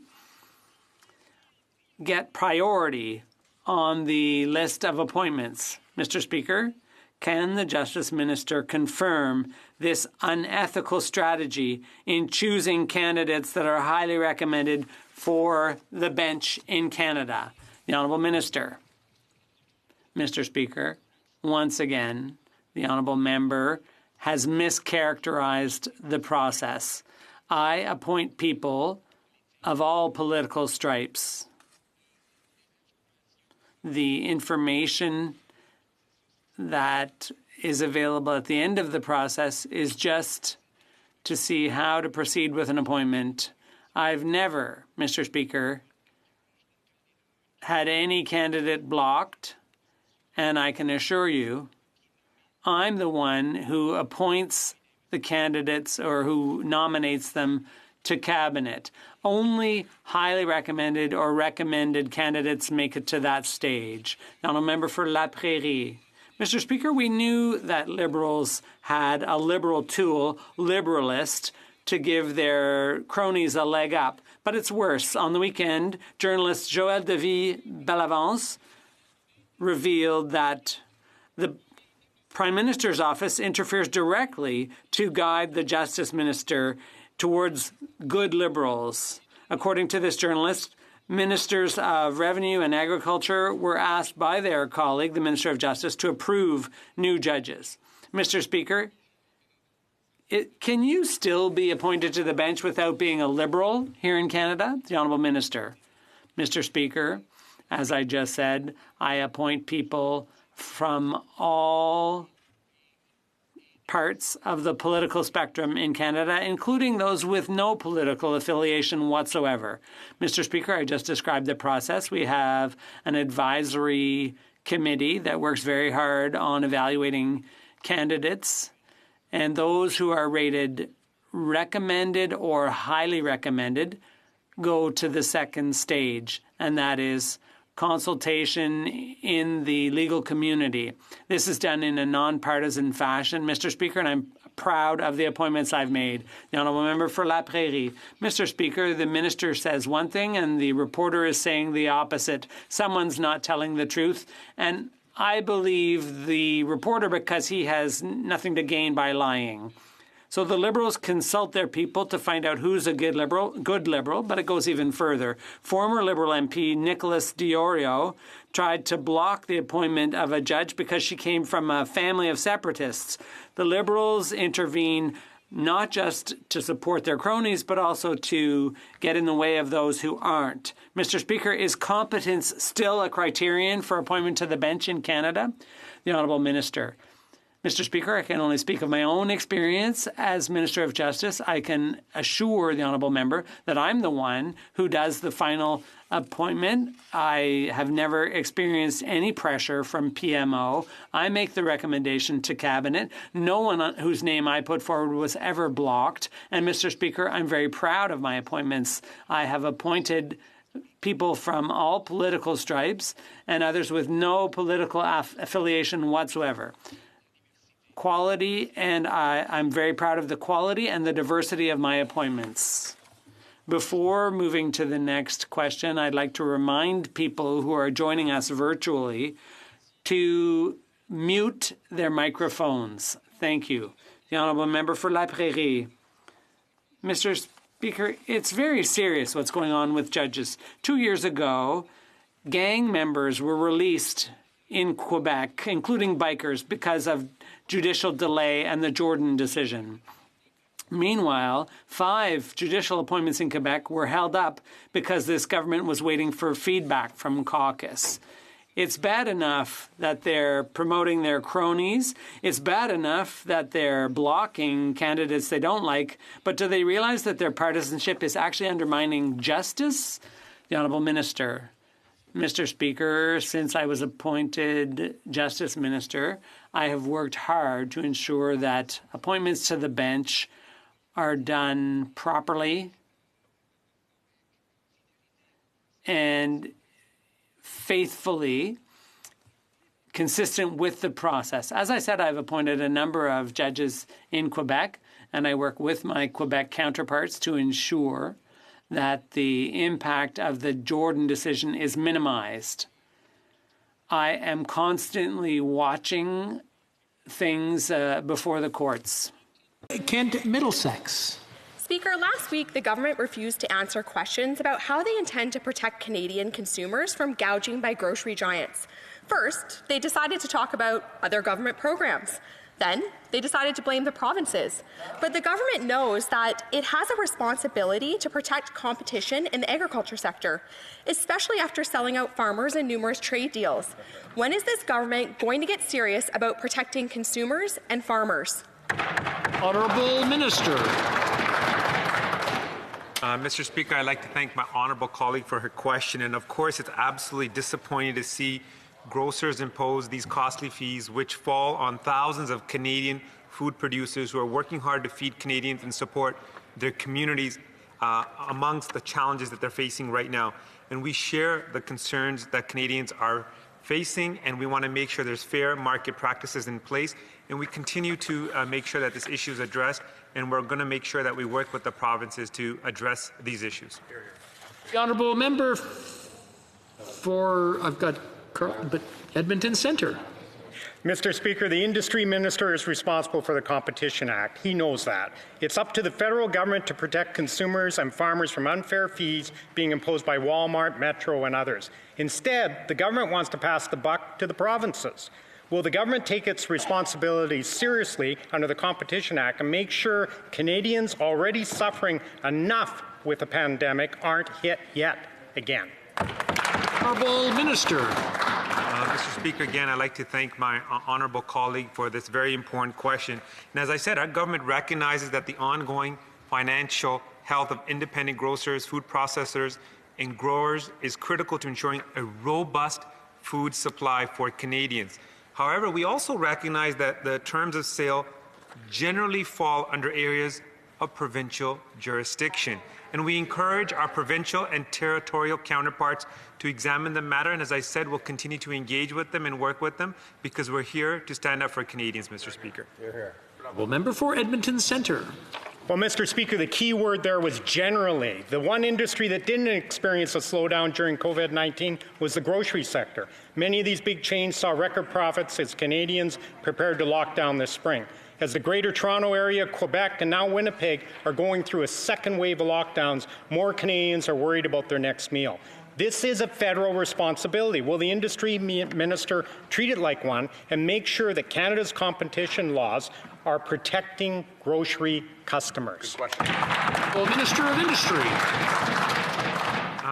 get priority on the list of appointments. Mr. Speaker, can the Justice Minister confirm this unethical strategy in choosing candidates that are highly recommended for the bench in Canada? The Honourable Minister. Mr. Speaker, once again, the Honourable Member has mischaracterized the process. I appoint people of all political stripes. The information that is available at the end of the process is just to see how to proceed with an appointment. I've never, Mr. Speaker, had any candidate blocked, and I can assure you I'm the one who appoints the candidates or who nominates them to cabinet. Only highly recommended or recommended candidates make it to that stage. Now, a member for La Prairie. Mr. Speaker, we knew that Liberals had a Liberal tool, Liberalist, to give their cronies a leg up. But it's worse. On the weekend, journalist Joël Davy-Bellavance revealed that the Prime Minister's office interferes directly to guide the Justice Minister towards good Liberals. According to this journalist, Ministers of Revenue and Agriculture were asked by their colleague, the Minister of Justice, to approve new judges. Mr. Speaker, can you still be appointed to the bench without being a Liberal here in Canada? The Honourable Minister. Mr. Speaker, as I just said, I appoint people from all parts of the political spectrum in Canada, including those with no political affiliation whatsoever. Mr. Speaker, I just described the process. We have an advisory committee that works very hard on evaluating candidates, and those who are rated recommended or highly recommended go to the second stage, and that is consultation in the legal community. This is done in a nonpartisan fashion, Mr. Speaker, and I'm proud of the appointments I've made. The Honourable Member for La Prairie. Mr. Speaker, the Minister says one thing and the reporter is saying the opposite. Someone's not telling the truth, and I believe the reporter because he has nothing to gain by lying. So the Liberals consult their people to find out who's a good Liberal, but it goes even further. Former Liberal MP Nicholas Diorio tried to block the appointment of a judge because she came from a family of separatists. The Liberals intervene not just to support their cronies, but also to get in the way of those who aren't. Mr. Speaker, is competence still a criterion for appointment to the bench in Canada? The Honourable Minister. Mr. Speaker, I can only speak of my own experience as Minister of Justice. I can assure the honourable member that I'm the one who does the final appointment. I have never experienced any pressure from PMO. I make the recommendation to Cabinet. No one whose name I put forward was ever blocked. And, Mr. Speaker, I'm very proud of my appointments. I have appointed people from all political stripes and others with no political affiliation whatsoever. Quality, and I'm very proud of the quality and the diversity of my appointments. Before moving to the next question, I'd like to remind people who are joining us virtually to mute their microphones. Thank you. The Honourable Member for La Prairie. Mr. Speaker, it's very serious what's going on with judges. 2 years ago, gang members were released in Quebec, including bikers, because of judicial delay and the Jordan decision. Meanwhile, 5 judicial appointments in Quebec were held up because this government was waiting for feedback from caucus. It's bad enough that they're promoting their cronies. It's bad enough that they're blocking candidates they don't like. But do they realize that their partisanship is actually undermining justice? The Honourable Minister. Mr. Speaker, since I was appointed Justice Minister, I have worked hard to ensure that appointments to the bench are done properly and faithfully, consistent with the process. As I said, I've appointed a number of judges in Quebec, and I work with my Quebec counterparts to ensure that the impact of the Jordan decision is minimized. I am constantly watching things before the courts. Kent, Middlesex. Speaker, last week the government refused to answer questions about how they intend to protect Canadian consumers from gouging by grocery giants. First, they decided to talk about other government programs. Then, they decided to blame the provinces. But the government knows that it has a responsibility to protect competition in the agriculture sector, especially after selling out farmers in numerous trade deals. When is this government going to get serious about protecting consumers and farmers? Honourable Minister. Mr. Speaker, I'd like to thank my honourable colleague for her question. And of course, it's absolutely disappointing to see grocers impose these costly fees, which fall on thousands of Canadian food producers who are working hard to feed Canadians and support their communities amongst the challenges that they're facing right now. And we share the concerns that Canadians are facing, and we want to make sure there's fair market practices in place. And we continue to make sure that this issue is addressed, and we're going to make sure that we work with the provinces to address these issues. The Honourable Member for, Edmonton Centre. Mr. Speaker, the Industry Minister is responsible for the Competition Act. He knows that. It's up to the federal government to protect consumers and farmers from unfair fees being imposed by Walmart, Metro, and others. Instead, the government wants to pass the buck to the provinces. Will the government take its responsibilities seriously under the Competition Act and make sure Canadians already suffering enough with the pandemic aren't hit yet again? Honourable Minister. Mr. Speaker, again, I'd like to thank my honourable colleague for this very important question. And as I said, our government recognizes that the ongoing financial health of independent grocers, food processors, and growers is critical to ensuring a robust food supply for Canadians. However, we also recognize that the terms of sale generally fall under areas of provincial jurisdiction. And we encourage our provincial and territorial counterparts to examine the matter. And as I said, we'll continue to engage with them and work with them because we're here to stand up for Canadians, Mr. Speaker. Well, member for Edmonton Centre. Well, Mr. Speaker, the key word there was generally. The one industry that didn't experience a slowdown during COVID-19 was the grocery sector. Many of these big chains saw record profits as Canadians prepared to lock down this spring. As the Greater Toronto Area, Quebec, and now Winnipeg are going through a second wave of lockdowns, more Canadians are worried about their next meal. This is a federal responsibility. Will the industry minister treat it like one and make sure that Canada's competition laws are protecting grocery customers? Well, Minister of Industry.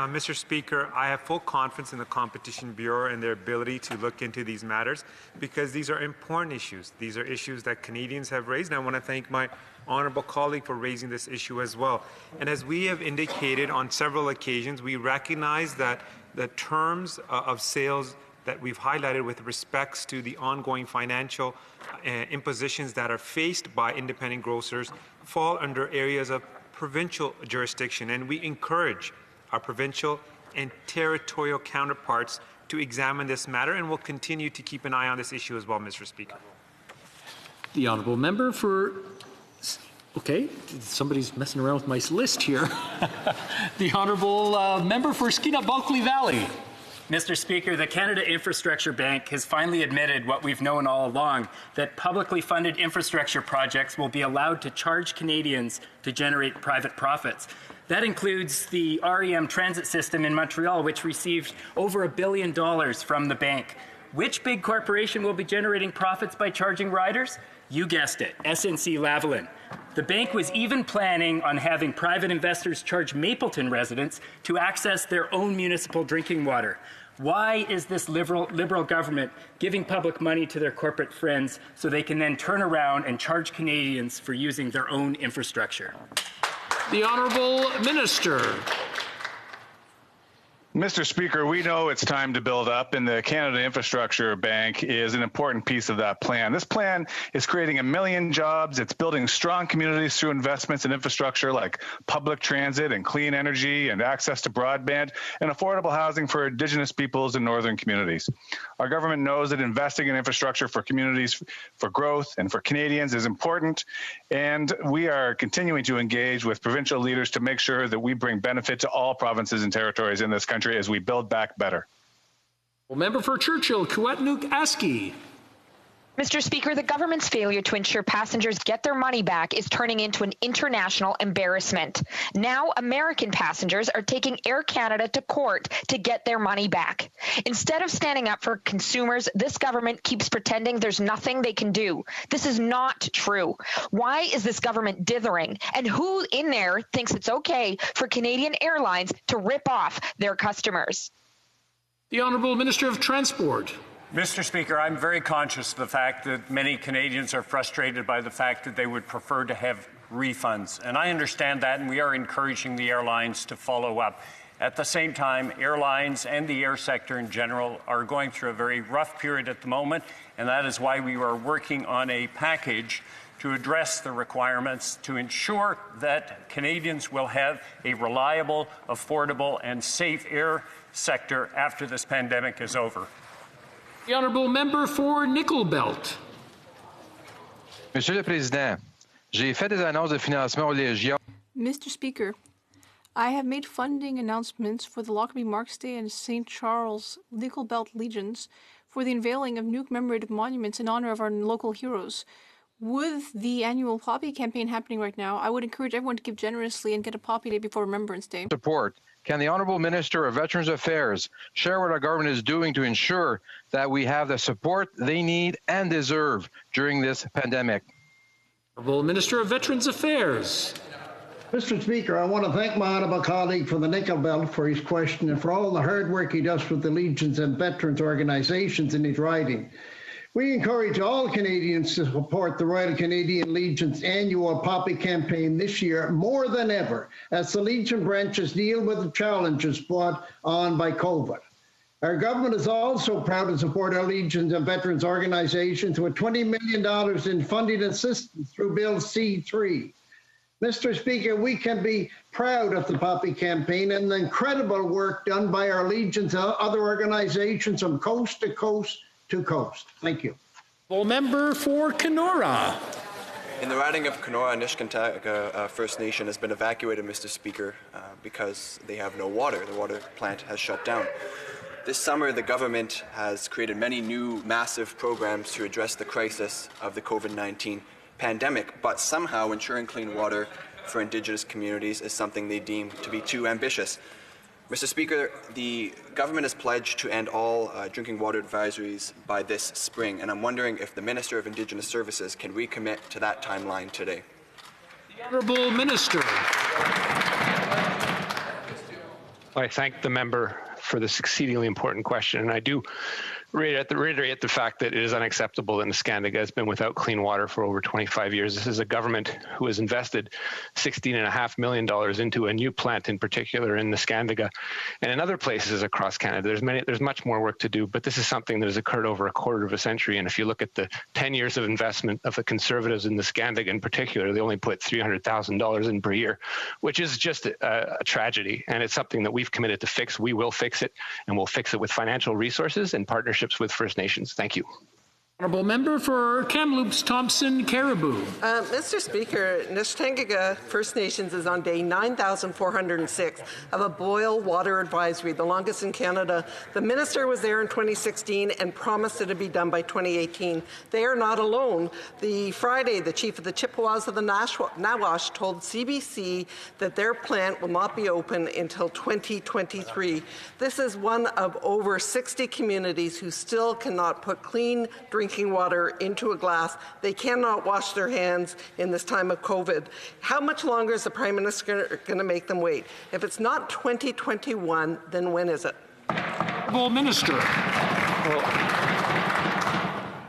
Mr. Speaker, I have full confidence in the Competition Bureau and their ability to look into these matters because these are important issues. These are issues that Canadians have raised, and I want to thank my honourable colleague for raising this issue as well. And as we have indicated on several occasions, we recognize that the terms of sales that we've highlighted with respects to the ongoing financial impositions that are faced by independent grocers fall under areas of provincial jurisdiction, and we encourage our provincial and territorial counterparts to examine this matter, and we'll continue to keep an eye on this issue as well, Mr. Speaker. The honourable member for... Okay, somebody's messing around with my list here. The honourable member for Skeena-Bulkley Valley. Mr. Speaker, the Canada Infrastructure Bank has finally admitted what we've known all along, that publicly funded infrastructure projects will be allowed to charge Canadians to generate private profits. That includes the REM transit system in Montreal, which received over $1 billion from the bank. Which big corporation will be generating profits by charging riders? You guessed it, SNC-Lavalin. The bank was even planning on having private investors charge Mapleton residents to access their own municipal drinking water. Why is this liberal government giving public money to their corporate friends so they can then turn around and charge Canadians for using their own infrastructure? The Honourable Minister. Mr. Speaker, we know it's time to build up, and the Canada Infrastructure Bank is an important piece of that plan. This plan is creating 1 million jobs. It's building strong communities through investments in infrastructure like public transit and clean energy and access to broadband and affordable housing for Indigenous peoples in northern communities. Our government knows that investing in infrastructure for communities, for growth, and for Canadians is important, and we are continuing to engage with provincial leaders to make sure that we bring benefit to all provinces and territories in this country as we build back better. Well, member for Churchill, Kiiwetinoong-Aski. Mr. Speaker, the government's failure to ensure passengers get their money back is turning into an international embarrassment. Now, American passengers are taking Air Canada to court to get their money back. Instead of standing up for consumers, this government keeps pretending there's nothing they can do. This is not true. Why is this government dithering? And who in there thinks it's okay for Canadian Airlines to rip off their customers? The Honourable Minister of Transport. Mr. Speaker, I'm very conscious of the fact that many Canadians are frustrated by the fact that they would prefer to have refunds. And I understand that, and we are encouraging the airlines to follow up. At the same time, airlines and the air sector in general are going through a very rough period at the moment, and that is why we are working on a package to address the requirements to ensure that Canadians will have a reliable, affordable, and safe air sector after this pandemic is over. The Honourable Member for Nickel Belt. Monsieur le Président, j'ai fait des annonces de financement aux Légions. Mr. Speaker, I have made funding announcements for the Lockerbie Marks Day and St. Charles Nickel Belt Legions for the unveiling of new commemorative monuments in honor of our local heroes. With the annual Poppy campaign happening right now, I would encourage everyone to give generously and get a Poppy Day before Remembrance Day. Support. Can the Honourable Minister of Veterans Affairs share what our government is doing to ensure that we have the support they need and deserve during this pandemic? Honourable Minister of Veterans Affairs. Mr. Speaker, I want to thank my honourable colleague from the Nickel Belt for his question and for all the hard work he does with the Legions and veterans organisations in his riding. We encourage all Canadians to support the Royal Canadian Legion's annual Poppy campaign this year more than ever as the Legion branches deal with the challenges brought on by COVID. Our government is also proud to support our Legions and veterans organizations with $20 million in funding assistance through Bill C-3. Mr. Speaker, we can be proud of the Poppy campaign and the incredible work done by our Legions and other organizations from coast to coast to coast. Thank you. Well, member for Kenora. In the riding of Kenora, Nishnawbe First Nation has been evacuated, Mr. Speaker, because they have no water. The water plant has shut down. This summer, the government has created many new massive programs to address the crisis of the COVID-19 pandemic, but somehow ensuring clean water for Indigenous communities is something they deem to be too ambitious. Mr. Speaker, the government has pledged to end all drinking water advisories by this spring, and I'm wondering if the Minister of Indigenous Services can recommit to that timeline today. The Honourable Minister. I thank the member for this exceedingly important question, and I do reiterate the fact that it is unacceptable that Neskantaga has been without clean water for over 25 years. This is a government who has invested $16.5 million into a new plant, in particular in Neskantaga and in other places across Canada. There's much more work to do, but this is something that has occurred over a quarter of a century. And if you look at the 10 years of investment of the Conservatives in Neskantaga in particular, they only put $300,000 in per year, which is just a tragedy. And it's something that we've committed to fix. We will fix it, and we'll fix it with financial resources and partnerships with First Nations. Thank you. Honourable Member for Kamloops Thompson Caribou. Mr. Speaker, Neskantaga First Nations is on day 9,406 of a boil water advisory, the longest in Canada. The minister was there in 2016 and promised it would be done by 2018. They are not alone. Friday, the chief of the Chippewas of the Nawash told CBC that their plant will not be open until 2023. This is one of over 60 communities who still cannot put clean drinking water into a glass. They cannot wash their hands in this time of COVID. How much longer is the Prime Minister going to make them wait? If it's not 2021, then when is it? Well, Minister.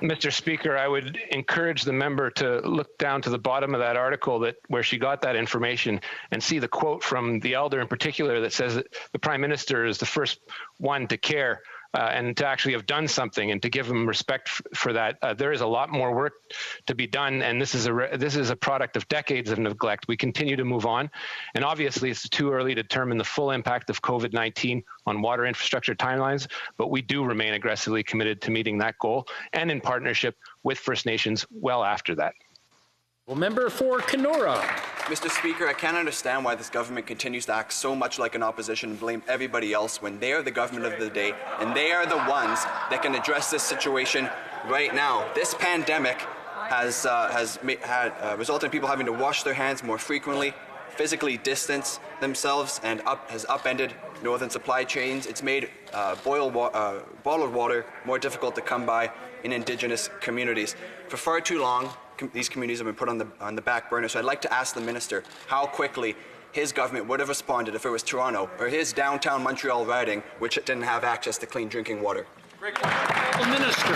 Mr. Speaker, I would encourage the member to look down to the bottom of that article where she got that information and see the quote from the elder in particular that says that the Prime Minister is the first one to care. And to actually have done something and to give them respect for that. There is a lot more work to be done, and this is a product of decades of neglect. We continue to move on, and obviously it's too early to determine the full impact of COVID-19 on water infrastructure timelines, but we do remain aggressively committed to meeting that goal and in partnership with First Nations well after that. Well, member for Kenora. Mr. Speaker, I can't understand why this government continues to act so much like an opposition and blame everybody else when they are the government of the day and they are the ones that can address this situation right now. This pandemic has resulted in people having to wash their hands more frequently, physically distance themselves, and has upended northern supply chains. It's made bottled water more difficult to come by in Indigenous communities. For far too long, these communities have been put on the back burner. So I'd like to ask the minister how quickly his government would have responded if it was Toronto or his downtown Montreal riding, which didn't have access to clean drinking water. Minister.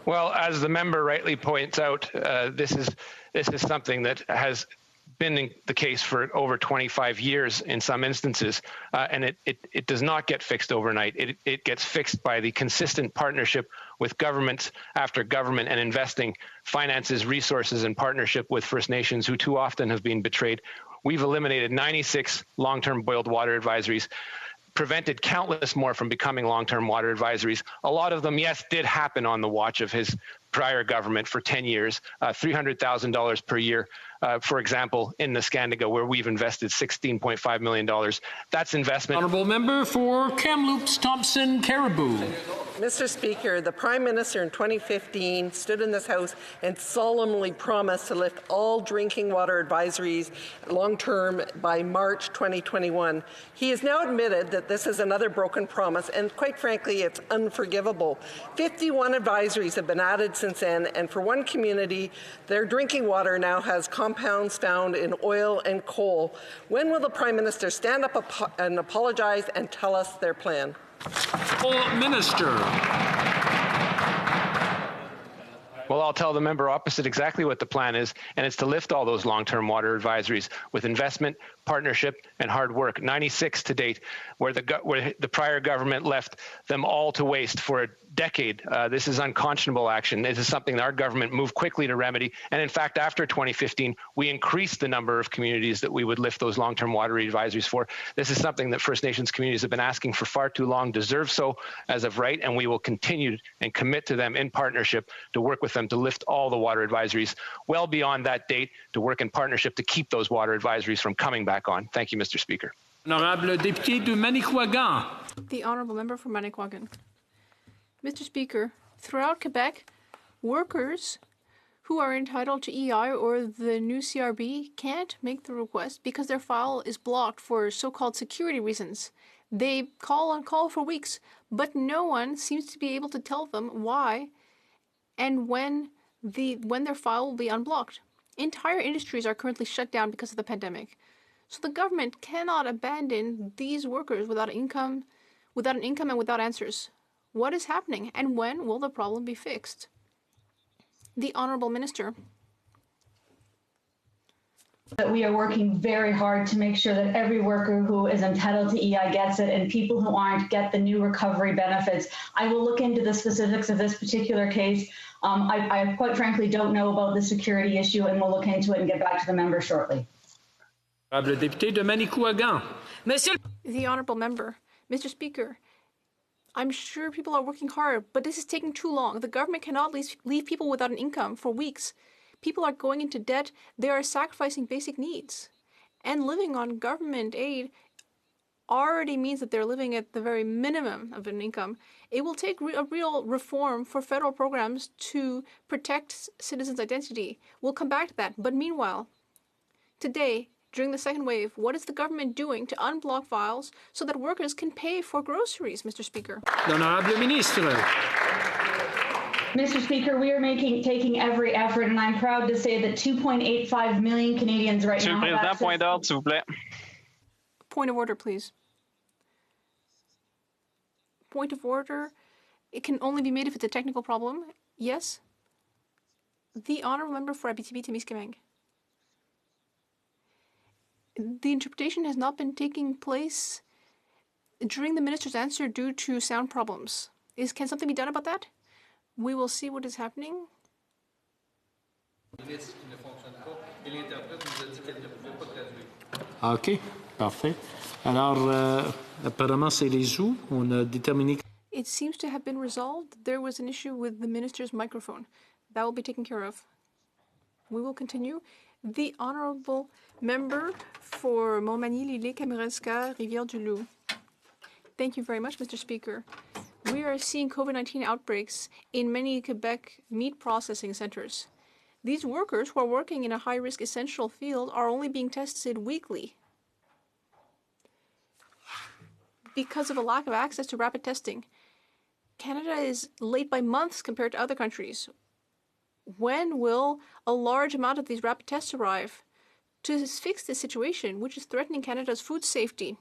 Well, as the member rightly points out, this is something that has been the case for over 25 years in some instances, and it does not get fixed overnight. It gets fixed by the consistent partnership with governments after government and investing finances, resources, and partnership with First Nations who too often have been betrayed. We've eliminated 96 long-term boiled water advisories, prevented countless more from becoming long-term water advisories. A lot of them, yes, did happen on the watch of his prior government for 10 years, $300,000 per year, for example, in Neskantaga, where we've invested $16.5 million. That's investment. Honourable member for Kamloops Thompson Caribou. Mr. Speaker, the Prime Minister in 2015 stood in this House and solemnly promised to lift all drinking water advisories long-term by March 2021. He has now admitted that this is another broken promise, and quite frankly, it's unforgivable. 51 advisories have been added since then, and for one community, their drinking water now has compounds found in oil and coal. When will the Prime Minister stand up and apologize and tell us their plan? Minister. Well, I'll tell the member opposite exactly what the plan is, and it's to lift all those long-term water advisories with investment, partnership, and hard work. 96 to date, where the prior government left them all to waste for a decade. This is unconscionable action. This is something that our government moved quickly to remedy. And in fact, after 2015, we increased the number of communities that we would lift those long-term water advisories for. This is something that First Nations communities have been asking for far too long, deserve so as of right, and we will continue and commit to them in partnership to work with them to lift all the water advisories well beyond that date, to work in partnership to keep those water advisories from coming back on. Thank you, Mr. Speaker. Honorable député de Manicouagan. The honourable member for Manicouagan. Mr. Speaker, throughout Quebec, workers who are entitled to EI or the new CRB can't make the request because their file is blocked for so-called security reasons. They call on call for weeks, but no one seems to be able to tell them why and when their file will be unblocked. Entire industries are currently shut down because of the pandemic. So the government cannot abandon these workers without an income and without answers. What is happening, and when will the problem be fixed? The Honourable Minister. That we are working very hard to make sure that every worker who is entitled to EI gets it, and people who aren't get the new recovery benefits. I will look into the specifics of this particular case. I quite frankly don't know about the security issue, and we'll look into it and get back to the member shortly. The Honourable Member. Mr. Speaker, I'm sure people are working hard, but this is taking too long. The government cannot leave people without an income for weeks. People are going into debt. They are sacrificing basic needs. And living on government aid already means that they're living at the very minimum of an income. It will take a real reform for federal programs to protect citizens' identity. We'll come back to that. But meanwhile, today, during the second wave, what is the government doing to unblock files so that workers can pay for groceries, Mr. Speaker? L'Honorable Ministre. Mr. Speaker, we are taking every effort, and I'm proud to say that 2.85 million Canadians right now have access. Point d'ordre, s'il vous plaît. Point of order, please. Point of order. It can only be made if it's a technical problem. Yes? The Honourable Member for Abitibi-Témiscamingue. The interpretation has not been taking place during the Minister's answer due to sound problems. Can something be done about that? We will see what is happening. OK, parfait. Alors, apparemment, c'est résolu. On a déterminé. It seems to have been resolved. There was an issue with the Minister's microphone. That will be taken care of. We will continue. The Honourable Member for Montmagny-Lillé, Kamouraska, Rivière-du-Loup. Thank you very much, Mr. Speaker. We are seeing COVID-19 outbreaks in many Quebec meat processing centers. These workers who are working in a high-risk essential field are only being tested weekly because of a lack of access to rapid testing. Canada is late by months compared to other countries. When will a large amount of these rapid tests arrive to fix this situation, which is threatening Canada's food safety?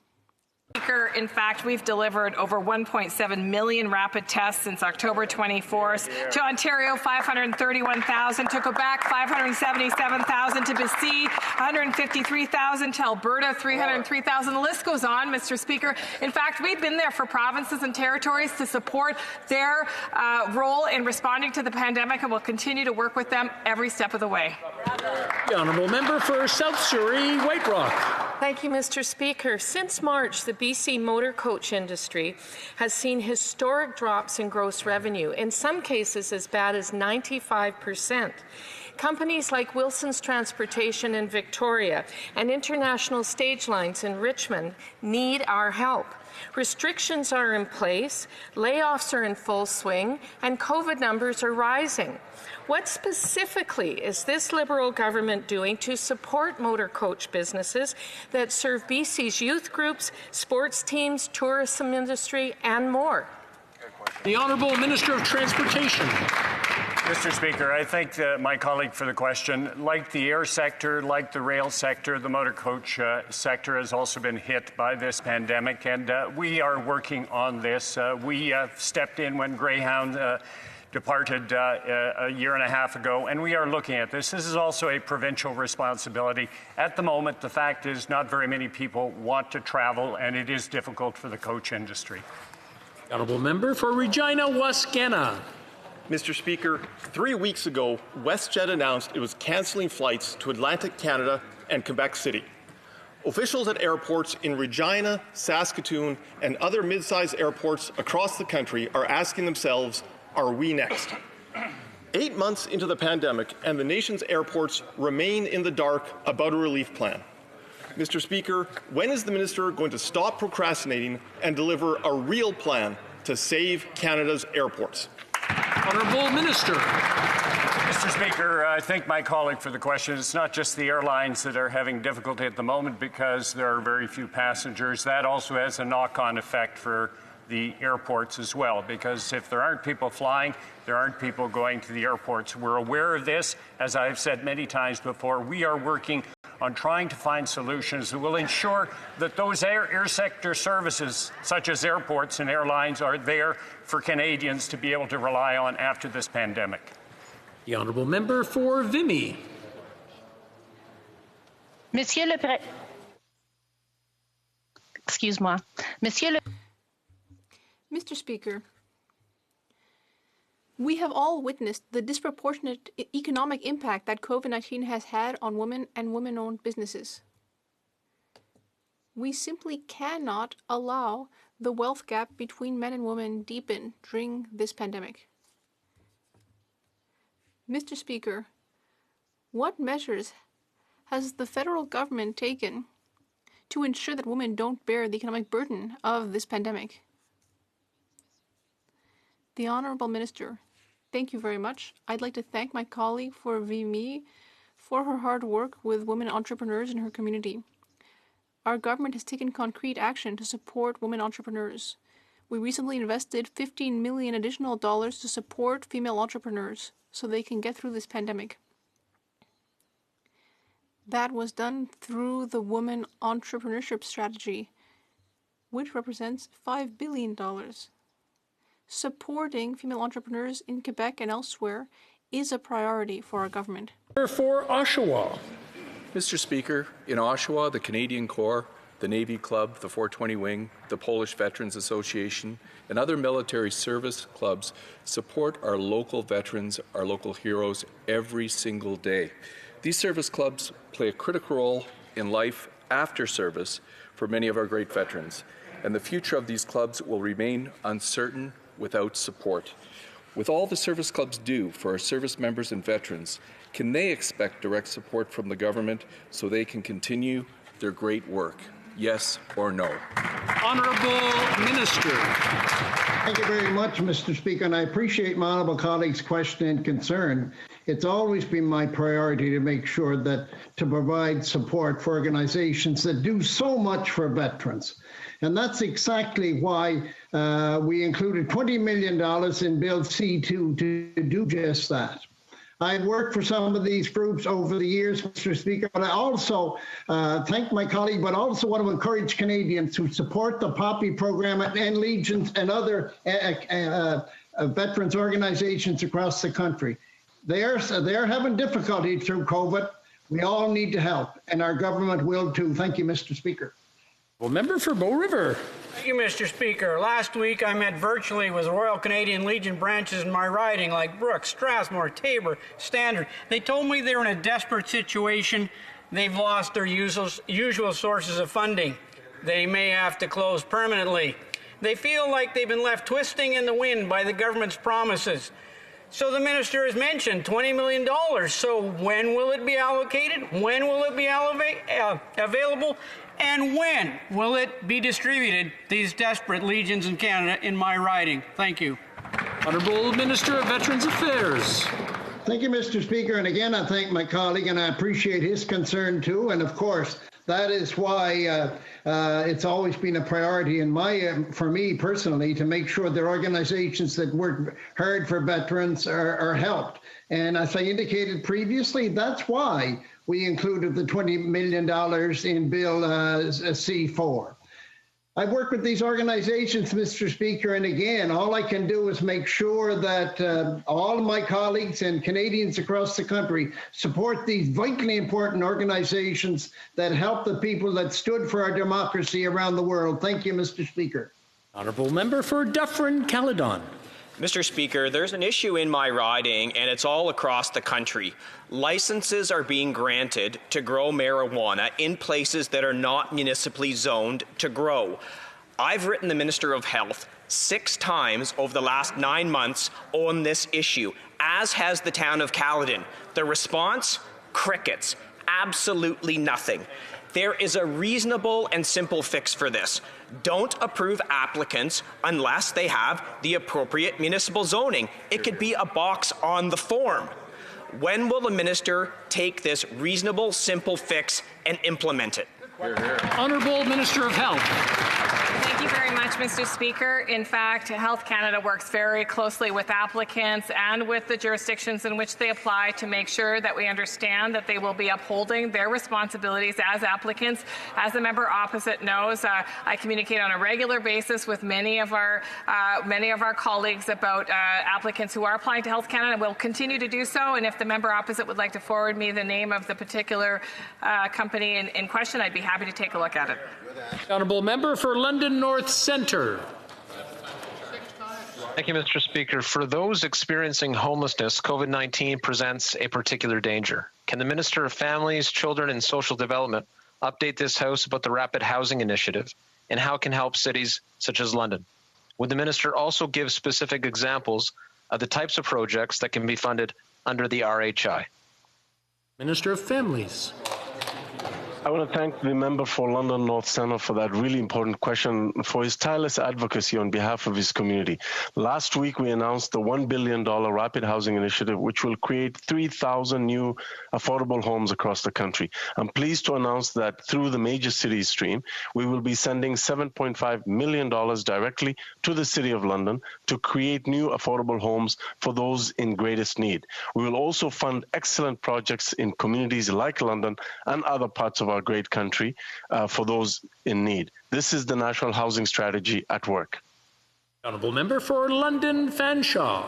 Speaker, in fact, we've delivered over 1.7 million rapid tests since October 24th. To Ontario, 531,000. To Quebec, 577,000. To BC, 153,000. To Alberta, 303,000. The list goes on, Mr. Speaker. In fact, we've been there for provinces and territories to support their role in responding to the pandemic, and we'll continue to work with them every step of the way. The Honourable Member for South Surrey, White Rock. Thank you, Mr. Speaker. Since March, the BC motor coach industry has seen historic drops in gross revenue, in some cases as bad as 95%. Companies like Wilson's Transportation in Victoria and International Stage Lines in Richmond need our help. Restrictions are in place, layoffs are in full swing, and COVID numbers are rising. What specifically is this Liberal government doing to support motor coach businesses that serve BC's youth groups, sports teams, tourism industry, and more? The Honourable Minister of Transportation. Mr. Speaker, I thank my colleague for the question. Like the air sector, like the rail sector, the motor coach sector has also been hit by this pandemic, and we are working on this. We stepped in when Greyhound departed a year and a half ago, and we are looking at this. This is also a provincial responsibility. At the moment, the fact is not very many people want to travel, and it is difficult for the coach industry. Honourable Member for Regina Wascana. Mr. Speaker, 3 weeks ago, WestJet announced it was cancelling flights to Atlantic Canada and Quebec City. Officials at airports in Regina, Saskatoon, and other mid-sized airports across the country are asking themselves, are we next? 8 months into the pandemic, and the nation's airports remain in the dark about a relief plan. Mr. Speaker, when is the minister going to stop procrastinating and deliver a real plan to save Canada's airports? Honourable Minister. Mr. Speaker, I thank my colleague for the question. It's not just the airlines that are having difficulty at the moment because there are very few passengers. That also has a knock-on effect for the airports as well, because if there aren't people flying, there aren't people going to the airports. We're aware of this. As I've said many times before, we are working on trying to find solutions that will ensure that those air sector services, such as airports and airlines, are there for Canadians to be able to rely on after this pandemic. The honourable member for Vimy. Monsieur le Excuse-moi. Monsieur le Mr. Speaker, we have all witnessed the disproportionate economic impact that COVID-19 has had on women and women-owned businesses. We simply cannot allow the wealth gap between men and women deepen during this pandemic. Mr. Speaker, what measures has the federal government taken to ensure that women don't bear the economic burden of this pandemic? The Honourable Minister, thank you very much. I'd like to thank my colleague for Vimy for her hard work with women entrepreneurs in her community. Our government has taken concrete action to support women entrepreneurs. We recently invested $15 million additional dollars to support female entrepreneurs so they can get through this pandemic. That was done through the Women Entrepreneurship Strategy, which represents $5 billion. Supporting female entrepreneurs in Quebec and elsewhere is a priority for our government. For Oshawa. Mr. Speaker, in Oshawa, the Canadian Corps, the Navy Club, the 420 Wing, the Polish Veterans Association, and other military service clubs support our local veterans, our local heroes, every single day. These service clubs play a critical role in life after service for many of our great veterans, and the future of these clubs will remain uncertain without support. With all the service clubs do for our service members and veterans, can they expect direct support from the government so they can continue their great work? Yes or no? Honourable Minister. Thank you very much, Mr. Speaker, and I appreciate my honourable colleague's question and concern. It's always been my priority to make sure that to provide support for organizations that do so much for veterans. And that's exactly why we included $20 million in Bill C-2 to do just that. I've worked for some of these groups over the years, Mr. Speaker, but I also thank my colleague, but also want to encourage Canadians to support the POPI program and Legions and other veterans organizations across the country. They're having difficulty through COVID. We all need to help, and our government will too. Thank you, Mr. Speaker. Well, member for Bow River. Thank you, Mr. Speaker. Last week, I met virtually with Royal Canadian Legion branches in my riding, like Brooks, Strathmore, Taber, Standard. They told me they were in a desperate situation. They've lost their usual sources of funding. They may have to close permanently. They feel like they've been left twisting in the wind by the government's promises. So the minister has mentioned $20 million. So when will it be allocated? When will it be available? And when will it be distributed, these desperate legions in Canada in my riding? Thank you. Honourable Minister of Veterans Affairs. Thank you, Mr. Speaker. And again, I thank my colleague, and I appreciate his concern too. And of course, that is why it's always been a priority for me personally to make sure that organizations that work hard for veterans are helped. And as I indicated previously, that's why we included the $20 million in Bill C-4. I've worked with these organizations, Mr. Speaker, and again, all I can do is make sure that all of my colleagues and Canadians across the country support these vitally important organizations that help the people that stood for our democracy around the world. Thank you, Mr. Speaker. Honourable Member for Dufferin-Caledon. Mr. Speaker, there's an issue in my riding, and it's all across the country. Licenses are being granted to grow marijuana in places that are not municipally zoned to grow. I've written the Minister of Health 6 times over the last 9 months on this issue, as has the town of Caledon. The response? Crickets. Absolutely nothing. There is a reasonable and simple fix for this. Don't approve applicants unless they have the appropriate municipal zoning. It could be a box on the form. When will the minister take this reasonable, simple fix and implement it? Honourable Minister of Health. Thank you very much, Mr. Speaker. In fact, Health Canada works very closely with applicants and with the jurisdictions in which they apply to make sure that we understand that they will be upholding their responsibilities as applicants. As the member opposite knows, I communicate on a regular basis with many of our colleagues about applicants who are applying to Health Canada. We'll continue to do so, and if the member opposite would like to forward me the name of the particular company in question, I'd be happy to take a look at it. Honourable Member for London North Centre. Thank you, Mr. Speaker. For those experiencing homelessness, COVID-19 presents a particular danger. Can the Minister of Families, Children and Social Development update this House about the Rapid Housing Initiative and how it can help cities such as London? Would the Minister also give specific examples of the types of projects that can be funded under the RHI? Minister of Families. I want to thank the member for London North Centre for that really important question, for his tireless advocacy on behalf of his community. Last week, we announced the $1 billion Rapid Housing Initiative, which will create 3,000 new affordable homes across the country. I'm pleased to announce that through the Major Cities Stream, we will be sending $7.5 million directly to the City of London to create new affordable homes for those in greatest need. We will also fund excellent projects in communities like London and other parts of our great country for those in need. This is the National Housing Strategy at work. Honourable Member for London Fanshawe.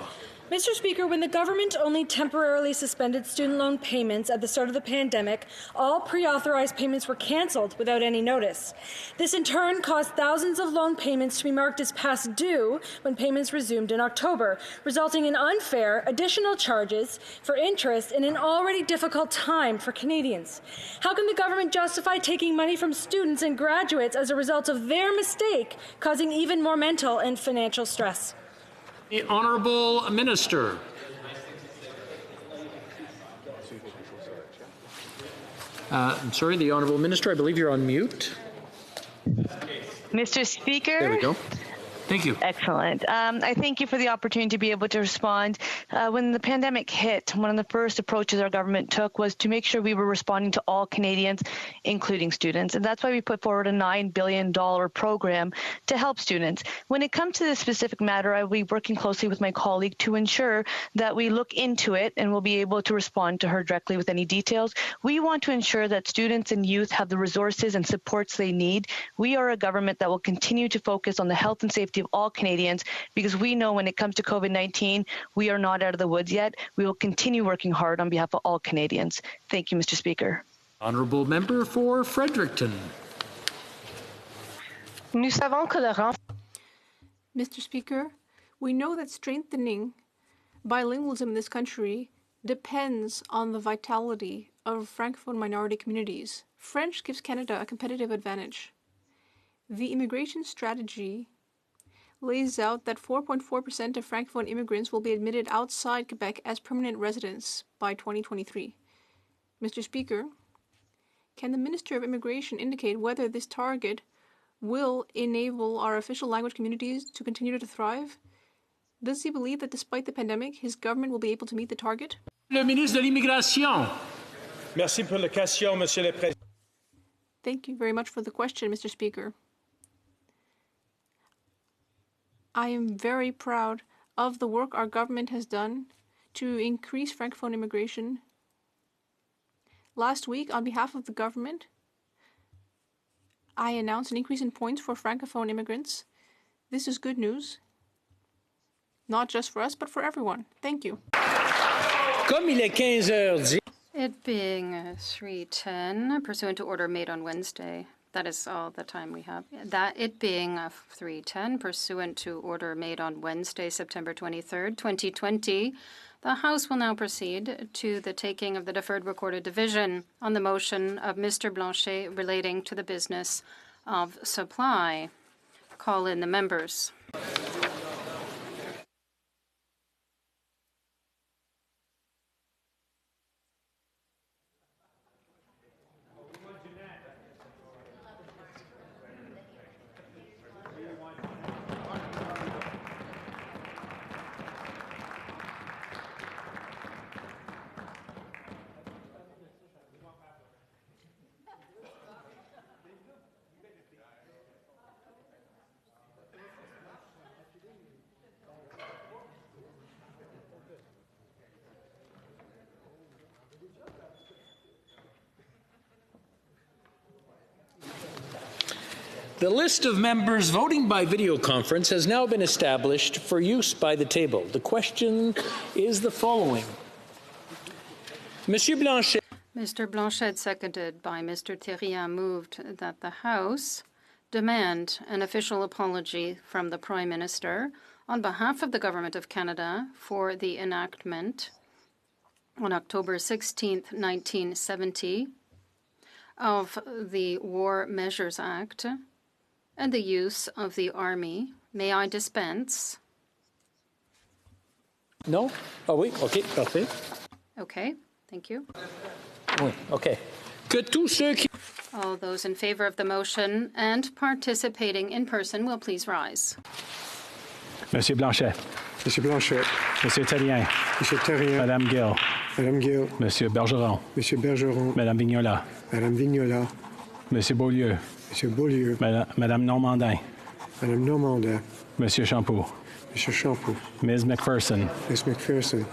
Mr. Speaker, when the government only temporarily suspended student loan payments at the start of the pandemic, all pre-authorized payments were cancelled without any notice. This in turn caused thousands of loan payments to be marked as past due when payments resumed in October, resulting in unfair additional charges for interest in an already difficult time for Canadians. How can the government justify taking money from students and graduates as a result of their mistake, causing even more mental and financial stress? The Honourable Minister. I'm sorry, the Honourable Minister, I believe you're on mute. Mr. Speaker. There we go. Thank you. Excellent. I thank you for the opportunity to be able to respond. When the pandemic hit, one of the first approaches our government took was to make sure we were responding to all Canadians, including students. And that's why we put forward a $9 billion program to help students. When it comes to this specific matter, I will be working closely with my colleague to ensure that we look into it and we'll be able to respond to her directly with any details. We want to ensure that students and youth have the resources and supports they need. We are a government that will continue to focus on the health and safety of all Canadians, because we know when it comes to COVID-19, we are not out of the woods yet. We will continue working hard on behalf of all Canadians. Thank you, Mr. Speaker. Honourable Member for Fredericton. Mr. Speaker, we know that strengthening bilingualism in this country depends on the vitality of Francophone minority communities. French gives Canada a competitive advantage. The immigration strategy lays out that 4.4% of Francophone immigrants will be admitted outside Quebec as permanent residents by 2023. Mr. Speaker, can the Minister of Immigration indicate whether this target will enable our official language communities to continue to thrive? Does he believe that despite the pandemic, his government will be able to meet the target? Le ministre de l'Immigration. Merci pour la question, Monsieur le Président. Thank you very much for the question, Mr. Speaker. I am very proud of the work our government has done to increase Francophone immigration. Last week, on behalf of the government, I announced an increase in points for Francophone immigrants. This is good news, not just for us, but for everyone. Thank you. Comme il est 15h10. It being 3:10, pursuant to order made on Wednesday. That is all the time we have. That it being 3:10, pursuant to order made on Wednesday, September 23rd, 2020, the House will now proceed to the taking of the deferred recorded division on the motion of Mr. Blanchet relating to the business of supply. Call in the members. The list of members voting by video conference has now been established for use by the table. The question is the following. Monsieur Blanchet. Mr. Blanchet, seconded by Mr. Thérien, moved that the House demand an official apology from the Prime Minister on behalf of the Government of Canada for the enactment on October 16, 1970, of the War Measures Act and the use of the Army. May I dispense? No? Oh, oui. OK, parfait. Okay, thank you. Oui, OK. Que tous ceux qui... All those in favor of the motion and participating in person will please rise. Monsieur Blanchet. Monsieur Blanchet. Monsieur Thérien. Monsieur Thérien. Madame Gill. Madame Gill. Monsieur Bergeron. Monsieur Bergeron. Madame Vignola. Madame Vignola. Monsieur Beaulieu. Monsieur Beaulieu. Madame Normandin. Madame Normandin. Monsieur Champoux. Monsieur Champoux. Ms. McPherson. Ms. McPherson.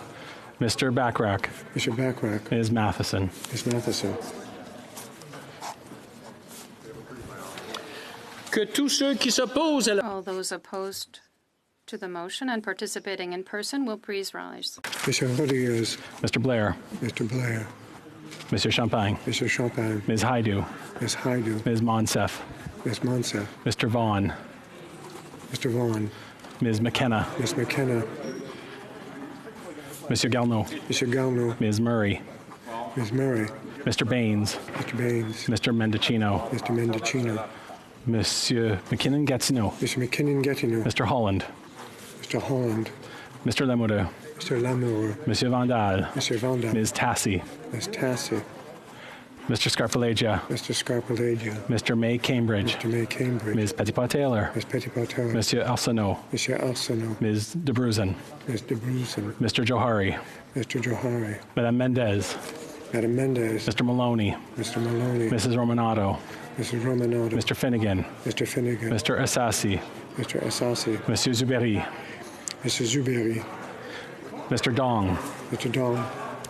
Mr. Bachrach. Mr. Bachrach. Ms. Matheson. Ms. Matheson. Que tous ceux qui s'opposent à la... All those opposed to the motion and participating in person will please rise. Monsieur Rodriguez. Mr. Blair. Mr. Blair. Monsieur Champagne. Mr. Champagne. Ms. Haidu. Ms. Haidu. Ms. Monsef. Ms. Monsef. Mr. Vaughn. Mr. Vaughn. Ms. McKenna. Ms. McKenna. Monsieur Garneau. Monsieur Garneau. Ms. Murray. Ms. Murray. Mr. Baines. Mr. Baines. Mr. Mendocino. Mr. Mendocino. Monsieur McKinnon-Gatineau. Mr. McKinnon-Gatineau. Mr. Holland. Mr. Holland. Mr. Lamoureux. Mr. Lamoureux. Monsieur Vandal. Mr. Vandal. Ms. Tassi. Ms. Tassi. Mr. Scarpalagia. Mr. Scarpalagia. Mr. May Cambridge. Mr. May Cambridge. Ms. Petitpas-Taylor. Ms. Petitpas-Taylor. Monsieur Arsenault. Monsieur Arsenault. Ms. De Bruzen. Ms. De Bruzen. Mr. Johari. Mr. Johari. Madame Mendez. Madame Mendez. Mr. Maloney. Mr. Maloney. Mrs. Romanato. Mrs. Romanato. Mr. Finnegan. Mr. Finnegan. Mr. Assassi. Mr. Assassi. Monsieur Zuberi. Mrs. Zuberi. Mr. Dong. Mr. Dong.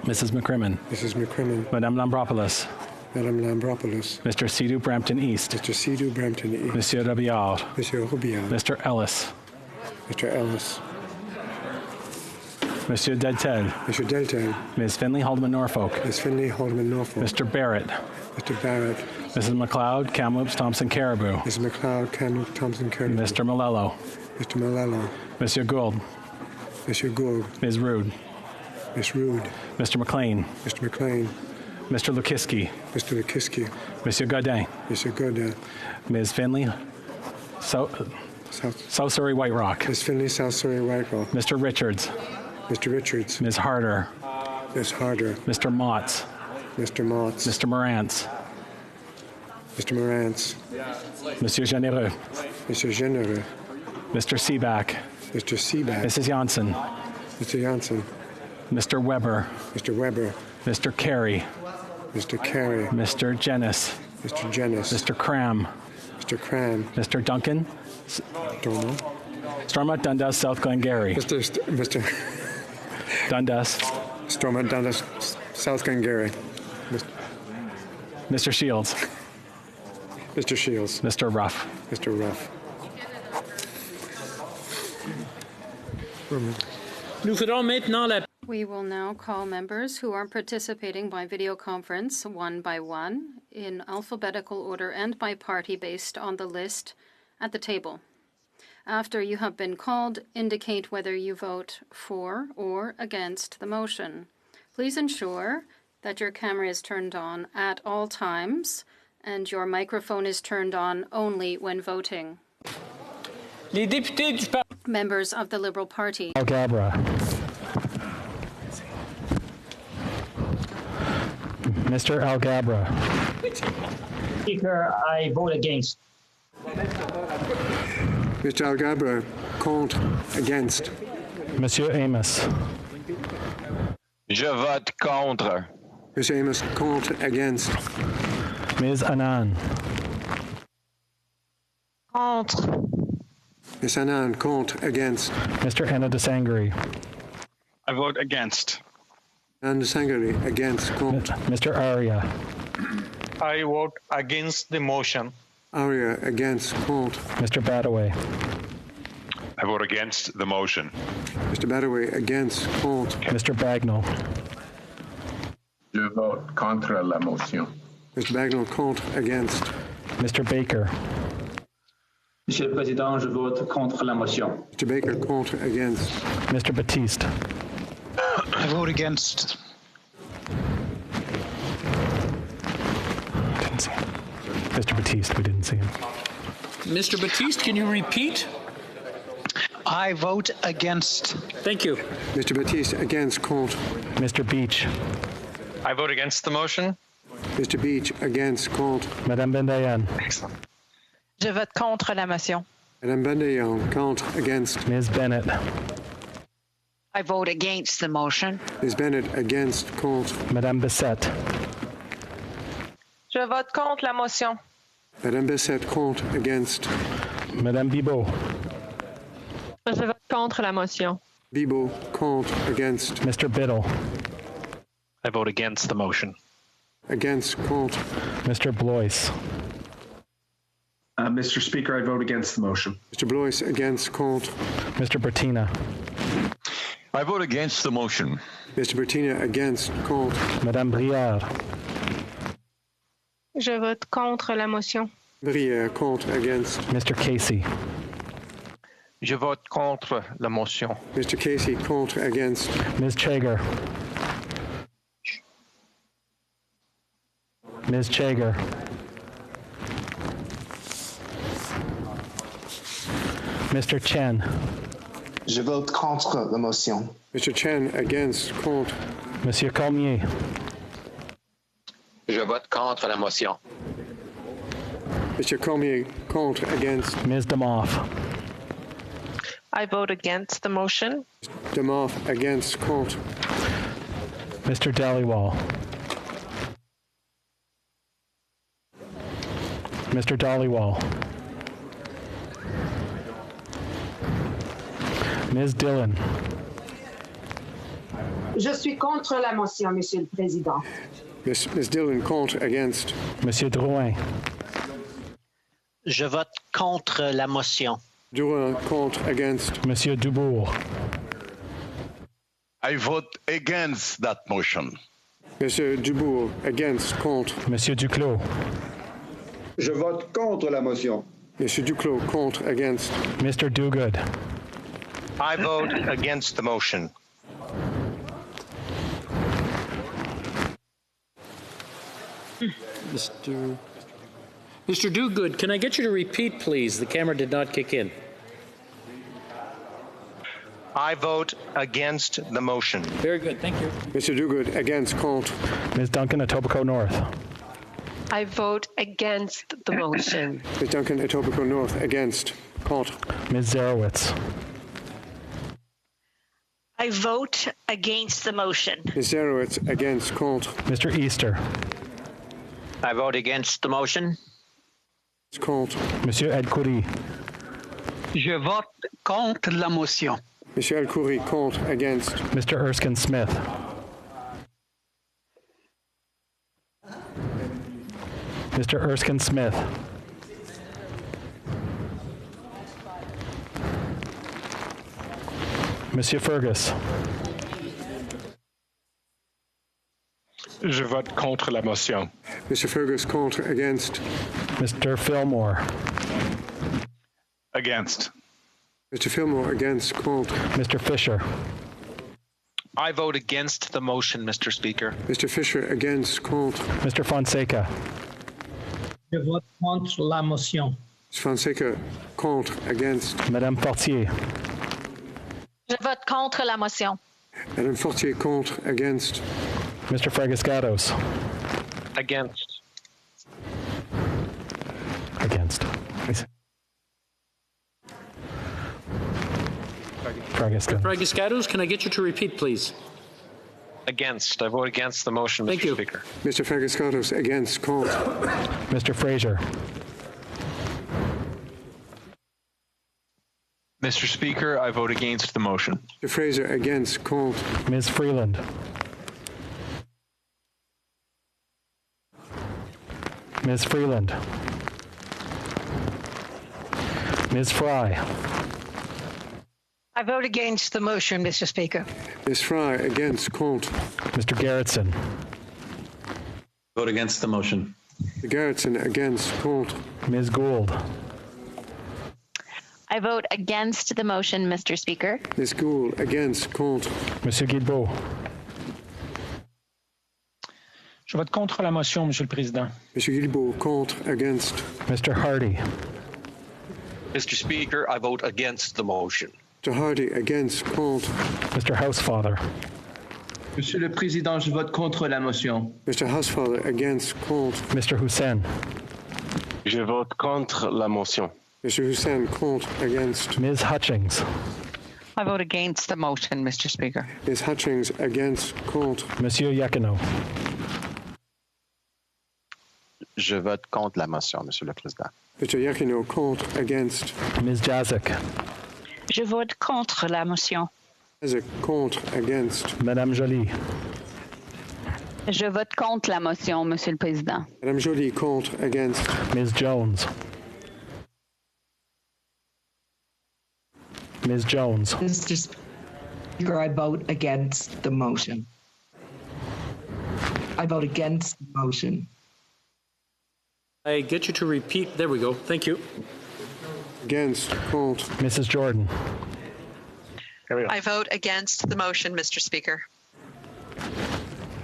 Mrs. McCrimmon. Mrs. McCrimmon. Madame Lambropoulos. Madame Lambropoulos. Mr. Sidhu Brampton East. Mr. Sidhu Brampton East. Monsieur Robillard. Monsieur Robillard. Mr. Ellis. Mr. Ellis. Monsieur Deltel. Mr. Deltel. Ms. Finley Haldeman Norfolk. Ms. Finley Haldeman Norfolk. Mr. Barrett. Mr. Barrett. Mrs. McLeod, Kamloops, Thompson, Caribou. Mrs. McLeod, Kamloops, Thompson, Caribou. Mr. Malello. Mr. Malello. Monsieur Gould. Monsieur Gould. Ms. Rude. Ms. Rude. Mr. McLean. Mr. McLean. Mr. Lukiski. Mr. Lukiski. Monsieur Godin. Monsieur Godin. Ms. Finley. South Surrey White Rock. Ms. Finley, South Surrey White Rock. Mr. Richards. Mr. Richards. Ms. Harder. Ms. Harder. Mr. Motts. Mr. Motts. Mr. Morantz. Mr. Morantz. Monsieur Généreux. Mr. Généreux. Mr. Seaback. Mr. Seaback. Mrs. Janssen. Mr. Janssen. Mr. Weber. Mr. Weber. Mr. Carey. Mr. Carey. Mr. Jennis. Mr. Jennis. Mr. Cram. Mr. Cram. Mr. Duncan. Stormont. Stormont Dundas, South Glengarry. Mr. Dundas. Stormont Dundas, South Glengarry. Mr. Shields. Mr. Shields. Mr. Ruff. Mr. Ruff. We will now call members who are participating by video conference one by one in alphabetical order and by party based on the list at the table. After you have been called, indicate whether you vote for or against the motion. Please ensure that your camera is turned on at all times and your microphone is turned on only when voting. Members of the Liberal Party. Algabra. Mr. Algabra. Speaker, I vote against. Mr. Algabra, contre, against. Monsieur Amos. Je vote contre. Monsieur Amos, contre, against. Ms. Anand. Contre. Ms. Anand, contre, against. Mr. Anna DeSangari. I vote against. Anna DeSangari, against, contre. Mr. Arya. I vote against the motion. Aria against. Contre. Mr. Badaway. I vote against the motion. Mr. Badaway against. Contre. Mr. Bagnall. Je vote contre la motion. Mr. Bagnall contre. Against. Mr. Baker. Monsieur le Président, je vote contre la motion. Mr. Baker contre. Against. Mr. Batiste. I vote against. Didn't see him. Mr. Batiste, we didn't see him. Mr. Batiste, can you repeat? I vote against. Thank you. Mr. Batiste against. Contre. Mr. Beach. I vote against the motion. Mr. Beach against. Contre. Madame Bendayan. Excellent. Je vote contre la motion. Madame Bendayan contre. Against. Ms. Bennett. I vote against the motion. Ms. Bennett against. Contre. Madame Bessette. Je vote contre la motion. Madame Bessette contre. Against. Madame Bibeau. Je vote contre la motion. Bibeau contre. Against. Mr. Biddle. I vote against the motion. Against. Contre. Mr. Blois. Mr. Speaker, I vote against the motion. Mr. Blois against. Contre. Mr. Bertina. I vote against the motion. Mr. Bertina against. Contre. Madame Briard. Je vote contre la motion. Brière contre. Against. Mr. Casey. Je vote contre la motion. Mr. Casey contre. Against. Ms. Chager. Ms. Chager. Mr. Chen. Je vote contre la motion. Mr. Chen against. Contre. Monsieur Cormier. Je vote contre la motion. Mr. Cormier contre. Against. Ms. Demoff. I vote against the motion. Demoff against. Contre. Mr. Dhaliwal. Mr. Dhaliwal. Ms. Dillon. Je suis contre la motion, Monsieur le Président. Ms. Dillon contre. Against. Monsieur Drouin. Je vote contre la motion. Drouin contre. Against. Monsieur Dubourg. I vote against that motion. Monsieur Dubourg against. Contre. Monsieur Duclos. Je vote contre la motion. Monsieur Duclos contre. Against. Mr. Dogood. I vote against the motion. Mr. Dogood, can I get you to repeat, please? The camera did not kick in. I vote against the motion. Very good, thank you. Mr. Dogood against. Contre. Ms. Duncan, Etobicoke North. I vote against the motion. Ms. Duncan, Etobicoke North against. Contre. Ms. Zarowitz. I vote against the motion. Ms. Zarowitz against. Contre. Mr. Easter. I vote against the motion. Contre. Monsieur Edcoury. Je vote contre la motion. Monsieur El-Khoury contre. Against. Mr. Erskine Smith. Mr. Erskine Smith. Monsieur Fergus. Je vote contre la motion. Mr. Fergus contre. Against. Mr. Fillmore. Against. Mr. Fillmore against. Contre. Mr. Fisher. I vote against the motion, Mr. Speaker. Mr. Fisher against. Contre. Mr. Fonseca. Je vote contre la motion. Mr. Fonseca contre. Against. Madame Fortier. Je vote contre la motion. Madame Fortier contre. Against. Mr. Fragiscatos. Against. Against. Fragiscatos, can I get you to repeat, please? Against. I vote against the motion, Thank Mr. you. Speaker. Mr. Fragiscatos against. Contre. Mr. Fraser. Mr. Speaker, I vote against the motion. Mr. Fraser against. Contre. Ms. Freeland. Ms. Freeland. Ms. Fry. I vote against the motion, Mr. Speaker. Ms. Fry against. Contre. Mr. Gerritsen. Vote against the motion. Mr. Gerritsen against. Contre. Ms. Gould. I vote against the motion, Mr. Speaker. Ms. Gould against. Contre. Monsieur Guilbeault. Je vote contre la motion, Monsieur le Président. Monsieur Guilbeault contre. Against. Mr. Hardy. Mr. Speaker, I vote against the motion. Mr. Hardy against. Contre. Mr. Housefather. Monsieur le Président, je vote contre la motion. Mr. Housefather against. Contre. Mr. Hussain. Je vote contre la motion. Mr. Hussain contre. Against. Ms. Hutchings. I vote against the motion, Mr. Speaker. Ms. Hutchings against. Contre. Monsieur Iacono. Je vote contre la motion, Monsieur le Président. Mr. Iacono contre. Against. Ms. Jazik. Je vote contre la motion. Jazik contre. Against. Madame Joly. Je vote contre la motion, Monsieur le Président. Madame Joly contre. Against. Ms. Jones. Ms. Jones. Mr. Speaker, I vote against the motion. I vote against the motion. I get you to repeat. There we go. Thank you. Against. Contre. Mrs. Jordan. There we go. I vote against the motion, Mr. Speaker.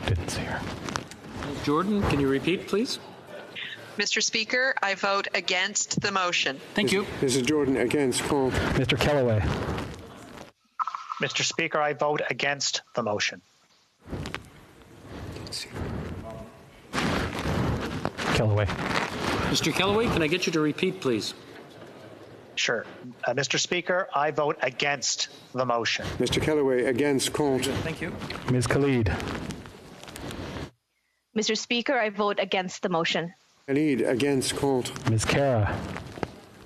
Didn't see her. Jordan, can you repeat, please? Mr. Speaker, I vote against the motion. Thank you. Mrs. Jordan against. Contre. Mr. Kellaway. Mr. Speaker, I vote against the motion. Kellaway. Mr. Kellaway, can I get you to repeat, please? Sure. Mr. Speaker, I vote against the motion. Mr. Kellaway against. Contre. Thank you. Ms. Khalid. Mr. Speaker, I vote against the motion. Khalid against. Contre. Ms. Kara.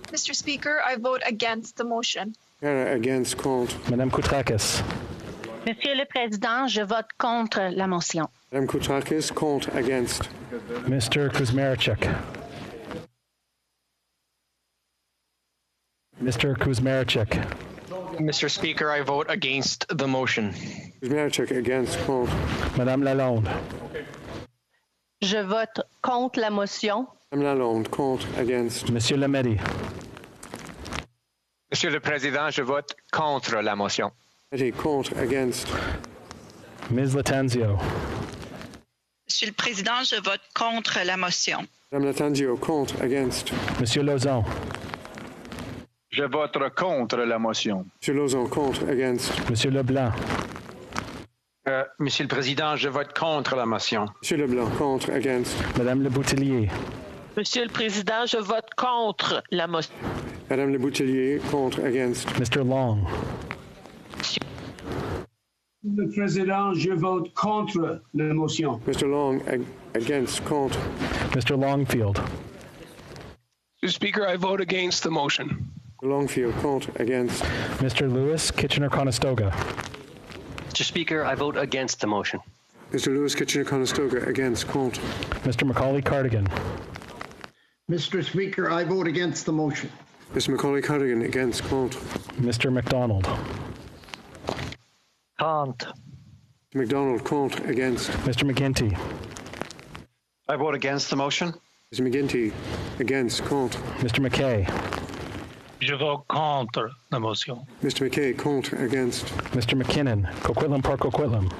Mr. Speaker, I vote against the motion. Kara against. Contre. Madame Koutrakis. Monsieur le Président, je vote contre la motion. Madame Koutrakis contre. Against. Mr. Kuzmarchuk. Mr. Kuzmarchuk. Mr. Speaker, I vote against the motion. Kuzmarchuk against. Contre. Madame Lalonde. Je vote contre la motion. Madame Lalonde contre. Against. Monsieur Lemedi. Monsieur le Président, je vote contre la motion. Lemedi contre. Against. Ms. Latanzio. Monsieur le Président, je vote contre la motion. Madame Latanzio contre. Against. Monsieur Lauzon. Je vote contre la motion. Monsieur Lauzon contre. Against. Monsieur Leblanc. Monsieur le Président, je vote contre la motion. Monsieur Leblanc contre. Against. Madame Le Boutillier. Monsieur le Président, je vote contre la motion. Madame Le Boutillier contre. Against. Mr. Long. Monsieur le Président, je vote contre la motion. Mr. Long against. Contre. Mr. Longfield. Mr. Speaker, I vote against the motion. Longfield contre. Against. Mr. Lewis Kitchener-Conestoga. Mr. Speaker, I vote against the motion. Mr. Lewis Kitchener-Conestoga against. Contre. Mr. Macaulay Cardigan. Mr. Speaker, I vote against the motion. Mr. Macaulay Cardigan against. Contre. Mr. MacDonald. Contre. Mr. MacDonald contre. Against. Mr. McGuinty. I vote against the motion. Mr. McGuinty against. Contre. Mr. McKay. Je vote contre la motion. Mr. McKay contre. Against. Mr. McKinnon. Coquitlam Park Coquitlam.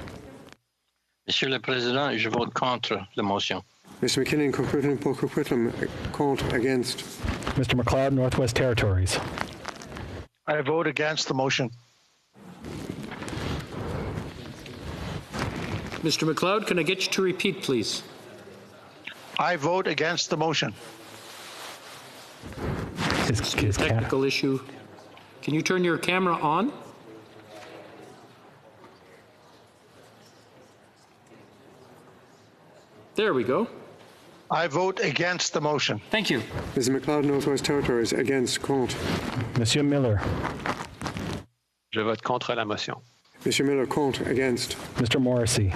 Monsieur le Président, je vote contre la motion. Mr. McKinnon Coquitlam Park Coquitlam contre. Against. Mr. McLeod Northwest Territories. I vote against the motion. Mr. McLeod, can I get you to repeat, please? I vote against the motion. His technical issue. Can you turn your camera on? There we go. I vote against the motion. Thank you. Mr. McLeod Northwest Territories against. Contre. Monsieur Miller. Je vote contre la motion. Monsieur Miller contre. Against. Mr. Morrissey.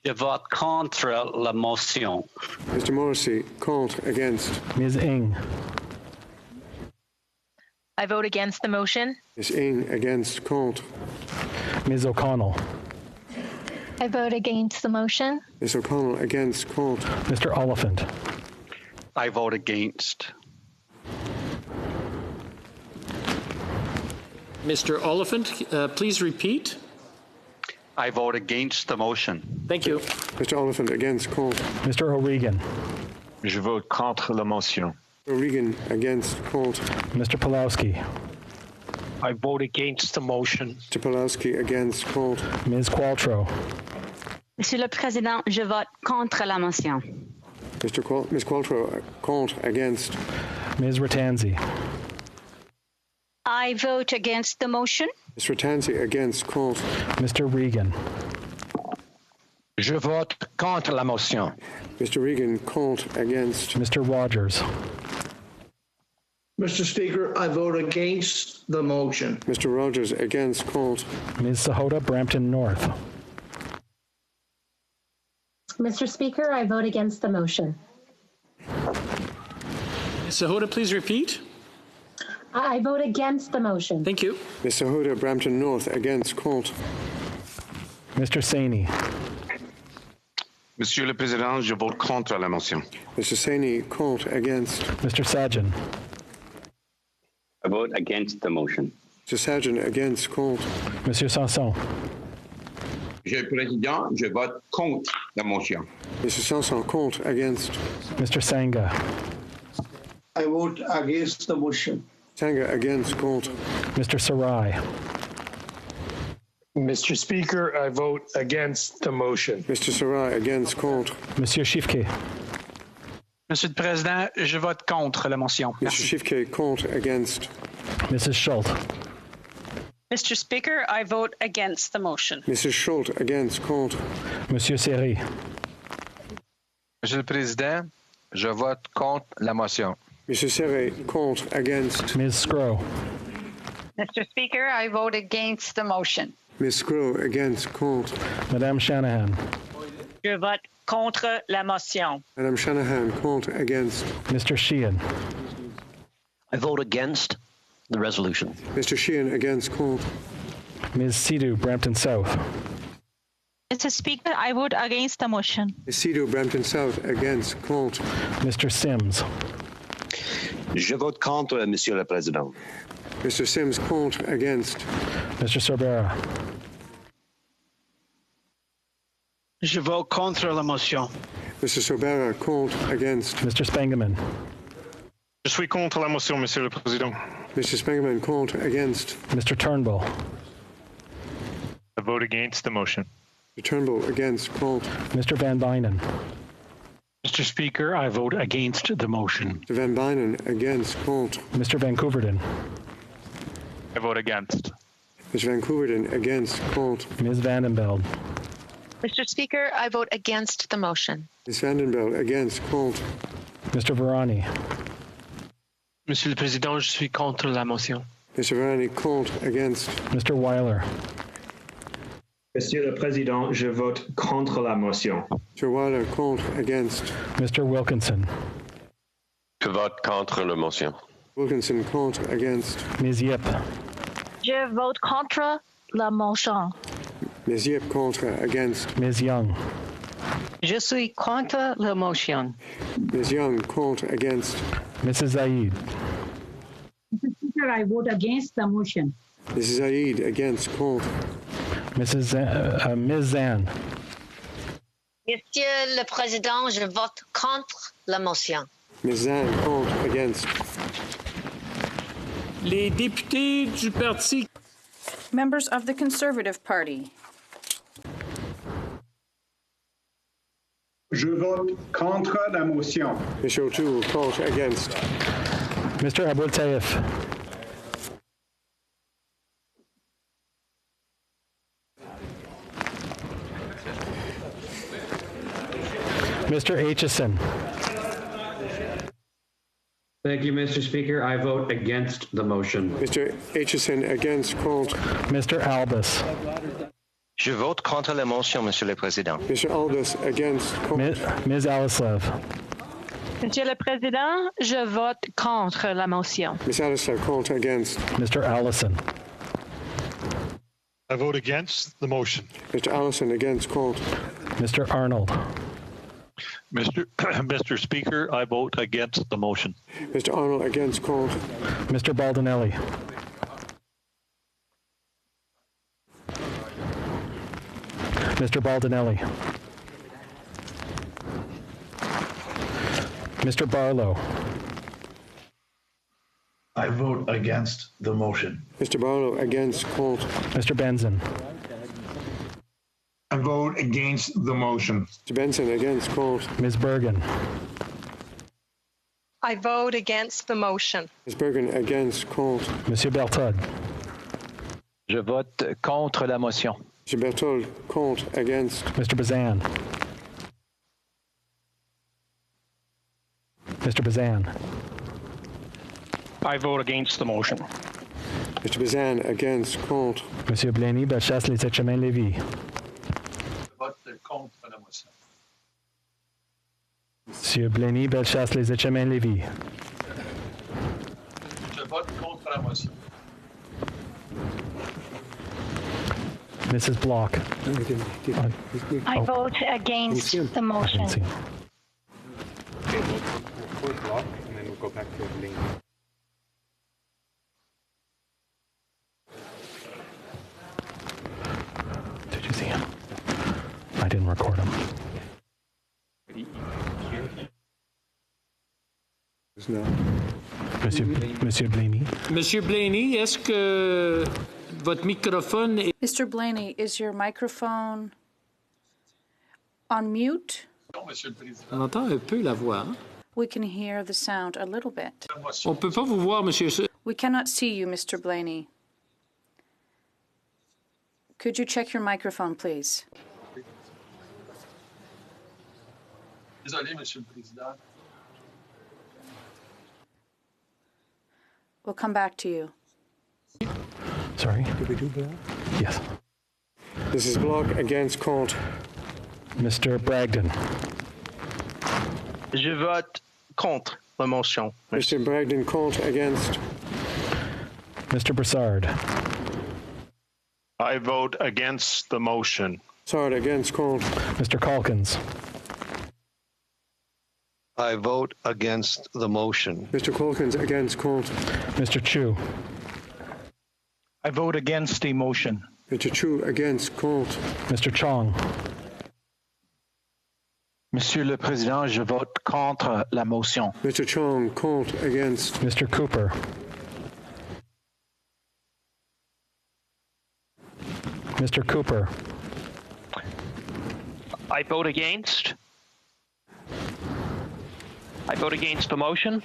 Je vote contre la motion. Mr. Morrissey contre. Against. Ms. Ng. I vote against the motion. Ms. Ing against. Contre. Ms. O'Connell. I vote against the motion. Ms. O'Connell against. Contre. Mr. Oliphant. I vote against. Mr. Oliphant, please repeat. I vote against the motion. Thank you. Mr. Oliphant against. Contre. Mr. O'Regan. Je vote contre la motion. O'Regan against. Contre. Mr. Pulowski. I vote against the motion. Mr. Pulowski against. Contre. Ms. Qualtrough. Monsieur le Président, je vote contre la motion. Ms. Qualtrough, contre. Against. Ms. Ratanzi. I vote against the motion. Ms. Ratanzi against. Contre. Mr. Regan. Je vote contre la motion. Mr. Regan, contre. Against. Mr. Rogers. Mr. Speaker, I vote against the motion. Mr. Rogers against. Contre. Ms. Sahota, Brampton North. Mr. Speaker, I vote against the motion. Ms. Sahota, please repeat. I vote against the motion. Thank you. Ms. Sahota, Brampton North against. Contre. Mr. Saini. Monsieur le Président, je vote contre la motion. Mr. Saini, contre. Against. Mr. Sajjan. I vote against the motion. Mr. Sajjan against. Contre. Monsieur Sanson. Monsieur le Président, je vote contre la motion. Mr. Sanson, contre. Against. Mr. Sanga. I vote against the motion. Sanga against. Contre. Mr. Sarai. Mr. Speaker, I vote against the motion. Mr. Sarai against. Contre. Monsieur Shifke. Monsieur le Président, je vote contre la motion. Mr. Shifke, contre. Against. Mrs. Schultz. Mr. Speaker, I vote against the motion. Mrs. Schultz against. Contre. Monsieur Seri. Monsieur le Président, je vote contre la motion. Mr. Serre, contre. Against. Ms. Scrow. Mr. Speaker, I vote against the motion. Ms. Scrow against. Contre. Madame Shanahan. Je vote contre la motion. Madame Shanahan, contre. Against. Mr. Sheehan. I vote against the resolution. Mr. Sheehan against. Contre. Ms. Sidhu, Brampton South. Mr. Speaker, I vote against the motion. Ms. Sidhu, Brampton South against. Contre. Mr. Sims. Je vote contre, Monsieur le Président. Mr. Sims, contre. Against. Mr. Sorbera. Je vote contre la motion. Mr. Sorbera, contre. Against. Mr. Spangeman. Je suis contre la motion, Monsieur le Président. Mr. Spangeman, contre. Against. Mr. Turnbull. I vote against the motion. Mr. Turnbull, against. Contre. Mr. Van Bynen. Mr. Speaker, I vote against the motion. Mr. Van Bynen, against. Contre. Mr. Van Couverden. I vote against. Mr. Van Couverden, against. Contre. Ms. Vandenbeld. Mr. Speaker, I vote against the motion. Ms. Vandenbeld, against. Contre. Mr. Varani. Monsieur le Président, je suis contre la motion. Mr. Varani, contre. Against. Mr. Weiler. Monsieur le Président, je vote contre la motion. Mr. Weiler, contre. Against. Mr. Wilkinson. Je vote contre la motion. Wilkinson, contre. Against. Ms. Yip. Je vote contre la motion. Ms. Yip, contre. Against. Ms. Young. Je suis contre la motion. Ms. Young, contre. Against. Mrs. Zaid. Mr. Speaker, I vote against the motion. Mrs. Zaid, against. Contre. Ms. Zan. Monsieur le Président, je vote contre la motion. Ms. Zan, contre. Against. Les députés du Parti. Members of the Conservative Party. Je vote contre la motion. Mr. O'Toole, contre. Against. Mr. Abul Taif. Mr. Aitchison. Thank you, Mr. Speaker. I vote against the motion. Mr. Aitchison, against. Contre. Mr. Albus. Je vote contre la motion, Monsieur le Président. Mr. Albus, against. Ms. Alislev. Monsieur le Président, je vote contre la motion. Ms. Allister, contre against. Mr. Allison. I vote against the motion. Mr. Allison, against, contre. Mr. Arnold. Mr. Speaker, I vote against the motion. Mr. Arnold, against, contre. Mr. Baldinelli. Mr. Baldinelli. Mr. Barlow. I vote against the motion. Mr. Barlow, against, contre. Mr. Benson. I vote against the motion. Mr. Benson, against, contre. Ms. Bergen. I vote against the motion. Ms. Bergen, against, contre. Monsieur Berthold. Je vote contre la motion. Mr. Berthold, contre, against. Mr. Bazan. Mr. Bazan. I vote against the motion. Mr. Bazan, against, contre. Monsieur Blaney, Bellechasse, Les Etchemins, Lévis. Je vote contre la motion. Monsieur Blaney, Bellechasse, Les Etchemins, Lévis. Je vote contre la motion. Mrs. Block. I vote against the motion. I didn't see him. Okay, we'll block, and then we'll go back to the link. Did you see him? I didn't record him. Monsieur Blaney. Monsieur Blaney, est-ce que votre microphone est... Mr. Blaney, is your microphone on mute? On entend un peu la voix. Hein? We can hear the sound a little bit. On peut pas vous voir, monsieur. We cannot see you, Mr. Blaney. Could you check your microphone, please? Désolé, monsieur le président. We'll come back to you. Sorry. Did we do block? Yes. This is block, against, contre. Mr. Bragdon. Je vote contre la motion. Mr. Bragdon, contre, against. Mr. Broussard. I vote against the motion. Broussard, against, contre. Mr. Calkins. I vote against the motion. Mr. Calkins, against, contre. Mr. Chu. I vote against the motion. Mr. Chu, against, contre. Mr. Chong. Monsieur le Président, je vote contre la motion. Mr. Chong, contre, against. Mr. Cooper. Mr. Cooper. I vote against. I vote against the motion.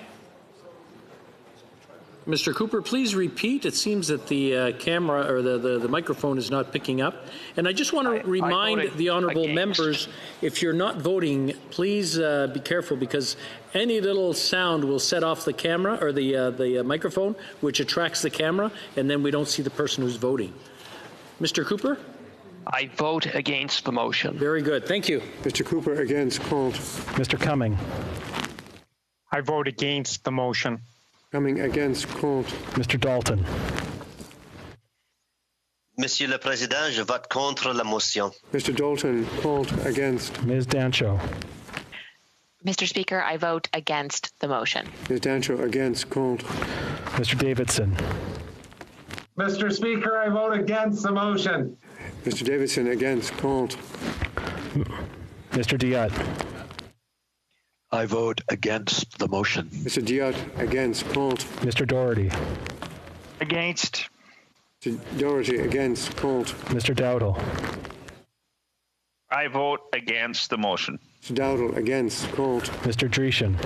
Mr. Cooper, please repeat. It seems that the camera or the microphone is not picking up. And I just want to remind the honourable members, if you're not voting, please be careful, because any little sound will set off the camera or the microphone, which attracts the camera, and then we don't see the person who's voting. Mr. Cooper? I vote against the motion. Very good. Thank you. Mr. Cooper, against, contre. Mr. Cumming. I vote against the motion. Cumming, against, contre. Mr. Dalton. Monsieur le Président, je vote contre la motion. Mr. Dalton, contre, against. Ms. Dancho. Mr. Speaker, I vote against the motion. Ms. Dancho, against, contre. Mr. Davidson. Mr. Speaker, I vote against the motion. Mr. Davidson, against, contre. Mr. Diot. I vote against the motion. Mr. Diot, against, contre. Mr. Doherty. Against. Mr. Doherty, against, contre. Mr. Dowdle. I vote against the motion. Mr. Dowdle, against, contre. Mr. Dreeshen.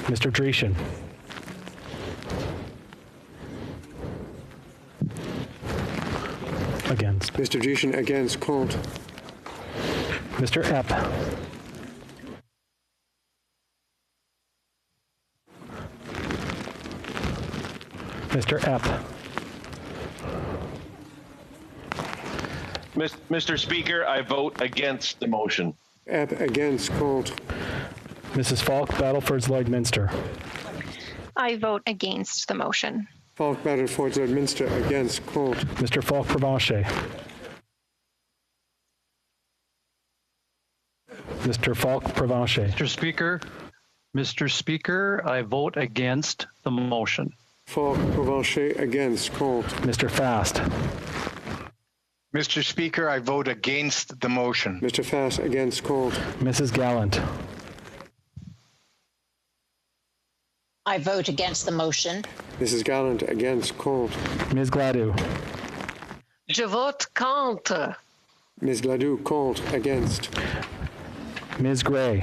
Mr. Dreeshen. Against. Mr. Dreeshen, against, contre. Mr. Epp. Mr. Epp. Mr. Speaker, I vote against the motion. Against called. Mrs. Falk, Battleford's Lloydminster. I vote against the motion. Falk, Battleford's Lloydminster, against called. Mr. Falk, Provencher. Mr. Falk, Provencher. Mr. Speaker, I vote against the motion. Falk, Provencher, against called. Mr. Fast. Mr. Speaker, I vote against the motion. Mr. Fast, against called. Mrs. Gallant. I vote against the motion. Mrs. Gallant, against called. Ms. Gladue. Je vote contre. Ms. Gladue, called, against. Ms. Gray.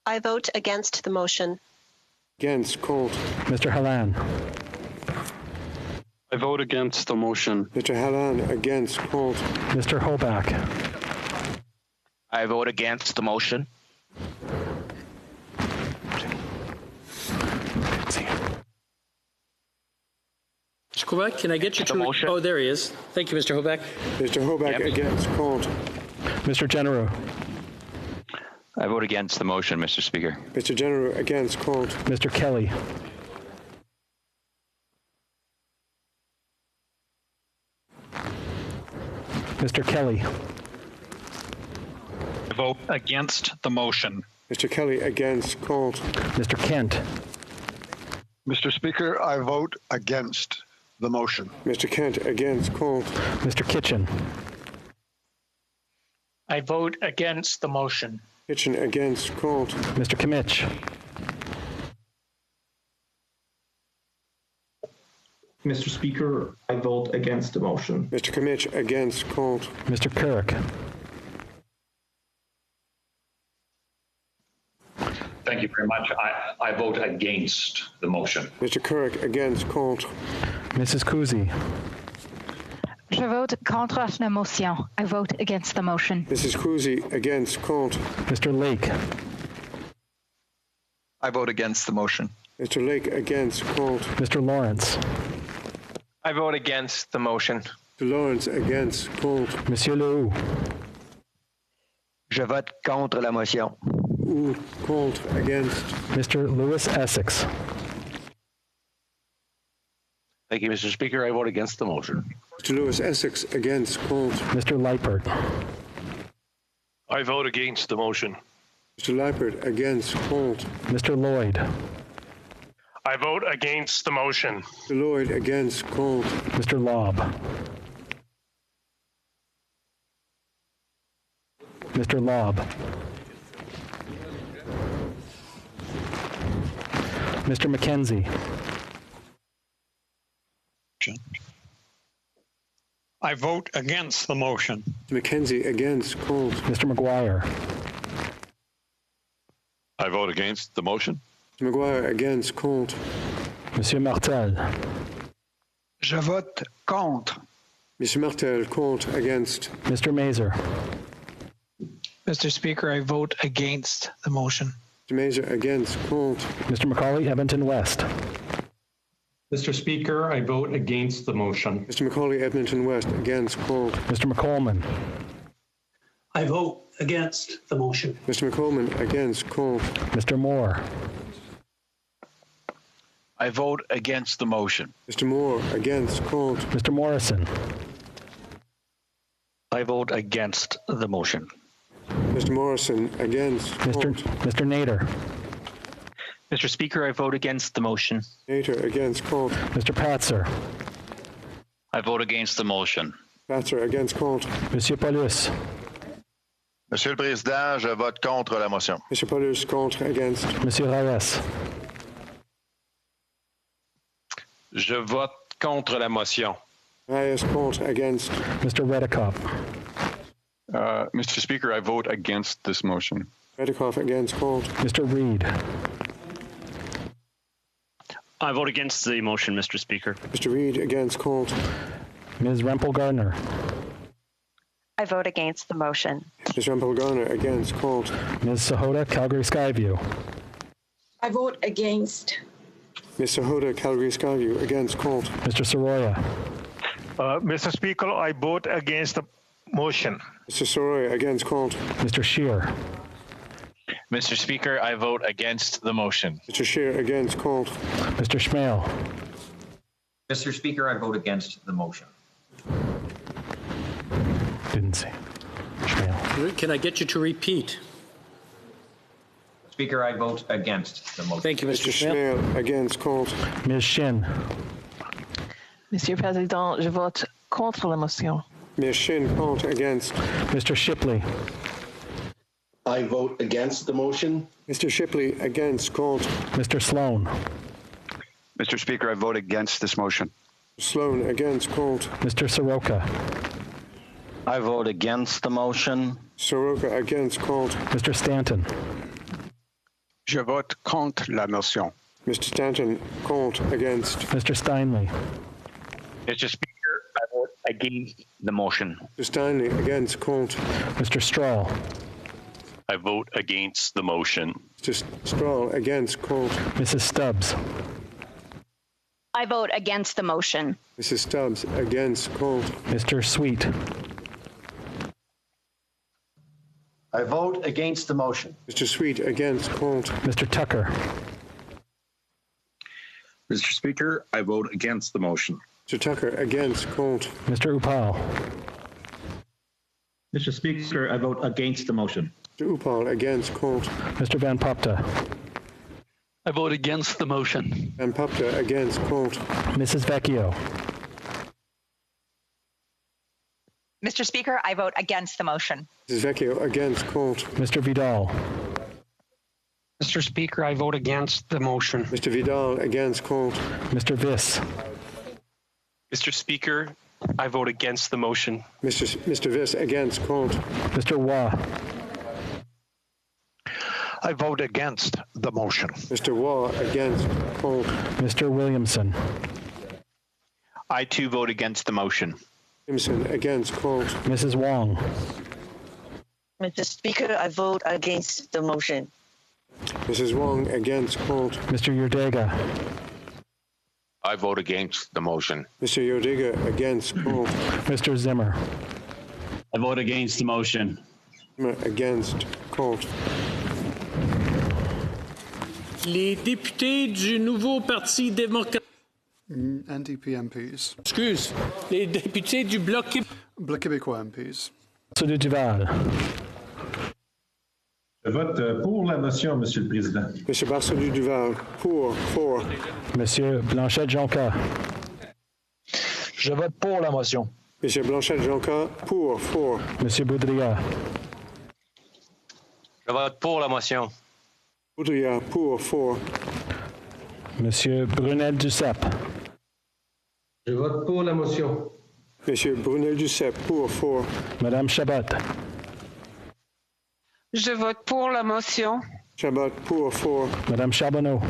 I vote against the motion. Against called. Mr. Halan. I vote against the motion. Mr. Halan, against called. Mr. Hoback. I vote against the motion. Mr. Kovac, can I get you to... motion. Oh, there he is. Thank you, Mr. Hoback. Mr. Hoback, against called. Mr. General. I vote against the motion, Mr. Speaker. Mr. General, against called. Mr. Kelly. Mr. Kelly. I vote against the motion. Mr. Kelly, against called. Mr. Kent. Mr. Speaker, I vote against the motion. Mr. Kent, against called. Mr. Kitchen. I vote against the motion. Kitchen, against called. Mr. Kimmich. Mr. Speaker, I vote against the motion. Mr. Kimmich, against called. Mr. Kirk. Thank you very much. I vote against the motion. Mr. Kirk, against called. Mrs. Kuzi. Je vote contre la motion. I vote against the motion. Mrs. Kuzi, against called. Mr. Lake. I vote against the motion. Mr. Lake, against called. Mr. Lawrence. I vote against the motion. Mr. Lawrence, against called. Monsieur Lehoux. Je vote contre la motion. Ooh, called, against. Mr. Lewis Essex. Thank you, Mr. Speaker. I vote against the motion. Mr. Lewis Essex, against called. Mr. Leipert. I vote against the motion. Mr. Leipert, against called. Mr. Lloyd. I vote against the motion. Mr. Lloyd, against called. Mr. Lobb. Mr. Lobb. Mr. McKenzie. I vote against the motion. McKenzie, against called. Mr. McGuire. I vote against the motion. Mr. McGuire, against called. Monsieur Martel. Je vote contre. Mr. Martel, called, against. Mr. Mazer. Mr. Speaker, I vote against the motion. Mr. Mazer, against called. Mr. Macaulay, Edmonton West. Mr. Speaker, I vote against the motion. Mr. Macaulay, Edmonton West, against called. Mr. McColman. I vote against the motion. Mr. McColman, against called. Mr. Moore. I vote against the motion. Mr. Moore, against called. Mr. Morrison. I vote against the motion. Mr. Morrison, against called. Mr. Nader. Mr. Speaker, I vote against the motion. Nader, against called. Mr. Patzer. I vote against the motion. Patzer, against called. Monsieur Paulus. Monsieur le Président, je vote contre la motion. Mr. Paulus, contre, against. Monsieur Reyes. Je vote contre la motion. Reyes, contre, against. Mr. Redekop. Mr. Speaker, I vote against this motion. Redekop, against called. Mr. Reid. I vote against the motion, Mr. Speaker. Mr. Reid, against called. Ms. Rempel-Gardner. I vote against the motion. Ms. Rempel-Gardner, against called. Ms. Sahota, Calgary Skyview. I vote against. Ms. Sahota, Calgary Skyview, against called. Mr. Soroya. Mr. Speaker, I vote against the motion. Mr. Soroy, against called. Mr. Shear. Mr. Speaker, I vote against the motion. Mr. Shear, against called. Mr. Schmale. Mr. Speaker, I vote against the motion. Didn't see. Schmale. Can I get you to repeat? Speaker, I vote against the motion. Thank you, Mr. Schmale, against called. Ms. Shin. Monsieur le Président, je vote contre la motion. Ms. Shin, called, against. Mr. Shipley. I vote against the motion. Mr. Shipley, against called. Mr. Sloan. Mr. Speaker, I vote against this motion. Sloan, against called. Mr. Soroka. I vote against the motion. Soroka, against called. Mr. Stanton. Je vote contre la motion. Mr. Stanton, called, against. Mr. Steinley. Mr. Speaker, I vote against the motion. Mr. Steinley, against called. Mr. Strahl. I vote against the motion. Mr. Strahl, against called. Mrs. Stubbs. I vote against the motion. Mrs. Stubbs, against called. Mr. Sweet. I vote against the motion. Mr. Sweet, against called. Mr. Tucker. Mr. Speaker, I vote against the motion. Mr. Tucker, against called. Mr. Upal. Mr. Speaker, I vote against the motion. Mr. Upal, against called. Mr. Van Popta. I vote against the motion. Van Popta, against called. Mrs. Vecchio. Mr. Speaker, I vote against the motion. Mrs. Vecchio, against called. Mr. Vidal. Mr. Speaker, I vote against the motion. Mr. Vidal, against called. Mr. Viss. Mr. Speaker, I vote against the motion. Mr. Viss, against called. Mr. Waugh. I vote against the motion. Mr. Waugh, against called. Mr. Williamson. I too vote against the motion. Williamson, against called. Mrs. Wong. Mr. Speaker, I vote against the motion. Mrs. Wong, against called. Mr. Yurdega. I vote against the motion. Mr. Yurdega, against called. Mr. Zimmer. I vote against the motion. Against called. Les députés du nouveau Parti démocrate. NDP MPs. Excuse. Les députés du Bloc québécois MPs. Monsieur Duval. Je vote pour la motion, Monsieur le Président. Monsieur Barcelou Duval, pour. Monsieur Blanchette-Jonca. Je vote pour la motion. Monsieur Blanchette-Jonca, pour. Monsieur Boudria. Je vote pour la motion. Boudria, pour. Monsieur Brunel-Duceppe. Je vote pour la motion. Monsieur Brunel-Duceppe, pour. Madame Chabot. Je vote pour la motion. Chabot, pour. Madame Charbonneau.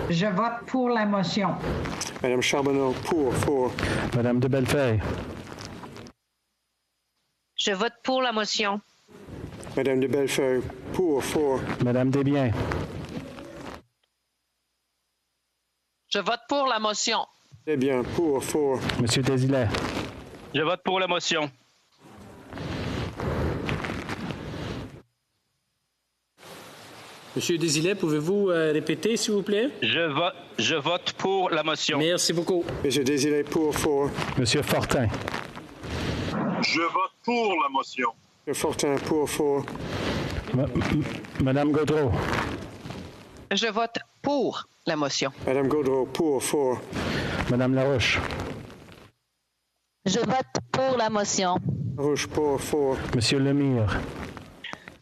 Je vote pour la motion. Madame Charbonneau, pour. Madame de Bellefeuille. Je vote pour la motion. Madame de Bellefeuille, pour. Madame Desbiens. Je vote pour la motion. Eh bien, pour. Monsieur Désilet. Je vote pour la motion. Monsieur Désilet, pouvez-vous répéter, s'il vous plaît? Je vote pour la motion. Merci beaucoup. Monsieur Désilet, pour. Monsieur Fortin. Je vote pour la motion. Monsieur Fortin, pour. Madame Gaudreau. Je vote pour la motion. Madame Gaudreau, pour. Madame Larouche. Je vote pour la motion. Larouche, pour. Monsieur Lemire.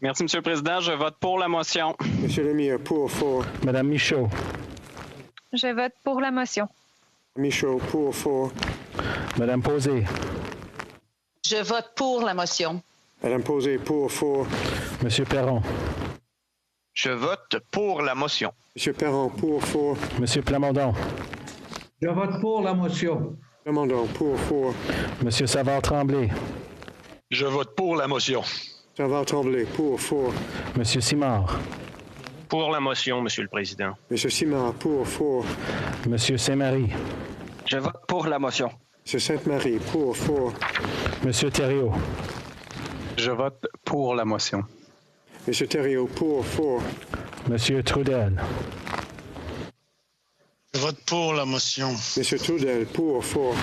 Merci, Monsieur le Président. Je vote pour la motion. Monsieur Lemire, pour. Madame Michaud. Je vote pour la motion. Michaud, pour. Madame Posé. Je vote pour la motion. Madame Posé, pour. Monsieur Perron. Je vote pour la motion. Monsieur Perron, pour. Monsieur Plamondon. Je vote pour la motion. Plamondon, pour. Monsieur Savard-Tremblay. Je vote pour la motion. Savard-Tremblay, pour. Monsieur Simard. Pour la motion, Monsieur le Président. Monsieur Simard, for. Monsieur Saint-Marie. Je vote pour la motion. Monsieur Sainte-Marie, for. Monsieur Thériault. Je vote pour la motion. Monsieur Thériault, for. Monsieur Trudel. Je vote pour la motion. Monsieur Trudel, for.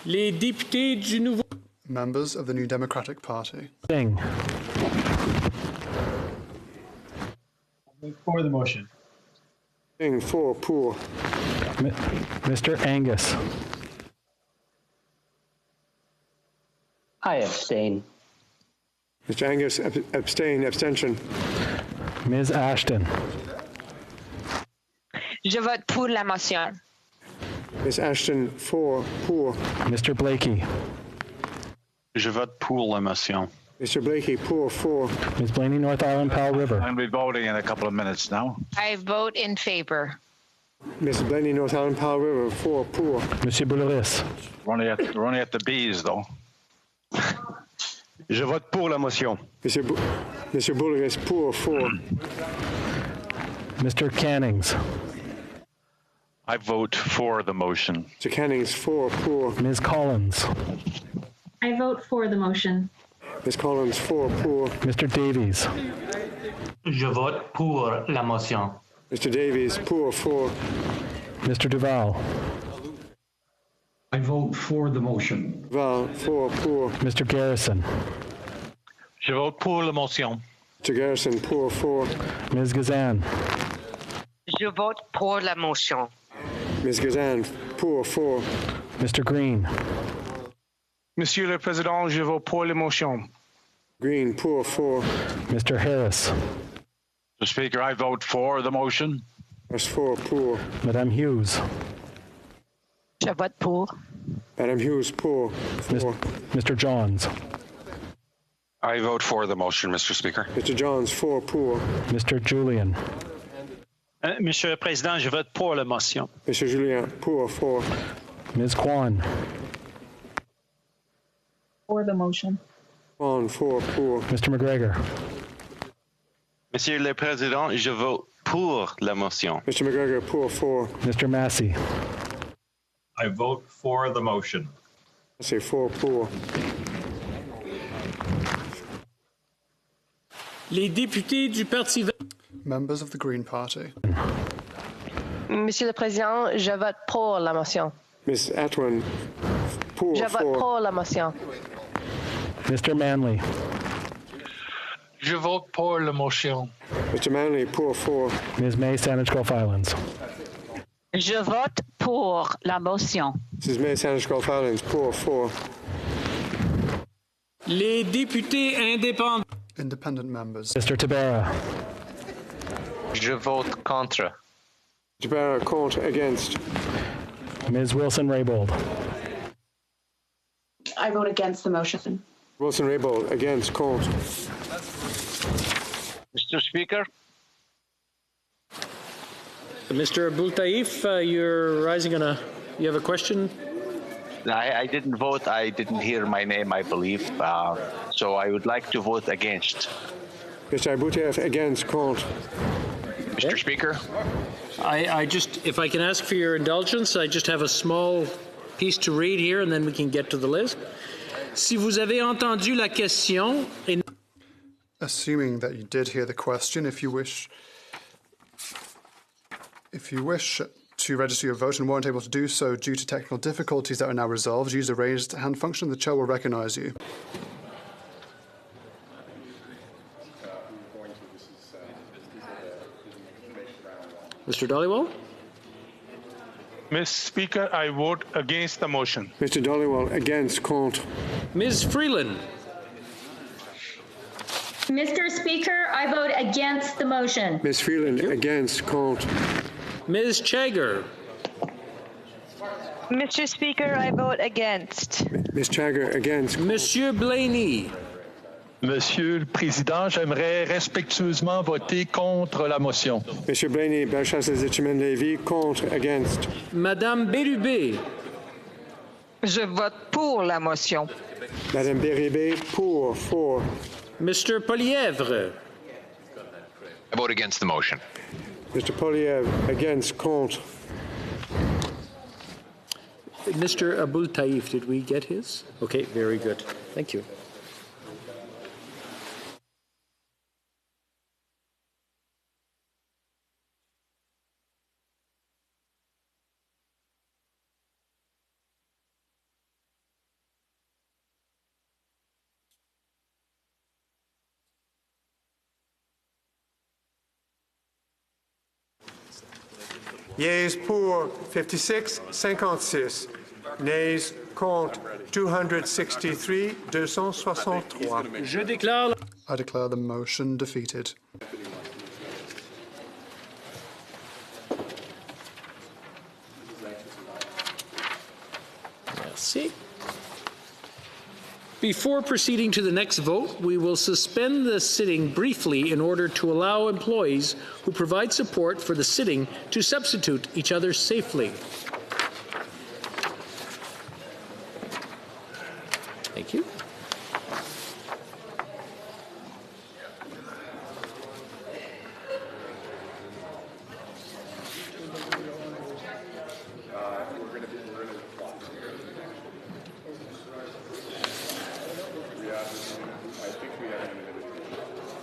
Les députés du nouveau... Members of the New Democratic Party. Singh. For the motion. Singh, for. Mr. Angus. I abstain. Mr. Angus, abstention. Ms. Ashton. Je vote pour la motion. Ms. Ashton, for. Mr. Blakey. Je vote pour la motion. Mr. Blakey, for. Ms. Blaney, North Island, Powell River. I'll be voting in a couple of minutes now. I vote in favor. Mrs. Blaney, North Island, Powell River, for. Monsieur Boulouris. We're only at the B's, though. Je vote pour la motion. Monsieur Boulouris, for. Mr. Cannings. I vote for the motion. Mr. Cannings, for. Ms. Collins. I vote for the motion. Ms. Collins, for. Mr. Davies. Je vote pour la motion. Mr. Davies, for. Mr. Duval. I vote for the motion. Duval, for. Mr. Garrison. Je vote pour la motion. Mr. Garrison, for. Ms. Gazan. Je vote pour la motion. Ms. Gazan, for. Mr. Green. Monsieur le Président, je vote pour la motion. Green, for. Mr. Harris. Mr. Speaker, I vote for the motion. That's for. Madame Hughes. Je vote pour. Madam Hughes, for. Mr. Johns. I vote for the motion, Mr. Speaker. Mr. Johns, for. Mr. Julian. Monsieur le Président, je vote pour la motion. Mr. Julien, for. Ms. Kwan. For the motion. Kwan, for. Mr. McGregor. Monsieur le Président, je vote pour la motion. Mr. McGregor, for. Mr. Massey. I vote for the motion. I say for. Les députés du Parti vert... Members of the Green Party. Monsieur le Président, je vote pour la motion. Ms. Atwin, for. Je vote pour la motion. Mr. Manley. Je vote pour la motion. Mr. Manley, for. Ms. May, Saanich Gulf Islands. Je vote pour la motion. Mrs. May, Saanich Gulf Islands, for. Les députés indépendants. Independent members. Mr. Tabera. Je vote contre. Tabera, contre, against. Ms. Wilson-Raybould. I vote against the motion. Wilson-Raybould, against, contre. Mr. Speaker? Mr. Abultaif, you're rising on you have a question? I didn't vote. I didn't hear my name, I believe. So I would like to vote against. Mr. Abultaif, against, contre. Mr. Speaker? I just, if I can ask for your indulgence, I just have a small piece to read here and then we can get to the list. Si vous avez entendu la question... Assuming that you did hear the question, if you wish to register your vote and weren't able to do so due to technical difficulties that are now resolved, use the raised hand function. The chair will recognize you. Mr. Dhaliwal? Mr. Speaker, I vote against the motion. Mr. Dhaliwal, against, contre. Ms. Freeland? Mr. Speaker, I vote against the motion. Ms. Freeland, against, contre. Ms. Chagger? Mr. Speaker, I vote against. Ms. Chagger, against. Monsieur Blaney? Monsieur le Président, j'aimerais respectueusement voter contre la motion. Monsieur Blaney, Bellechasse-les-Échemins-Lévis, contre, against. Madame Bérubé? Je vote pour la motion. Madame Bérébé, pour, for. Mr. Polièvre. I vote against the motion. Mr. Poliev, against, contre. Mr. Abul Taif, did we get his? Okay, very good. Thank you. Yeas pour 56, 56. Nays contre 263, 263. Je déclare. I declare the motion defeated. Merci. Before proceeding to the next vote, we will suspend the sitting briefly in order to allow employees who provide support for the sitting to substitute each other safely. Thank you.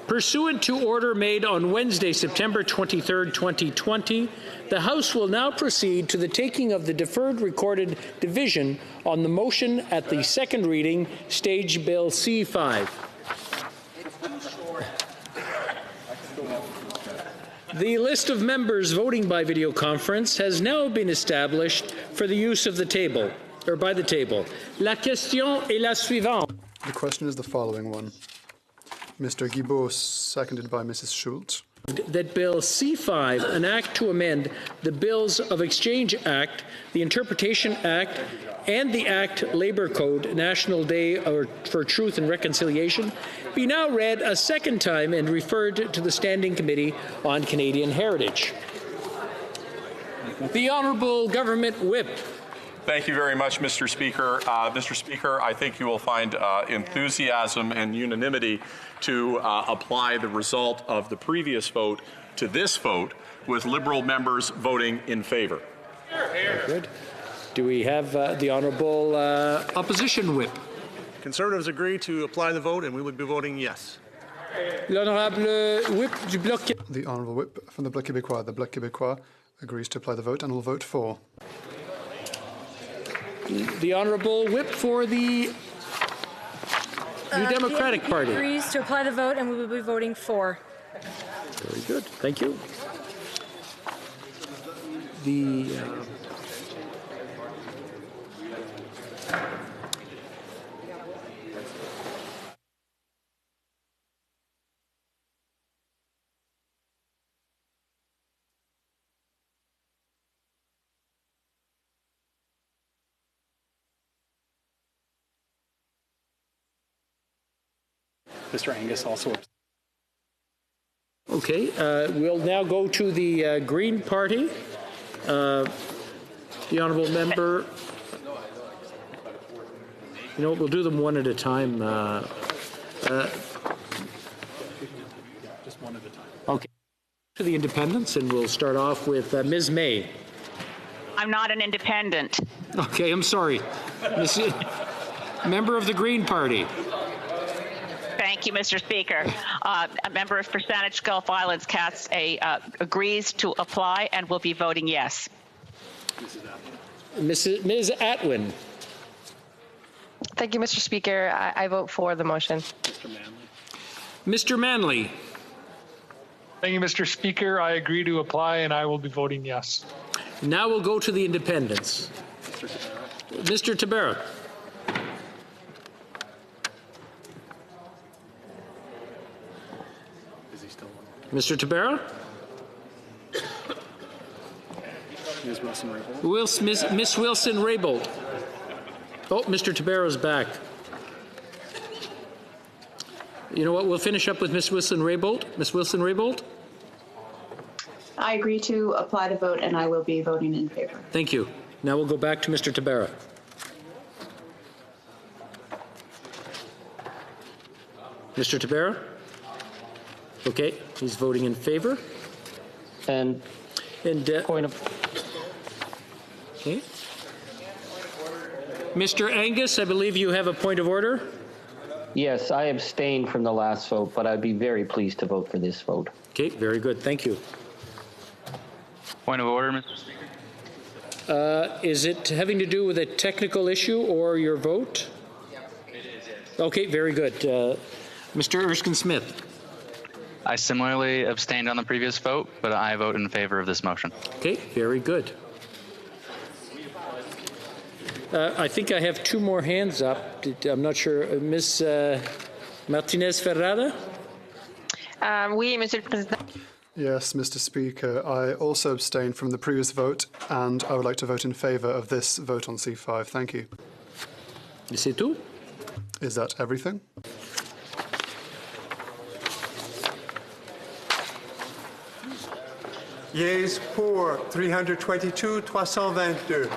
Pursuant to order made on Wednesday, September 23, 2020, the House will now proceed to the taking of the deferred recorded division on the motion at the second reading, Stage Bill C5. The list of members voting by video conference has now been established for the use of the table, or by the table. La question est la suivante. The question is the following one. Mr. Guibault, seconded by Mrs. Schultz. That Bill C5, an act to amend the Bills of Exchange Act, the Interpretation Act, and the Act Labour Code, National Day for Truth and Reconciliation, be now read a second time and referred to the Standing Committee on Canadian Heritage. The Honourable Government Whip. Thank you very much, Mr. Speaker. Mr. Speaker, I think you will find enthusiasm and unanimity to apply the result of the previous vote to this vote, with Liberal members voting in favour. Very good. Do we have the Honourable Opposition Whip? Conservatives agree to apply the vote, and we would be voting yes. L'Honourable Whip du Bloc. The Honourable Whip from the Bloc Québécois. The Bloc Québécois agrees to apply the vote and will vote for. The Honourable Whip for the New Democratic Party agrees to apply the vote, and we will be voting for. Very good. Thank you. The Mr. Angus also. Okay, we'll now go to the Green Party. The Honourable Member. You know what, we'll do them one at a time. Just one at a time. Okay. To the Independents, and we'll start off with Ms. May. I'm not an independent. Okay, I'm sorry. Member of the Green Party. Thank you, Mr. Speaker. A member for Saanich Gulf Islands casts agrees to apply and will be voting yes. Ms. Atwin. Thank you, Mr. Speaker. I vote for the motion. Mr. Manley. Thank you, Mr. Speaker. I agree to apply, and I will be voting yes. Now we'll go to the Independents. Mr. Tabarrok. Mr. Tabarrok? Ms. Wilson-Raybould. Miss Wilson-Raybould. Oh, Mr. Tabarrok's back. You know what? We'll finish up with Miss Wilson-Raybould. Miss Wilson-Raybould? I agree to apply the vote, and I will be voting in favor. Thank you. Now we'll go back to Mr. Tabarrok. Mr. Tabera? Okay, he's voting in favor. And point of... Okay. Mr. Angus, I believe you have a point of order. Yes, I abstained from the last vote, but I'd be very pleased to vote for this vote. Okay, very good. Thank you. Point of order, Mr. Speaker. Is it having to do with a technical issue or your vote? It is, yes. Okay, very good. Mr. Erskine-Smith. I similarly abstained on the previous vote, but I vote in favor of this motion. Okay, very good. I think I have two more hands up. I'm not sure. Ms. Martinez-Ferrada? Oui, Monsieur le Président. Yes, Mr. Speaker. I also abstained from the previous vote, and I would like to vote in favour of this vote on C5. Thank you. C'est tout? Is that everything? Yeas pour 322, 322.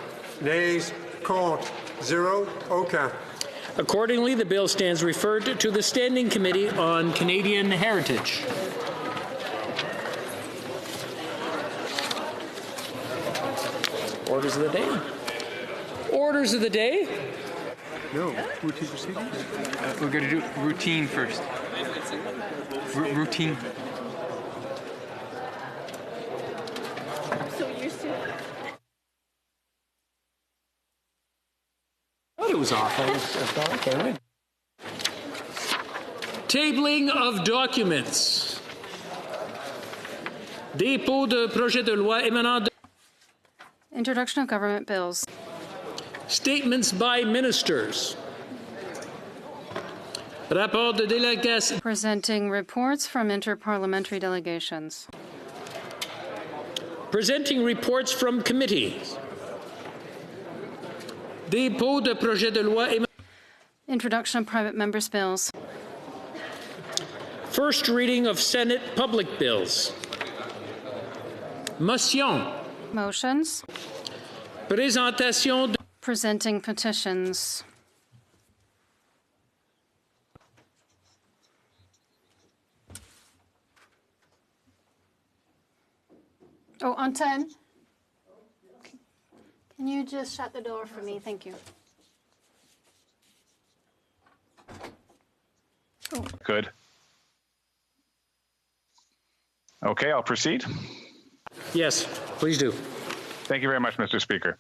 Nays contre 0, aucun. Accordingly, the bill stands referred to the Standing Committee on Canadian Heritage. Orders of the day. Orders of the day. No, routine proceedings. We're going to do routine first. Routine. I thought it was off. I thought, okay. Tabling of documents. Dépôt de projet de loi émanant de... Introduction of government bills. Statements by ministers. Rapport de délégation. Presenting reports from interparliamentary delegations. Presenting reports from committees. Dépôt de projet de loi. Introduction of private members' bills. First reading of Senate public bills. Motion. Motions. Présentation de... Presenting petitions. Oh, on 10. Can you just shut the door for me? Thank you. Oh. Good. Okay, I'll proceed. Yes, please do. Thank you very much, Mr. Speaker.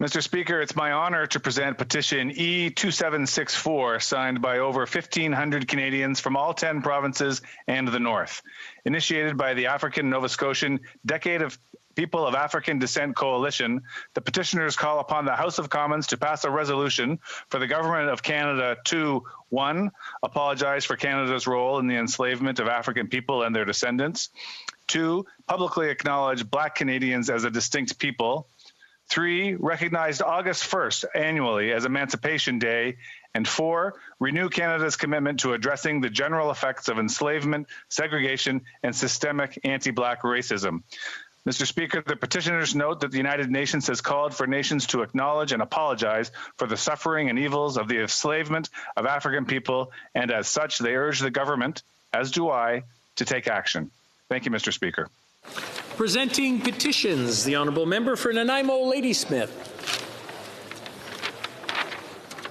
Mr. Speaker, it's my honor to present petition E2764, signed by over 1,500 Canadians from all 10 provinces and the North. Initiated by the African Nova Scotian Decade of People of African Descent Coalition, the petitioners call upon the House of Commons to pass a resolution for the Government of Canada to, 1, apologize for Canada's role in the enslavement of African people and their descendants, 2, publicly acknowledge Black Canadians as a distinct people, 3, recognize August 1st annually as Emancipation Day, and 4, renew Canada's commitment to addressing the general effects of enslavement, segregation, and systemic anti-Black racism. Mr. Speaker, the petitioners note that the United Nations has called for nations to acknowledge and apologize for the suffering and evils of the enslavement of African people, and as such, they urge the government, as do I, to take action. Thank you, Mr. Speaker. Presenting petitions, the Honourable Member for Nanaimo Ladysmith.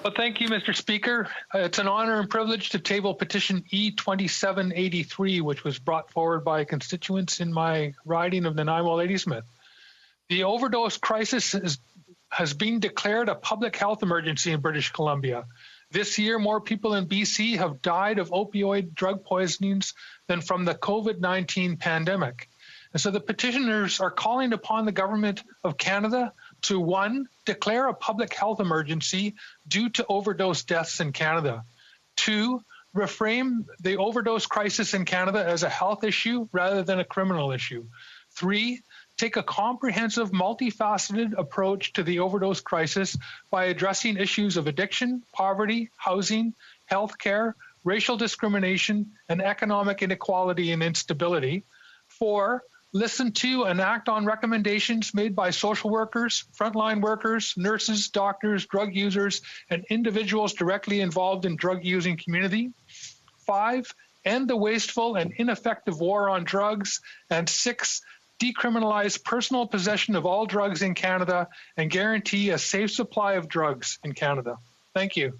Well, thank you, Mr. Speaker. It's an honor and privilege to table petition E2783, which was brought forward by constituents in my riding of Nanaimo Ladysmith. The overdose crisis has been declared a public health emergency in British Columbia. This year, more people in BC have died of opioid drug poisonings than from the COVID-19 pandemic. And so the petitioners are calling upon the Government of Canada to, 1, declare a public health emergency due to overdose deaths in Canada, 2, reframe the overdose crisis in Canada as a health issue rather than a criminal issue, 3, take a comprehensive, multifaceted approach to the overdose crisis by addressing issues of addiction, poverty, housing, healthcare, racial discrimination, and economic inequality and instability, 4, listen to and act on recommendations made by social workers, frontline workers, nurses, doctors, drug users, and individuals directly involved in drug using community. 5, end the wasteful and ineffective war on drugs, and 6, decriminalize personal possession of all drugs in Canada and guarantee a safe supply of drugs in Canada. Thank you.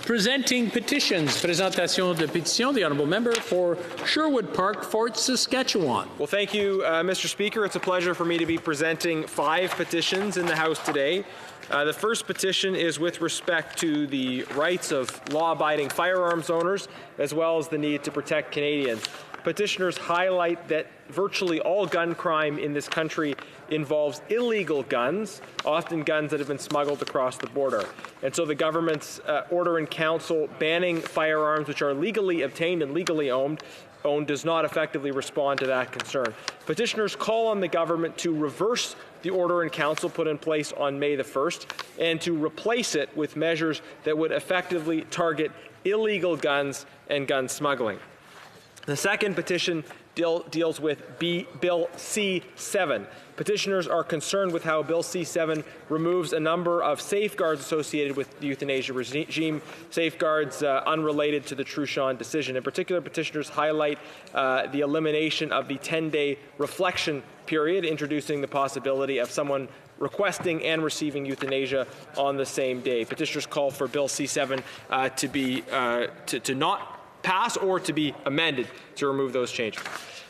Presenting petitions. Présentation de pétition. The honourable member for Sherwood Park, Fort Saskatchewan. Well, thank you, Mr. Speaker. It's a pleasure for me to be presenting 5 petitions in the House today. The first petition is with respect to the rights of law-abiding firearms owners, as well as the need to protect Canadians. Petitioners highlight that virtually all gun crime in this country involves illegal guns, often guns that have been smuggled across the border. And so the government's order in council banning firearms which are legally obtained and legally owned does not effectively respond to that concern. Petitioners call on the government to reverse the order in council put in place on May the 1st and to replace it with measures that would effectively target illegal guns and gun smuggling. The second petition deals with Bill C-7. Petitioners are concerned with how Bill C-7 removes a number of safeguards associated with the euthanasia regime, safeguards unrelated to the Truchon decision. In particular, petitioners highlight the elimination of the 10-day reflection period, introducing the possibility of someone requesting and receiving euthanasia on the same day. Petitioners call for Bill C-7 to not pass or to be amended to remove those changes.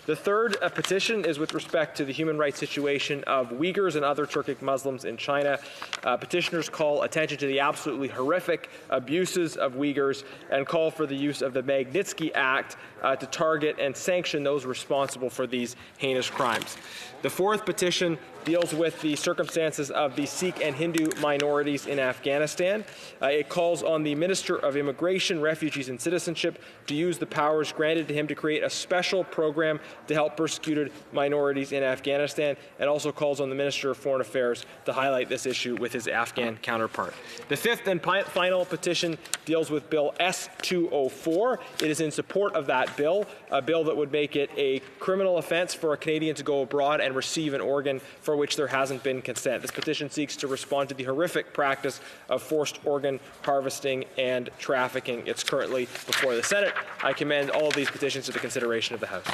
The third petition is with respect to the human rights situation of Uyghurs and other Turkic Muslims in China. Petitioners call attention to the absolutely horrific abuses of Uyghurs and call for the use of the Magnitsky Act to target and sanction those responsible for these heinous crimes. The fourth petition deals with the circumstances of the Sikh and Hindu minorities in Afghanistan. It calls on the Minister of Immigration, Refugees and Citizenship to use the powers granted to him to create a special program to help persecuted minorities in Afghanistan, and also calls on the Minister of Foreign Affairs to highlight this issue with his Afghan counterpart. The fifth and final petition deals with Bill S-204. It is in support of that bill, a bill that would make it a criminal offense for a Canadian to go abroad and receive an organ for which there hasn't been consent. This petition seeks to respond to the horrific practice of forced organ harvesting and trafficking. It's currently before the Senate. I commend all of these petitions to the consideration of the House.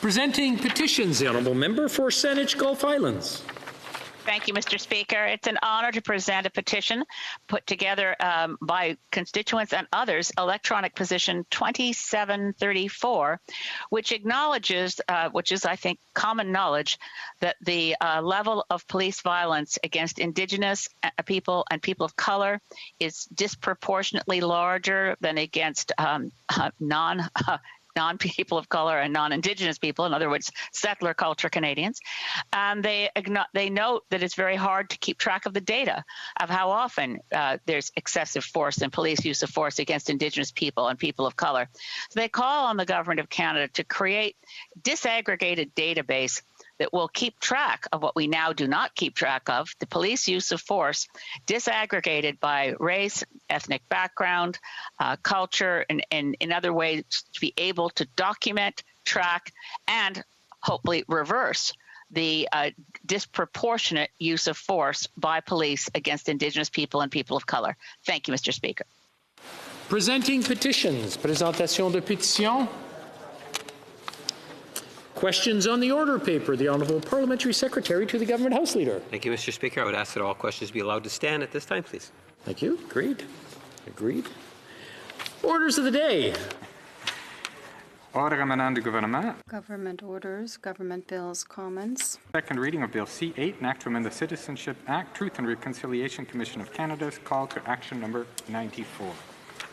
Presenting petitions, the honourable member for Saanich Gulf Islands. Thank you, Mr. Speaker. It's an honor to present a petition put together by constituents and others, electronic petition 2734, which acknowledges, which is, I think, common knowledge, that the level of police violence against Indigenous people and people of color is disproportionately larger than against non-people of color and non-Indigenous people, in other words, settler culture Canadians. And they note that it's very hard to keep track of the data of how often there's excessive force and police use of force against Indigenous people and people of color. So they call on the Government of Canada to create disaggregated database that will keep track of what we now do not keep track of, the police use of force, disaggregated by race, ethnic background, culture, and in other ways to be able to document, track, and hopefully reverse the disproportionate use of force by police against Indigenous people and people of color. Thank you, Mr. Speaker. Presenting petitions. Présentation de pétitions. Questions on the order paper. The Honourable Parliamentary Secretary to the Government House Leader. Thank you, Mr. Speaker. I would ask that all questions be allowed to stand at this time, please. Thank you. Agreed. Agreed. Orders of the day. Ordre émanant du gouvernement. Government orders, government bills, comments. Second reading of Bill C-8, an act to amend the Citizenship Act, Truth and Reconciliation Commission of Canada's call to action number 94.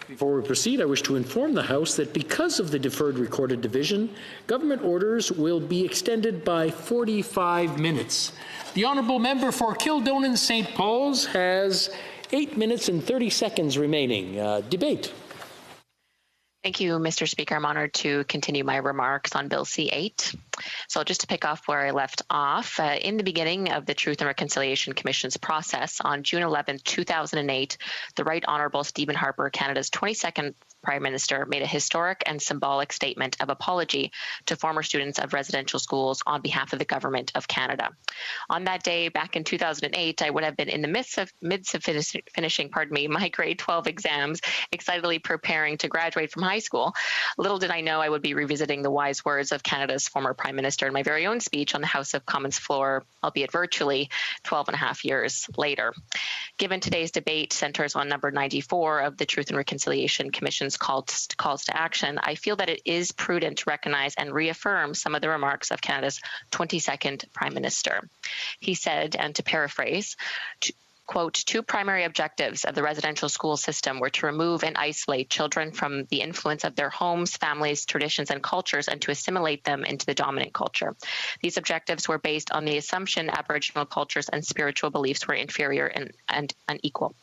Before we proceed, I wish to inform the House that because of the deferred recorded division, government orders will be extended by 45 minutes. The Honourable Member for Kildonan St. Paul's has 8 minutes and 30 seconds remaining. Debate. Thank you, Mr. Speaker. I'm honored to continue my remarks on Bill C-8. So just to pick off where I left off, in the beginning of the Truth and Reconciliation Commission's process on June 11, 2008, the Right Honourable Stephen Harper, Canada's 22nd Prime Minister made a historic and symbolic statement of apology to former students of residential schools on behalf of the Government of Canada. On that day, back in 2008, I would have been in the midst of finishing my grade 12 exams, excitedly preparing to graduate from high school. Little did I know I would be revisiting the wise words of Canada's former Prime Minister in my very own speech on the House of Commons floor, albeit virtually, 12 and a half years later. Given today's debate centers on number 94 of the Truth and Reconciliation Commission's calls to action, I feel that it is prudent to recognize and reaffirm some of the remarks of Canada's 22nd Prime Minister. He said, and to paraphrase, quote, two primary objectives of the residential school system were to remove and isolate children from the influence of their homes, families, traditions, and cultures, and to assimilate them into the dominant culture. These objectives were based on the assumption Aboriginal cultures and spiritual beliefs were inferior and unequal.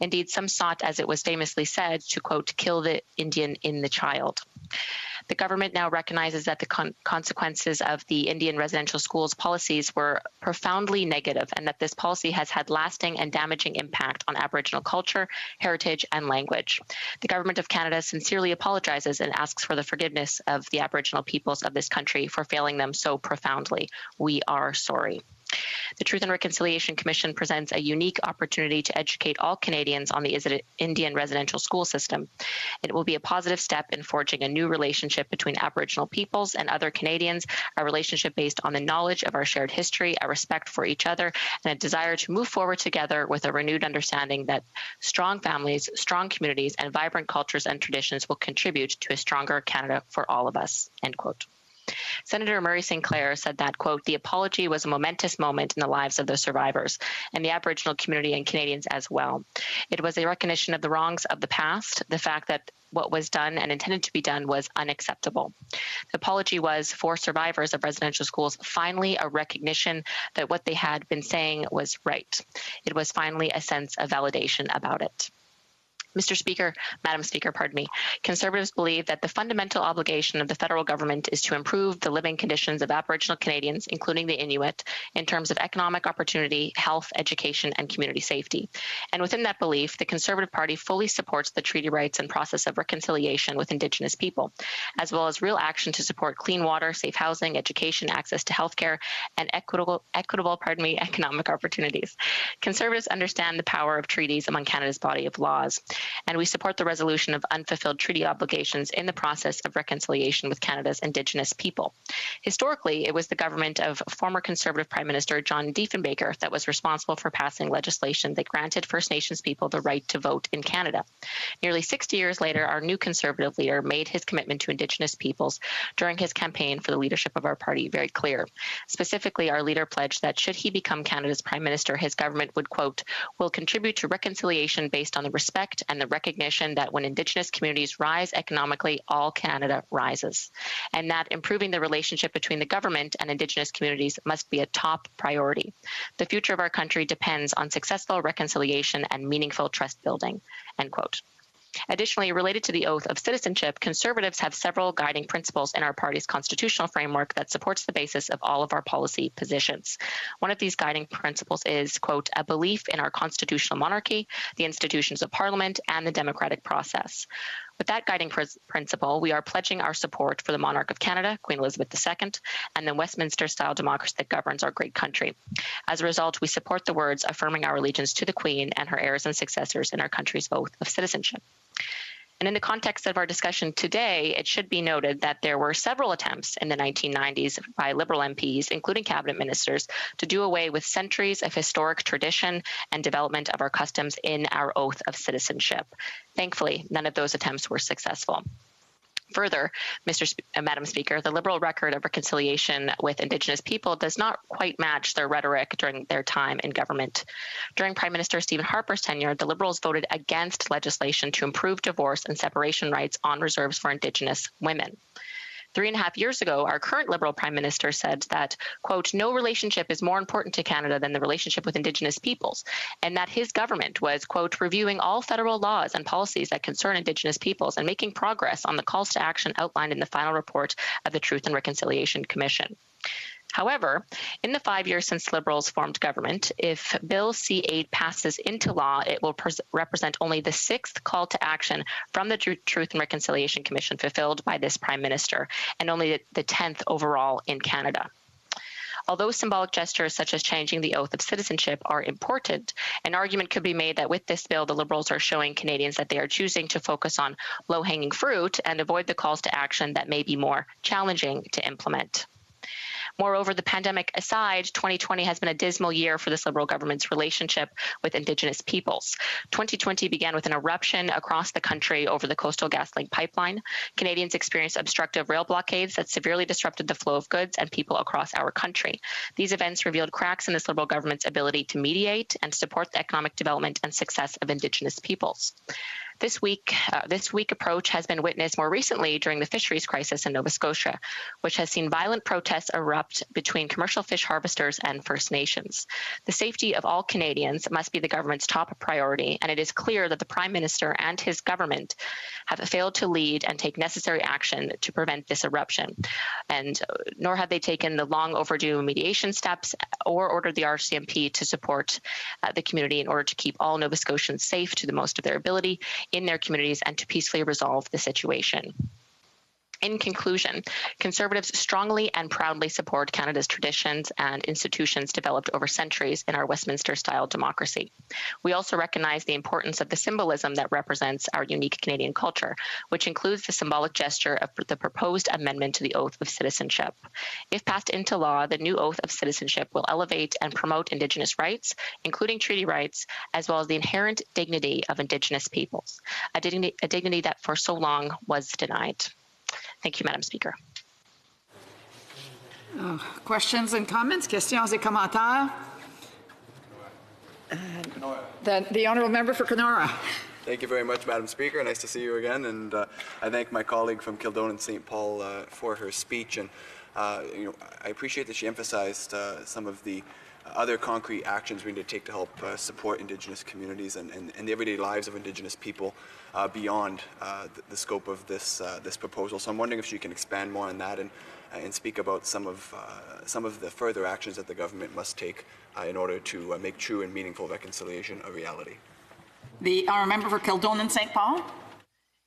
Indeed, some sought, as it was famously said, to, quote, kill the Indian in the child. The government now recognizes that the consequences of the Indian residential schools policies were profoundly negative, and that this policy has had lasting and damaging impact on Aboriginal culture, heritage, and language. The Government of Canada sincerely apologizes and asks for the forgiveness of the Aboriginal peoples of this country for failing them so profoundly. We are sorry. The Truth and Reconciliation Commission presents a unique opportunity to educate all Canadians on the Indian residential school system. It will be a positive step in forging a new relationship between Aboriginal peoples and other Canadians, a relationship based on the knowledge of our shared history, a respect for each other, and a desire to move forward together with a renewed understanding that strong families, strong communities, and vibrant cultures and traditions will contribute to a stronger Canada for all of us, end quote. Senator Murray Sinclair said that, quote, the apology was a momentous moment in the lives of the survivors and the Aboriginal community and Canadians as well. It was a recognition of the wrongs of the past, the fact that what was done and intended to be done was unacceptable. The apology was, for survivors of residential schools, finally a recognition that what they had been saying was right. It was finally a sense of validation about it. Madam Speaker, Conservatives believe that the fundamental obligation of the federal government is to improve the living conditions of Aboriginal Canadians, including the Inuit, in terms of economic opportunity, health, education, and community safety. And within that belief, the Conservative Party fully supports the treaty rights and process of reconciliation with Indigenous people, as well as real action to support clean water, safe housing, education, access to healthcare, and equitable economic opportunities. Conservatives understand the power of treaties among Canada's body of laws, and we support the resolution of unfulfilled treaty obligations in the process of reconciliation with Canada's Indigenous people. Historically, it was the government of former Conservative Prime Minister John Diefenbaker that was responsible for passing legislation that granted First Nations people the right to vote in Canada. Nearly 60 years later, our new Conservative leader made his commitment to Indigenous peoples during his campaign for the leadership of our party very clear. Specifically, our leader pledged that should he become Canada's Prime Minister, his government would, quote, will contribute to reconciliation based on the respect and the recognition that when Indigenous communities rise economically, all Canada rises, and that improving the relationship between the government and Indigenous communities must be a top priority. The future of our country depends on successful reconciliation and meaningful trust building, end quote. Additionally, related to the oath of citizenship, Conservatives have several guiding principles in our party's constitutional framework that supports the basis of all of our policy positions. One of these guiding principles is, quote, a belief in our constitutional monarchy, the institutions of Parliament, and the democratic process. With that guiding principle, we are pledging our support for the monarch of Canada, Queen Elizabeth II, and the Westminster-style democracy that governs our great country. As a result, we support the words affirming our allegiance to the Queen and her heirs and successors in our country's oath of citizenship. And in the context of our discussion today, it should be noted that there were several attempts in the 1990s by Liberal MPs, including cabinet ministers, to do away with centuries of historic tradition and development of our customs in our oath of citizenship. Thankfully, none of those attempts were successful. Further, Madam Speaker, the Liberal record of reconciliation with Indigenous people does not quite match their rhetoric during their time in government. During Prime Minister Stephen Harper's tenure, the Liberals voted against legislation to improve divorce and separation rights on reserves for Indigenous women. 3.5 years ago, our current Liberal Prime Minister said that, quote, no relationship is more important to Canada than the relationship with Indigenous peoples, and that his government was, quote, reviewing all federal laws and policies that concern Indigenous peoples and making progress on the calls to action outlined in the final report of the Truth and Reconciliation Commission. However, in the 5 years since Liberals formed government, if Bill C-8 passes into law, it will represent only the 6th call to action from the Truth and Reconciliation Commission fulfilled by this Prime Minister, and only the 10th overall in Canada. Although symbolic gestures such as changing the oath of citizenship are important, an argument could be made that with this bill, the Liberals are showing Canadians that they are choosing to focus on low-hanging fruit and avoid the calls to action that may be more challenging to implement. Moreover, the pandemic aside, 2020 has been a dismal year for this Liberal government's relationship with Indigenous peoples. 2020 began with an eruption across the country over the Coastal GasLink pipeline. Canadians experienced obstructive rail blockades that severely disrupted the flow of goods and people across our country. These events revealed cracks in this Liberal government's ability to mediate and support the economic development and success of Indigenous peoples. This week approach has been witnessed more recently during the fisheries crisis in Nova Scotia, which has seen violent protests erupt between commercial fish harvesters and First Nations. The safety of all Canadians must be the government's top priority, and it is clear that the Prime Minister and his government have failed to lead and take necessary action to prevent this eruption, and nor have they taken the long overdue mediation steps or ordered the RCMP to support the community in order to keep all Nova Scotians safe to the most of their ability in their communities and to peacefully resolve the situation. In conclusion, Conservatives strongly and proudly support Canada's traditions and institutions developed over centuries in our Westminster-style democracy. We also recognize the importance of the symbolism that represents our unique Canadian culture, which includes the symbolic gesture of the proposed amendment to the Oath of Citizenship. If passed into law, the new Oath of Citizenship will elevate and promote Indigenous rights, including treaty rights, as well as the inherent dignity of Indigenous peoples, a dignity that for so long was denied. Thank you, Madam Speaker. Questions and comments? Questions et commentaires? The honourable member for Kenora. Thank you very much, Madam Speaker. Nice to see you again. And I thank my colleague from Kildonan St. Paul for her speech. And I appreciate that she emphasized some of the other concrete actions we need to take to help support Indigenous communities and the everyday lives of Indigenous people beyond the scope of this proposal. So I'm wondering if she can expand more on that and speak about some of the further actions that the government must take in order to make true and meaningful reconciliation a reality. The honourable member for Kildonan St. Paul.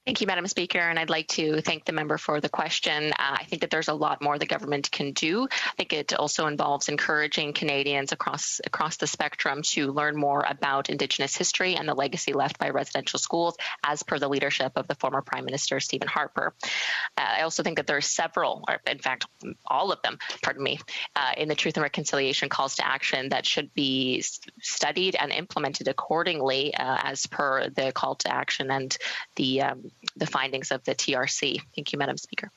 Thank you, Madam Speaker, and I'd like to thank the member for the question. I think that there's a lot more the government can do. I think it also involves encouraging Canadians across the spectrum to learn more about Indigenous history and the legacy left by residential schools, as per the leadership of the former Prime Minister, Stephen Harper. I also think that there are several, or in fact, all of them, in the Truth and Reconciliation calls to action that should be studied and implemented accordingly as per the call to action and the findings of the TRC. Thank you, Madam Speaker.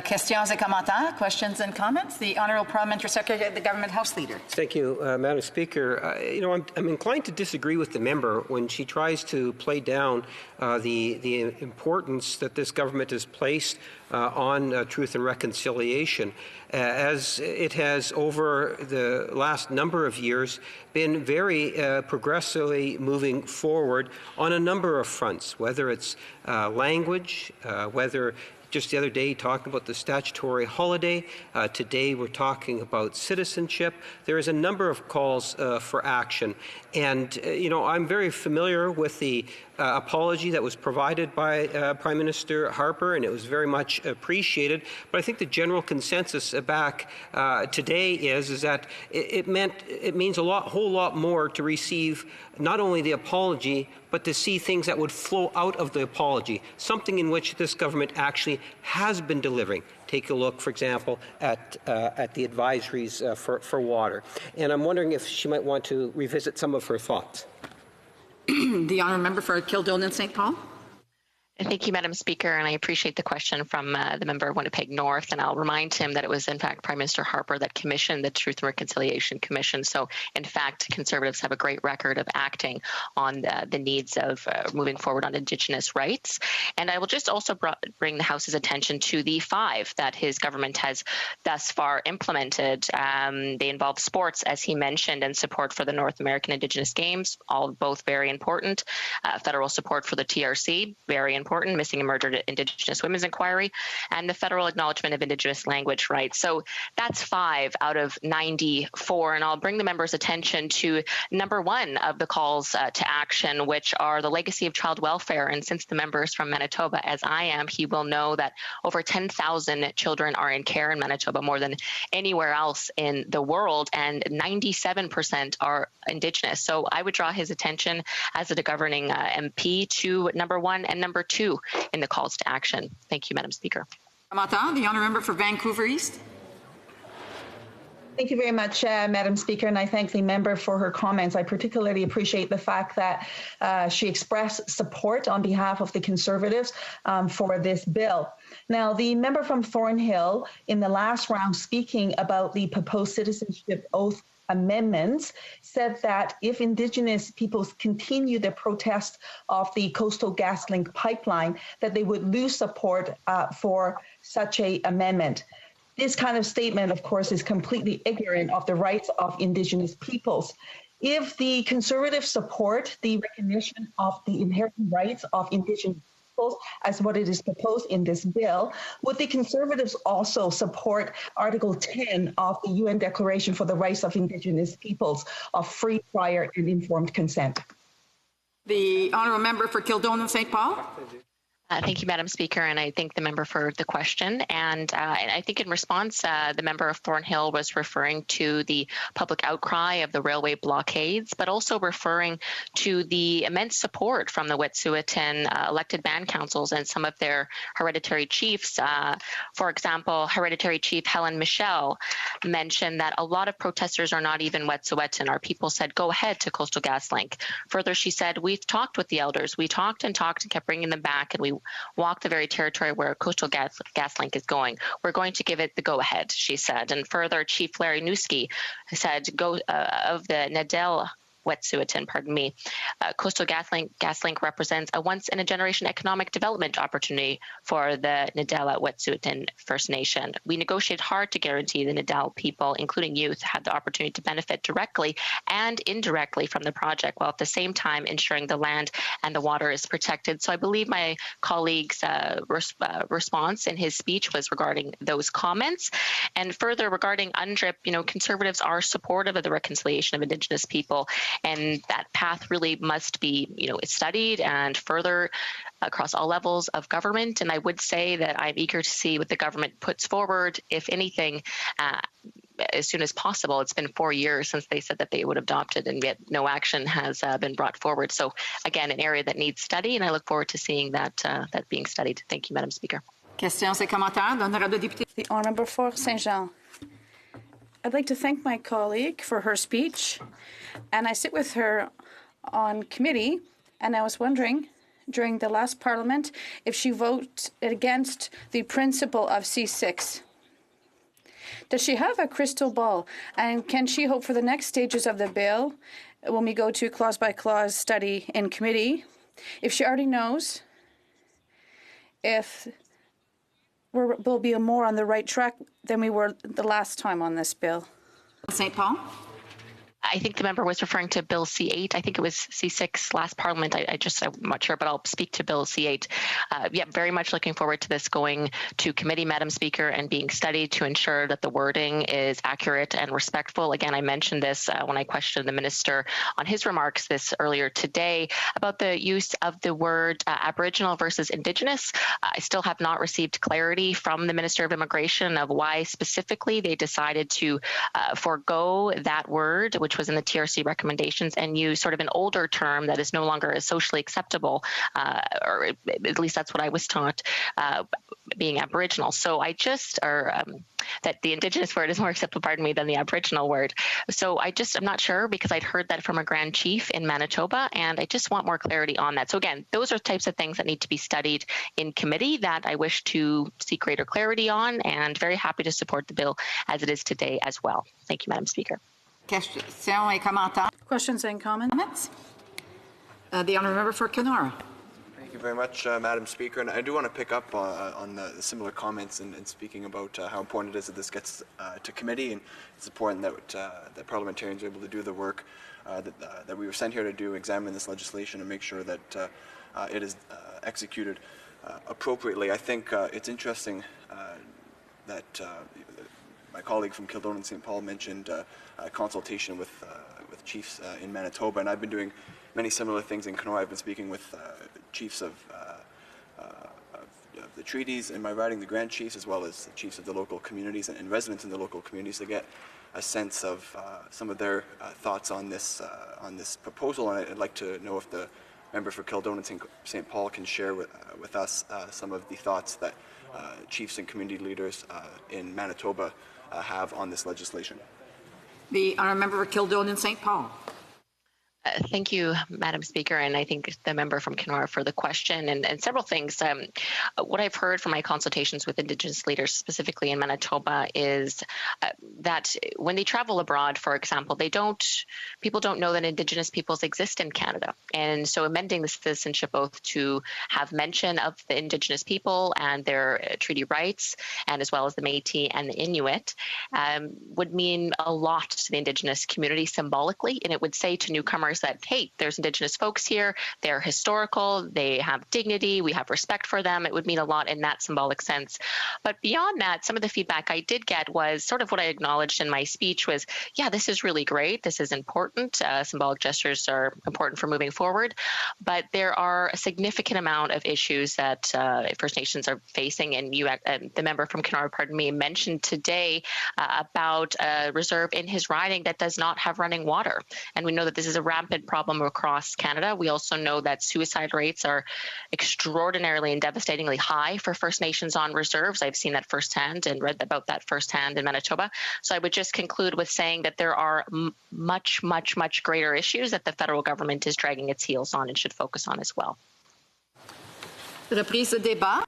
Questions et commentaires? Questions and comments? The Honourable Parliamentary Secretary, the Government House Leader. Thank you, Madam Speaker. I'm inclined to disagree with the member when she tries to play down the importance that this government has placed on truth and reconciliation, as it has over the last number of years been very progressively moving forward on a number of fronts, whether it's language, whether just the other day talking about the statutory holiday. Today we're talking about citizenship. There is a number of calls for action. And, I'm very familiar with the apology that was provided by Prime Minister Harper, and it was very much appreciated. But I think the general consensus back today is that it means whole lot more to receive not only the apology, but to see things that would flow out of the apology, something in which this government actually has been delivering. Take a look, for example, at the advisories for water. And I'm wondering if she might want to revisit some of her thoughts. The honourable member for Kildonan St. Paul. Thank you, Madam Speaker, and I appreciate the question from the member of Winnipeg North, and I'll remind him that it was, in fact, Prime Minister Harper that commissioned the Truth and Reconciliation Commission. So, in fact, Conservatives have a great record of acting on the needs of moving forward on Indigenous rights. And I will just also bring the House's attention to the 5 that his government has thus far implemented. They involve sports, as he mentioned, and support for the North American Indigenous Games, both very important. Federal support for the TRC, very important. important, Missing and Murdered Indigenous Women's Inquiry, and the Federal Acknowledgement of Indigenous Language Rights. So that's 5 out of 94, and I'll bring the members' attention to number 1 of the calls to action, which are the legacy of child welfare. And since the member is from Manitoba, as I am, he will know that over 10,000 children are in care in Manitoba, more than anywhere else in the world, and 97% are Indigenous. So I would draw his attention as a governing MP to number 1 and number 2 in the calls to action. Thank you, Madam Speaker. Martin, the honourable member for Vancouver East. Thank you very much, Madam Speaker, and I thank the member for her comments. I particularly appreciate the fact that she expressed support on behalf of the Conservatives for this bill. Now, the member from Thornhill, in the last round, speaking about the proposed citizenship oath amendments, said that if Indigenous peoples continue their protest of the Coastal GasLink pipeline, that they would lose support for such an amendment. This kind of statement, of course, is completely ignorant of the rights of Indigenous peoples. If the Conservatives support the recognition of the inherent rights of Indigenous peoples as what it is proposed in this bill, would the Conservatives also support Article 10 of the UN Declaration for the Rights of Indigenous Peoples of free, prior, and informed consent? The honourable member for Kildonan St. Paul. Thank you, Madam Speaker, and I thank the member for the question. And I think in response, the member of Thornhill was referring to the public outcry of the railway blockades, but also referring to the immense support from the Wet'suwet'en elected band councils and some of their hereditary chiefs. For example, Hereditary Chief Helen Michel mentioned that a lot of protesters are not even Wet'suwet'en. Our people said, go ahead to Coastal GasLink. Further, she said, we've talked with the elders. We talked and kept bringing them back, and we walk the very territory where Coastal GasLink is going. We're going to give it the go-ahead, she said. And further, Chief Larry Newski said, of the Nadel Wet'suwet'en, Coastal GasLink represents a once-in-a-generation economic development opportunity for the Nadel Wet'suwet'en First Nation. We negotiated hard to guarantee the Nadel people, including youth, had the opportunity to benefit directly and indirectly from the project, while at the same time ensuring the land and the water is protected. So I believe my colleague's response in his speech was regarding those comments. And further, regarding UNDRIP, Conservatives are supportive of the reconciliation of Indigenous people, and that path really must be, studied and further across all levels of government. And I would say that I'm eager to see what the government puts forward, if anything, as soon as possible. It's been 4 years since they said that they would adopt it, and yet no action has been brought forward. So again, an area that needs study, and I look forward to seeing that being studied. Thank you, Madam Speaker. Questions et commentaires. L'honorable député. The honourable for Saint Jean. I'd like to thank my colleague for her speech, and I sit with her on committee, and I was wondering during the last Parliament if she voted against the principle of C6. Does she have a crystal ball, and can she hope for the next stages of the bill when we go to clause-by-clause study in committee, if she already knows if we'll be more on the right track than we were the last time on this bill? St. Paul. I think the member was referring to Bill C8. I think it was C6 last Parliament. I'm not sure, but I'll speak to Bill C8. Very much looking forward to this going to committee, Madam Speaker, and being studied to ensure that the wording is accurate and respectful. Again, I mentioned this when I questioned the minister on his remarks this earlier today about the use of the word Aboriginal versus Indigenous. I still have not received clarity from the Minister of Immigration of why specifically they decided to forego that word, which was in the TRC recommendations, and use sort of an older term that is no longer as socially acceptable, or at least that's what I was taught, being Aboriginal. So I just, that the Indigenous word is more acceptable, than the Aboriginal word. So I'm not sure, because I'd heard that from a Grand Chief in Manitoba, and I just want more clarity on that. So again, those are types of things that need to be studied in committee that I wish to seek greater clarity on, and very happy to support the bill as it is today as well. Thank you, Madam Speaker. Questions and comments? The honourable member for Kenora. Thank you very much, Madam Speaker. And I do want to pick up on the similar comments and speaking about how important it is that this gets to committee, and it's important that parliamentarians are able to do the work that we were sent here to do, examine this legislation and make sure that it is executed appropriately. I think it's interesting that my colleague from Kildonan St. Paul mentioned consultation with chiefs in Manitoba, and I've been doing many similar things in Kenora. I've been speaking with chiefs of the treaties in my riding, the Grand Chiefs, as well as the chiefs of the local communities and residents in the local communities to get a sense of some of their thoughts on this proposal. And I'd like to know if the member for Kildonan St. Paul can share with us some of the thoughts that chiefs and community leaders in Manitoba have on this legislation. The honourable member for Kildonan St. Paul. Thank you, Madam Speaker, and I think the member from Kenora for the question and several things. What I've heard from my consultations with Indigenous leaders, specifically in Manitoba, is that when they travel abroad, for example, people don't know that Indigenous peoples exist in Canada, and so amending the citizenship oath to have mention of the Indigenous people and their treaty rights, and as well as the Métis and the Inuit, would mean a lot to the Indigenous community symbolically, and it would say to newcomers that, hey, there's Indigenous folks here, they're historical, they have dignity, we have respect for them. It would mean a lot in that symbolic sense. But beyond that, some of the feedback I did get was sort of what I acknowledged in my speech was, yeah, this is really great, this is important, symbolic gestures are important for moving forward, but there are a significant amount of issues that First Nations are facing, and you, the member from Kenora, mentioned today about a reserve in his riding that does not have running water. And we know that this is a rampant problem across Canada. We also know that suicide rates are extraordinarily and devastatingly high for First Nations on reserves. I've seen that firsthand and read about that firsthand in Manitoba. So I would just conclude with saying that there are much, much, much greater issues that the federal government is dragging its heels on and should focus on as well.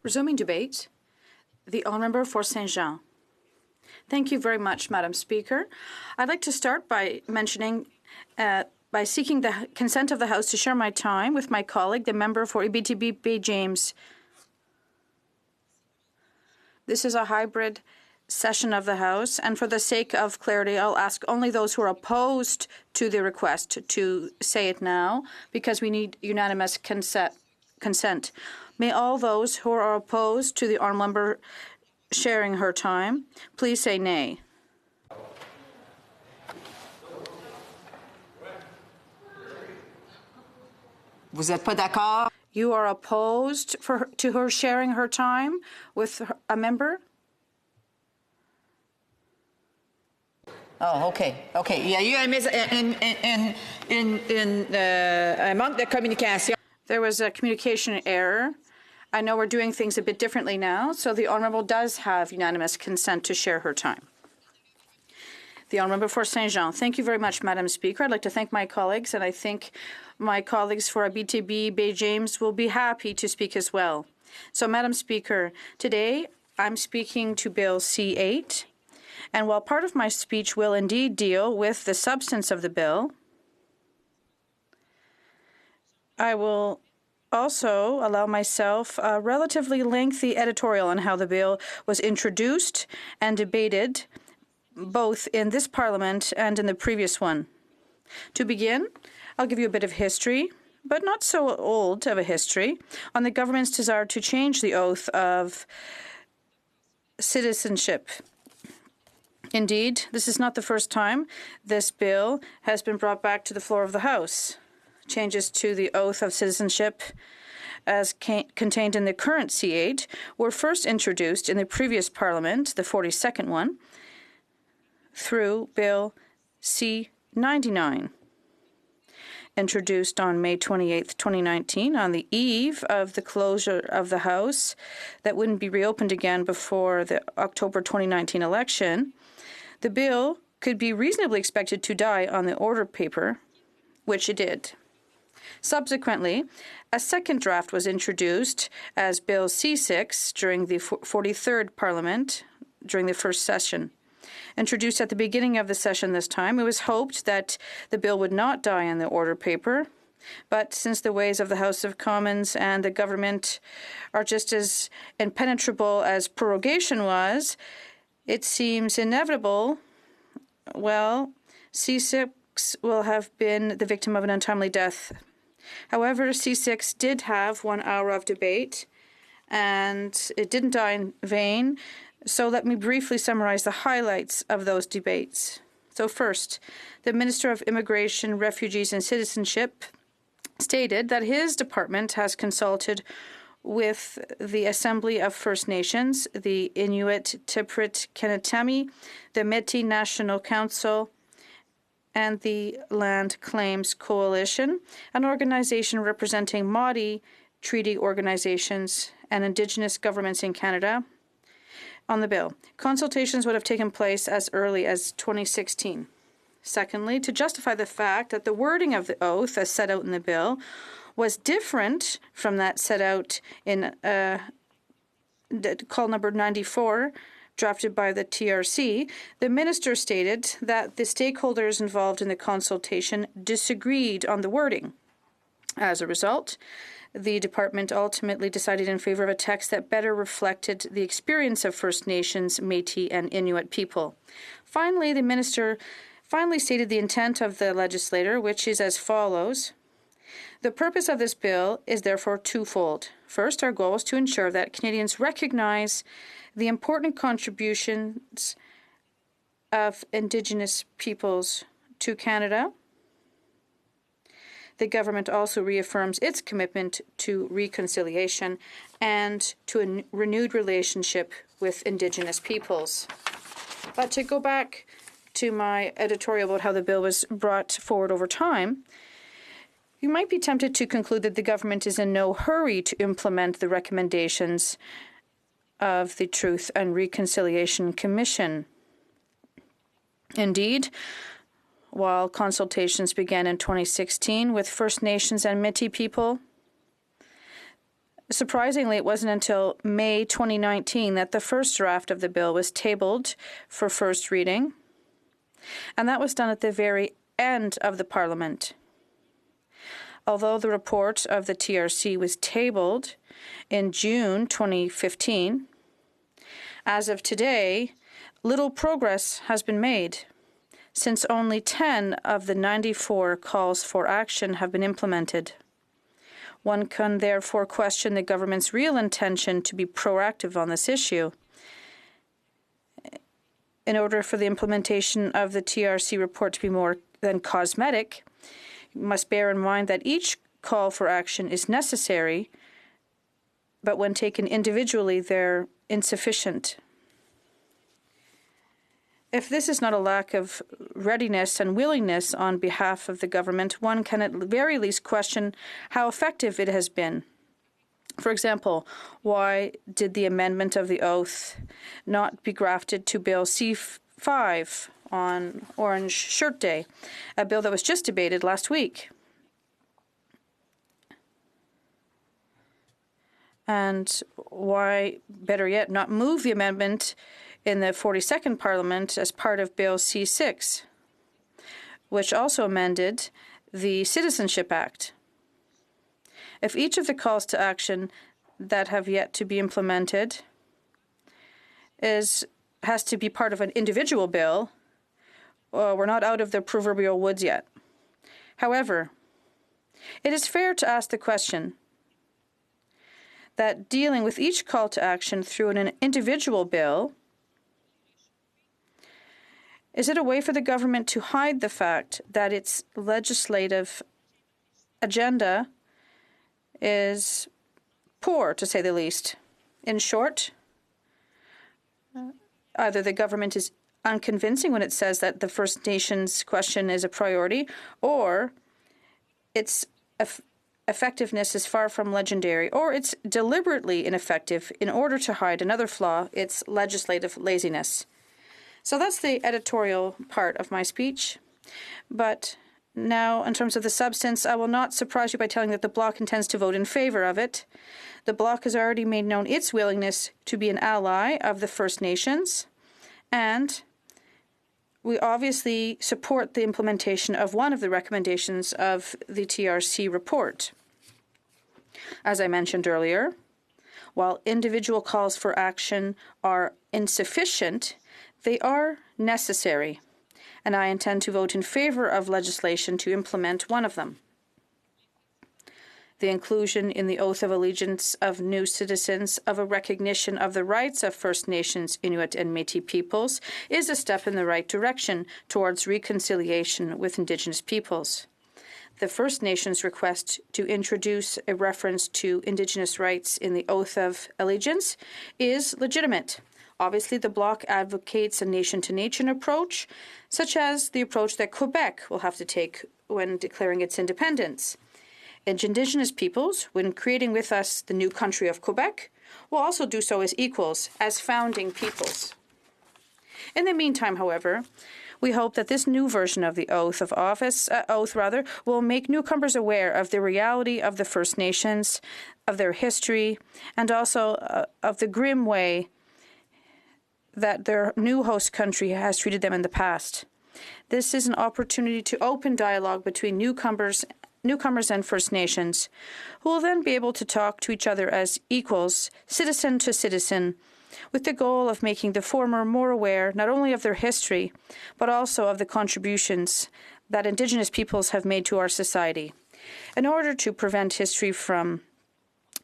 Resuming debate, the honourable member for Saint Jean. Thank you very much, Madam Speaker. I'd like to start by mentioning by seeking the consent of the House to share my time with my colleague, the member for Abitibi Bay James. This is a hybrid session of the House, and for the sake of clarity, I'll ask only those who are opposed to the request to say it now, because we need unanimous consent. May all those who are opposed to the honourable member sharing her time please say nay. Vous êtes pas d'accord? You are opposed to her sharing her time with a member? Oh, okay. Okay. Il y a eu un manque de communication. There was a communication error. I know we're doing things a bit differently now, so the honourable does have unanimous consent to share her time. The honourable for Saint Jean. Thank you very much, Madam Speaker. I'd like to thank my colleagues, and I think my colleagues for Abitibi Bay James will be happy to speak as well. So, Madam Speaker, today I'm speaking to Bill C-8, and while part of my speech will indeed deal with the substance of the bill, I will also allow myself a relatively lengthy editorial on how the bill was introduced and debated both in this Parliament and in the previous one. To begin, I'll give you a bit of history, but not so old of a history, on the government's desire to change the oath of citizenship. Indeed, this is not the first time this bill has been brought back to the floor of the House. Changes to the oath of citizenship as contained in the current C-8 were first introduced in the previous Parliament, the 42nd one, through Bill C-99, introduced on May 28, 2019, on the eve of the closure of the House that wouldn't be reopened again before the October 2019 election. The bill could be reasonably expected to die on the order paper, which it did. Subsequently, a second draft was introduced as Bill C-6 during the 43rd Parliament, during the first session. Introduced at the beginning of the session this time, it was hoped that the bill would not die on the order paper, but since the ways of the House of Commons and the government are just as impenetrable as prorogation was, it seems inevitable, well, C-6 will have been the victim of an untimely death. However, C6 did have 1 hour of debate, and it didn't die in vain. So let me briefly summarize the highlights of those debates. So first, the Minister of Immigration, Refugees and Citizenship stated that his department has consulted with the Assembly of First Nations, the Inuit Tiprit Kenetami, the Métis National Council, and the Land Claims Coalition, an organization representing Māori treaty organizations and Indigenous governments in Canada, on the bill. Consultations would have taken place as early as 2016. Secondly, to justify the fact that the wording of the oath as set out in the bill was different from that set out in call number 94, drafted by the TRC, the minister stated that the stakeholders involved in the consultation disagreed on the wording. As a result, the department ultimately decided in favor of a text that better reflected the experience of First Nations, Métis, and Inuit people. Finally, the minister stated the intent of the legislator, which is as follows. The purpose of this bill is therefore twofold. First, our goal is to ensure that Canadians recognize the important contributions of Indigenous peoples to Canada. The government also reaffirms its commitment to reconciliation and to a renewed relationship with Indigenous peoples. But to go back to my editorial about how the bill was brought forward over time, you might be tempted to conclude that the government is in no hurry to implement the recommendations of the Truth and Reconciliation Commission. Indeed, while consultations began in 2016 with First Nations and Métis people, surprisingly, it wasn't until May 2019 that the first draft of the bill was tabled for first reading, and that was done at the very end of the Parliament. Although the report of the TRC was tabled in June 2015, as of today, little progress has been made, since only 10 of the 94 calls for action have been implemented. One can therefore question the government's real intention to be proactive on this issue. In order for the implementation of the TRC report to be more than cosmetic, you must bear in mind that each call for action is necessary, but when taken individually, they're insufficient. If this is not a lack of readiness and willingness on behalf of the government, one can at the very least question how effective it has been. For example, why did the amendment of the oath not be grafted to Bill C5 on Orange Shirt Day, a bill that was just debated last week? And why, better yet, not move the amendment in the 42nd Parliament as part of Bill C6, which also amended the Citizenship Act? If each of the calls to action that have yet to be implemented has to be part of an individual bill, we're not out of the proverbial woods yet. However, it is fair to ask the question that dealing with each call to action through an individual bill, is it a way for the government to hide the fact that its legislative agenda is poor, to say the least? In short, either the government is unconvincing when it says that the First Nations question is a priority, or its effectiveness is far from legendary, or it's deliberately ineffective in order to hide another flaw, its legislative laziness. So that's the editorial part of my speech. But now, in terms of the substance, I will not surprise you by telling that the Bloc intends to vote in favor of it. The Bloc has already made known its willingness to be an ally of the First Nations, and we obviously support the implementation of one of the recommendations of the TRC report. As I mentioned earlier, while individual calls for action are insufficient, they are necessary, and I intend to vote in favor of legislation to implement one of them. The inclusion in the Oath of Allegiance of new citizens of a recognition of the rights of First Nations, Inuit, and Métis peoples is a step in the right direction towards reconciliation with Indigenous peoples. The First Nations request to introduce a reference to Indigenous rights in the Oath of Allegiance is legitimate. Obviously, the Bloc advocates a nation-to-nation approach, such as the approach that Quebec will have to take when declaring its independence. Indigenous peoples, when creating with us the new country of Quebec, will also do so as equals, as founding peoples. In the meantime, however, we hope that this new version of the oath will make newcomers aware of the reality of the First Nations, of their history, and also of the grim way that their new host country has treated them in the past. This is an opportunity to open dialogue between newcomers and First Nations, who will then be able to talk to each other as equals, citizen to citizen, with the goal of making the former more aware not only of their history, but also of the contributions that Indigenous peoples have made to our society. In order to prevent history from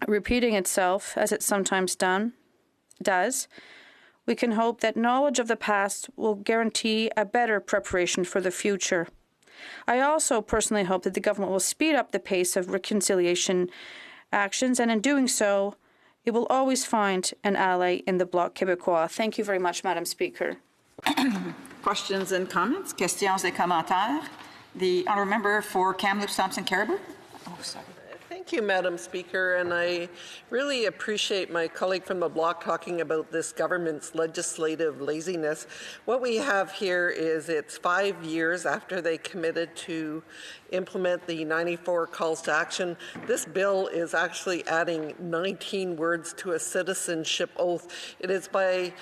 repeating itself, as it sometimes does, we can hope that knowledge of the past will guarantee a better preparation for the future. I also personally hope that the government will speed up the pace of reconciliation actions, and in doing so, it will always find an ally in the Bloc Québécois. Thank you very much, Madam Speaker. Questions and comments? Questions et commentaires? The honourable member for Kamloops Thompson Caribou. Oh, sorry. Thank you, Madam Speaker, and I really appreciate my colleague from the Bloc talking about this government's legislative laziness. What we have here is it's 5 years after they committed to implement the 94 calls to action. This bill is actually adding 19 words to a citizenship oath. It is by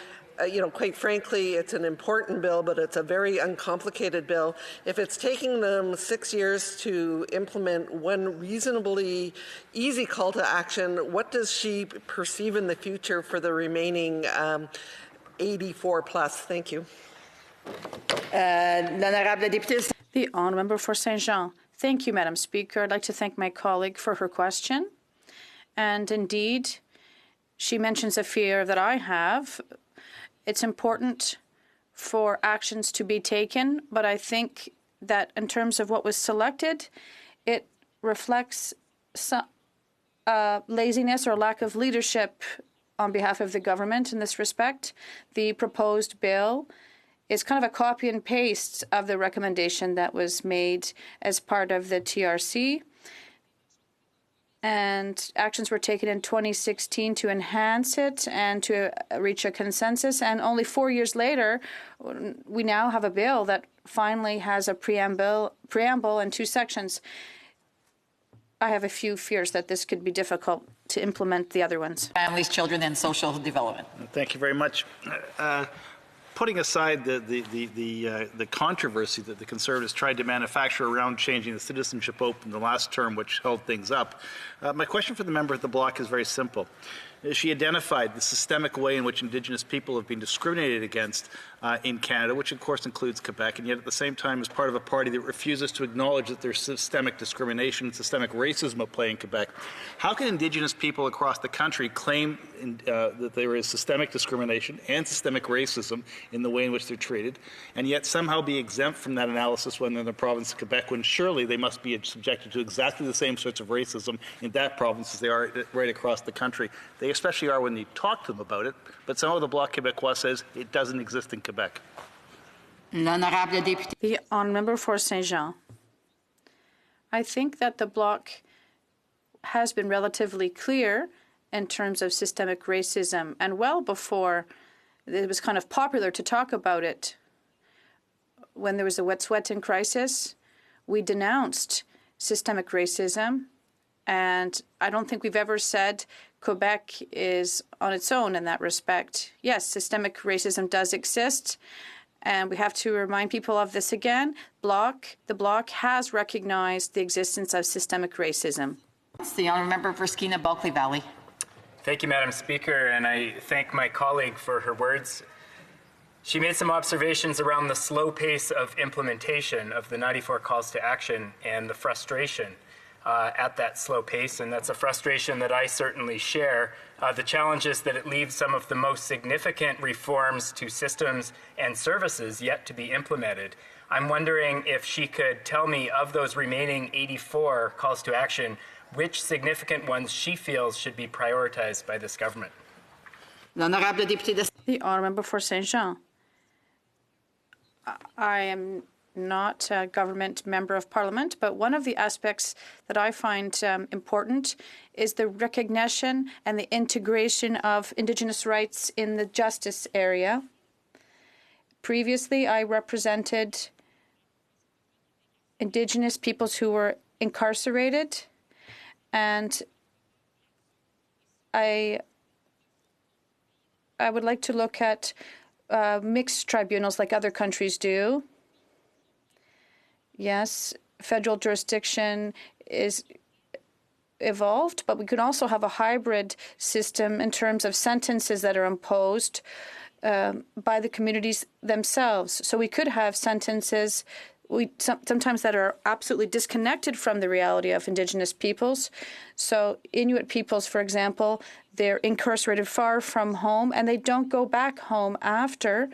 quite frankly, it's an important bill, but it's a very uncomplicated bill. If it's taking them 6 years to implement one reasonably easy call to action, what does she perceive in the future for the remaining 84 plus? Thank you. The honourable member for Saint-Jean. Thank you, Madam Speaker. I'd like to thank my colleague for her question. And indeed, she mentions a fear that I have. It's important for actions to be taken, but I think that in terms of what was selected, it reflects some laziness or lack of leadership on behalf of the government in this respect. The proposed bill is kind of a copy and paste of the recommendation that was made as part of the TRC. And actions were taken in 2016 to enhance it and to reach a consensus. And only 4 years later, we now have a bill that finally has a preamble and 2 sections. I have a few fears that this could be difficult to implement the other ones. Families, children, and social development. Thank you very much. Putting aside the controversy that the Conservatives tried to manufacture around changing the citizenship oath in the last term, which held things up, my question for the member of the Bloc is very simple. She identified the systemic way in which Indigenous people have been discriminated against in Canada, which of course includes Quebec, and yet at the same time is part of a party that refuses to acknowledge that there's systemic discrimination and systemic racism at play in Quebec. How can Indigenous people across the country claim that there is systemic discrimination and systemic racism in the way in which they're treated, and yet somehow be exempt from that analysis when they're in the province of Quebec, when surely they must be subjected to exactly the same sorts of racism in that province as they are right across the country? They especially are when you talk to them about it, but somehow the Bloc Québécois says it doesn't exist in Quebec. The honourable member for Saint-Jean. I think that the Bloc has been relatively clear in terms of systemic racism, and well before it was kind of popular to talk about it. When there was the Wet'suwet'en crisis, we denounced systemic racism, and I don't think we've ever said Quebec is on its own in that respect. Yes, systemic racism does exist, and we have to remind people of this again. The Bloc has recognized the existence of systemic racism. The honourable member for Skeena-Bulkley Valley. Thank you, Madam Speaker, and I thank my colleague for her words. She made some observations around the slow pace of implementation of the 94 calls to action and the frustration at that slow pace, and that's a frustration that I certainly share. The challenge is that it leaves some of the most significant reforms to systems and services yet to be implemented. I'm wondering if she could tell me, of those remaining 84 calls to action, which significant ones she feels should be prioritized by this government. The honourable member for Saint Jean. I am not a government member of parliament, but one of the aspects that I find important is the recognition and the integration of Indigenous rights in the justice area. Previously, I represented Indigenous peoples who were incarcerated, and I would like to look at mixed tribunals like other countries do. Yes, federal jurisdiction is evolved, but we could also have a hybrid system in terms of sentences that are imposed by the communities themselves. So we could have sentences sometimes that are absolutely disconnected from the reality of Indigenous peoples. So Inuit peoples, for example, they're incarcerated far from home and they don't go back home after,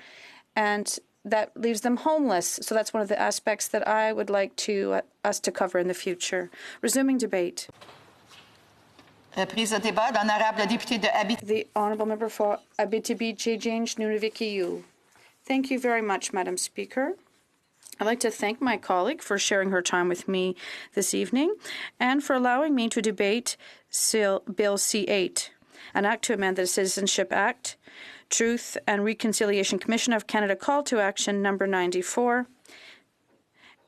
and that leaves them homeless. So that's one of the aspects that I would like us to cover in the future. Resuming debate. The honourable member for Abitibi-Tchédien-Nunavik. Thank you very much, Madam Speaker. I'd like to thank my colleague for sharing her time with me this evening and for allowing me to debate Bill C-8, an act to amend the Citizenship Act, Truth and Reconciliation Commission of Canada Call to Action number 94,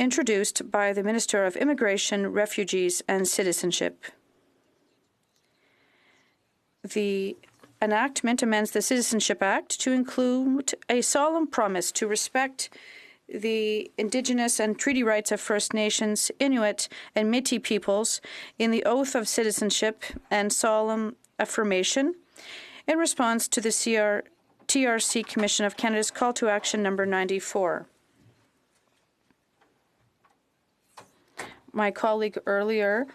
introduced by the Minister of Immigration, Refugees and Citizenship. The enactment amends the Citizenship Act to include a solemn promise to respect the Indigenous and treaty rights of First Nations, Inuit, and Métis peoples in the oath of citizenship and solemn affirmation in response to the TRC Commission of Canada's Call to Action number 94. My colleague earlier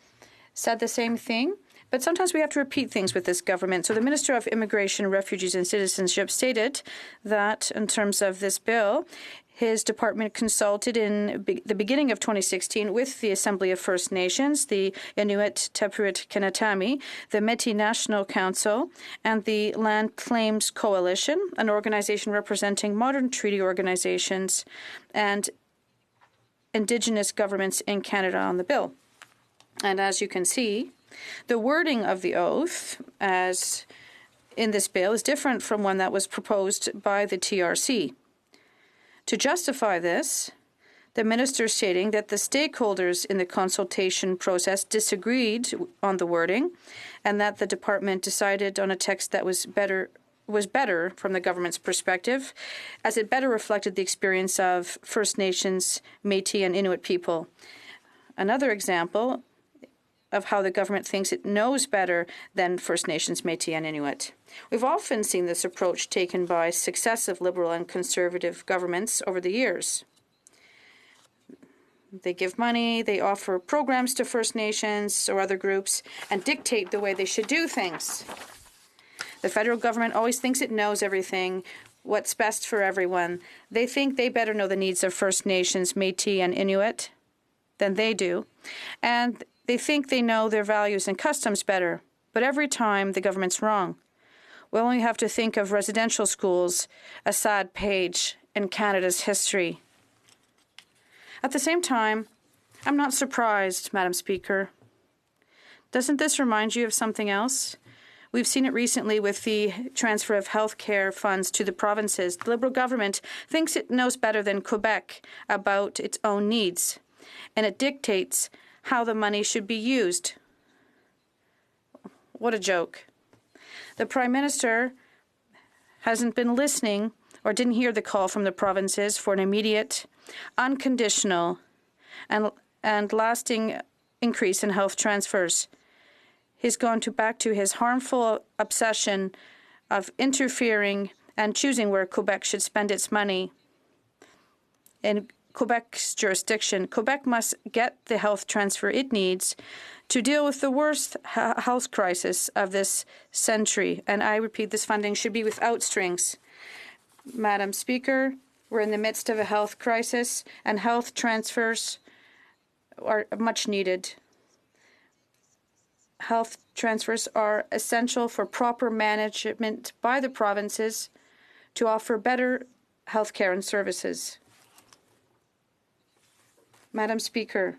said the same thing, but sometimes we have to repeat things with this government. So the Minister of Immigration, Refugees and Citizenship stated that in terms of this bill, his department consulted in the beginning of 2016 with the Assembly of First Nations, the Inuit Tapiriit Kanatami, the Métis National Council, and the Land Claims Coalition, an organization representing modern treaty organizations and Indigenous governments in Canada on the bill. And as you can see, the wording of the oath, as in this bill, is different from one that was proposed by the TRC. To justify this, the minister stating that the stakeholders in the consultation process disagreed on the wording and that the department decided on a text that was better from the government's perspective, as it better reflected the experience of First Nations, Métis, and Inuit people. Another example of how the government thinks it knows better than First Nations, Métis, and Inuit. We've often seen this approach taken by successive Liberal and Conservative governments over the years. They give money, they offer programs to First Nations or other groups, and dictate the way they should do things. The federal government always thinks it knows everything, what's best for everyone. They think they better know the needs of First Nations, Métis, and Inuit than they do. And they think they know their values and customs better, but every time the government's wrong. We only have to think of residential schools, a sad page in Canada's history. At the same time, I'm not surprised, Madam Speaker. Doesn't this remind you of something else? We've seen it recently with the transfer of health care funds to the provinces. The Liberal government thinks it knows better than Quebec about its own needs, and it dictates how the money should be used. What a joke. The Prime Minister hasn't been listening or didn't hear the call from the provinces for an immediate, unconditional, and lasting increase in health transfers. He's gone back to his harmful obsession of interfering and choosing where Quebec should spend its money in Quebec's jurisdiction. Quebec must get the health transfer it needs to deal with the worst health crisis of this century. And I repeat, this funding should be without strings. Madam Speaker, we're in the midst of a health crisis, and health transfers are much needed. Health transfers are essential for proper management by the provinces to offer better health care and services. Madam Speaker,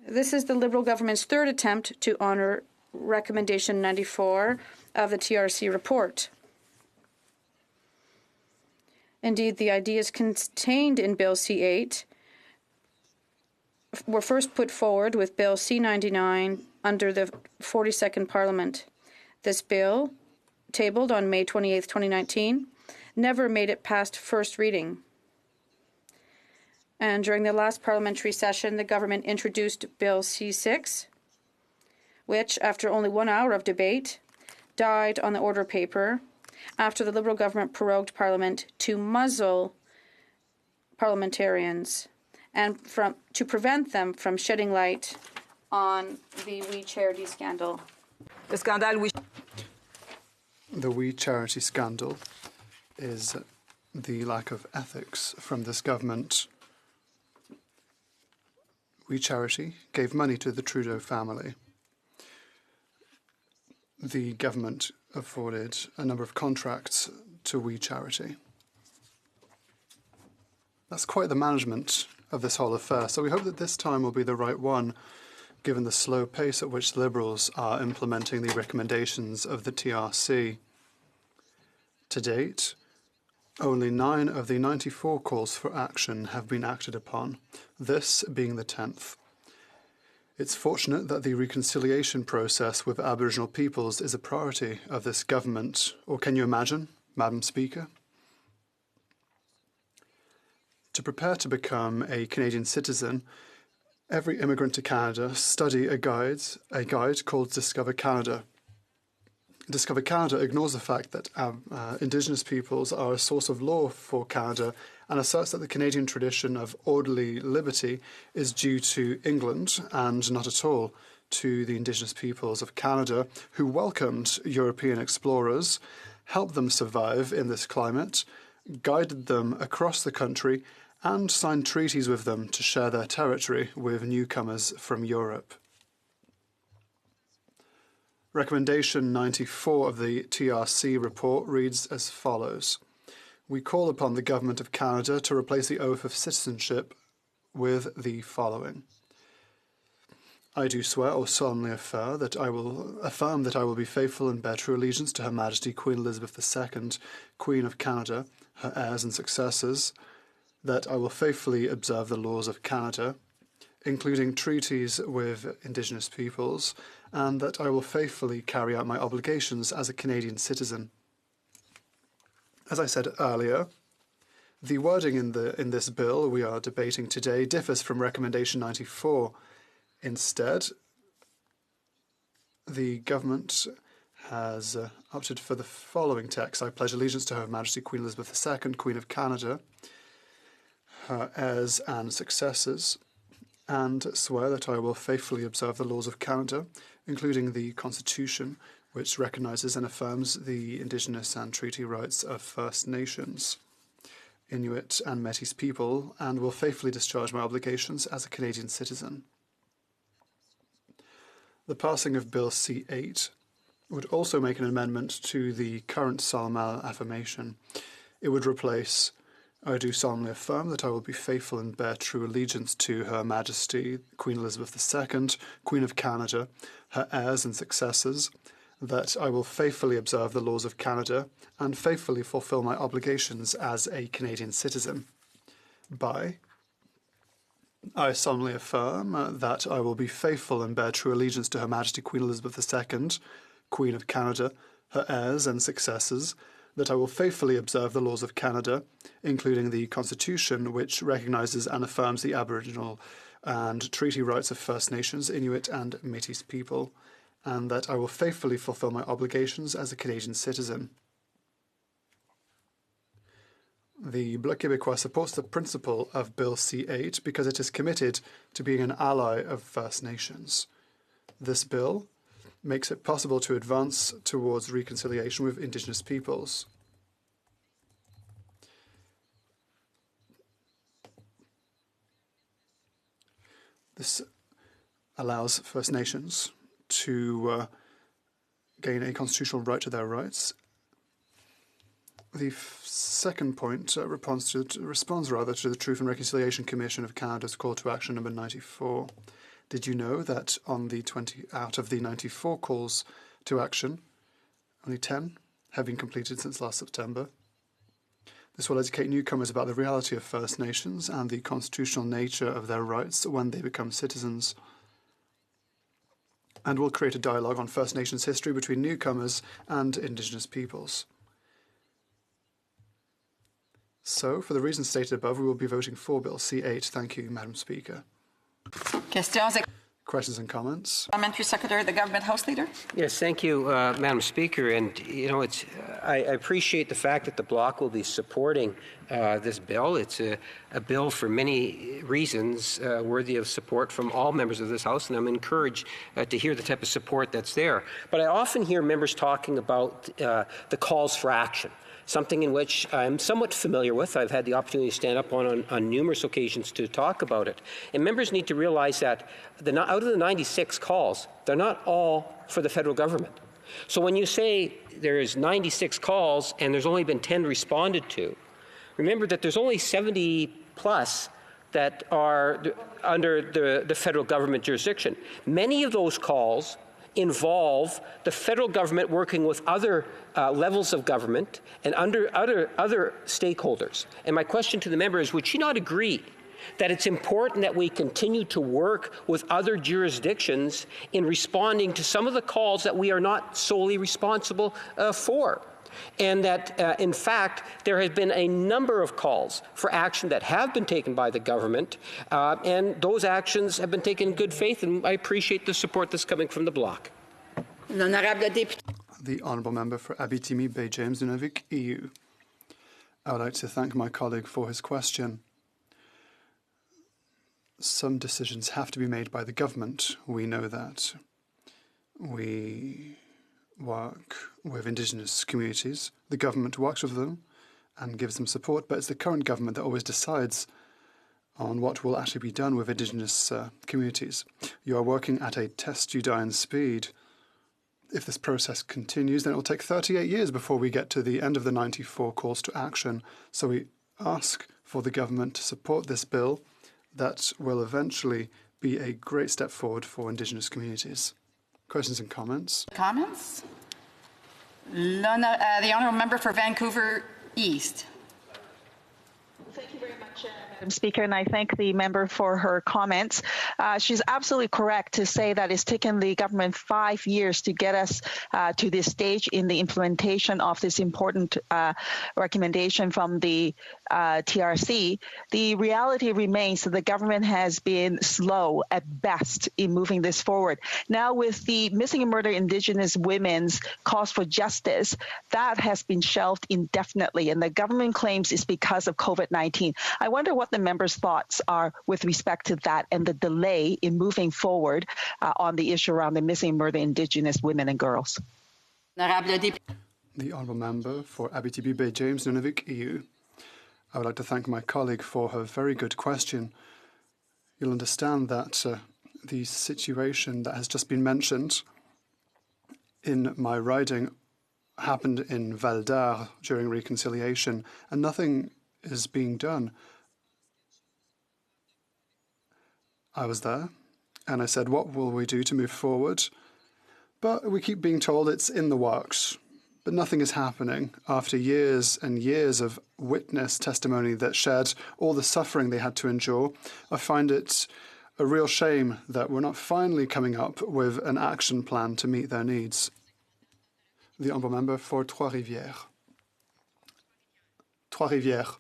this is the Liberal government's third attempt to honour Recommendation 94 of the TRC report. Indeed, the ideas contained in Bill C-8 were first put forward with Bill C-99 under the 42nd Parliament. This bill, tabled on May 28, 2019, never made it past first reading. And during the last parliamentary session, the government introduced Bill C-6, which, after only 1 hour of debate, died on the order paper after the Liberal government prorogued Parliament to muzzle parliamentarians and to prevent them from shedding light on the We Charity scandal. The We Charity scandal is the lack of ethics from this government. We Charity gave money to the Trudeau family. The government afforded a number of contracts to We Charity. That's quite the management of this whole affair, so we hope that this time will be the right one, given the slow pace at which Liberals are implementing the recommendations of the TRC. To date, only 9 of the 94 calls for action have been acted upon, this being the 10th. It's fortunate that the reconciliation process with Aboriginal peoples is a priority of this government. Or can you imagine, Madam Speaker? To prepare to become a Canadian citizen, every immigrant to Canada study a guide called Discover Canada. Discover Canada ignores the fact that Indigenous peoples are a source of law for Canada and asserts that the Canadian tradition of orderly liberty is due to England and not at all to the Indigenous peoples of Canada, who welcomed European explorers, helped them survive in this climate, guided them across the country, and signed treaties with them to share their territory with newcomers from Europe. Recommendation 94 of the TRC report reads as follows. We call upon the Government of Canada to replace the oath of citizenship with the following. I do swear or solemnly affirm that I will be faithful and bear true allegiance to Her Majesty Queen Elizabeth II, Queen of Canada, her heirs and successors, that I will faithfully observe the laws of Canada, including treaties with Indigenous peoples, and that I will faithfully carry out my obligations as a Canadian citizen. As I said earlier, the wording in this bill we are debating today differs from Recommendation 94. Instead, the government has opted for the following text. I pledge allegiance to Her Majesty Queen Elizabeth II, Queen of Canada, her heirs and successors, and swear that I will faithfully observe the laws of Canada, including the Constitution, which recognises and affirms the Indigenous and treaty rights of First Nations, Inuit and Métis people, and will faithfully discharge my obligations as a Canadian citizen. The passing of Bill C-8 would also make an amendment to the current solemn affirmation. It would replace, I do solemnly affirm that I will be faithful and bear true allegiance to Her Majesty Queen Elizabeth II, Queen of Canada, her heirs and successors, that I will faithfully observe the laws of Canada and faithfully fulfil my obligations as a Canadian citizen. By, I solemnly affirm that I will be faithful and bear true allegiance to Her Majesty Queen Elizabeth II, Queen of Canada, her heirs and successors, that I will faithfully observe the laws of Canada, including the Constitution, which recognises and affirms the Aboriginal and treaty rights of First Nations, Inuit and Métis people, and that I will faithfully fulfil my obligations as a Canadian citizen. The Bloc Québécois supports the principle of Bill C-8 because it is committed to being an ally of First Nations. This bill makes it possible to advance towards reconciliation with Indigenous peoples. This allows First Nations to gain a constitutional right to their rights. The second point responds to the Truth and Reconciliation Commission of Canada's call to action number 94. Did you know that out of the 94 calls to action, only 10 have been completed since last September? This will educate newcomers about the reality of First Nations and the constitutional nature of their rights when they become citizens, and will create a dialogue on First Nations history between newcomers and Indigenous peoples. So, for the reasons stated above, we will be voting for Bill C-8. Thank you, Madam Speaker. Questions and comments? Parliamentary Secretary, the Government House Leader. Yes, thank you, Madam Speaker. And, I appreciate the fact that the Bloc will be supporting this bill. It's a bill for many reasons worthy of support from all members of this House, and I'm encouraged to hear the type of support that's there. But I often hear members talking about the calls for action, something in which I'm somewhat familiar with. I've had the opportunity to stand up on numerous occasions to talk about it. And members need to realize that out of the 96 calls, they're not all for the federal government. So when you say there's 96 calls and there's only been 10 responded to, remember that there's only 70 plus that are under the federal government jurisdiction. Many of those calls involve the federal government working with other levels of government and under other stakeholders. And my question to the member is, would she not agree that it's important that we continue to work with other jurisdictions in responding to some of the calls that we are not solely responsible for? And that, in fact, there has been a number of calls for action that have been taken by the government, and those actions have been taken in good faith, and I appreciate the support that's coming from the Bloc. The Honourable Member for Abitibi, Bay James, Nunavik, EU. I would like to thank my colleague for his question. Some decisions have to be made by the government. We know that. We work with Indigenous communities. The government works with them and gives them support, but it's the current government that always decides on what will actually be done with Indigenous communities. You are working at a test-you-die-in speed. If this process continues, then it will take 38 years before we get to the end of the 94 calls to action. So we ask for the government to support this bill that will eventually be a great step forward for Indigenous communities. Questions and comments? Comments? The Honourable Member for Vancouver East. Thank you very much, Madam Speaker, and I thank the member for her comments. She's absolutely correct to say that it's taken the government 5 years to get us to this stage in the implementation of this important recommendation from the TRC. The reality remains that the government has been slow at best in moving this forward. Now, with the Missing and Murdered Indigenous Women's cause for justice, that has been shelved indefinitely, and the government claims it's because of COVID-19. I wonder what the members' thoughts are with respect to that and the delay in moving forward on the issue around the missing and murdered Indigenous women and girls. The Honourable Member for Abitibi, Bay James, Nunavik, EU. I would like to thank my colleague for her very good question. You'll understand that the situation that has just been mentioned in my riding happened in Val d'Ar during reconciliation, and nothing is being done. I was there, and I said, what will we do to move forward? But we keep being told it's in the works. But nothing is happening after years and years of witness testimony that shared all the suffering they had to endure. I find it a real shame that we're not finally coming up with an action plan to meet their needs. The Honourable Member for Trois-Rivières. Trois-Rivières.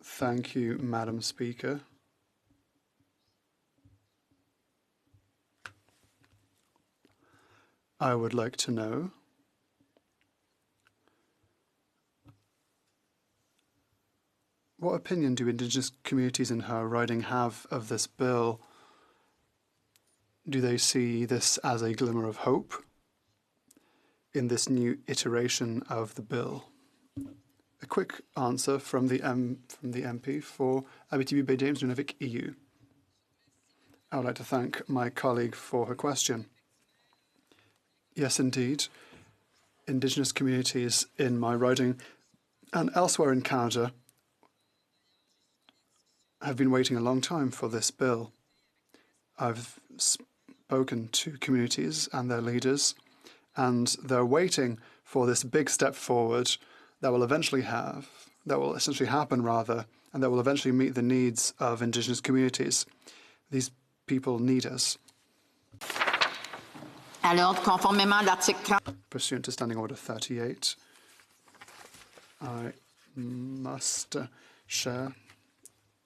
Thank you, Madam Speaker. I would like to know what opinion do Indigenous communities in her riding have of this bill? Do they see this as a glimmer of hope in this new iteration of the bill? A quick answer from the MP for Abitibi-Bay James Nunavik EU. I would like to thank my colleague for her question. Yes, indeed. Indigenous communities in my riding and elsewhere in Canada have been waiting a long time for this bill. I've spoken to communities and their leaders, and they're waiting for this big step forward that will essentially happen, and that will eventually meet the needs of Indigenous communities. These people need us. Pursuant to Standing Order 38, I must share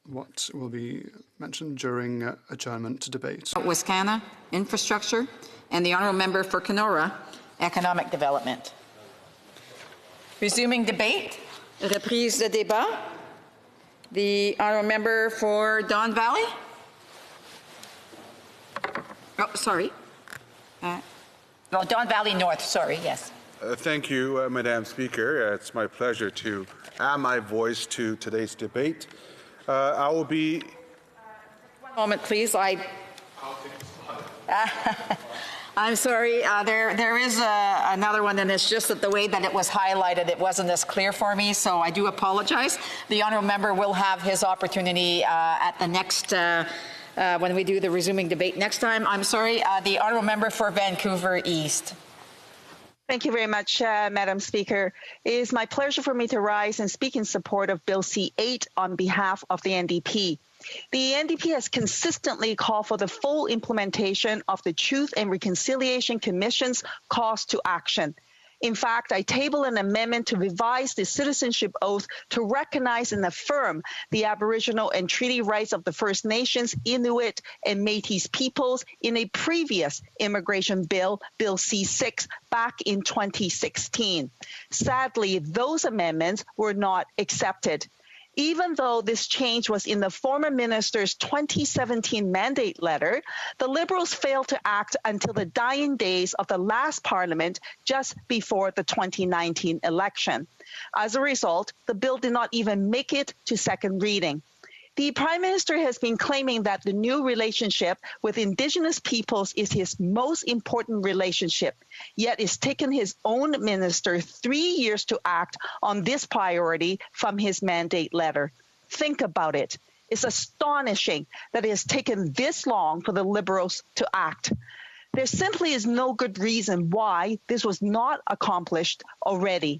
what will be mentioned during adjournment to debate. Wascana, infrastructure, and the honourable member for Kenora, economic development. Resuming debate. Reprise de débat. The honourable member for Don Valley. Oh, sorry. Don Valley North, sorry, yes. Thank you, Madam Speaker. It's my pleasure to add my voice to today's debate. I will be... One moment, please. I'm sorry. There is another one, and it's just that the way that it was highlighted, it wasn't as clear for me, so I do apologize. The honourable member will have his opportunity at the next... when we do the resuming debate next time. I'm sorry, the honourable member for Vancouver East. Thank you very much, Madam Speaker. It is my pleasure for me to rise and speak in support of Bill C-8 on behalf of the NDP. The NDP has consistently called for the full implementation of the Truth and Reconciliation Commission's calls to action. In fact, I table an amendment to revise the citizenship oath to recognize and affirm the Aboriginal and treaty rights of the First Nations, Inuit, and Métis peoples in a previous immigration bill, Bill C-6, back in 2016. Sadly, those amendments were not accepted. Even though this change was in the former minister's 2017 mandate letter, the Liberals failed to act until the dying days of the last parliament just before the 2019 election. As a result, the bill did not even make it to second reading. The Prime Minister has been claiming that the new relationship with Indigenous peoples is his most important relationship, yet it's taken his own minister 3 years to act on this priority from his mandate letter. Think about it. It's astonishing that it has taken this long for the Liberals to act. There simply is no good reason why this was not accomplished already.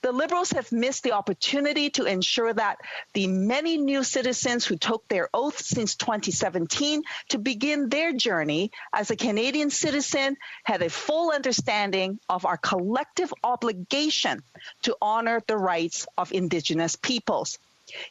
The Liberals have missed the opportunity to ensure that the many new citizens who took their oath since 2017 to begin their journey as a Canadian citizen had a full understanding of our collective obligation to honor the rights of Indigenous peoples.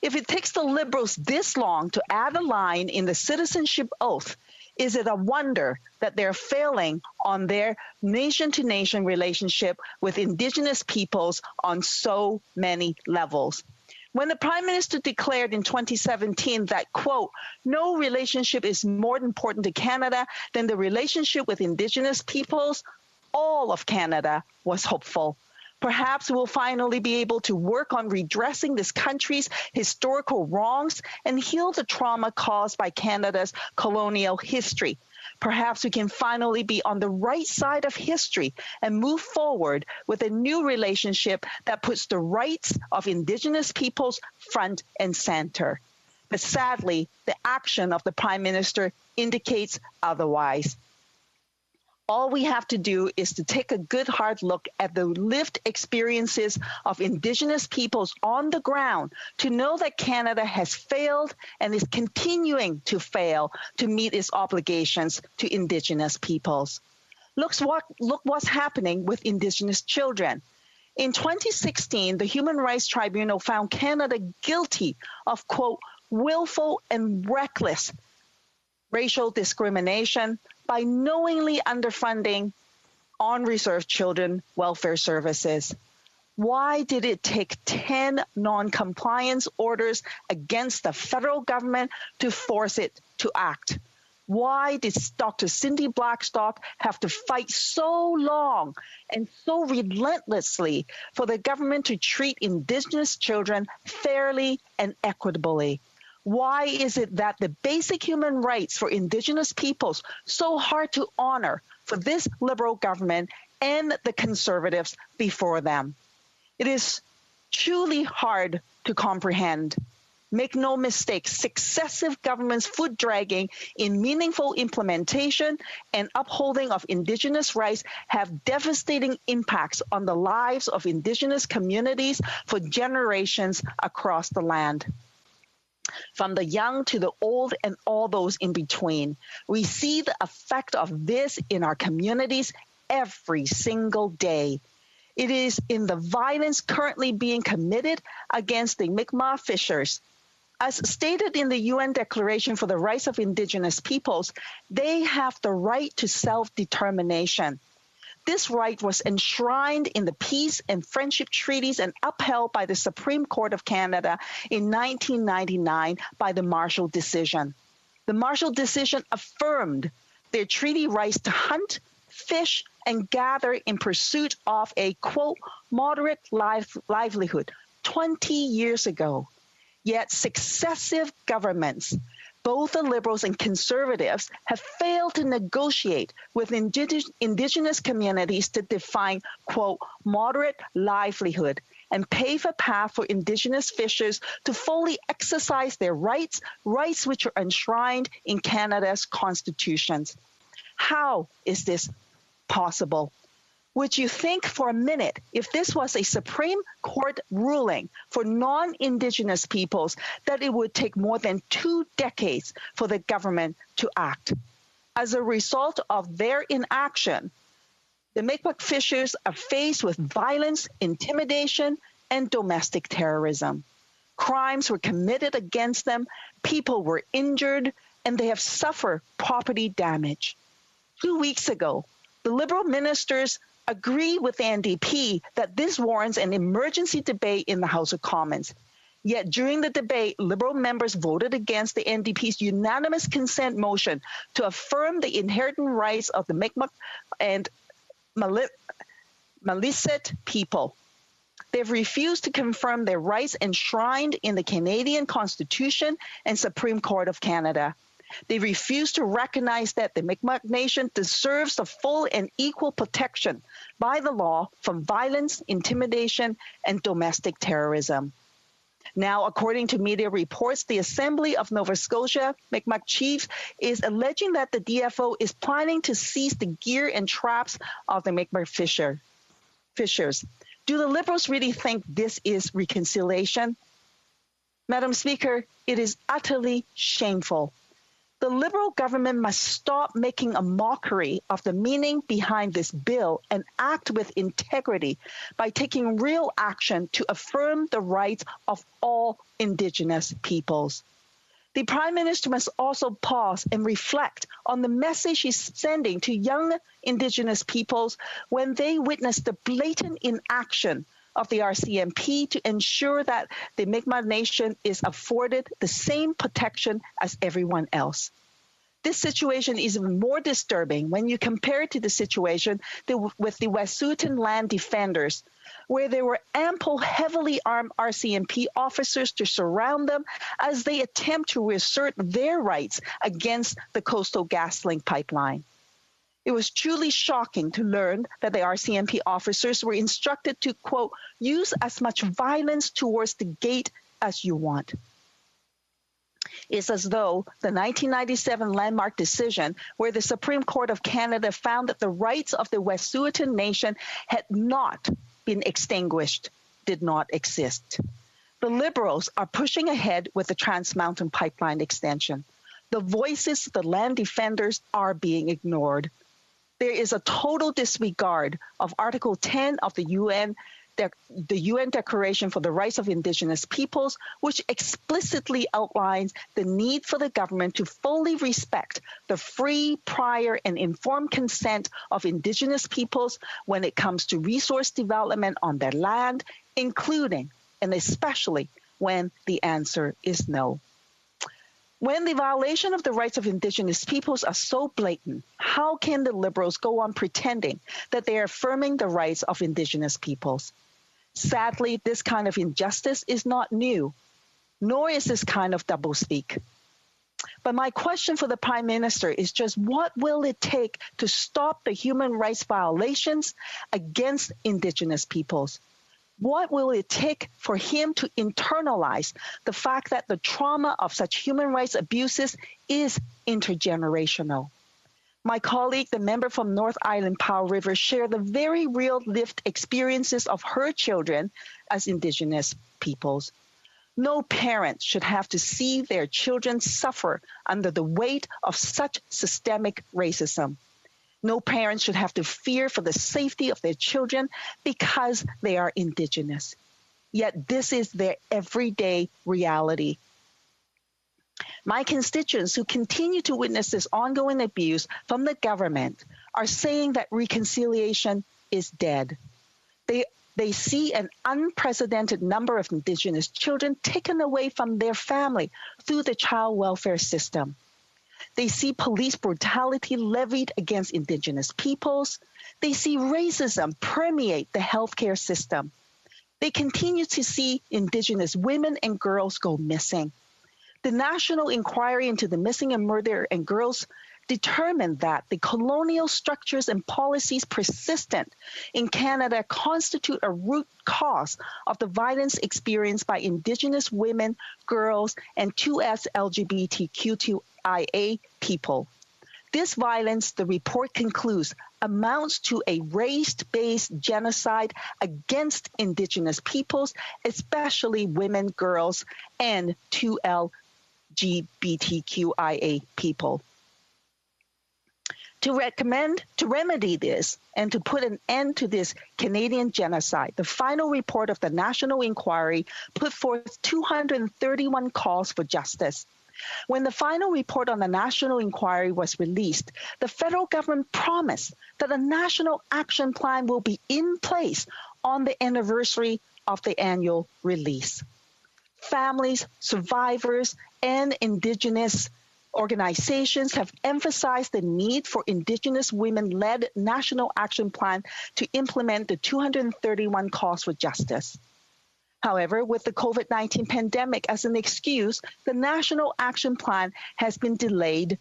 If it takes the Liberals this long to add a line in the citizenship oath, is it a wonder that they're failing on their nation-to-nation relationship with Indigenous peoples on so many levels? When the Prime Minister declared in 2017 that, quote, no relationship is more important to Canada than the relationship with Indigenous peoples, all of Canada was hopeful. Perhaps we'll finally be able to work on redressing this country's historical wrongs and heal the trauma caused by Canada's colonial history. Perhaps we can finally be on the right side of history and move forward with a new relationship that puts the rights of Indigenous peoples front and center. But sadly, the action of the Prime Minister indicates otherwise. All we have to do is to take a good hard look at the lived experiences of Indigenous peoples on the ground to know that Canada has failed and is continuing to fail to meet its obligations to Indigenous peoples. Look what's happening with Indigenous children. In 2016, the Human Rights Tribunal found Canada guilty of, quote, willful and reckless racial discrimination by knowingly underfunding on-reserve children welfare services. Why did it take 10 non-compliance orders against the federal government to force it to act? Why did Dr. Cindy Blackstock have to fight so long and so relentlessly for the government to treat Indigenous children fairly and equitably? Why is it that the basic human rights for Indigenous peoples so hard to honor for this Liberal government and the Conservatives before them? It is truly hard to comprehend. Make no mistake, successive governments' foot dragging in meaningful implementation and upholding of Indigenous rights have devastating impacts on the lives of Indigenous communities for generations across the land. From the young to the old and all those in between, we see the effect of this in our communities every single day. It is in the violence currently being committed against the Mi'kmaq fishers. As stated in the UN Declaration for the Rights of Indigenous Peoples, they have the right to self-determination. This right was enshrined in the peace and friendship treaties and upheld by the Supreme Court of Canada in 1999 by the Marshall Decision. The Marshall Decision affirmed their treaty rights to hunt, fish, and gather in pursuit of a, quote, moderate livelihood 20 years ago. Yet successive governments, both the Liberals and Conservatives, have failed to negotiate with Indigenous communities to define, quote, moderate livelihood and pave a path for Indigenous fishers to fully exercise their rights which are enshrined in Canada's constitutions. How is this possible? Would you think for a minute, if this was a Supreme Court ruling for non-Indigenous peoples, that it would take more than 2 decades for the government to act? As a result of their inaction, the Mi'kmaq fishers are faced with violence, intimidation, and domestic terrorism. Crimes were committed against them, people were injured, and they have suffered property damage. 2 weeks ago, the Liberal ministers agree with the NDP that this warrants an emergency debate in the House of Commons. Yet during the debate, Liberal members voted against the NDP's unanimous consent motion to affirm the inherent rights of the Mi'kmaq and Maliseet people. They've refused to confirm their rights enshrined in the Canadian Constitution and Supreme Court of Canada. They refuse to recognize that the Mi'kmaq Nation deserves the full and equal protection by the law from violence, intimidation, and domestic terrorism. Now, according to media reports, the Assembly of Nova Scotia Mi'kmaq Chiefs is alleging that the DFO is planning to seize the gear and traps of the Mi'kmaq fishers. Do the Liberals really think this is reconciliation? Madam Speaker, it is utterly shameful. The Liberal government must stop making a mockery of the meaning behind this bill and act with integrity by taking real action to affirm the rights of all Indigenous peoples. The Prime Minister must also pause and reflect on the message he's sending to young Indigenous peoples when they witness the blatant inaction of the RCMP to ensure that the Mi'kmaq Nation is afforded the same protection as everyone else. This situation is even more disturbing when you compare it to the situation with the Wet'suwet'en land defenders, where there were ample heavily armed RCMP officers to surround them as they attempt to reassert their rights against the Coastal GasLink pipeline. It was truly shocking to learn that the RCMP officers were instructed to, quote, use as much violence towards the gate as you want. It's as though the 1997 landmark decision where the Supreme Court of Canada found that the rights of the Wet'suwet'en Nation had not been extinguished did not exist. The Liberals are pushing ahead with the Trans Mountain Pipeline extension. The voices of the land defenders are being ignored. There is a total disregard of Article 10 of the UN the UN Declaration for the Rights of Indigenous Peoples, which explicitly outlines the need for the government to fully respect the free, prior, and informed consent of Indigenous peoples when it comes to resource development on their land, including and especially when the answer is no. When the violation of the rights of Indigenous peoples are so blatant, how can the Liberals go on pretending that they are affirming the rights of Indigenous peoples? Sadly, this kind of injustice is not new, nor is this kind of doublespeak. But my question for the Prime Minister is just what will it take to stop the human rights violations against Indigenous peoples? What will it take for him to internalize the fact that the trauma of such human rights abuses is intergenerational? My colleague, the member from North Island Powell River, shared the very real lived experiences of her children as Indigenous peoples. No parent should have to see their children suffer under the weight of such systemic racism. No parent should have to fear for the safety of their children because they are Indigenous. Yet this is their everyday reality. My constituents who continue to witness this ongoing abuse from the government are saying that reconciliation is dead. They see an unprecedented number of Indigenous children taken away from their family through the child welfare system. They see police brutality levied against Indigenous peoples. They see racism permeate the healthcare system. They continue to see Indigenous women and girls go missing. The National Inquiry into the Missing and Murdered and Girls determined that the colonial structures and policies persistent in Canada constitute a root cause of the violence experienced by Indigenous women, girls, and 2S LGBTQIA people. This violence, the report concludes, amounts to a race-based genocide against Indigenous peoples, especially women, girls, and 2L LGBTQIA people. To remedy this and to put an end to this Canadian genocide, the final report of the National Inquiry put forth 231 calls for justice. When the final report on the National Inquiry was released, the federal government promised that a national action plan will be in place on the anniversary of the annual release. Families, survivors, and Indigenous organizations have emphasized the need for Indigenous women-led national action plan to implement the 231 calls for justice. However, with the COVID-19 pandemic as an excuse, the national action plan has been delayed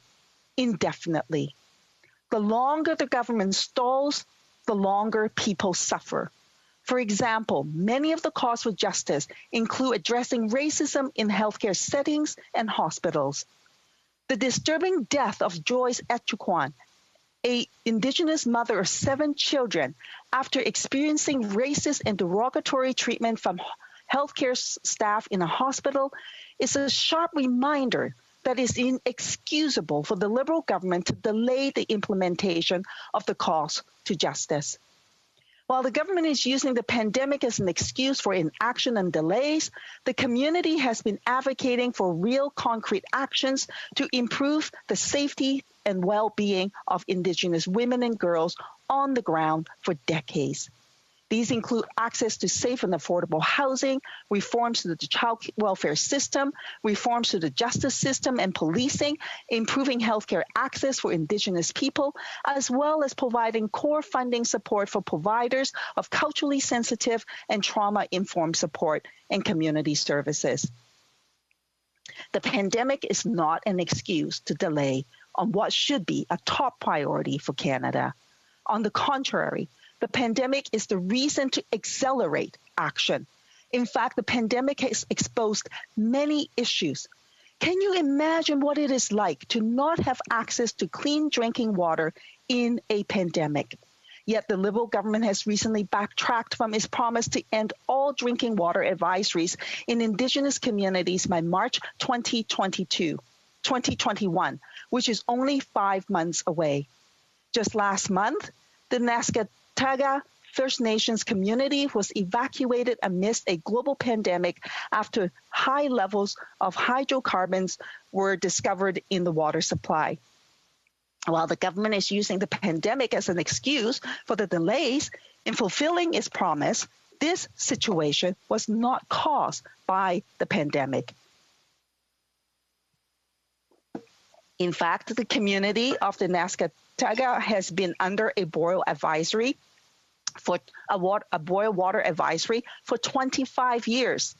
indefinitely. The longer the government stalls, the longer people suffer. For example, many of the calls for justice include addressing racism in healthcare settings and hospitals. The disturbing death of Joyce Echuquan, an Indigenous mother of 7 children, after experiencing racist and derogatory treatment from healthcare staff in a hospital, is a sharp reminder that it's inexcusable for the Liberal government to delay the implementation of the calls to justice. While the government is using the pandemic as an excuse for inaction and delays, the community has been advocating for real concrete actions to improve the safety and well-being of Indigenous women and girls on the ground for decades. These include access to safe and affordable housing, reforms to the child welfare system, reforms to the justice system and policing, improving healthcare access for Indigenous people, as well as providing core funding support for providers of culturally sensitive and trauma-informed support and community services. The pandemic is not an excuse to delay on what should be a top priority for Canada. On the contrary, the pandemic is the reason to accelerate action. In fact, the pandemic has exposed many issues. Can you imagine what it is like to not have access to clean drinking water in a pandemic? Yet the Liberal government has recently backtracked from its promise to end all drinking water advisories in Indigenous communities by March 2021, which is only 5 months away. Just last month, the Nescataga First Nations community was evacuated amidst a global pandemic after high levels of hydrocarbons were discovered in the water supply. While the government is using the pandemic as an excuse for the delays in fulfilling its promise, this situation was not caused by the pandemic. In fact, the community of the Nescataga has been under a boil advisory for a boil water advisory for 25 years.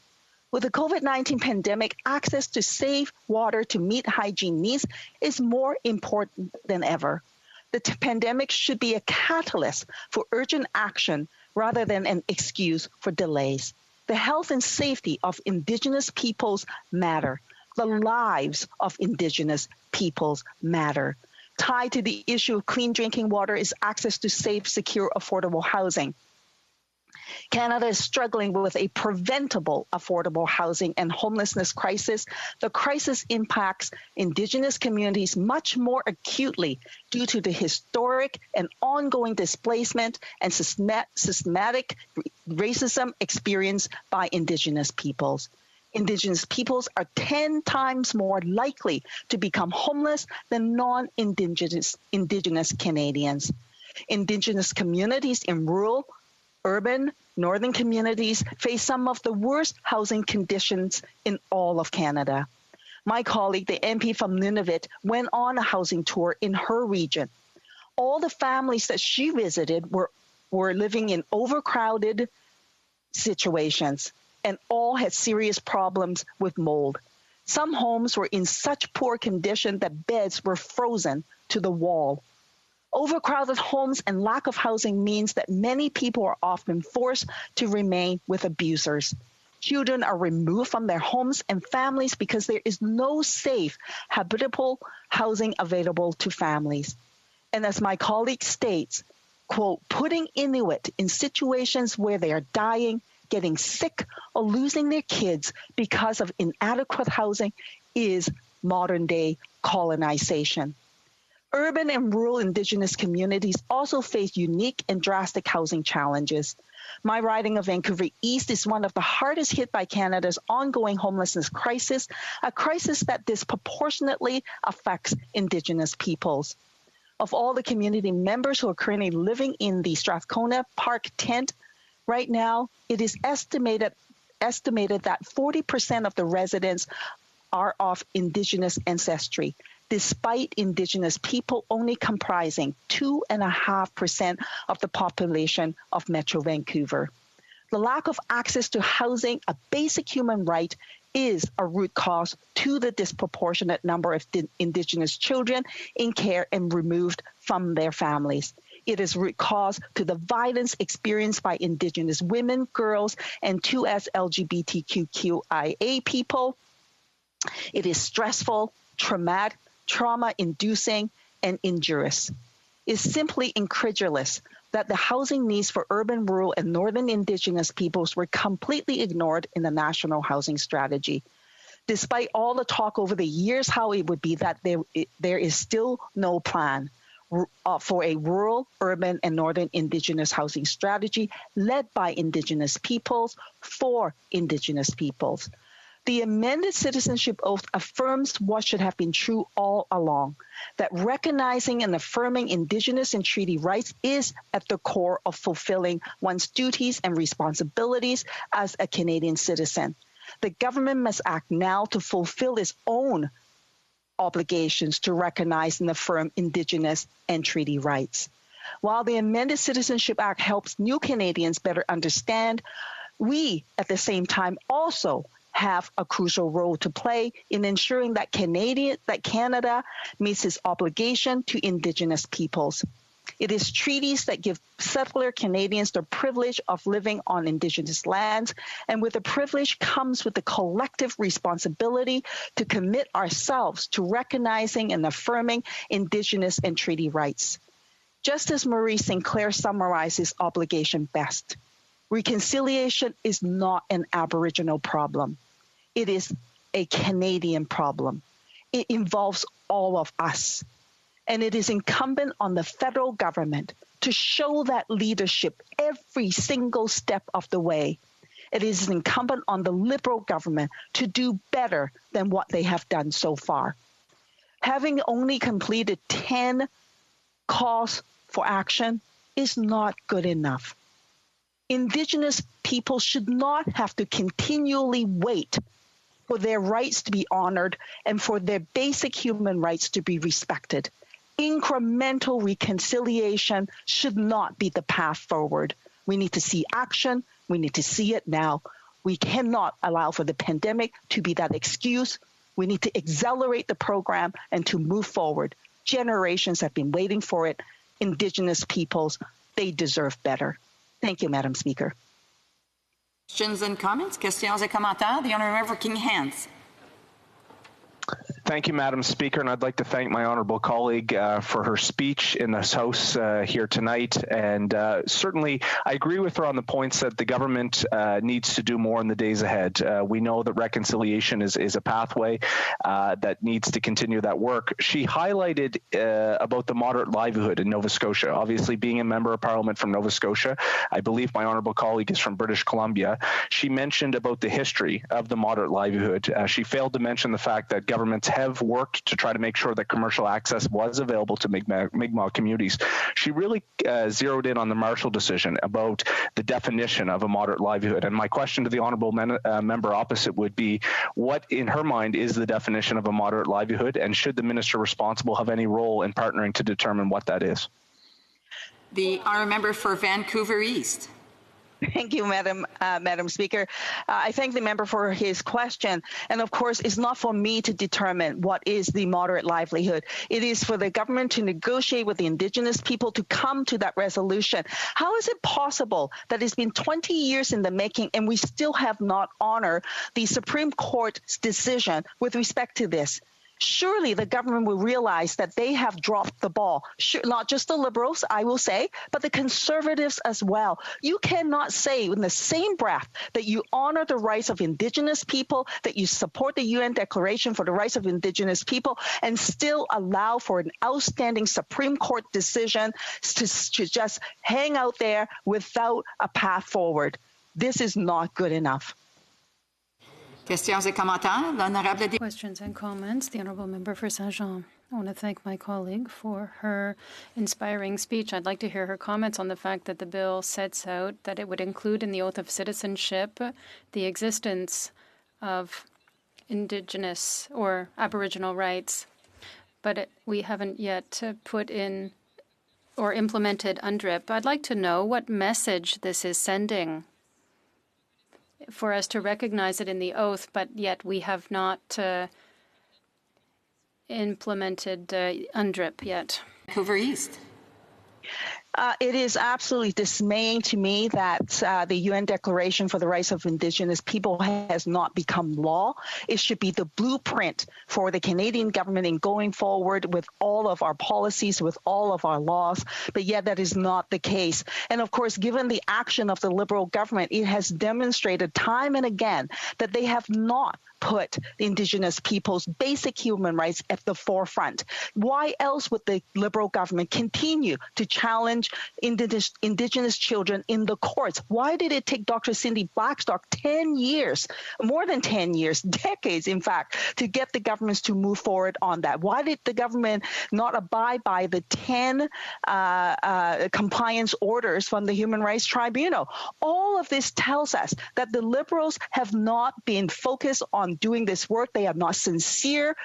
With the COVID-19 pandemic, access to safe water to meet hygiene needs is more important than ever. The pandemic should be a catalyst for urgent action rather than an excuse for delays. The health and safety of Indigenous peoples matter. The lives of Indigenous peoples matter. Tied to the issue of clean drinking water is access to safe, secure, affordable housing. Canada is struggling with a preventable affordable housing and homelessness crisis. The crisis impacts Indigenous communities much more acutely due to the historic and ongoing displacement and systematic racism experienced by Indigenous peoples. Indigenous peoples are 10 times more likely to become homeless than non-Indigenous Canadians. Indigenous communities in rural, urban, northern communities face some of the worst housing conditions in all of Canada. My colleague, the MP from Nunavut, went on a housing tour in her region. All the families that she visited were living in overcrowded situations, and all had serious problems with mold. Some homes were in such poor condition that beds were frozen to the wall. Overcrowded homes and lack of housing means that many people are often forced to remain with abusers. Children are removed from their homes and families because there is no safe, habitable housing available to families. And as my colleague states, quote, putting Inuit in situations where they are dying, getting sick, or losing their kids because of inadequate housing is modern-day colonization. Urban and rural Indigenous communities also face unique and drastic housing challenges. My riding of Vancouver East is one of the hardest hit by Canada's ongoing homelessness crisis, a crisis that disproportionately affects Indigenous peoples. Of all the community members who are currently living in the Strathcona Park tent, right now, it is estimated that 40% of the residents are of Indigenous ancestry, despite Indigenous people only comprising 2.5% of the population of Metro Vancouver. The lack of access to housing, a basic human right, is a root cause to the disproportionate number of Indigenous children in care and removed from their families. It is root cause to the violence experienced by Indigenous women, girls, and 2S LGBTQIA people. It is stressful, trauma-inducing, and injurious. It's simply incredulous that the housing needs for urban, rural, and northern Indigenous peoples were completely ignored in the National Housing Strategy. Despite all the talk over the years how it would be that there is still no plan for a rural, urban, and northern Indigenous housing strategy led by Indigenous peoples for Indigenous peoples. The amended citizenship oath affirms what should have been true all along, that recognizing and affirming Indigenous and treaty rights is at the core of fulfilling one's duties and responsibilities as a Canadian citizen. The government must act now to fulfill its own obligations to recognize and affirm Indigenous and treaty rights. While the amended Citizenship Act helps new Canadians better understand, we at the same time also have a crucial role to play in ensuring that Canada meets its obligation to Indigenous peoples. It is treaties that give settler Canadians the privilege of living on Indigenous lands, and with the privilege comes with the collective responsibility to commit ourselves to recognizing and affirming Indigenous and treaty rights. Justice Marie Sinclair summarizes obligation best. Reconciliation is not an Aboriginal problem. It is a Canadian problem. It involves all of us. And it is incumbent on the federal government to show that leadership every single step of the way. It is incumbent on the Liberal government to do better than what they have done so far. Having only completed 10 calls for action is not good enough. Indigenous people should not have to continually wait for their rights to be honored and for their basic human rights to be respected. Incremental reconciliation should not be the path forward. We need to see action. We need to see it now. We cannot allow for the pandemic to be that excuse. We need to accelerate the program and to move forward. Generations have been waiting for it. Indigenous peoples, they deserve better. Thank you, Madam Speaker. Questions and comments? Questions et commentaires? The honourable member for King Hants. Thank you, Madam Speaker, and I'd like to thank my honourable colleague for her speech in this House here tonight. And certainly, I agree with her on the points that the government needs to do more in the days ahead. We know that reconciliation is a pathway that needs to continue that work. She highlighted about the moderate livelihood in Nova Scotia. Obviously, being a member of Parliament from Nova Scotia, I believe my honourable colleague is from British Columbia. She mentioned about the history of the moderate livelihood. She failed to mention the fact that governments have worked to try to make sure that commercial access was available to Mi'kmaq communities. She really zeroed in on the Marshall decision about the definition of a moderate livelihood. And my question to the honourable member opposite would be, what in her mind is the definition of a moderate livelihood, and should the minister responsible have any role in partnering to determine what that is? The honourable member for Vancouver East. Thank you, Madam Speaker. I thank the member for his question. And of course, it's not for me to determine what is the moderate livelihood. It is for the government to negotiate with the Indigenous people to come to that resolution. How is it possible that it's been 20 years in the making and we still have not honored the Supreme Court's decision with respect to this? Surely the government will realize that they have dropped the ball. Sure, not just the Liberals, I will say, but the Conservatives as well. You cannot say in the same breath that you honor the rights of Indigenous people, that you support the UN Declaration for the Rights of Indigenous People, and still allow for an outstanding Supreme Court decision to just hang out there without a path forward. This is not good enough. Questions et commentaires. L'honorable Questions and comments. The honourable member for Saint-Jean. I want to thank my colleague for her inspiring speech. I'd like to hear her comments on the fact that the bill sets out that it would include in the oath of citizenship the existence of Indigenous or Aboriginal rights, but we haven't yet put in or implemented UNDRIP. I'd like to know what message this is sending for us to recognize it in the oath, but yet we have not implemented UNDRIP yet. Vancouver East. It is absolutely dismaying to me that the UN Declaration for the Rights of Indigenous People has not become law. It should be the blueprint for the Canadian government in going forward with all of our policies, with all of our laws, but yet that is not the case. And of course, given the action of the Liberal government, it has demonstrated time and again that they have not put the Indigenous people's basic human rights at the forefront. Why else would the Liberal government continue to challenge Indigenous children in the courts? Why did it take Dr. Cindy Blackstock 10 years, more than 10 years, decades, in fact, to get the governments to move forward on that? Why did the government not abide by the 10 compliance orders from the Human Rights Tribunal? All of this tells us that the Liberals have not been focused on doing this work. They are not sincere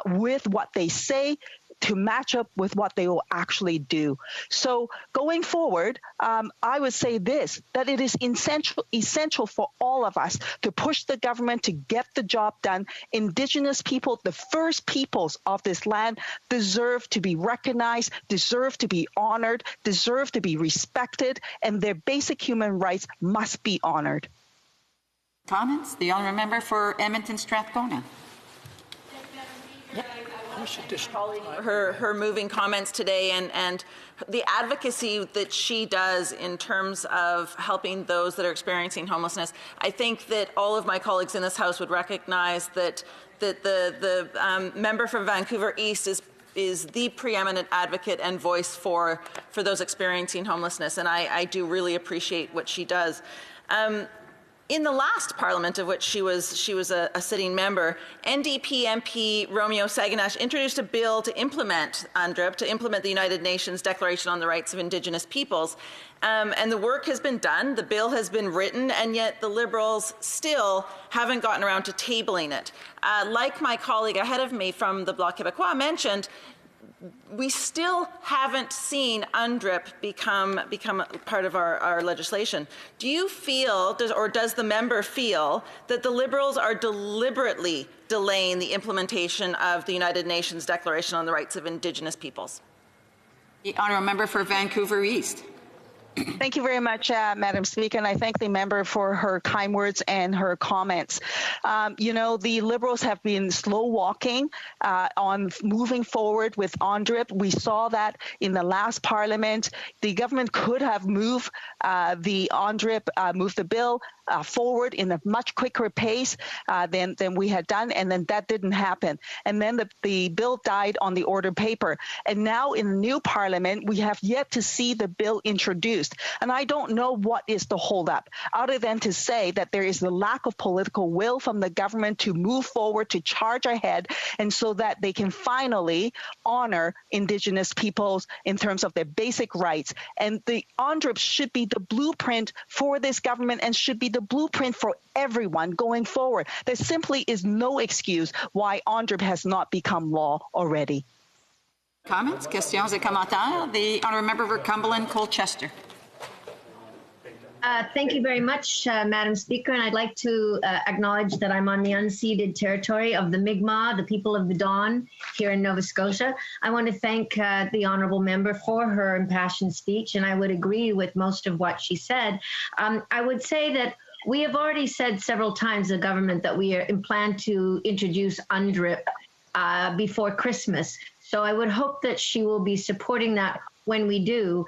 with what they say to match up with what they will actually do. So going forward, I would say this, that it is essential for all of us to push the government to get the job done. Indigenous people, the first peoples of this land, deserve to be recognized, deserve to be honored, deserve to be respected, and their basic human rights must be honored. Comments? The honourable member for Edmonton Strathcona. Her moving comments today and the advocacy that she does in terms of helping those that are experiencing homelessness. I think that all of my colleagues in this House would recognize that the member from Vancouver East is is the preeminent advocate and voice for those experiencing homelessness, and I do really appreciate what she does. In the last parliament of which she was a sitting member, NDP MP Romeo Saganash introduced a bill to implement UNDRIP, to implement the United Nations Declaration on the Rights of Indigenous Peoples. And the work has been done, the bill has been written, and yet the Liberals still haven't gotten around to tabling it. Like my colleague ahead of me from the Bloc Québécois mentioned, we still haven't seen UNDRIP become part of our legislation. Do you feel, or does the member feel, that the Liberals are deliberately delaying the implementation of the United Nations Declaration on the Rights of Indigenous Peoples? The honourable member for Vancouver East. Thank you very much, Madam Speaker, and I thank the member for her kind words and her comments. You know, the Liberals have been slow walking on moving forward with UNDRIP. We saw that in the last Parliament. The government could have moved the UNDRIP, moved the bill forward in a much quicker pace than we had done, and then that didn't happen. And then the bill died on the order paper. And now in the new Parliament, we have yet to see the bill introduced. And I don't know what is the holdup, other than to say that there is the lack of political will from the government to move forward, to charge ahead, and so that they can finally honor Indigenous peoples in terms of their basic rights. And the UNDRIP should be the blueprint for this government and should be the blueprint for everyone going forward. There simply is no excuse why UNDRIP has not become law already. Comments, questions et commentaires. The honourable member for Cumberland Colchester. Thank you very much, Madam Speaker, and I'd like to acknowledge that I'm on the unceded territory of the Mi'kmaq, the people of the Dawn, here in Nova Scotia. I want to thank the honourable member for her impassioned speech, and I would agree with most of what she said. I would say that we have already said several times, the government, that we plan to introduce UNDRIP before Christmas. So I would hope that she will be supporting that when we do.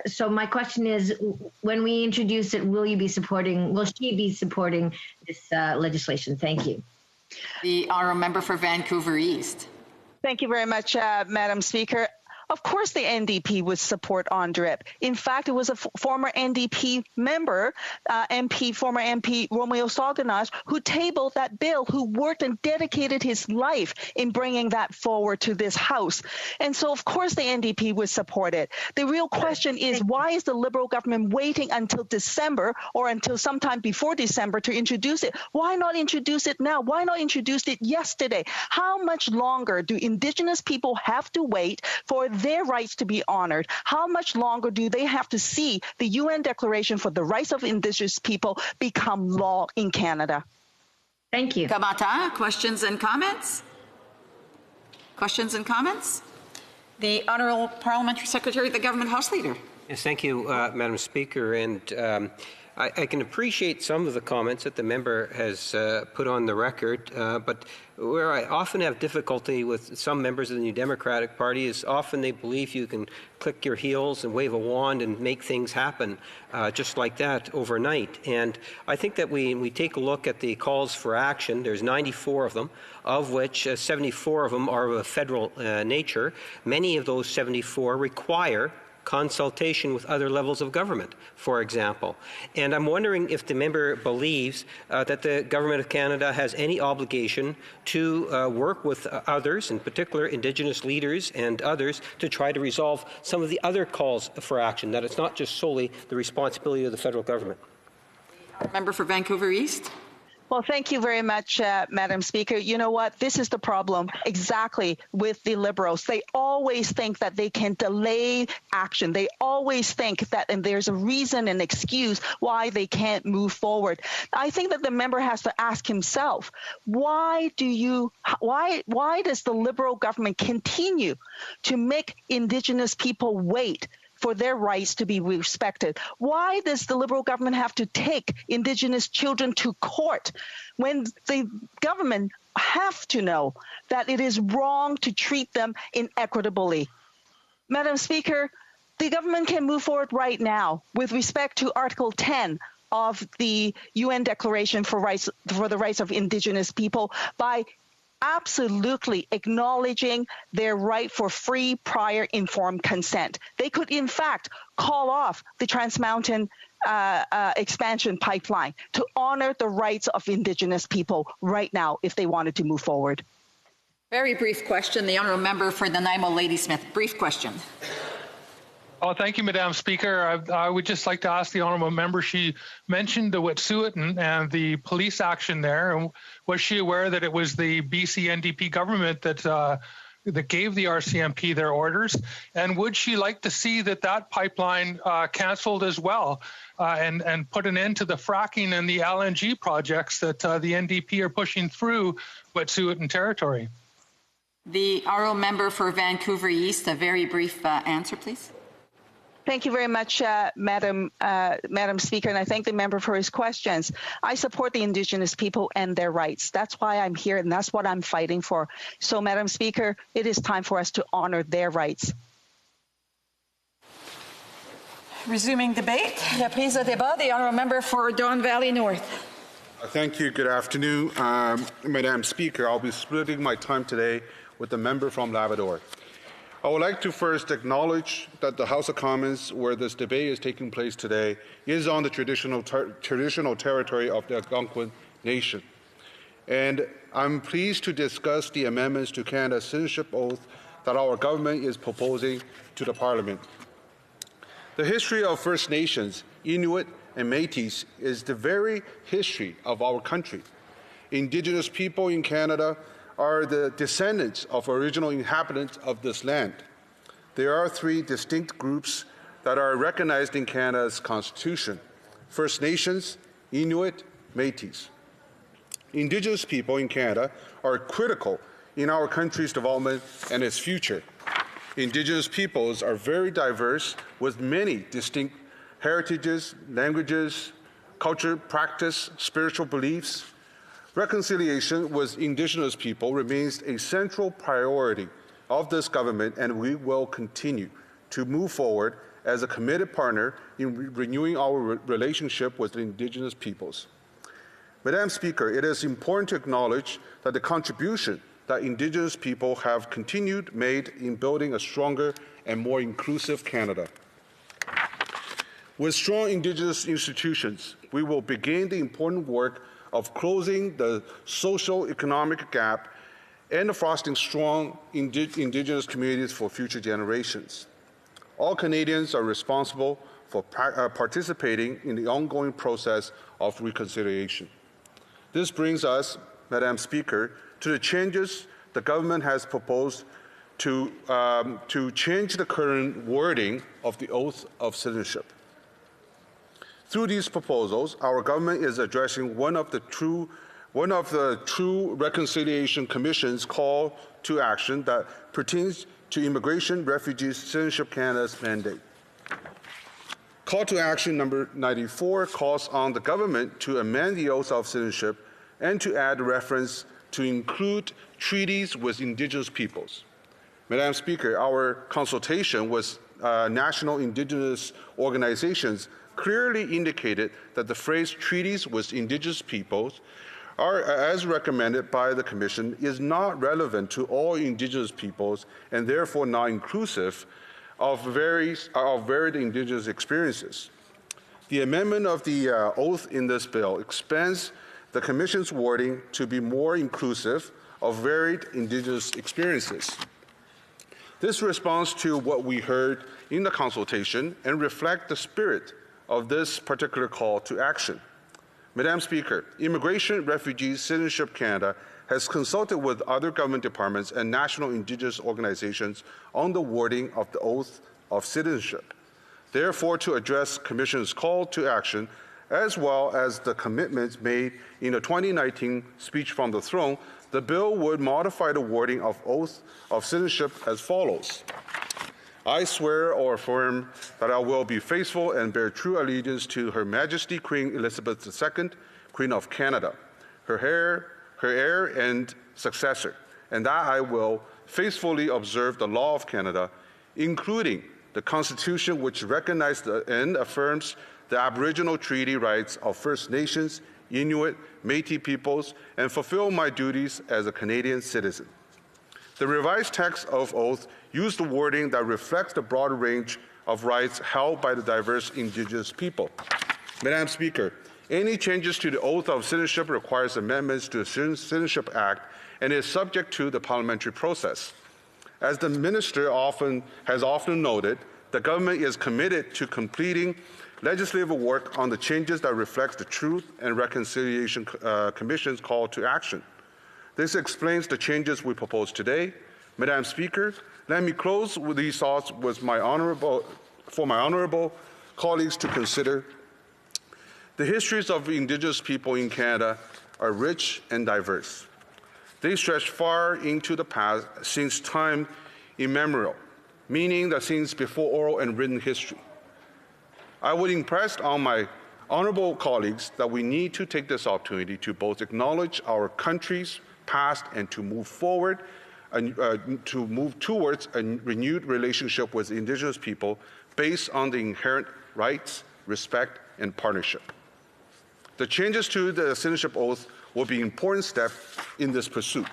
So my question is, when we introduce it, will she be supporting this legislation? Thank you. The honourable member for Vancouver East. Thank you very much, Madam Speaker. Of course the NDP would support UNDRIP. In fact, it was a former NDP member, former MP Romeo Saganash, who tabled that bill, who worked and dedicated his life in bringing that forward to this House. And so, of course, the NDP would support it. The real question is, why is the Liberal government waiting until December or until sometime before December to introduce it? Why not introduce it now? Why not introduce it yesterday? How much longer do Indigenous people have to wait for their rights to be honored? How much longer do they have to see the UN Declaration for the Rights of Indigenous People become law in Canada? Thank you. Kamata, questions and comments? Questions and comments? The Honourable Parliamentary Secretary, the Government House Leader. Yes, thank you, Madam Speaker. And I can appreciate some of the comments that the member has put on the record, but where I often have difficulty with some members of the New Democratic Party is often they believe you can click your heels and wave a wand and make things happen just like that overnight. And I think that we take a look at the calls for action. There's 94 of them, of which 74 of them are of a federal nature. Many of those 74 require consultation with other levels of government, for example. And I'm wondering if the member believes that the Government of Canada has any obligation to work with others, in particular Indigenous leaders and others, to try to resolve some of the other calls for action, that it's not just solely the responsibility of the federal government. Member for Vancouver East. Well, thank you very much, Madam Speaker. You know what? This is the problem exactly with the Liberals. They always think that they can delay action. They always think that, and there's a reason and excuse why they can't move forward. I think that the member has to ask himself, why does the Liberal government continue to make Indigenous people wait for their rights to be respected? Why does the Liberal government have to take Indigenous children to court when the government have to know that it is wrong to treat them inequitably? Madam Speaker, the government can move forward right now with respect to Article 10 of the UN Declaration for the Rights of Indigenous People by absolutely acknowledging their right for free, prior, informed consent. They could, in fact, call off the Trans Mountain expansion pipeline to honor the rights of Indigenous people right now if they wanted to move forward. Very brief question. The honourable member for Nanaimo Ladysmith. Brief question. Oh, thank you, Madam Speaker. I would just like to ask the honourable member, she mentioned the Wet'suwet'en and the police action there. And was she aware that it was the BC NDP government that gave the RCMP their orders? And would she like to see that pipeline cancelled as well and put an end to the fracking and the LNG projects that the NDP are pushing through Wet'suwet'en territory? The honourable member for Vancouver East, a very brief answer, please. Thank you very much, Madam Speaker, and I thank the member for his questions. I support the Indigenous people and their rights. That's why I'm here, and that's what I'm fighting for. So, Madam Speaker, it is time for us to honor their rights. Resuming debate. Reprise de débat. The honourable member for Don Valley North. Thank you. Good afternoon, Madam Speaker. I'll be splitting my time today with the member from Labrador. I would like to first acknowledge that the House of Commons, where this debate is taking place today, is on the traditional territory of the Algonquin Nation. And I'm pleased to discuss the amendments to Canada's citizenship oath that our government is proposing to the Parliament. The history of First Nations, Inuit, and Métis is the very history of our country. Indigenous people in Canada are the descendants of original inhabitants of this land. There are three distinct groups that are recognized in Canada's Constitution: First Nations, Inuit, Métis. Indigenous people in Canada are critical in our country's development and its future. Indigenous peoples are very diverse with many distinct heritages, languages, culture, practice, spiritual beliefs. Reconciliation with Indigenous people remains a central priority of this government, and we will continue to move forward as a committed partner in renewing our relationship with the Indigenous peoples. Madam Speaker, it is important to acknowledge that the contribution that Indigenous people have continued made in building a stronger and more inclusive Canada. With strong Indigenous institutions, we will begin the important work of closing the social-economic gap and fostering strong Indigenous communities for future generations. All Canadians are responsible for participating in the ongoing process of reconciliation. This brings us, Madam Speaker, to the changes the government has proposed to change the current wording of the Oath of Citizenship. Through these proposals, our government is addressing one of the true Reconciliation Commission's call to action that pertains to Immigration, Refugees, Citizenship Canada's mandate. Call to action number 94 calls on the government to amend the Oath of Citizenship and to add reference to include treaties with Indigenous peoples. Madam Speaker, our consultation with national Indigenous organizations clearly indicated that the phrase treaties with Indigenous peoples are, as recommended by the Commission, is not relevant to all Indigenous peoples and therefore not inclusive of varied Indigenous experiences. The amendment of the oath in this bill expands the Commission's wording to be more inclusive of varied Indigenous experiences. This responds to what we heard in the consultation and reflects the spirit of this particular call to action. Madam Speaker, Immigration, Refugees, Citizenship Canada has consulted with other government departments and national Indigenous organizations on the wording of the Oath of Citizenship. Therefore, to address Commission's call to action, as well as the commitments made in the 2019 speech from the throne, the bill would modify the wording of Oath of Citizenship as follows. I swear or affirm that I will be faithful and bear true allegiance to Her Majesty Queen Elizabeth II, Queen of Canada, her heir and successor, and that I will faithfully observe the law of Canada, including the Constitution which recognizes and affirms the Aboriginal treaty rights of First Nations, Inuit, Métis peoples, and fulfill my duties as a Canadian citizen. The revised text of oath used the wording that reflects the broad range of rights held by the diverse Indigenous people. Madam Speaker, any changes to the oath of citizenship requires amendments to the Citizenship Act and is subject to the parliamentary process. As the Minister has often noted, the government is committed to completing legislative work on the changes that reflects the Truth and Reconciliation Commission's call to action. This explains the changes we propose today. Madam Speaker, let me close with these thoughts for my honourable colleagues to consider. The histories of Indigenous people in Canada are rich and diverse. They stretch far into the past since time immemorial, meaning that since before oral and written history. I would impress on my honourable colleagues that we need to take this opportunity to both acknowledge our country's past and to move forward and to move towards a renewed relationship with Indigenous people based on the inherent rights, respect, and partnership. The changes to the citizenship oath will be an important step in this pursuit.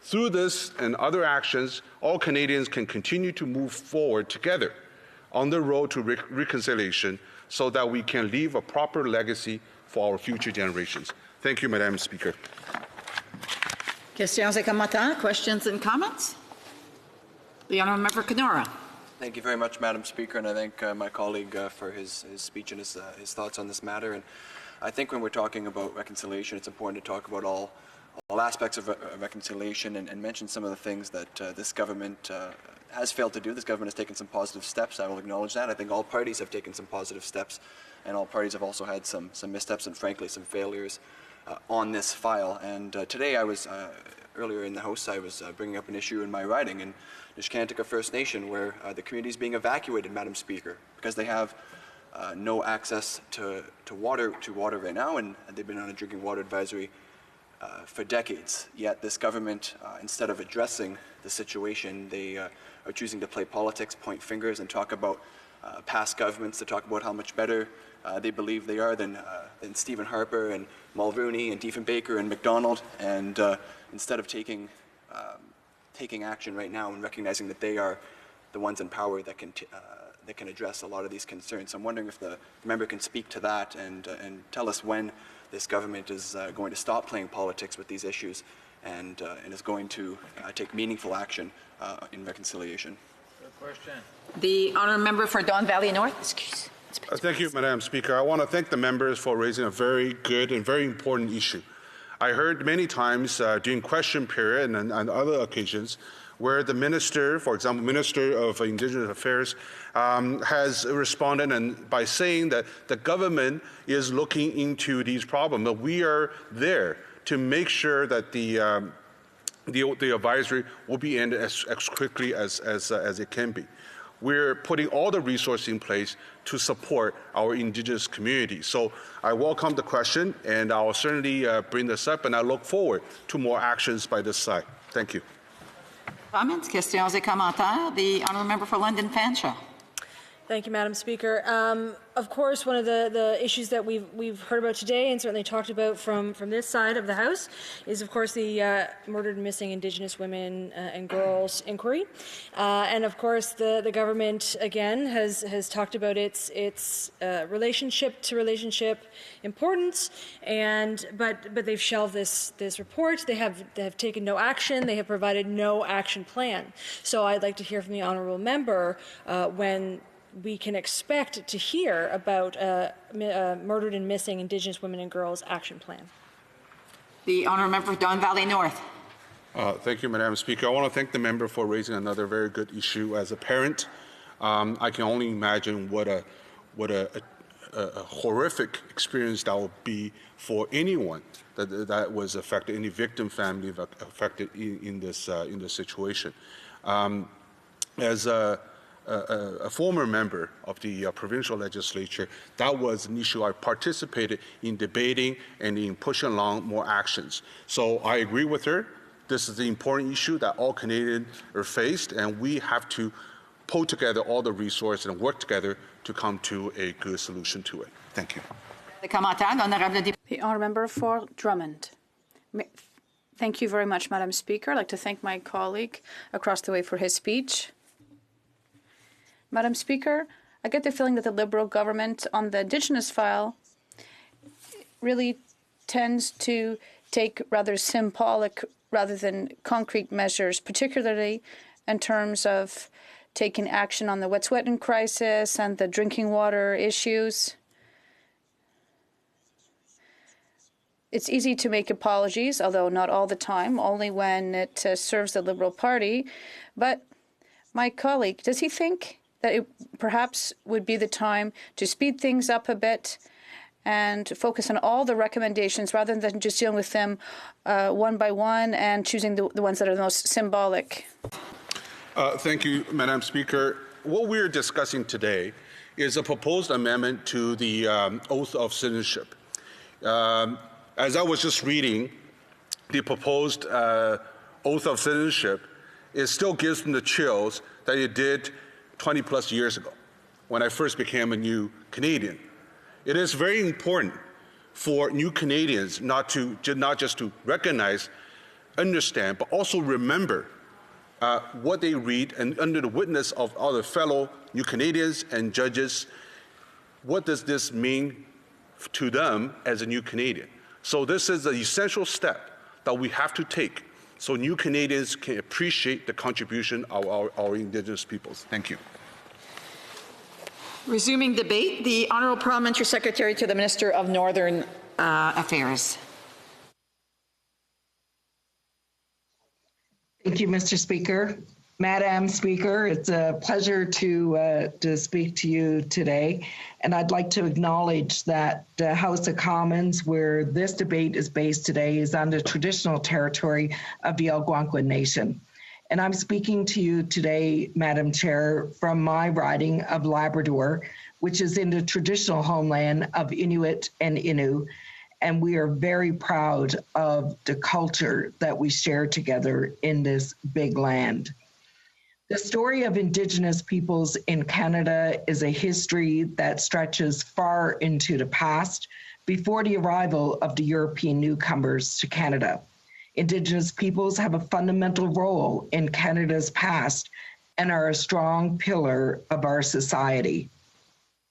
Through this and other actions, all Canadians can continue to move forward together on the road to reconciliation so that we can leave a proper legacy for our future generations. Thank you, Madam Speaker. Questions et commentaires, questions and comments? The Honourable Member Kenora. Thank you very much, Madam Speaker, and I thank my colleague for his speech and his thoughts on this matter. And I think when we're talking about reconciliation, it's important to talk about all aspects of reconciliation and mention some of the things that this government has failed to do. This government has taken some positive steps. I will acknowledge that. I think all parties have taken some positive steps, and all parties have also had some missteps and, frankly, some failures on this file. And today I was, earlier in the House, I was bringing up an issue in my riding in Niskantika First Nation where the community is being evacuated, Madam Speaker, because they have no access to water right now, and they've been on a drinking water advisory for decades. Yet this government, instead of addressing the situation, they are choosing to play politics, point fingers, and talk about past governments, to talk about how much better they believe they are than Stephen Harper and Mulrooney and Diefenbaker and MacDonald. And instead of taking action right now and recognizing that they are the ones in power that can address a lot of these concerns. So I'm wondering if the member can speak to that and tell us when this government is going to stop playing politics with these issues and is going to take meaningful action in reconciliation. Good question. The Honourable Member for Don Valley North. Excuse. Thank you, Madam Speaker. I want to thank the members for raising a very good and very important issue. I heard many times during question period and other occasions where the minister, for example, Minister of Indigenous Affairs, has responded and by saying that the government is looking into these problems, that we are there to make sure that the advisory will be ended as quickly as it can be. We're putting all the resources in place to support our Indigenous community. So I welcome the question, and I'll certainly bring this up, and I look forward to more actions by this side. Thank you. Comments, questions et commentaires. The Honourable Member for London Fanshawe. Thank you, Madam Speaker. Of course, one of the issues that we've heard about today and certainly talked about from this side of the House is, of course, the murdered and missing Indigenous women and girls inquiry. And of course, the government again has talked about its relationship to relationship importance, but they've shelved this report. They have taken no action. They have provided no action plan. So I'd like to hear from the honourable member when we can expect to hear about murdered and missing Indigenous women and girls action plan. The Honourable Member for Don Valley North. Thank you, Madam Speaker. I want to thank the member for raising another very good issue. As a parent, I can only imagine what a horrific experience that will be for anyone that was affected, any victim family affected in this situation. As a former member of the provincial legislature, that was an issue I participated in debating and in pushing along more actions. So I agree with her. This is the important issue that all Canadians are faced, and we have to pull together all the resources and work together to come to a good solution to it. Thank you. The honourable member for Drummond. Thank you very much, Madam Speaker. I'd like to thank my colleague across the way for his speech. Madam Speaker, I get the feeling that the Liberal government on the Indigenous file really tends to take rather symbolic rather than concrete measures, particularly in terms of taking action on the Wet'suwet'en crisis and the drinking water issues. It's easy to make apologies, although not all the time, only when it serves the Liberal Party. But my colleague, does he think that it perhaps would be the time to speed things up a bit and focus on all the recommendations rather than just dealing with them one by one and choosing the ones that are the most symbolic? Thank you, Madam Speaker. What we're discussing today is a proposed amendment to the Oath of Citizenship. As I was just reading, the proposed Oath of Citizenship, it still gives me the chills that it did 20 plus years ago when I first became a new Canadian. It is very important for new Canadians not just to recognize, understand, but also remember what they read, and under the witness of other fellow new Canadians and judges, what does this mean to them as a new Canadian? So this is an essential step that we have to take so new Canadians can appreciate the contribution of our Indigenous peoples. Thank you. Resuming debate, the Honourable Parliamentary Secretary to the Minister of Northern Affairs. Thank you, Mr. Speaker. Madam Speaker, it's a pleasure to speak to you today, and I'd like to acknowledge that the House of Commons, where this debate is based today, is on the traditional territory of the Algonquin Nation. And I'm speaking to you today, Madam Chair, from my riding of Labrador, which is in the traditional homeland of Inuit and Innu, and we are very proud of the culture that we share together in this big land. The story of Indigenous peoples in Canada is a history that stretches far into the past, before the arrival of the European newcomers to Canada. Indigenous peoples have a fundamental role in Canada's past and are a strong pillar of our society.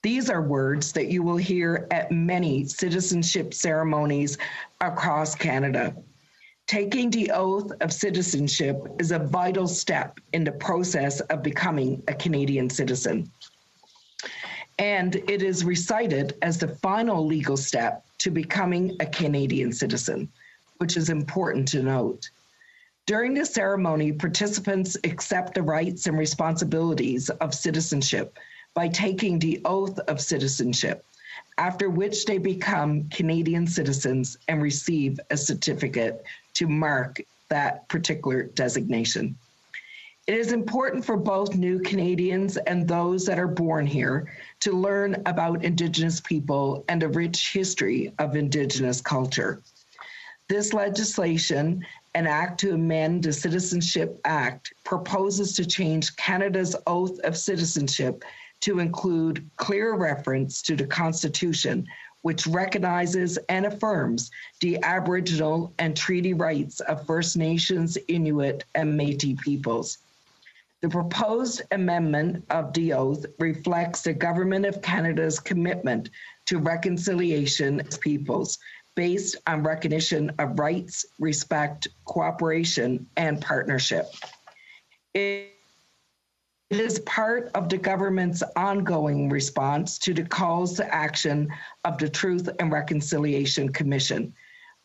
These are words that you will hear at many citizenship ceremonies across Canada. Taking the oath of citizenship is a vital step in the process of becoming a Canadian citizen. And it is recited as the final legal step to becoming a Canadian citizen, which is important to note. During the ceremony, participants accept the rights and responsibilities of citizenship by taking the oath of citizenship, after which they become Canadian citizens and receive a certificate to mark that particular designation. It is important for both new Canadians and those that are born here to learn about Indigenous people and the rich history of Indigenous culture. This legislation, an act to amend the Citizenship Act, proposes to change Canada's oath of citizenship to include clear reference to the Constitution, which recognizes and affirms the Aboriginal and treaty rights of First Nations, Inuit, and Métis peoples. The proposed amendment of the oath reflects the Government of Canada's commitment to reconciliation as peoples, based on recognition of rights, respect, cooperation, and partnership. It is part of the government's ongoing response to the calls to action of the Truth and Reconciliation Commission.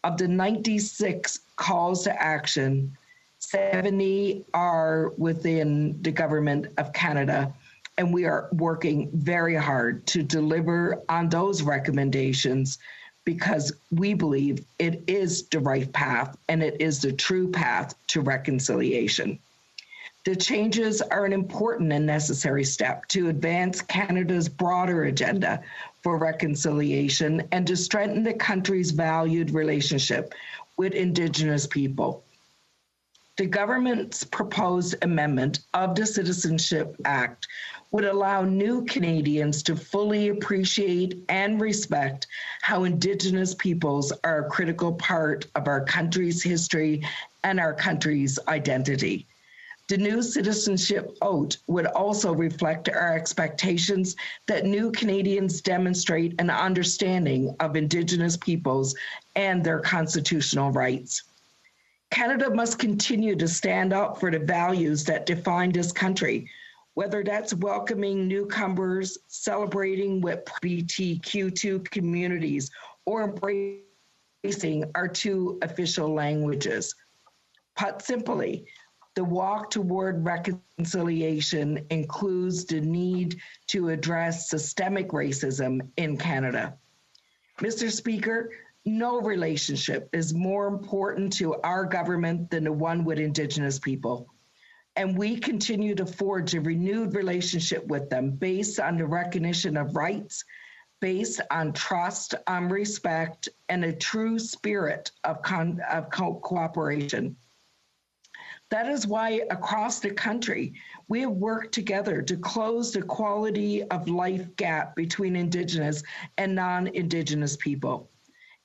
Of the 96 calls to action, 70 are within the Government of Canada, and we are working very hard to deliver on those recommendations because we believe it is the right path and it is the true path to reconciliation. The changes are an important and necessary step to advance Canada's broader agenda for reconciliation and to strengthen the country's valued relationship with Indigenous people. The government's proposed amendment of the Citizenship Act would allow new Canadians to fully appreciate and respect how Indigenous peoples are a critical part of our country's history and our country's identity. The new citizenship oath would also reflect our expectations that new Canadians demonstrate an understanding of Indigenous peoples and their constitutional rights. Canada must continue to stand up for the values that define this country, whether that's welcoming newcomers, celebrating with LGBTQ2 communities, or embracing our two official languages. Put simply, the walk toward reconciliation includes the need to address systemic racism in Canada. Mr. Speaker, no relationship is more important to our government than the one with Indigenous people. And we continue to forge a renewed relationship with them based on the recognition of rights, based on trust, on respect, and a true spirit of cooperation. That is why across the country, we have worked together to close the quality of life gap between Indigenous and non-Indigenous people.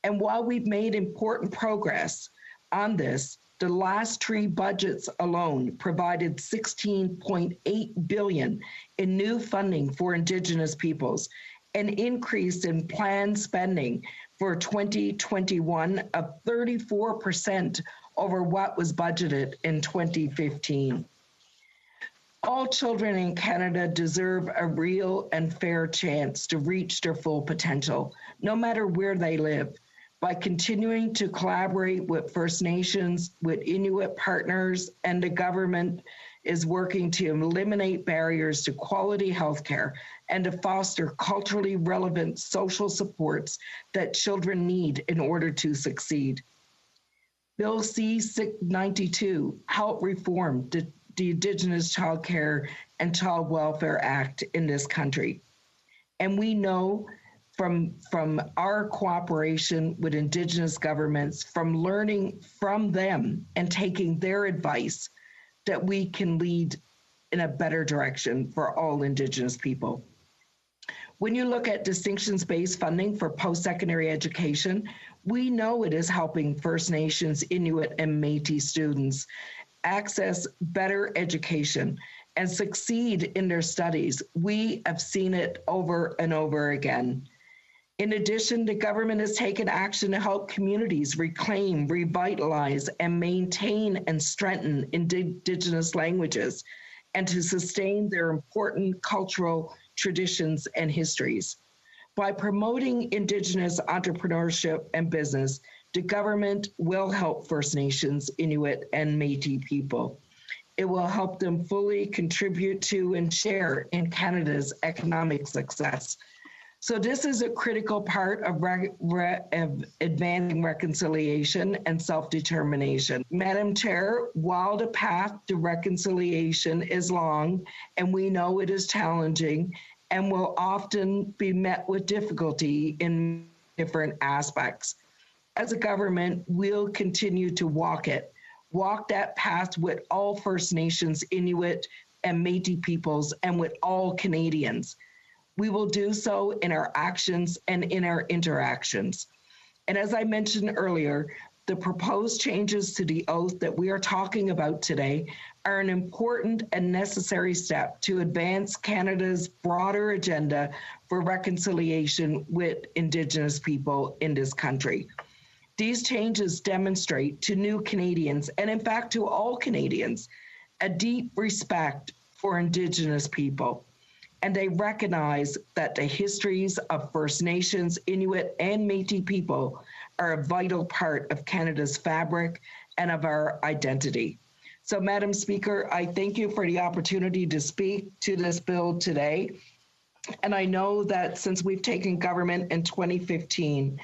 And while we've made important progress on this, the last 3 budgets alone provided $16.8 billion in new funding for Indigenous peoples, an increase in planned spending for 2021 of 34% over what was budgeted in 2015. All children in Canada deserve a real and fair chance to reach their full potential, no matter where they live. By continuing to collaborate with First Nations, with Inuit partners, and the government is working to eliminate barriers to quality healthcare and to foster culturally relevant social supports that children need in order to succeed. Bill C-692 helped reform the Indigenous Child Care and Child Welfare Act in this country. And we know from our cooperation with Indigenous governments, from learning from them and taking their advice, that we can lead in a better direction for all Indigenous people. When you look at distinctions-based funding for post-secondary education, we know it is helping First Nations, Inuit, and Métis students access better education and succeed in their studies. We have seen it over and over again. In addition, the government has taken action to help communities reclaim, revitalize, and maintain and strengthen Indigenous languages and to sustain their important cultural traditions and histories. By promoting Indigenous entrepreneurship and business, the government will help First Nations, Inuit, and Métis people. It will help them fully contribute to and share in Canada's economic success. So this is a critical part of advancing reconciliation and self-determination. Madam Chair, while the path to reconciliation is long, and we know it is challenging, and will often be met with difficulty in different aspects, as a government, we'll continue to walk that path with all First Nations, Inuit, and Métis peoples, and with all Canadians. We will do so in our actions and in our interactions. And as I mentioned earlier, the proposed changes to the oath that we are talking about today are an important and necessary step to advance Canada's broader agenda for reconciliation with Indigenous people in this country. These changes demonstrate to new Canadians, and in fact to all Canadians, a deep respect for Indigenous people. And they recognize that the histories of First Nations, Inuit, and Métis people are a vital part of Canada's fabric and of our identity. So, Madam Speaker, I thank you for the opportunity to speak to this bill today. And I know that since we've taken government in 2015,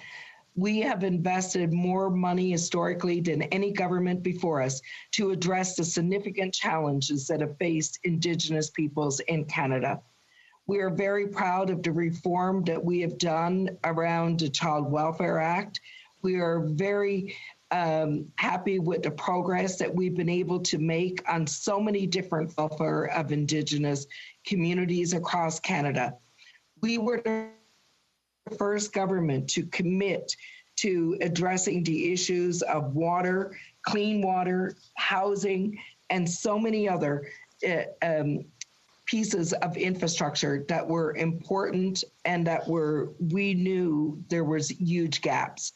we have invested more money historically than any government before us to address the significant challenges that have faced Indigenous peoples in Canada. We are very proud of the reform that we have done around the Child Welfare Act. We are very happy with the progress that we've been able to make on so many different welfare of Indigenous communities across Canada. We were the first government to commit to addressing the issues of water, clean water, housing, and so many other pieces of infrastructure that were important and that we knew there was huge gaps.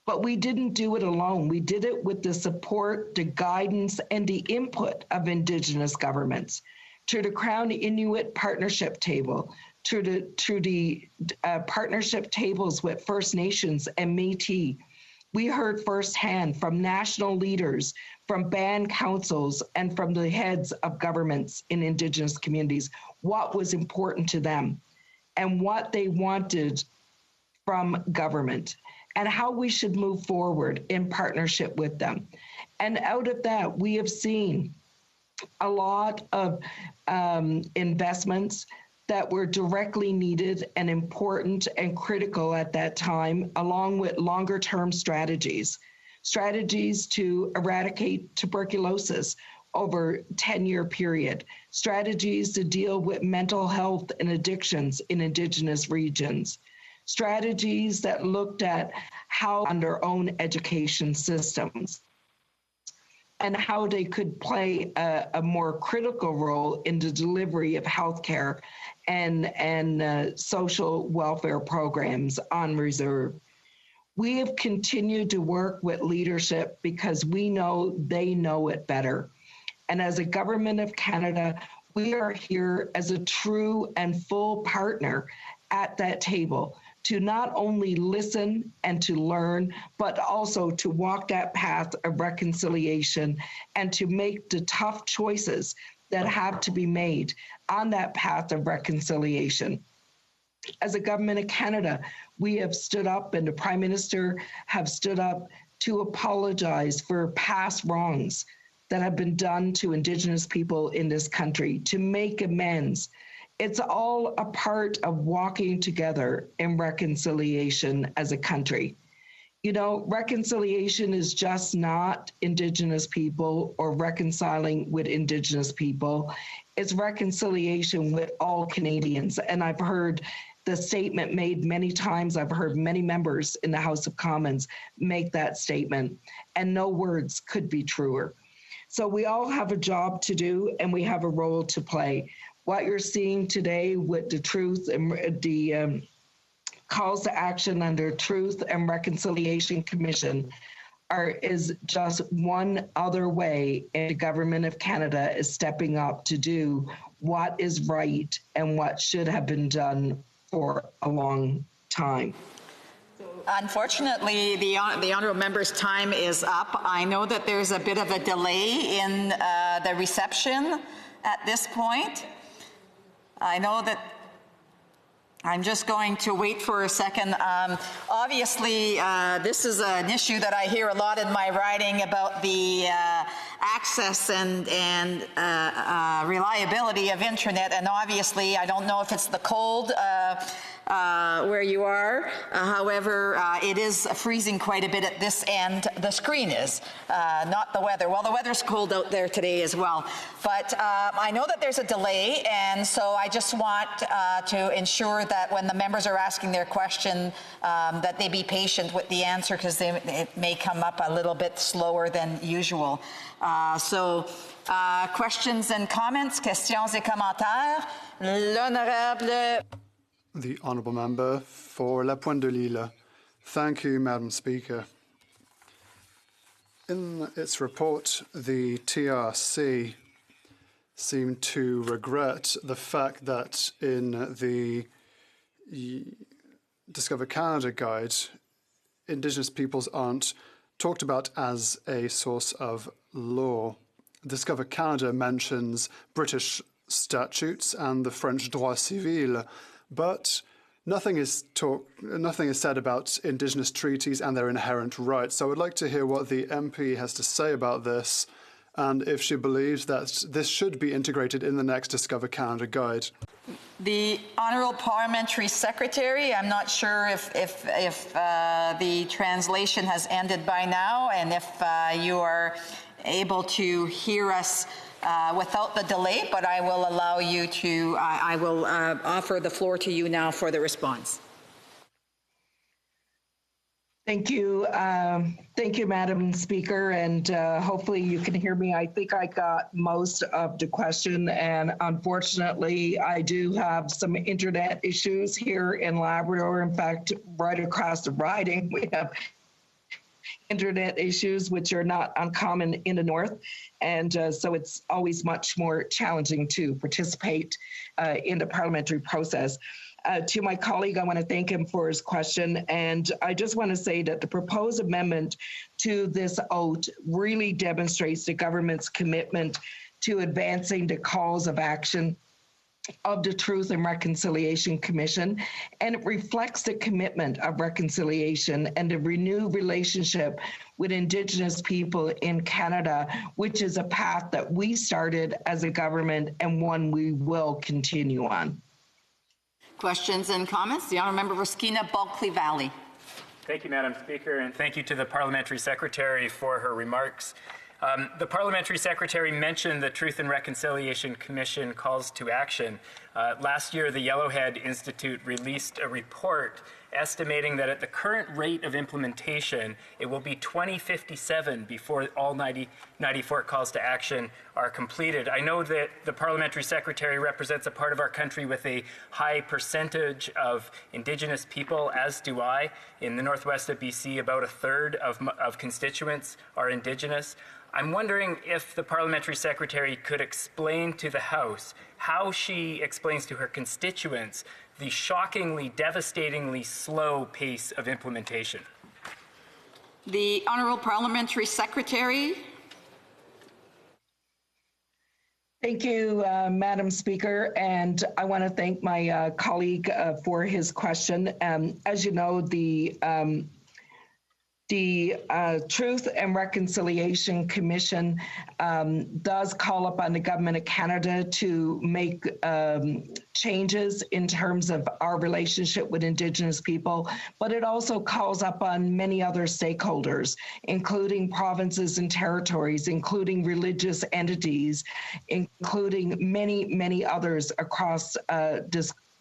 But we didn't do it alone. We did it with the support, the guidance, and the input of Indigenous governments. Through the Crown Inuit Partnership Table, through the partnership tables with First Nations and Métis, we heard firsthand from national leaders, from band councils, and from the heads of governments in Indigenous communities what was important to them and what they wanted from government and how we should move forward in partnership with them. And out of that, we have seen a lot of investments that were directly needed and important and critical at that time, along with longer term strategies to eradicate tuberculosis over a 10-year period, strategies to deal with mental health and addictions in Indigenous regions, strategies that looked at how on their own education systems and how they could play a more critical role in the delivery of healthcare and social welfare programs on reserve. We have continued to work with leadership because we know they know it better. And as a Government of Canada, we are here as a true and full partner at that table to not only listen and to learn, but also to walk that path of reconciliation and to make the tough choices that have to be made on that path of reconciliation. As a Government of Canada, we have stood up and the Prime Minister have stood up to apologize for past wrongs that have been done to Indigenous people in this country, to make amends. It's all a part of walking together in reconciliation as a country. You know, reconciliation is just not Indigenous people or reconciling with Indigenous people. It's reconciliation with all Canadians. And I've heard the statement made many times. I've heard many members in the House of Commons make that statement, and no words could be truer. So we all have a job to do and we have a role to play. What you're seeing today with the Truth and the calls to action under Truth and Reconciliation Commission is just one other way the Government of Canada is stepping up to do what is right and what should have been done for a long time. Unfortunately, the honourable member's time is up. I know that there's a bit of a delay in the reception at this point. I know that I'm just going to wait for a second. Obviously, this is an issue that I hear a lot in my riding about the access and reliability of internet. And obviously, I don't know if it's the cold where you are. However, it is freezing quite a bit at this end. The screen is, not the weather. Well, the weather's cold out there today as well. But I know that there's a delay, and so I just want to ensure that when the members are asking their question, that they be patient with the answer, because it may come up a little bit slower than usual. Questions and comments, questions et commentaires. L'honorable. The Honourable Member for La Pointe de Lille. Thank you, Madam Speaker. In its report, the TRC seemed to regret the fact that in the Discover Canada Guide, Indigenous peoples aren't talked about as a source of law. Discover Canada mentions British statutes and the French droit civil, but nothing is said about Indigenous treaties and their inherent rights. So I would like to hear what the MP has to say about this and if she believes that this should be integrated in the next Discover Canada guide. The Honourable Parliamentary Secretary, I'm not sure if the translation has ended by now, and if you are able to hear us without the delay, but I will allow you to, I will offer the floor to you now for the response. Thank you, Madam Speaker, and hopefully you can hear me. I think I got most of the question, and unfortunately, I do have some internet issues here in Labrador. In fact, right across the riding, we have internet issues, which are not uncommon in the north, and so it's always much more challenging to participate in the parliamentary process. To my colleague, I want to thank him for his question, and I just want to say that the proposed amendment to this oath really demonstrates the government's commitment to advancing the calls of action of the Truth and Reconciliation Commission, and it reflects the commitment of reconciliation and the renewed relationship with Indigenous people in Canada, which is a path that we started as a government and one we will continue on. Questions and comments? The Honourable Member for Skeena Bulkley Valley. Thank you, Madam Speaker, and thank you to the Parliamentary Secretary for her remarks. The Parliamentary Secretary mentioned the Truth and Reconciliation Commission calls to action. Last year, the Yellowhead Institute released a report estimating that at the current rate of implementation, it will be 2057 before all 94 calls to action are completed. I know that the Parliamentary Secretary represents a part of our country with a high percentage of Indigenous people, as do I. In the northwest of BC, about a third of constituents are Indigenous. I'm wondering if the Parliamentary Secretary could explain to the House how she explains to her constituents the shockingly, devastatingly slow pace of implementation. The Honourable Parliamentary Secretary. Thank you, Madam Speaker, and I want to thank my colleague for his question. As you know, the Truth and Reconciliation Commission does call upon the Government of Canada to make changes in terms of our relationship with Indigenous people, but it also calls upon many other stakeholders, including provinces and territories, including religious entities, including many others across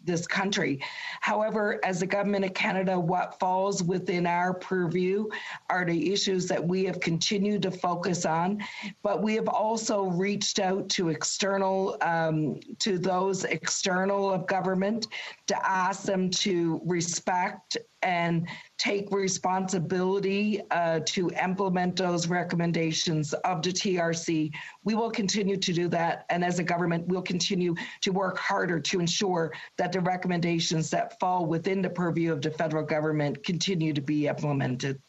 this country. However, as the Government of Canada, what falls within our purview are the issues that we have continued to focus on, but we have also reached out to to those external of government to ask them to respect and take responsibility to implement those recommendations of the TRC. We will continue to do that, and as a government, we'll continue to work harder to ensure that the recommendations that fall within the purview of the federal government continue to be implemented.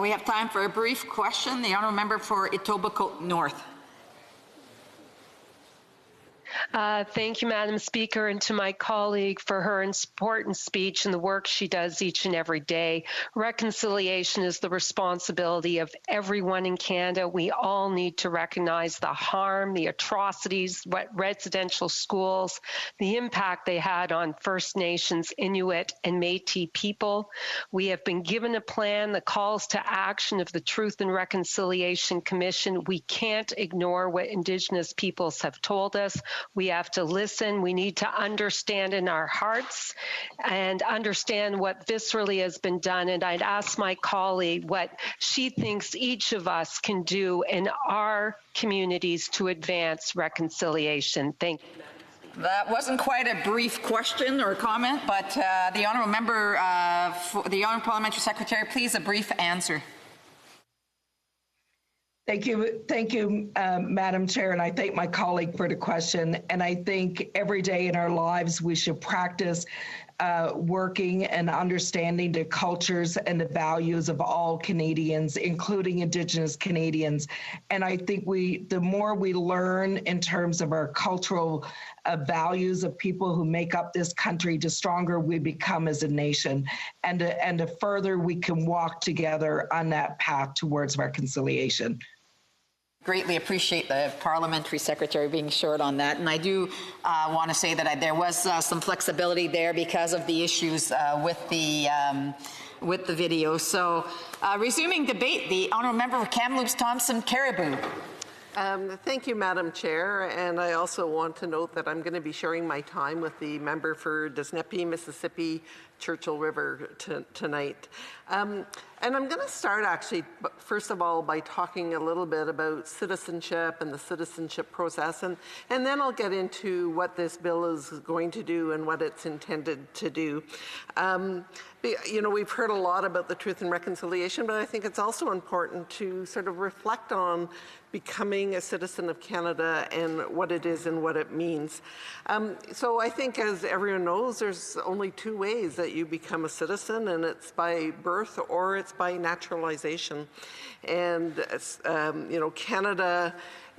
We have time for a brief question. The Honourable Member for Etobicoke North. Thank you, Madam Speaker, and to my colleague for her important speech and the work she does each and every day. Reconciliation is the responsibility of everyone in Canada. We all need to recognize the harm, the atrocities, what residential schools, the impact they had on First Nations, Inuit, and Métis people. We have been given a plan, the calls to action of the Truth and Reconciliation Commission. We can't ignore what Indigenous peoples have told us. We have to listen. We need to understand in our hearts and understand what viscerally has been done. And I'd ask my colleague what she thinks each of us can do in our communities to advance reconciliation. Thank you. That wasn't quite a brief question or comment, but the Honourable Member, for the Honourable Parliamentary Secretary, please a brief answer. Thank you, Madam Chair, and I thank my colleague for the question. And I think every day in our lives we should practice working and understanding the cultures and the values of all Canadians, including Indigenous Canadians. And I think the more we learn in terms of our cultural values of people who make up this country, the stronger we become as a nation, and the further we can walk together on that path towards reconciliation. Greatly appreciate the parliamentary secretary being short on that, and I do want to say that there was some flexibility there because of the issues with the video. So, resuming debate, the honourable member for Kamloops Thompson Caribou. Thank you, Madam Chair, and I also want to note that I'm going to be sharing my time with the member for Desnepi, Mississippi, Churchill River tonight. And I'm going to start actually, first of all, by talking a little bit about citizenship and the citizenship process, and then I'll get into what this bill is going to do and what it's intended to do. You know, we've heard a lot about the Truth and Reconciliation, but I think it's also important to sort of reflect on becoming a citizen of Canada and what it is and what it means. So I think, as everyone knows, there's only two ways that you become a citizen, and it's by birth or it's by naturalization. And you know, Canada,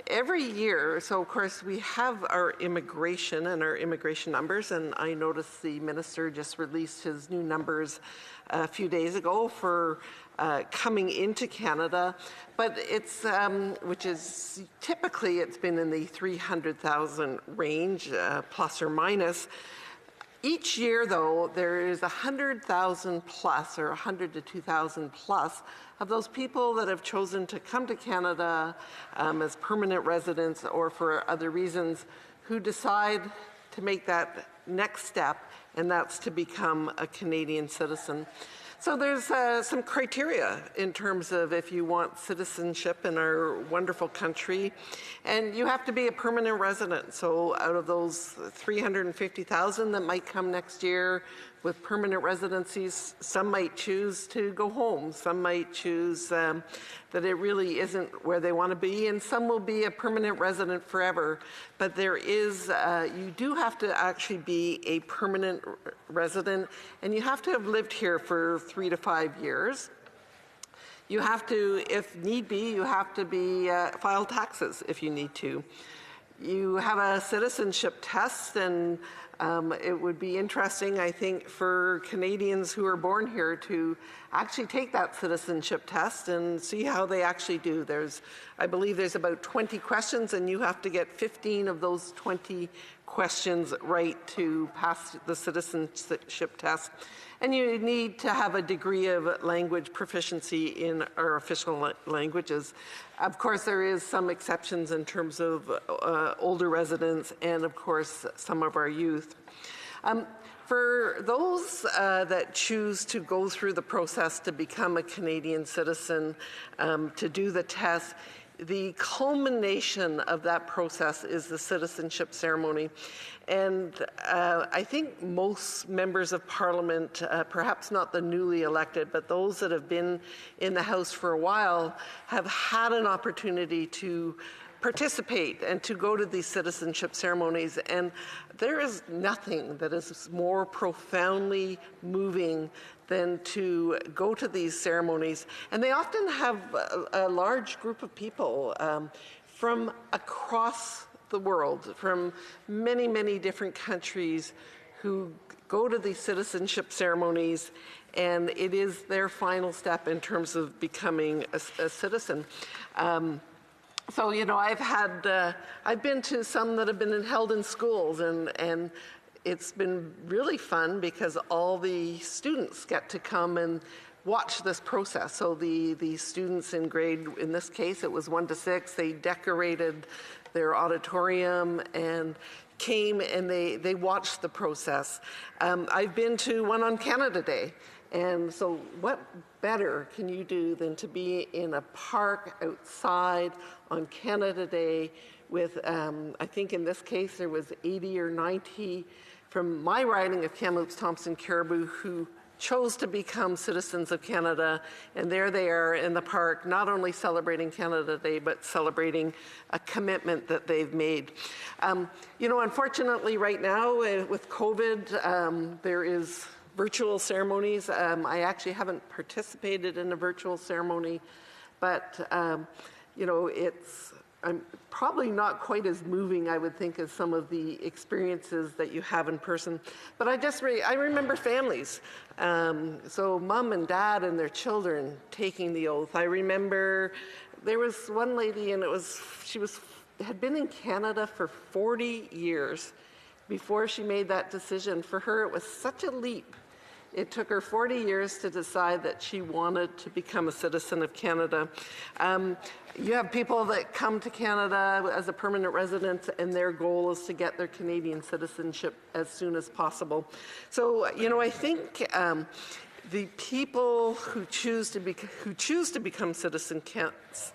every year, so of course we have our immigration and our immigration numbers, and I noticed the minister just released his new numbers a few days ago for coming into Canada, but it's, which is typically it's been in the 300,000 range, plus or minus. Each year, though, there is 100,000 plus, or 100 to 2,000 plus, of those people that have chosen to come to Canada as permanent residents or for other reasons, who decide to make that next step, and that's to become a Canadian citizen. So there's some criteria in terms of if you want citizenship in our wonderful country, and you have to be a permanent resident. So out of those 350,000 that might come next year with permanent residencies, some might choose to go home, some might choose that it really isn't where they want to be, and some will be a permanent resident forever. But there is, you do have to actually be a permanent resident, and you have to have lived here for 3 to 5 years. You have to, if need be, you have to be file taxes if you need to. You have a citizenship test, and it would be interesting, I think, for Canadians who are born here to actually take that citizenship test and see how they actually do. I believe there's about 20 questions, and you have to get 15 of those 20 questions right to pass the citizenship test. And you need to have a degree of language proficiency in our official languages. Of course, there is some exceptions in terms of older residents and, of course, some of our youth. For those that choose to go through the process to become a Canadian citizen, to do the test, the culmination of that process is the citizenship ceremony. And I think most members of Parliament, perhaps not the newly elected, but those that have been in the House for a while, have had an opportunity to participate and to go to these citizenship ceremonies. And there is nothing that is more profoundly moving than to go to these ceremonies. And they often have a large group of people from across the world, from many, many different countries, who go to these citizenship ceremonies, and it is their final step in terms of becoming a citizen. So, you know, I've been to some that have been held in schools, and it's been really fun because all the students get to come and watch this process. So the students in grade, in this case, it was 1 to 6, they decorated their auditorium and came and they watched the process. I've been to one on Canada Day. And so what better can you do than to be in a park outside on Canada Day with, I think in this case there was 80 or 90 from my riding of Kamloops Thompson Caribou who chose to become citizens of Canada, and there they are in the park, not only celebrating Canada Day, but celebrating a commitment that they've made. You know, unfortunately right now with COVID, there is virtual ceremonies. I actually haven't participated in a virtual ceremony, but you know, I'm probably not quite as moving, I would think, as some of the experiences that you have in person. But I remember families. So mom and dad and their children taking the oath. I remember there was one lady, and she had been in Canada for 40 years before she made that decision. For her, it was such a leap. It took her 40 years to decide that she wanted to become a citizen of Canada. You have people that come to Canada as a permanent resident, and their goal is to get their Canadian citizenship as soon as possible. So, I think the people who choose to become citizens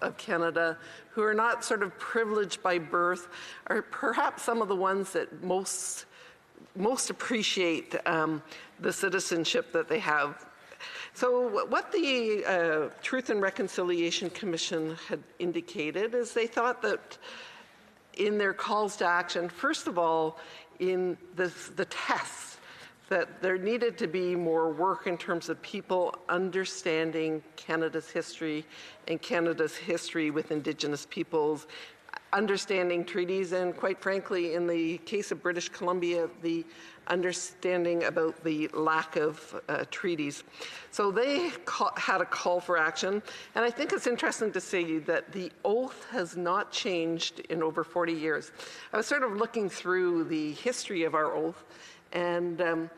of Canada, who are not sort of privileged by birth, are perhaps some of the ones that most appreciate the citizenship that they have. So what the Truth and Reconciliation Commission had indicated is they thought that in their calls to action, first of all, in the tests, that there needed to be more work in terms of people understanding Canada's history and Canada's history with Indigenous peoples, understanding treaties, and quite frankly, in the case of British Columbia, the understanding about the lack of treaties. So they had a call for action, and I think it's interesting to say that the oath has not changed in over 40 years. I was sort of looking through the history of our oath, and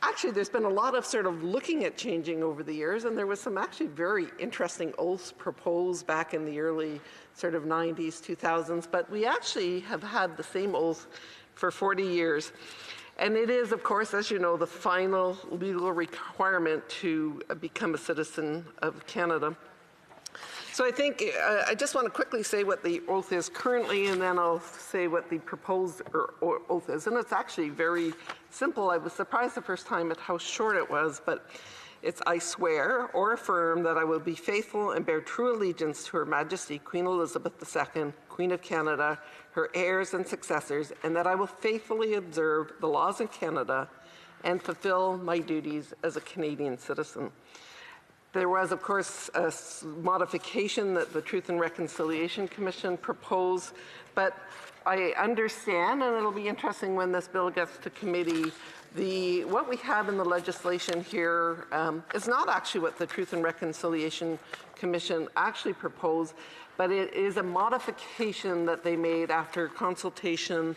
actually there's been a lot of sort of looking at changing over the years, and there was some actually very interesting oaths proposed back in the early sort of 90s, 2000s, but we actually have had the same oath for 40 years. And it is, of course, as you know, the final legal requirement to become a citizen of Canada. So I think I just want to quickly say what the oath is currently, and then I'll say what the proposed oath is. And it's actually very simple. I was surprised the first time at how short it was, but it's I swear or affirm that I will be faithful and bear true allegiance to Her Majesty Queen Elizabeth II, Queen of Canada, her heirs and successors, and that I will faithfully observe the laws of Canada and fulfill my duties as a Canadian citizen. There was, of course, a modification that the Truth and Reconciliation Commission proposed, but I understand, and it'll be interesting when this bill gets to committee, what we have in the legislation here is not actually what the Truth and Reconciliation Commission actually proposed, but it is a modification that they made after consultation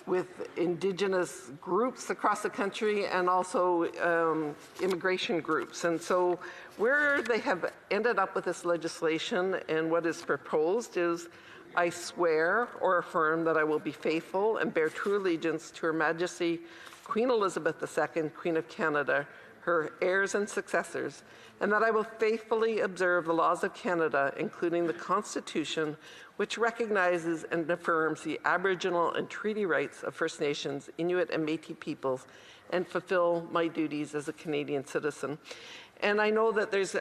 with Indigenous groups across the country and also immigration groups. And so where they have ended up with this legislation and what is proposed is I swear or affirm that I will be faithful and bear true allegiance to Her Majesty Queen Elizabeth II, Queen of Canada, her heirs and successors, and that I will faithfully observe the laws of Canada, including the Constitution, which recognizes and affirms the Aboriginal and treaty rights of First Nations, Inuit and Métis peoples, and fulfill my duties as a Canadian citizen. And I know that there's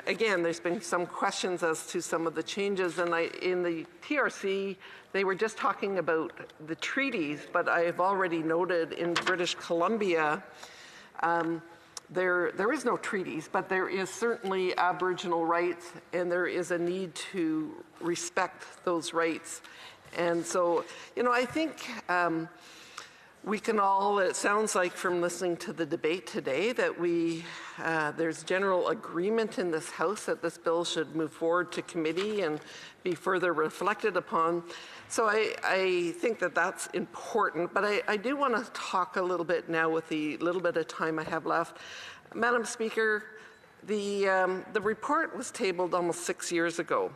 been some questions as to some of the changes, and in the TRC, they were just talking about the treaties, but I have already noted in British Columbia, there is no treaties, but there is certainly Aboriginal rights, and there is a need to respect those rights. And so, I think we can all, it sounds like from listening to the debate today, that there's general agreement in this House that this bill should move forward to committee and be further reflected upon. So I think that that's important, but I do want to talk a little bit now with the little bit of time I have left. Madam Speaker, the report was tabled almost 6 years ago.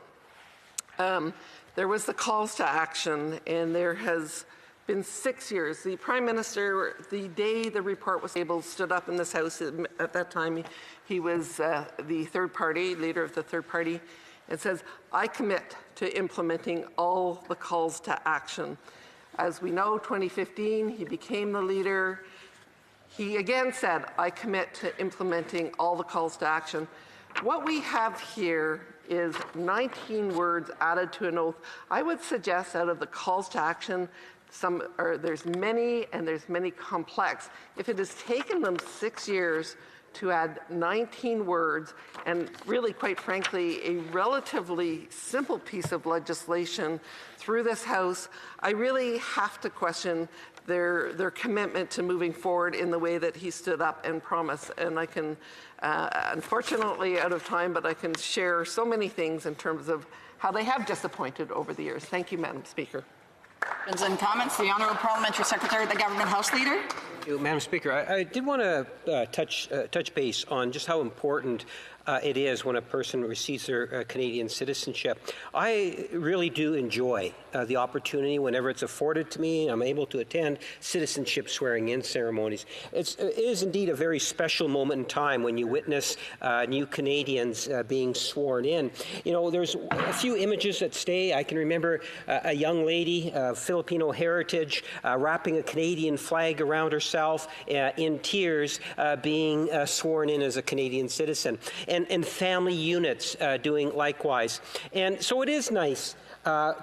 There was the calls to action, and there has been 6 years. The Prime Minister, the day the report was tabled, stood up in this House. At that time, he was the third party, leader of the third party, and says, I commit to implementing all the calls to action. As we know, 2015, he became the leader. He again said, I commit to implementing all the calls to action. What we have here is 19 words added to an oath. I would suggest out of the calls to action, there's many, and there's many complex. If it has taken them 6 years to add 19 words and really, quite frankly, a relatively simple piece of legislation through this House, I really have to question their commitment to moving forward in the way that he stood up and promised. And I can, unfortunately, out of time, but I can share so many things in terms of how they have disappointed over the years. Thank you, Madam Speaker. Questions and comments. The Honourable Parliamentary Secretary of the Government House Leader. Thank you, Madam Speaker. I did want to touch base on just how important it is when a person receives their Canadian citizenship. I really do enjoy the opportunity whenever it's afforded to me. I'm able to attend citizenship swearing-in ceremonies. It is indeed a very special moment in time when you witness new Canadians being sworn in. You know, there's a few images that stay. I can remember a young lady of Filipino heritage wrapping a Canadian flag around herself in tears being sworn in as a Canadian citizen. And family units doing likewise. And so it is nice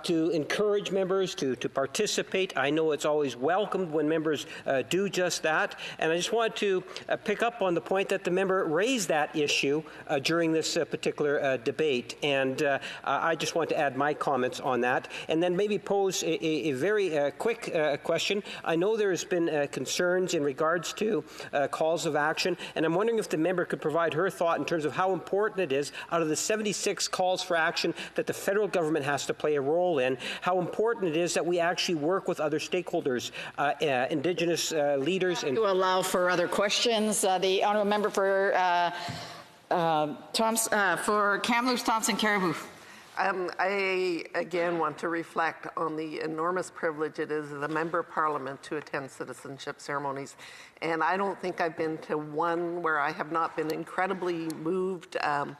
to encourage members to participate. I know it's always welcomed when members do just that. And I just wanted to pick up on the point that the member raised that issue during this particular debate. And I just want to add my comments on that. And then maybe pose a very quick question. I know there's been concerns in regards to calls of action. And I'm wondering if the member could provide her thought in terms of how important it is, out of the 76 calls for action that the federal government has to play a role in, how important it is that we actually work with other stakeholders, Indigenous leaders. To allow for other questions, the Honourable Member for Kamloops, Thompson, Caribou. I, again, want to reflect on the enormous privilege it is as a member of Parliament to attend citizenship ceremonies. And I don't think I've been to one where I have not been incredibly moved and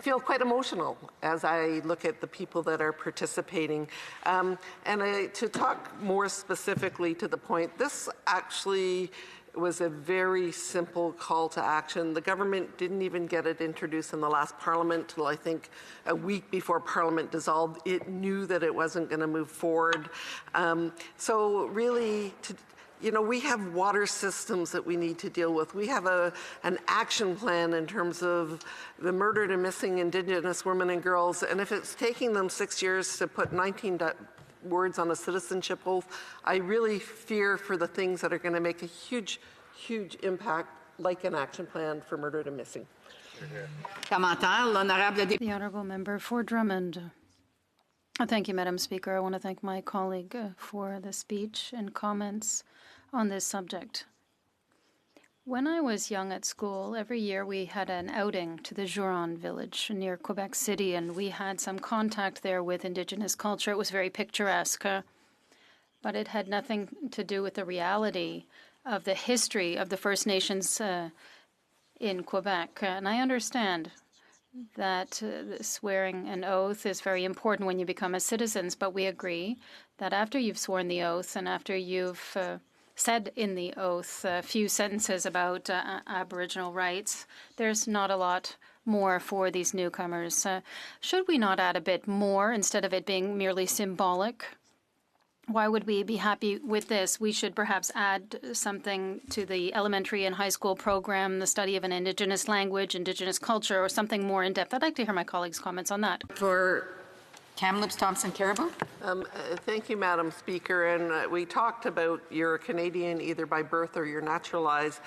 feel quite emotional as I look at the people that are participating. To talk more specifically to the point, this actually was a very simple call to action. The government didn't even get it introduced in the last Parliament till I think a week before Parliament dissolved. It knew that it wasn't going to move forward. So really, we have water systems that we need to deal with. We have an action plan in terms of the murdered and missing Indigenous women and girls. And if it's taking them 6 years to put 19 words on a citizenship oath, I really fear for the things that are going to make a huge, huge impact, like an action plan for murdered and missing. The Honourable Member for Drummond. Thank you, Madam Speaker. I want to thank my colleague for the speech and comments on this subject. When I was young at school, every year we had an outing to the Juron village near Quebec City, and we had some contact there with Indigenous culture. It was very picturesque, but it had nothing to do with the reality of the history of the First Nations in Quebec. And I understand that swearing an oath is very important when you become a citizen, but we agree that after you've sworn the oath and after you've said in the oath a few sentences about Aboriginal rights, there's not a lot more for these newcomers. Should we not add a bit more instead of it being merely symbolic? Why would we be happy with this? We should perhaps add something to the elementary and high school program, the study of an Indigenous language, Indigenous culture, or something more in depth. I'd like to hear my colleagues' comments on that. For Kamloops, Thompson, Caribou. Thank you, Madam Speaker. And we talked about you're a Canadian either by birth or you're naturalized.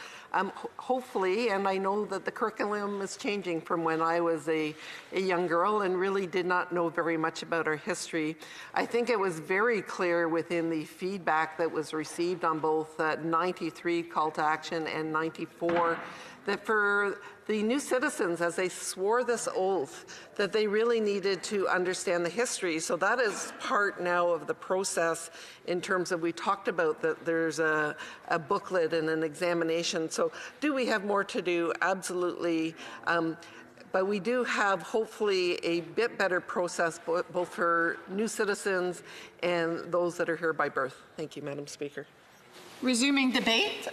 Hopefully, and I know that the curriculum is changing from when I was a young girl and really did not know very much about our history. I think it was very clear within the feedback that was received on both 93 call to action and 94 that for the new citizens, as they swore this oath, that they really needed to understand the history. So that is part now of the process in terms of, we talked about that there's a booklet and an examination. So do we have more to do? Absolutely. But we do have, hopefully, a bit better process both for new citizens and those that are here by birth. Thank you, Madam Speaker. Resuming debate.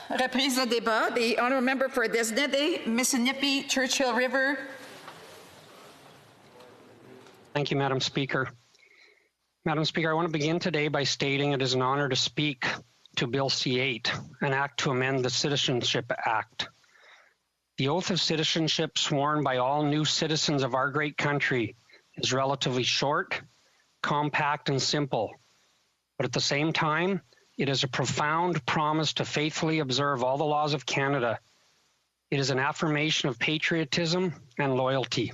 Reprise de débat. The Honourable Member for Desnede, Mississippi, Churchill River. Thank you, Madam Speaker. Madam Speaker, I want to begin today by stating it is an honor to speak to Bill C-8, an act to amend the Citizenship Act. The oath of citizenship sworn by all new citizens of our great country is relatively short, compact, and simple. But at the same time, it is a profound promise to faithfully observe all the laws of Canada. It is an affirmation of patriotism and loyalty.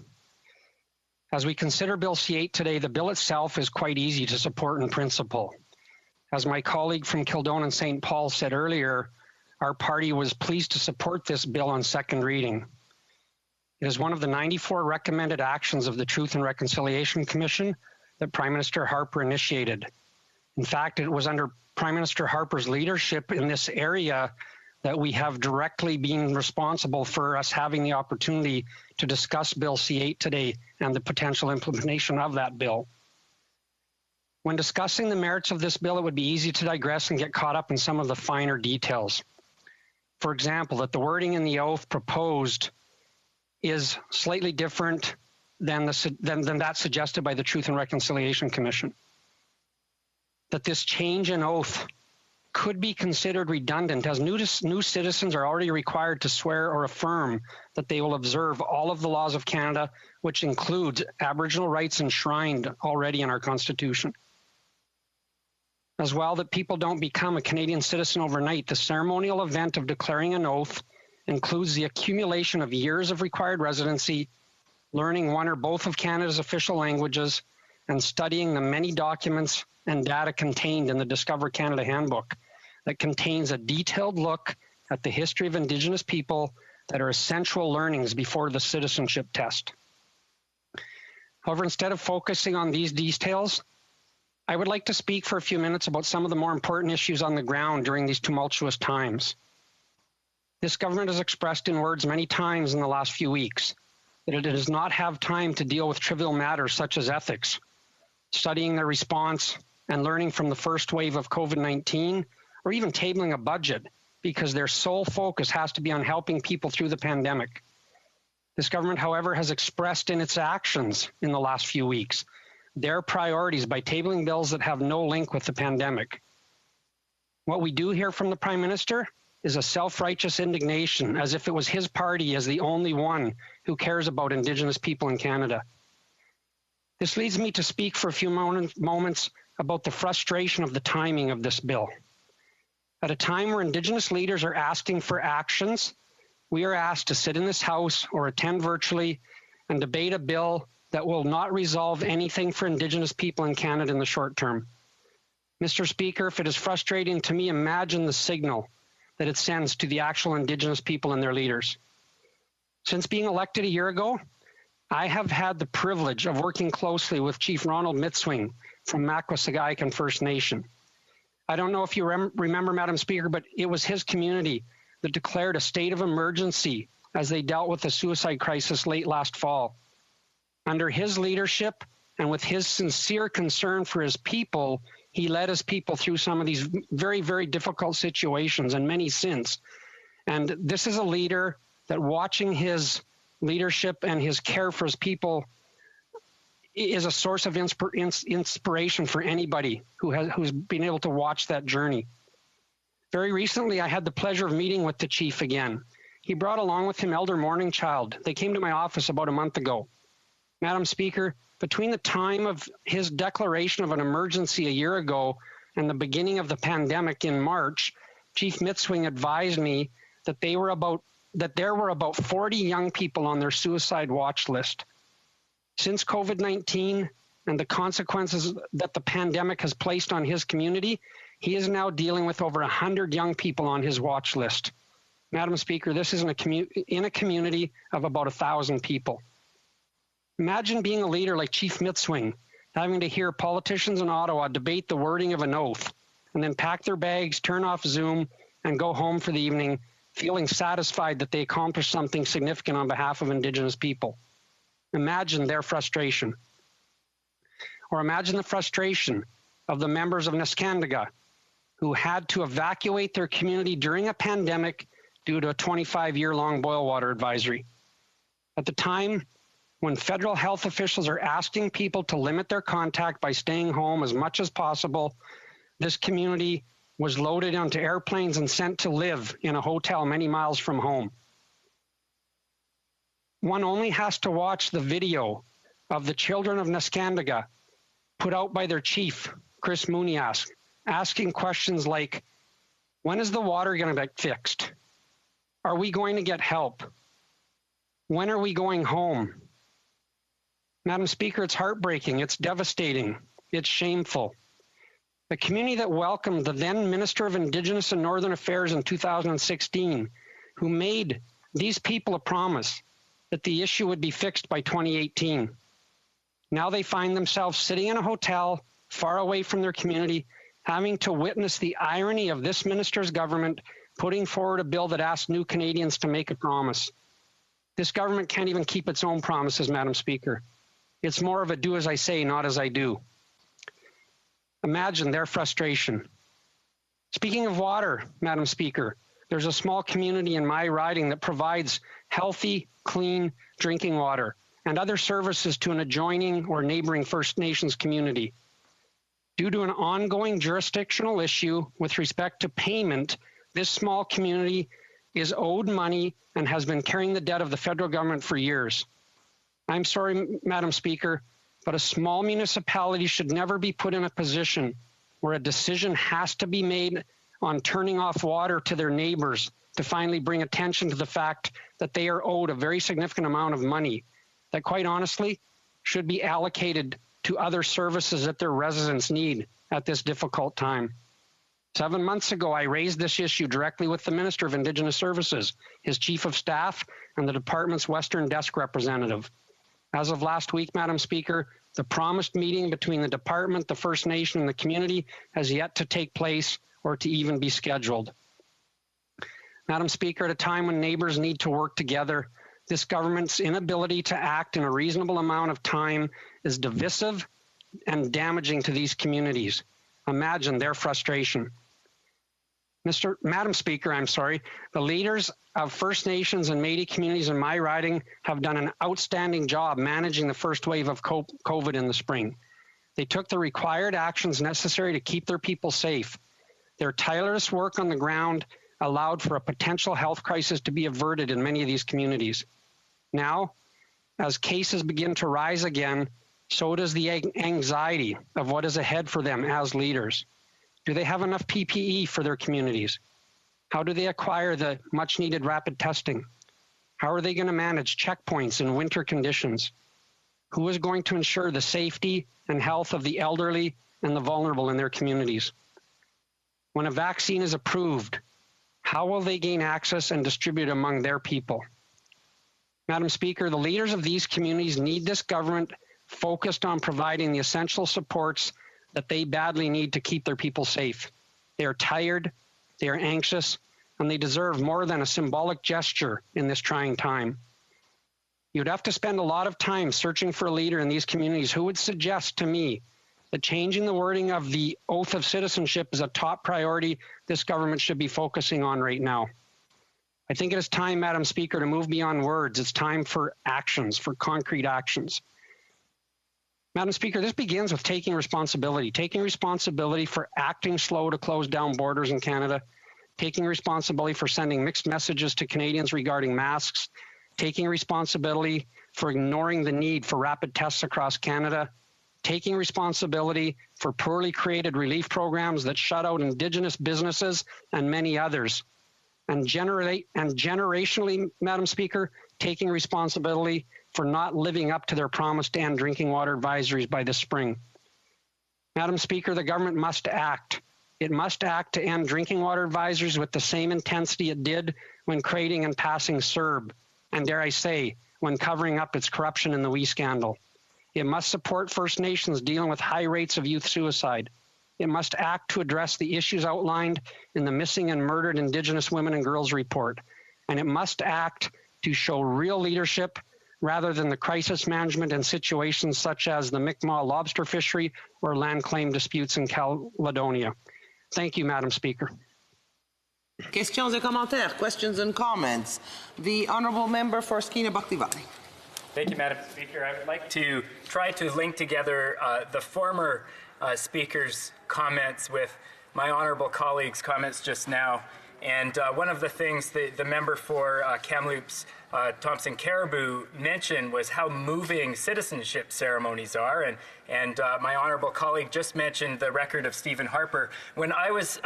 As we consider Bill C-8 today, the bill itself is quite easy to support in principle. As my colleague from Kildonan and St. Paul said earlier, our party was pleased to support this bill on second reading. It is one of the 94 recommended actions of the Truth and Reconciliation Commission that Prime Minister Harper initiated. In fact, it was under Prime Minister Harper's leadership in this area that we have directly been responsible for us having the opportunity to discuss Bill C-8 today and the potential implementation of that bill. When discussing the merits of this bill, it would be easy to digress and get caught up in some of the finer details. For example, that the wording in the oath proposed is slightly different than that suggested by the Truth and Reconciliation Commission. That this change in oath could be considered redundant, as new citizens are already required to swear or affirm that they will observe all of the laws of Canada, which includes Aboriginal rights enshrined already in our Constitution. As well, that people don't become a Canadian citizen overnight. The ceremonial event of declaring an oath includes the accumulation of years of required residency, learning one or both of Canada's official languages, and studying the many documents and data contained in the Discover Canada Handbook that contains a detailed look at the history of Indigenous people that are essential learnings before the citizenship test. However, instead of focusing on these details, I would like to speak for a few minutes about some of the more important issues on the ground during these tumultuous times. This government has expressed in words many times in the last few weeks that it does not have time to deal with trivial matters such as ethics, studying their response, and learning from the first wave of COVID-19, or even tabling a budget, because their sole focus has to be on helping people through the pandemic. This government, however, has expressed in its actions in the last few weeks their priorities by tabling bills that have no link with the pandemic. What we do hear from the Prime Minister is a self-righteous indignation, as if it was his party as the only one who cares about Indigenous people in Canada. This leads me to speak for a few moments about the frustration of the timing of this bill. At a time where Indigenous leaders are asking for actions, we are asked to sit in this House or attend virtually and debate a bill that will not resolve anything for Indigenous people in Canada in the short term. Mr. Speaker, if it is frustrating to me, imagine the signal that it sends to the actual Indigenous people and their leaders. Since being elected a year ago, I have had the privilege of working closely with Chief Ronald Mitswing from Makwasagaik First Nation. I don't know if you remember, Madam Speaker, but it was his community that declared a state of emergency as they dealt with the suicide crisis late last fall. Under his leadership and with his sincere concern for his people, he led his people through some of these very, very difficult situations, and many since. And this is a leader that, watching his leadership and his care for his people, is a source of inspiration for anybody who's been able to watch that journey. Very recently, I had the pleasure of meeting with the chief again. He brought along with him Elder Morningchild. They came to my office about a month ago. Madam Speaker, between the time of his declaration of an emergency a year ago and the beginning of the pandemic in March, Chief Mitswing advised me that there were about 40 young people on their suicide watch list. Since COVID-19 and the consequences that the pandemic has placed on his community, he is now dealing with over 100 young people on his watch list. Madam Speaker, this is in a community of about 1,000 people. Imagine being a leader like Chief Mitswing, having to hear politicians in Ottawa debate the wording of an oath, and then pack their bags, turn off Zoom, and go home for the evening, feeling satisfied that they accomplished something significant on behalf of Indigenous people. Imagine their frustration. Or imagine the frustration of the members of Neskantaga who had to evacuate their community during a pandemic due to a 25-year-long boil water advisory. At the time when federal health officials are asking people to limit their contact by staying home as much as possible, this community was loaded onto airplanes and sent to live in a hotel many miles from home. One only has to watch the video of the children of Neskantaga put out by their chief, Chris Munias, asking questions like, when is the water going to be fixed? Are we going to get help? When are we going home? Madam Speaker, it's heartbreaking, it's devastating, it's shameful. The community that welcomed the then Minister of Indigenous and Northern Affairs in 2016, who made these people a promise that the issue would be fixed by 2018. Now they find themselves sitting in a hotel far away from their community, having to witness the irony of this minister's government putting forward a bill that asks new Canadians to make a promise. This government can't even keep its own promises, Madam Speaker. It's more of a do as I say, not as I do. Imagine their frustration. Speaking of water, Madam Speaker, there's a small community in my riding that provides healthy, clean drinking water and other services to an adjoining or neighboring First Nations community. Due to an ongoing jurisdictional issue with respect to payment, this small community is owed money and has been carrying the debt of the federal government for years. I'm sorry, Madam Speaker, but a small municipality should never be put in a position where a decision has to be made on turning off water to their neighbors to finally bring attention to the fact that they are owed a very significant amount of money that, quite honestly, should be allocated to other services that their residents need at this difficult time. 7 months ago, I raised this issue directly with the Minister of Indigenous Services, his Chief of Staff, and the department's Western Desk representative. As of last week, Madam Speaker, the promised meeting between the department, the First Nation, and the community has yet to take place or to even be scheduled. Madam Speaker, at a time when neighbors need to work together, this government's inability to act in a reasonable amount of time is divisive and damaging to these communities. Imagine their frustration. Madam Speaker, the leaders of First Nations and Métis communities in my riding have done an outstanding job managing the first wave of COVID in the spring. They took the required actions necessary to keep their people safe. Their tireless work on the ground allowed for a potential health crisis to be averted in many of these communities. Now, as cases begin to rise again, so does the anxiety of what is ahead for them as leaders. Do they have enough PPE for their communities? How do they acquire the much-needed rapid testing? How are they going to manage checkpoints in winter conditions? Who is going to ensure the safety and health of the elderly and the vulnerable in their communities? When a vaccine is approved, how will they gain access and distribute among their people? Madam Speaker, the leaders of these communities need this government focused on providing the essential supports that they badly need to keep their people safe. They are tired, they are anxious, and they deserve more than a symbolic gesture in this trying time. You'd have to spend a lot of time searching for a leader in these communities who would suggest to me that changing the wording of the oath of citizenship is a top priority this government should be focusing on right now. I think it is time, Madam Speaker, to move beyond words. It's time for actions, for concrete actions. Madam Speaker, this begins with taking responsibility for acting slow to close down borders in Canada, taking responsibility for sending mixed messages to Canadians regarding masks, taking responsibility for ignoring the need for rapid tests across Canada, taking responsibility for poorly created relief programs that shut out Indigenous businesses and many others, and generationally, Madam Speaker, taking responsibility for not living up to their promise to end drinking water advisories by this spring. Madam Speaker, the government must act. It must act to end drinking water advisories with the same intensity it did when creating and passing CERB, and dare I say, when covering up its corruption in the WE scandal. It must support First Nations dealing with high rates of youth suicide. It must act to address the issues outlined in the Missing and Murdered Indigenous Women and Girls report. And it must act to show real leadership rather than the crisis management in situations such as the Mi'kmaq lobster fishery or land claim disputes in Caledonia. Thank you, Madam Speaker. Questions et commentaires, questions and comments. The Honourable Member for Skeena-Buckley Valley. Thank you, Madam Speaker. I would like to try to link together the former Speaker's comments with my honourable colleague's comments just now And one of the things the member for Kamloops, Thompson Caribou, mentioned was how moving citizenship ceremonies are. And my honourable colleague just mentioned the record of Stephen Harper. When I was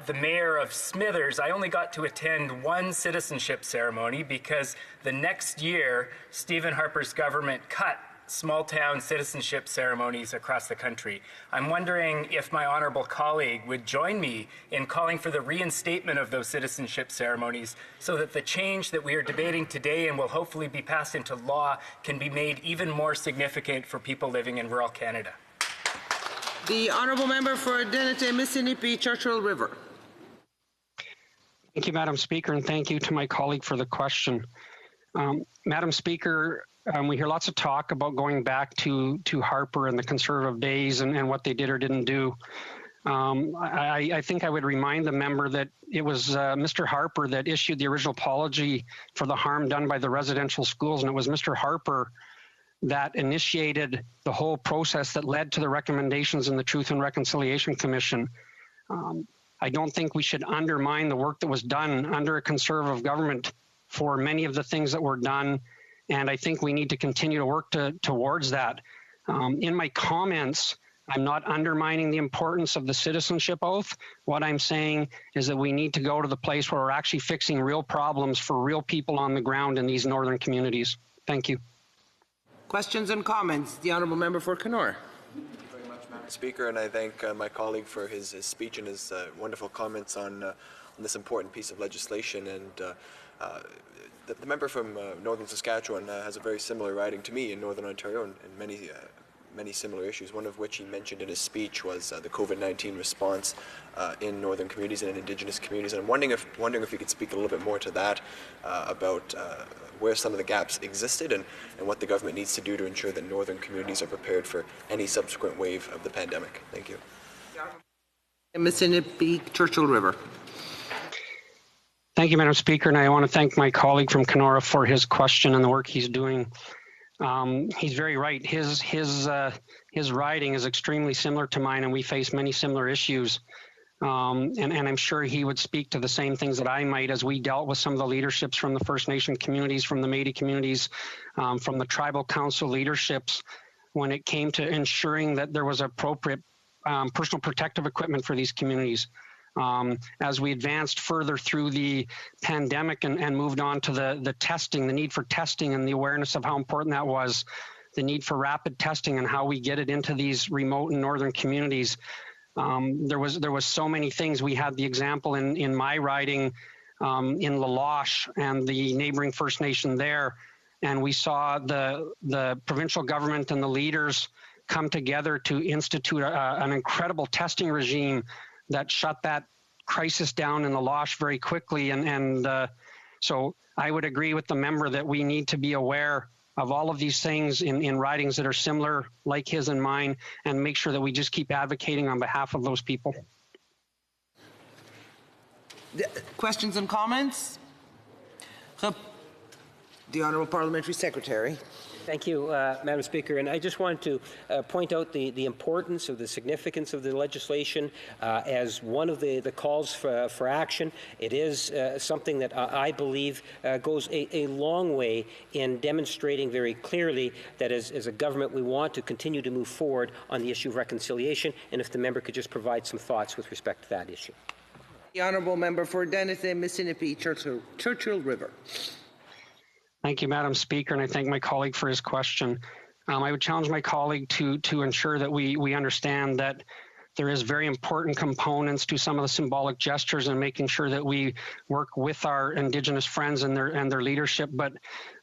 the mayor of Smithers, I only got to attend one citizenship ceremony because the next year, Stephen Harper's government cut small-town citizenship ceremonies across the country. I'm wondering if my honourable colleague would join me in calling for the reinstatement of those citizenship ceremonies so that the change that we are debating today and will hopefully be passed into law can be made even more significant for people living in rural Canada. The honourable member for Denete Mississippi Churchill River. Thank you, Madam Speaker, and thank you to my colleague for the question. Madam Speaker, we hear lots of talk about going back to Harper and the Conservative days and what they did or didn't do. I think I would remind the member that it was Mr. Harper that issued the original apology for the harm done by the residential schools, and it was Mr. Harper that initiated the whole process that led to the recommendations in the Truth and Reconciliation Commission. I don't think we should undermine the work that was done under a Conservative government for many of the things that were done. And I think we need to continue to work towards that. In my comments, I'm not undermining the importance of the citizenship oath. What I'm saying is that we need to go to the place where we're actually fixing real problems for real people on the ground in these northern communities. Thank you. Questions and comments? The honourable member for Kenora. Thank you very much, Madam Speaker, and I thank my colleague for his speech and his wonderful comments on this important piece of legislation. And the member from Northern Saskatchewan has a very similar riding to me in Northern Ontario and many similar issues, one of which he mentioned in his speech was the COVID-19 response in northern communities and in Indigenous communities. And I'm wondering if you could speak a little bit more to that, about where some of the gaps existed and what the government needs to do to ensure that northern communities are prepared for any subsequent wave of the pandemic. Thank you. Mississippi Churchill River. Thank you, Madam Speaker, and I want to thank my colleague from Kenora for his question and the work he's doing. He's very right. His riding is extremely similar to mine, and we face many similar issues. And I'm sure he would speak to the same things that I might as we dealt with some of the leaderships from the First Nation communities, from the Métis communities, from the Tribal Council leaderships, when it came to ensuring that there was appropriate personal protective equipment for these communities. As we advanced further through the pandemic and moved on to the testing, the need for testing and the awareness of how important that was, the need for rapid testing and how we get it into these remote and northern communities. There was so many things. We had the example in my riding in La Loche and the neighboring First Nation there, and we saw the provincial government and the leaders come together to institute an incredible testing regime that shut that crisis down in the Loche very quickly. And so I would agree with the member that we need to be aware of all of these things in ridings that are similar, like his and mine, and make sure that we just keep advocating on behalf of those people. Questions and comments? The Honourable Parliamentary Secretary. Thank you, Madam Speaker. And I just want to point out the importance of the significance of the legislation as one of the calls for action. It is something that I believe goes a long way in demonstrating very clearly that as a government we want to continue to move forward on the issue of reconciliation. And if the member could just provide some thoughts with respect to that issue. The Honourable Member for Denison, Mississippi Churchill River. Thank you, Madam Speaker, and I thank my colleague for his question. I would challenge my colleague to ensure that we understand that there is very important components to some of the symbolic gestures and making sure that we work with our Indigenous friends and their leadership. But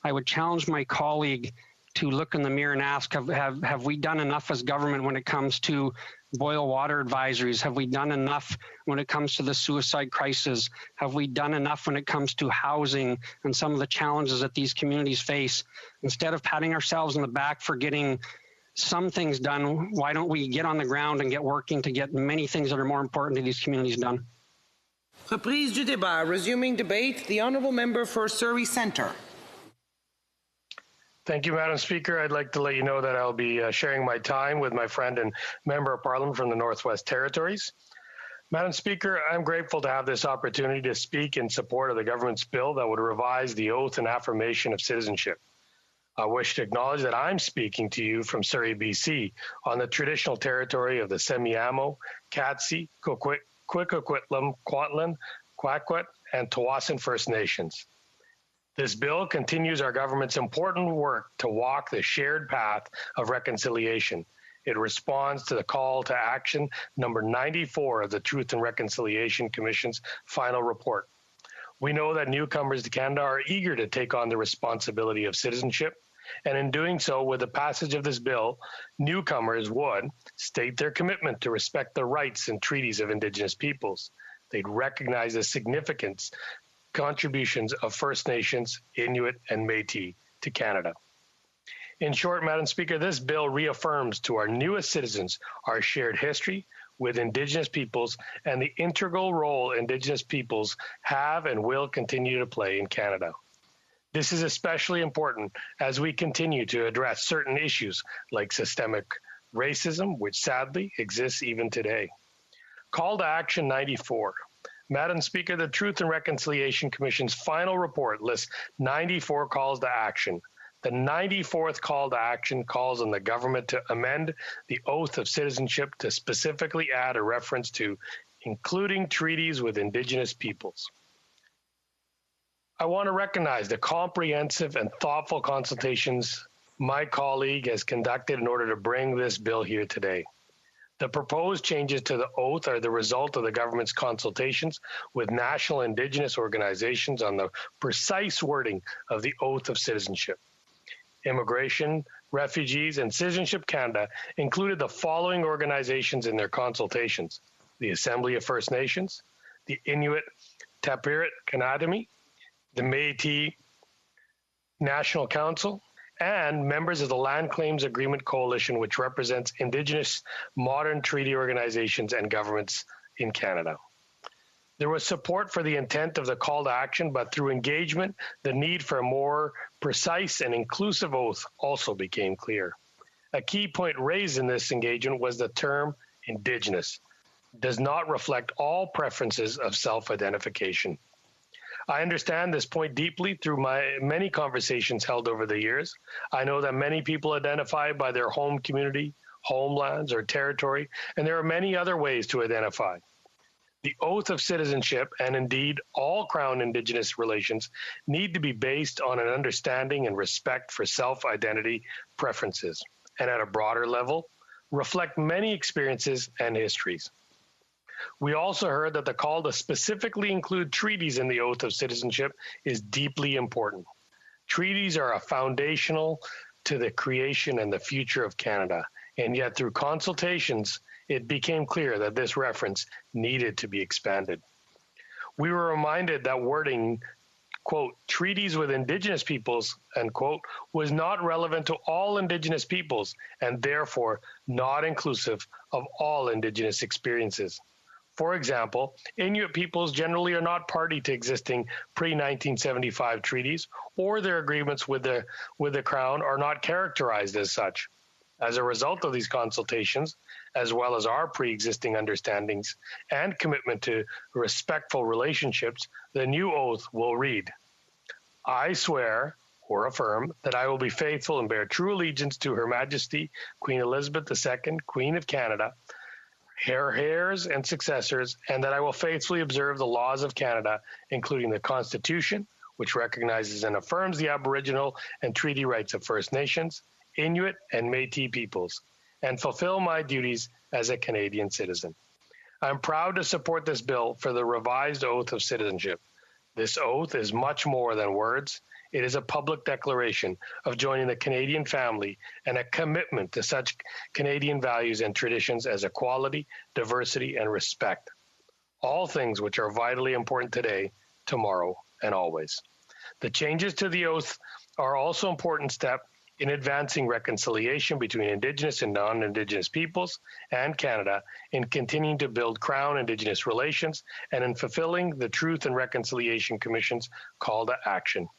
I would challenge my colleague to look in the mirror and ask, have we done enough as government when it comes to boil water advisories? Have we done enough when it comes to the suicide crisis? Have we done enough when it comes to housing and some of the challenges that these communities face? Instead of patting ourselves on the back for getting some things done, why don't we get on the ground and get working to get many things that are more important to these communities done? Reprise du débat. Resuming debate, the Honourable Member for Surrey Centre. Thank you, Madam Speaker. I'd like to let you know that I'll be sharing my time with my friend and Member of Parliament from the Northwest Territories. Madam Speaker, I'm grateful to have this opportunity to speak in support of the government's bill that would revise the oath and affirmation of citizenship. I wish to acknowledge that I'm speaking to you from Surrey, BC, on the traditional territory of the Semiahmoo, Katzie, Coquitlam, Kwantlen, Kwakwet, and Tawasin First Nations. This bill continues our government's important work to walk the shared path of reconciliation. It responds to the call to action number 94 of the Truth and Reconciliation Commission's final report. We know that newcomers to Canada are eager to take on the responsibility of citizenship, and in doing so, with the passage of this bill, newcomers would state their commitment to respect the rights and treaties of Indigenous peoples. They'd recognize the significance contributions of First Nations, Inuit, and Métis to Canada. In short, Madam Speaker, this bill reaffirms to our newest citizens our shared history with Indigenous peoples and the integral role Indigenous peoples have and will continue to play in Canada. This is especially important as we continue to address certain issues like systemic racism, which sadly exists even today. Call to Action 94. Madam Speaker, the Truth and Reconciliation Commission's final report lists 94 calls to action. The 94th call to action calls on the government to amend the oath of citizenship to specifically add a reference to including treaties with Indigenous peoples. I want to recognize the comprehensive and thoughtful consultations my colleague has conducted in order to bring this bill here today. The proposed changes to the oath are the result of the government's consultations with national Indigenous organizations on the precise wording of the oath of citizenship. Immigration, Refugees, and Citizenship Canada included the following organizations in their consultations: the Assembly of First Nations, the Inuit Tapiriit Kanatami, the Métis National Council, and members of the Land Claims Agreement Coalition, which represents Indigenous modern treaty organizations and governments in Canada. There was support for the intent of the call to action, but through engagement, the need for a more precise and inclusive oath also became clear. A key point raised in this engagement was the term Indigenous. It does not reflect all preferences of self-identification. I understand this point deeply through my many conversations held over the years. I know that many people identify by their home community, homelands, or territory, and there are many other ways to identify. The oath of citizenship, and indeed all Crown Indigenous relations, need to be based on an understanding and respect for self-identity preferences, and at a broader level, reflect many experiences and histories. We also heard that the call to specifically include treaties in the oath of citizenship is deeply important. Treaties are a foundational to the creation and the future of Canada, and yet through consultations, it became clear that this reference needed to be expanded. We were reminded that wording, quote, treaties with Indigenous peoples, end quote, was not relevant to all Indigenous peoples and therefore not inclusive of all Indigenous experiences. For example, Inuit peoples generally are not party to existing pre-1975 treaties, or their agreements with the Crown are not characterized as such. As a result of these consultations, as well as our pre-existing understandings and commitment to respectful relationships, the new oath will read, I swear or affirm that I will be faithful and bear true allegiance to Her Majesty Queen Elizabeth II, Queen of Canada, her heirs and successors, and that I will faithfully observe the laws of Canada, including the Constitution, which recognizes and affirms the Aboriginal and treaty rights of First Nations, Inuit, and Métis peoples, and fulfill my duties as a Canadian citizen. I'm proud to support this bill for the revised oath of citizenship. This oath is much more than words. It is a public declaration of joining the Canadian family and a commitment to such Canadian values and traditions as equality, diversity, and respect. All things which are vitally important today, tomorrow, and always. The changes to the oath are also an important step in advancing reconciliation between Indigenous and non-Indigenous peoples and Canada, in continuing to build Crown Indigenous relations, and in fulfilling the Truth and Reconciliation Commission's call to action.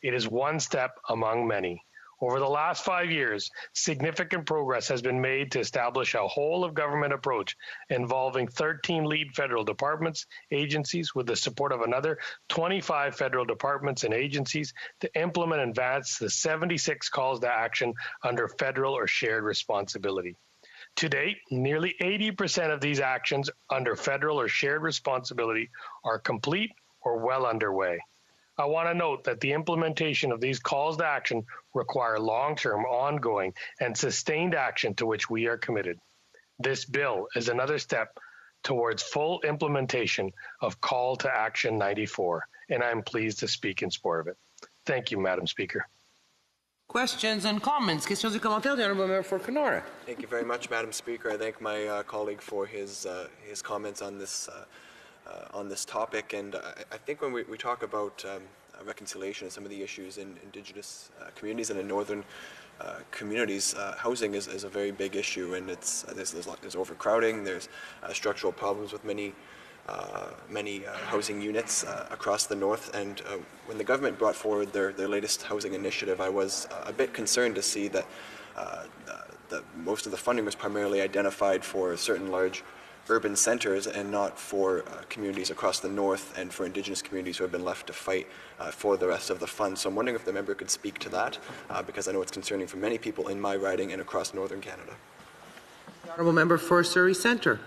It is one step among many. Over the last 5 years, significant progress has been made to establish a whole-of-government approach involving 13 lead federal departments, agencies, with the support of another 25 federal departments and agencies to implement and advance the 76 calls to action under federal or shared responsibility. To date, nearly 80% of these actions under federal or shared responsibility are complete or well underway. I want to note that the implementation of these calls to action require long-term, ongoing, and sustained action to which we are committed. This bill is another step towards full implementation of Call to Action 94, and I am pleased to speak in support of it. Thank you, Madam Speaker. Questions and comments? Questions et commentaires, the Honourable Member for Kenora. Thank you very much, Madam Speaker. I thank my colleague for his comments on this topic, and I think when we talk about reconciliation and some of the issues in Indigenous communities and in northern communities, housing is a very big issue, and there's overcrowding, there's structural problems with many housing units across the north, and when the government brought forward their latest housing initiative, I was a bit concerned to see that most of the funding was primarily identified for certain large urban centres and not for communities across the north and for Indigenous communities who have been left to fight for the rest of the funds. So I'm wondering if the member could speak to that, because I know it's concerning for many people in my riding and across northern Canada. The Honourable Member for Surrey Centre.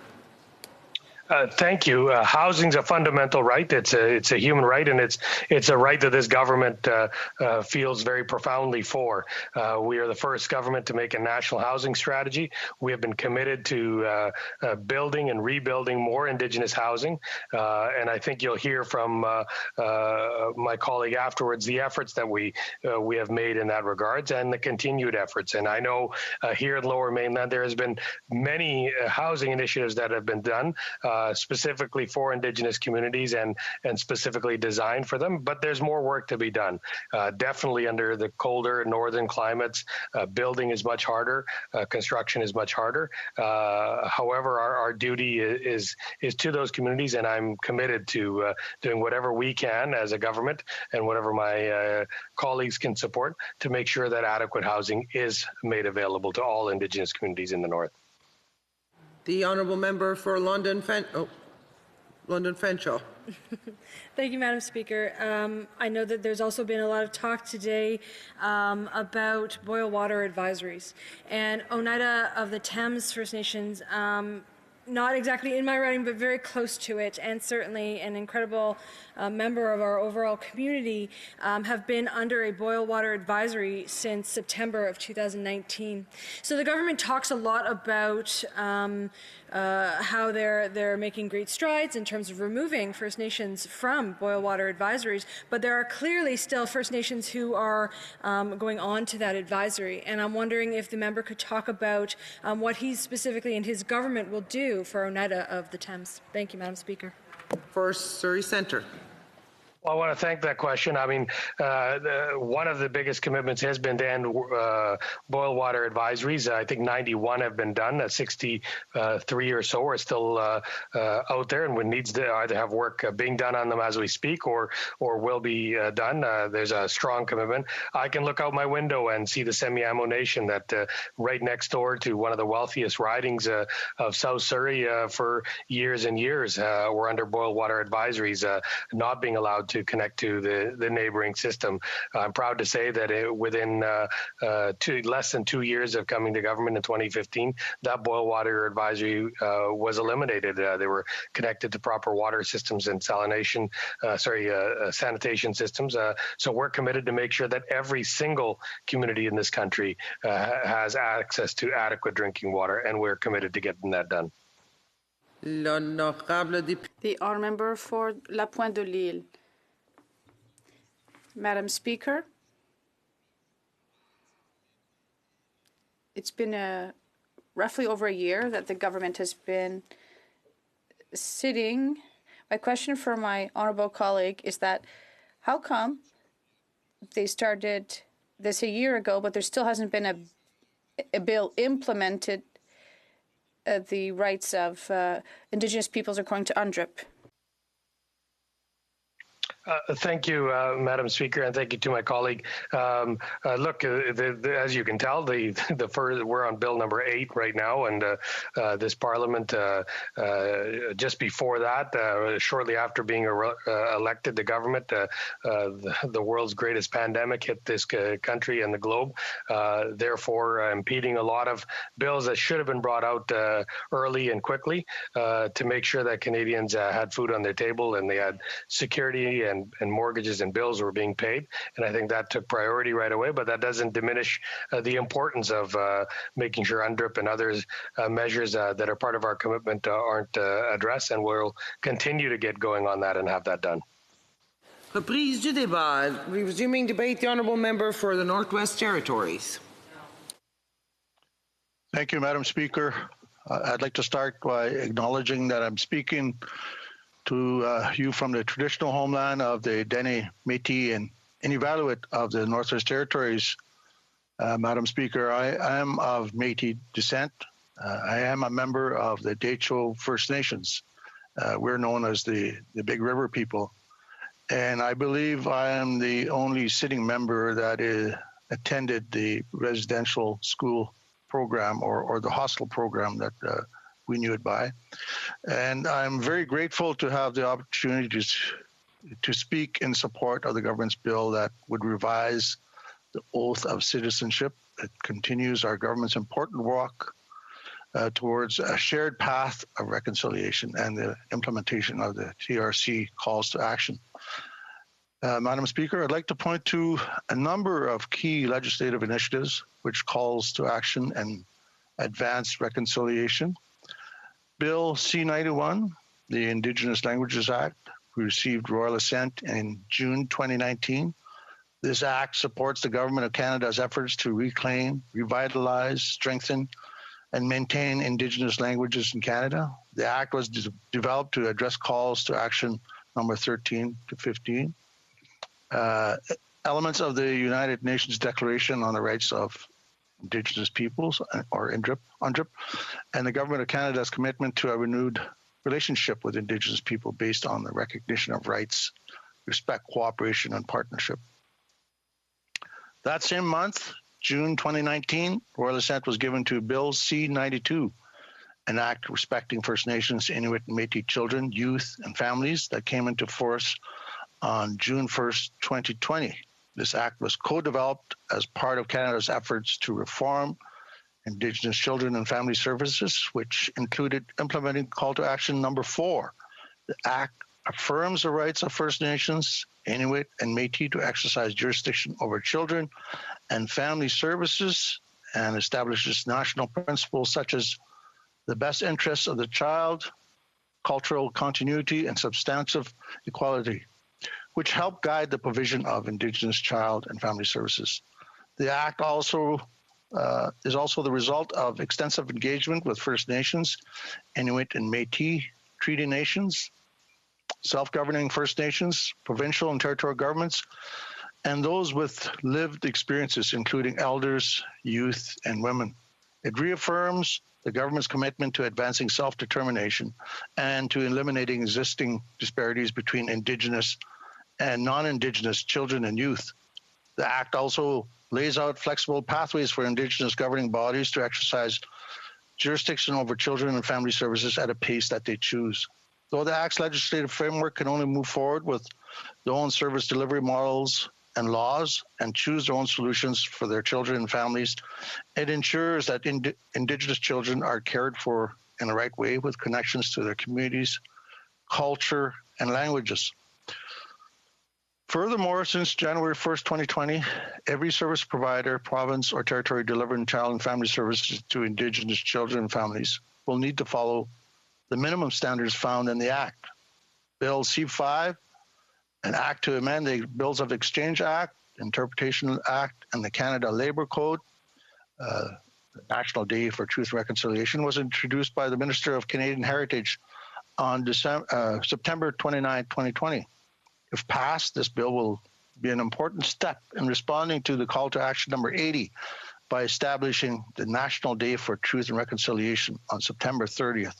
Thank you. Housing is a fundamental right. It's a human right, and it's a right that this government feels very profoundly for. We are the first government to make a national housing strategy. We have been committed to building and rebuilding more Indigenous housing, and I think you'll hear from my colleague afterwards the efforts that we have made in that regards and the continued efforts. And I know here in Lower Mainland there has been many housing initiatives that have been done. Specifically for Indigenous communities and specifically designed for them, but there's more work to be done. Definitely under the colder northern climates, building is much harder, construction is much harder. However, our duty is to those communities, and I'm committed to doing whatever we can as a government and whatever my colleagues can support to make sure that adequate housing is made available to all Indigenous communities in the north. The Honourable Member for London Fanshawe. Thank you, Madam Speaker. I know that there's also been a lot of talk today about boil water advisories. And Oneida of the Thames First Nations, not exactly in my riding, but very close to it, and certainly an incredible member of our overall community, have been under a boil water advisory since September of 2019. So the government talks a lot about how they're making great strides in terms of removing First Nations from boil water advisories, but there are clearly still First Nations who are going on to that advisory. And I'm wondering if the member could talk about what he specifically and his government will do for Oneida of the Thames. Thank you, Madam Speaker. For Surrey Centre. Well, I want to thank that question. I mean, one of the biggest commitments has been to end boil water advisories. I think 91 have been done. 63 or so are still out there, and needs to either have work being done on them as we speak or will be done. There's a strong commitment. I can look out my window and see the Semiahmoo Nation that right next door to one of the wealthiest ridings of South Surrey for years and years were under boil water advisories, not being allowed to connect to the neighboring system. I'm proud to say that within less than 2 years of coming to government in 2015, that boil water advisory was eliminated. They were connected to proper water systems and sanitation systems. So we're committed to make sure that every single community in this country has access to adequate drinking water, and we're committed to getting that done. The honourable member for La Pointe de Lille. Madam Speaker, it's been roughly over a year that the government has been sitting. My question for my honourable colleague is that how come they started this a year ago, but there still hasn't been a bill implemented the rights of Indigenous peoples according to UNDRIP? Thank you, Madam Speaker, and thank you to my colleague. Look, as you can tell, we're on Bill number 8 right now, and this Parliament, just before that, shortly after being elected, the government, the world's greatest pandemic hit this country and the globe, therefore impeding a lot of bills that should have been brought out early and quickly to make sure that Canadians had food on their table and they had security and mortgages and bills were being paid. And I think that took priority right away, but that doesn't diminish the importance of making sure UNDRIP and other measures that are part of our commitment aren't addressed, and we'll continue to get going on that and have that done. Reprise du débat. Resuming debate, the Honourable Member for the Northwest Territories. Thank you, Madam Speaker. I'd like to start by acknowledging that I'm speaking to you from the traditional homeland of the Dene, Métis, and Inuvialuit of the Northwest Territories. Madam Speaker, I am of Métis descent. I am a member of the Decho First Nations. We're known as the Big River people. And I believe I am the only sitting member that attended the residential school program or the hostel program that we knew it by. And I'm very grateful to have the opportunity to speak in support of the government's bill that would revise the oath of citizenship. It continues our government's important walk towards a shared path of reconciliation and the implementation of the TRC calls to action. Madam Speaker, I'd like to point to a number of key legislative initiatives which calls to action and advance reconciliation. Bill C-91, the Indigenous Languages Act, received royal assent in June 2019. This act supports the Government of Canada's efforts to reclaim, revitalize, strengthen, and maintain Indigenous languages in Canada. The act was developed to address calls to action number 13 to 15. Elements of the United Nations Declaration on the Rights of Indigenous Peoples, or UNDRIP, and the Government of Canada's commitment to a renewed relationship with Indigenous people based on the recognition of rights, respect, cooperation, and partnership. That same month, June 2019, royal assent was given to Bill C-92, an act respecting First Nations, Inuit, and Métis children, youth, and families that came into force on June 1st, 2020. This act was co-developed as part of Canada's efforts to reform Indigenous children and family services, which included implementing call to action number 4. The act affirms the rights of First Nations, Inuit, and Métis to exercise jurisdiction over children and family services and establishes national principles such as the best interests of the child, cultural continuity, and substantive equality, which help guide the provision of Indigenous child and family services. The Act also is also the result of extensive engagement with First Nations, Inuit and Métis treaty nations, self-governing First Nations, provincial and territorial governments, and those with lived experiences, including elders, youth, and women. It reaffirms the government's commitment to advancing self-determination and to eliminating existing disparities between Indigenous and non-Indigenous children and youth. The Act also lays out flexible pathways for Indigenous governing bodies to exercise jurisdiction over children and family services at a pace that they choose. Though the Act's legislative framework can only move forward with their own service delivery models and laws and choose their own solutions for their children and families, it ensures that Indigenous children are cared for in the right way with connections to their communities, culture, and languages. Furthermore, since January 1st, 2020, every service provider, province, or territory delivering child and family services to Indigenous children and families will need to follow the minimum standards found in the Act. Bill C-5, an Act to amend the Bills of Exchange Act, Interpretation Act, and the Canada Labour Code, the National Day for Truth and Reconciliation, was introduced by the Minister of Canadian Heritage on September 29, 2020. If passed, this bill will be an important step in responding to the call to action number 80 by establishing the National Day for Truth and Reconciliation on September 30th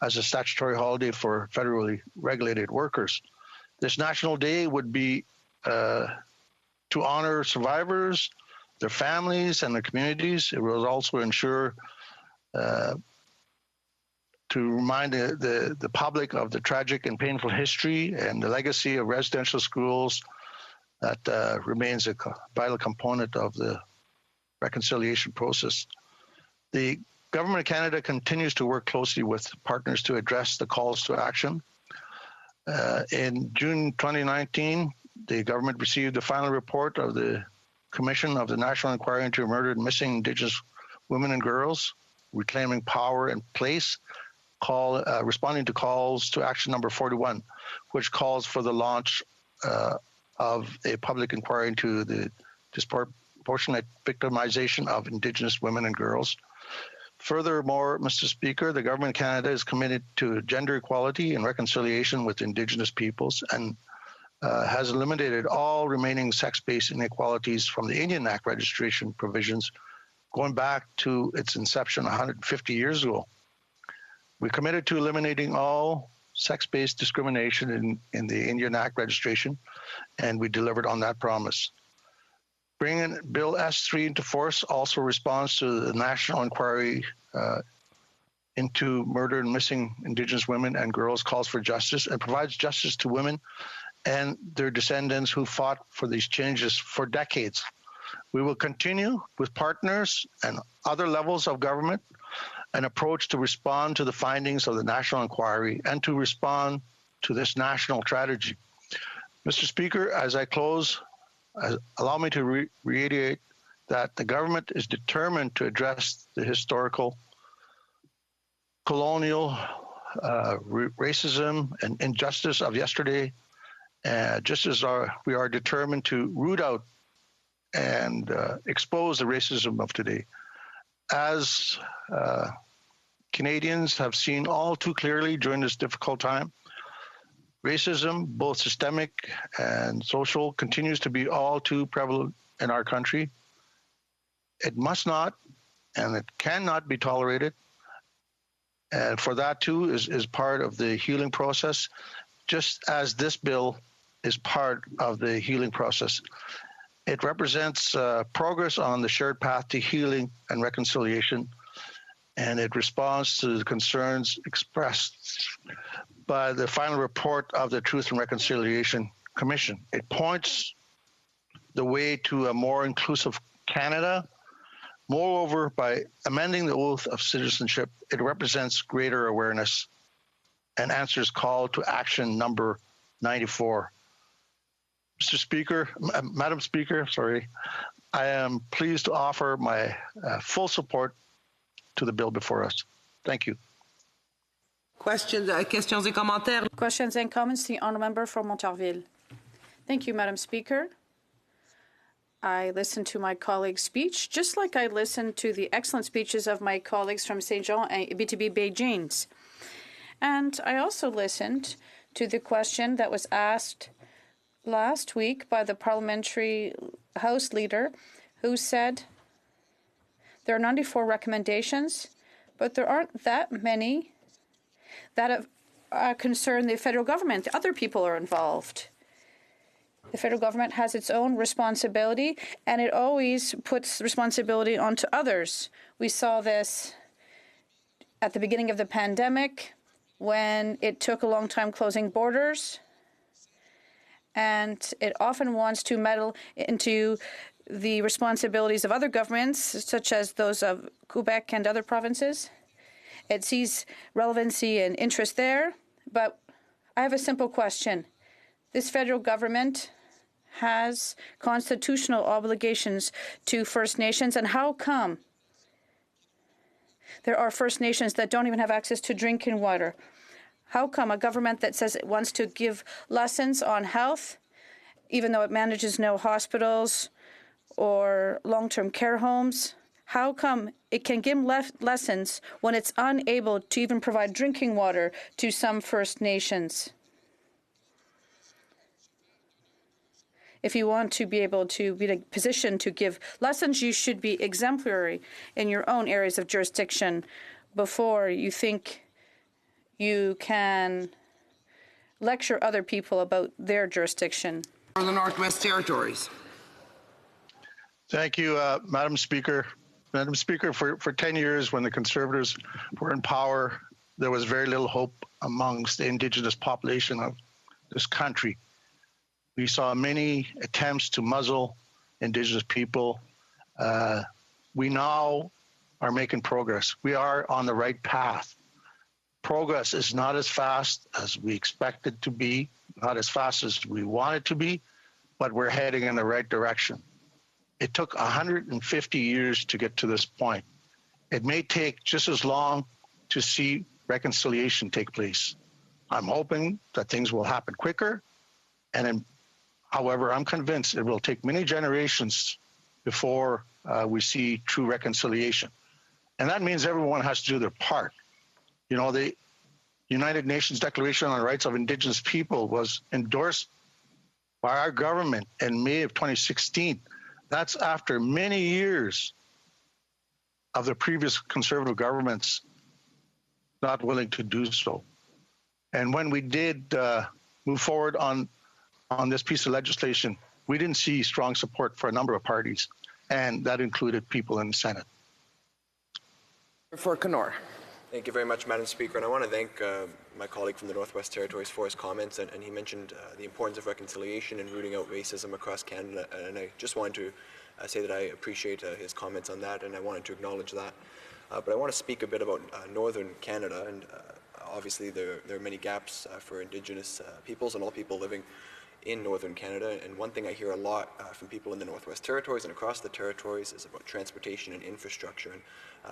as a statutory holiday for federally regulated workers. This National Day would be to honor survivors, their families, and their communities. It will also ensure to remind the public of the tragic and painful history and the legacy of residential schools that remains a vital component of the reconciliation process. The Government of Canada continues to work closely with partners to address the calls to action. In June 2019, the government received the final report of the Commission of the National Inquiry into Murdered and Missing Indigenous Women and Girls, Reclaiming Power and Place, responding to calls to action number 41, which calls for the launch of a public inquiry into the disproportionate victimization of Indigenous women and girls. Furthermore, Mr. Speaker, the Government of Canada is committed to gender equality and reconciliation with Indigenous peoples and has eliminated all remaining sex-based inequalities from the Indian Act registration provisions going back to its inception 150 years ago. We're committed to eliminating all sex-based discrimination in the Indian Act registration, and we delivered on that promise. Bringing Bill S3 into force also responds to the national inquiry into murdered and missing Indigenous women and girls, calls for justice, and provides justice to women and their descendants who fought for these changes for decades. We will continue with partners and other levels of government an approach to respond to the findings of the national inquiry and to respond to this national tragedy. Mr. Speaker, as I close, allow me to reiterate that the government is determined to address the historical, colonial, racism and injustice of yesterday, just as we are determined to root out and expose the racism of today. As Canadians have seen all too clearly during this difficult time, racism, both systemic and social, continues to be all too prevalent in our country. It must not and it cannot be tolerated. And for that, too, is part of the healing process, just as this bill is part of the healing process. It represents progress on the shared path to healing and reconciliation, and it responds to the concerns expressed by the final report of the Truth and Reconciliation Commission. It points the way to a more inclusive Canada. Moreover, by amending the oath of citizenship, it represents greater awareness and answers call to action number 94. Mr. Speaker, Madam Speaker, I am pleased to offer my full support to the bill before us. Thank you. Questions et commentaires. Questions and comments, the honourable member for Montarville. Thank you, Madam Speaker. I listened to my colleague's speech, just like I listened to the excellent speeches of my colleagues from Saint Jean and Abitibi-Baie-James. And I also listened to the question that was asked last week by the parliamentary House leader, who said there are 94 recommendations, but there aren't that many that concern the federal government. Other people are involved. The federal government has its own responsibility, and it always puts responsibility onto others. We saw this at the beginning of the pandemic, when it took a long time closing borders, and it often wants to meddle into the responsibilities of other governments, such as those of Quebec and other provinces. It sees relevancy and interest there, but I have a simple question. This federal government has constitutional obligations to First Nations, and how come there are First Nations that don't even have access to drinking water? How come a government that says it wants to give lessons on health, even though it manages no hospitals or long-term care homes, how come it can give lessons when it's unable to even provide drinking water to some First Nations? If you want to be able to be in a position to give lessons, you should be exemplary in your own areas of jurisdiction before you think you can lecture other people about their jurisdiction. For the Northwest Territories. Thank you, Madam Speaker. Madam Speaker, for 10 years when the Conservatives were in power, there was very little hope amongst the Indigenous population of this country. We saw many attempts to muzzle Indigenous people. We now are making progress. We are on the right path. Progress is not as fast as we expect it to be, not as fast as we want it to be, but we're heading in the right direction. It took 150 years to get to this point. It may take just as long to see reconciliation take place. I'm hoping that things will happen quicker, however, I'm convinced it will take many generations before we see true reconciliation. And that means everyone has to do their part. You know, the United Nations Declaration on the Rights of Indigenous People was endorsed by our government in May of 2016. That's after many years of the previous Conservative governments not willing to do so. And when we did move forward on this piece of legislation, we didn't see strong support for a number of parties, and that included people in the Senate. For Kenora. Thank you very much, Madam Speaker. And I want to thank my colleague from the Northwest Territories for his comments. And he mentioned the importance of reconciliation and rooting out racism across Canada. And I just wanted to say that I appreciate his comments on that, and I wanted to acknowledge that. But I want to speak a bit about Northern Canada. And obviously, there are many gaps for Indigenous peoples and all people living in Northern Canada. And one thing I hear a lot from people in the Northwest Territories and across the territories is about transportation and infrastructure. And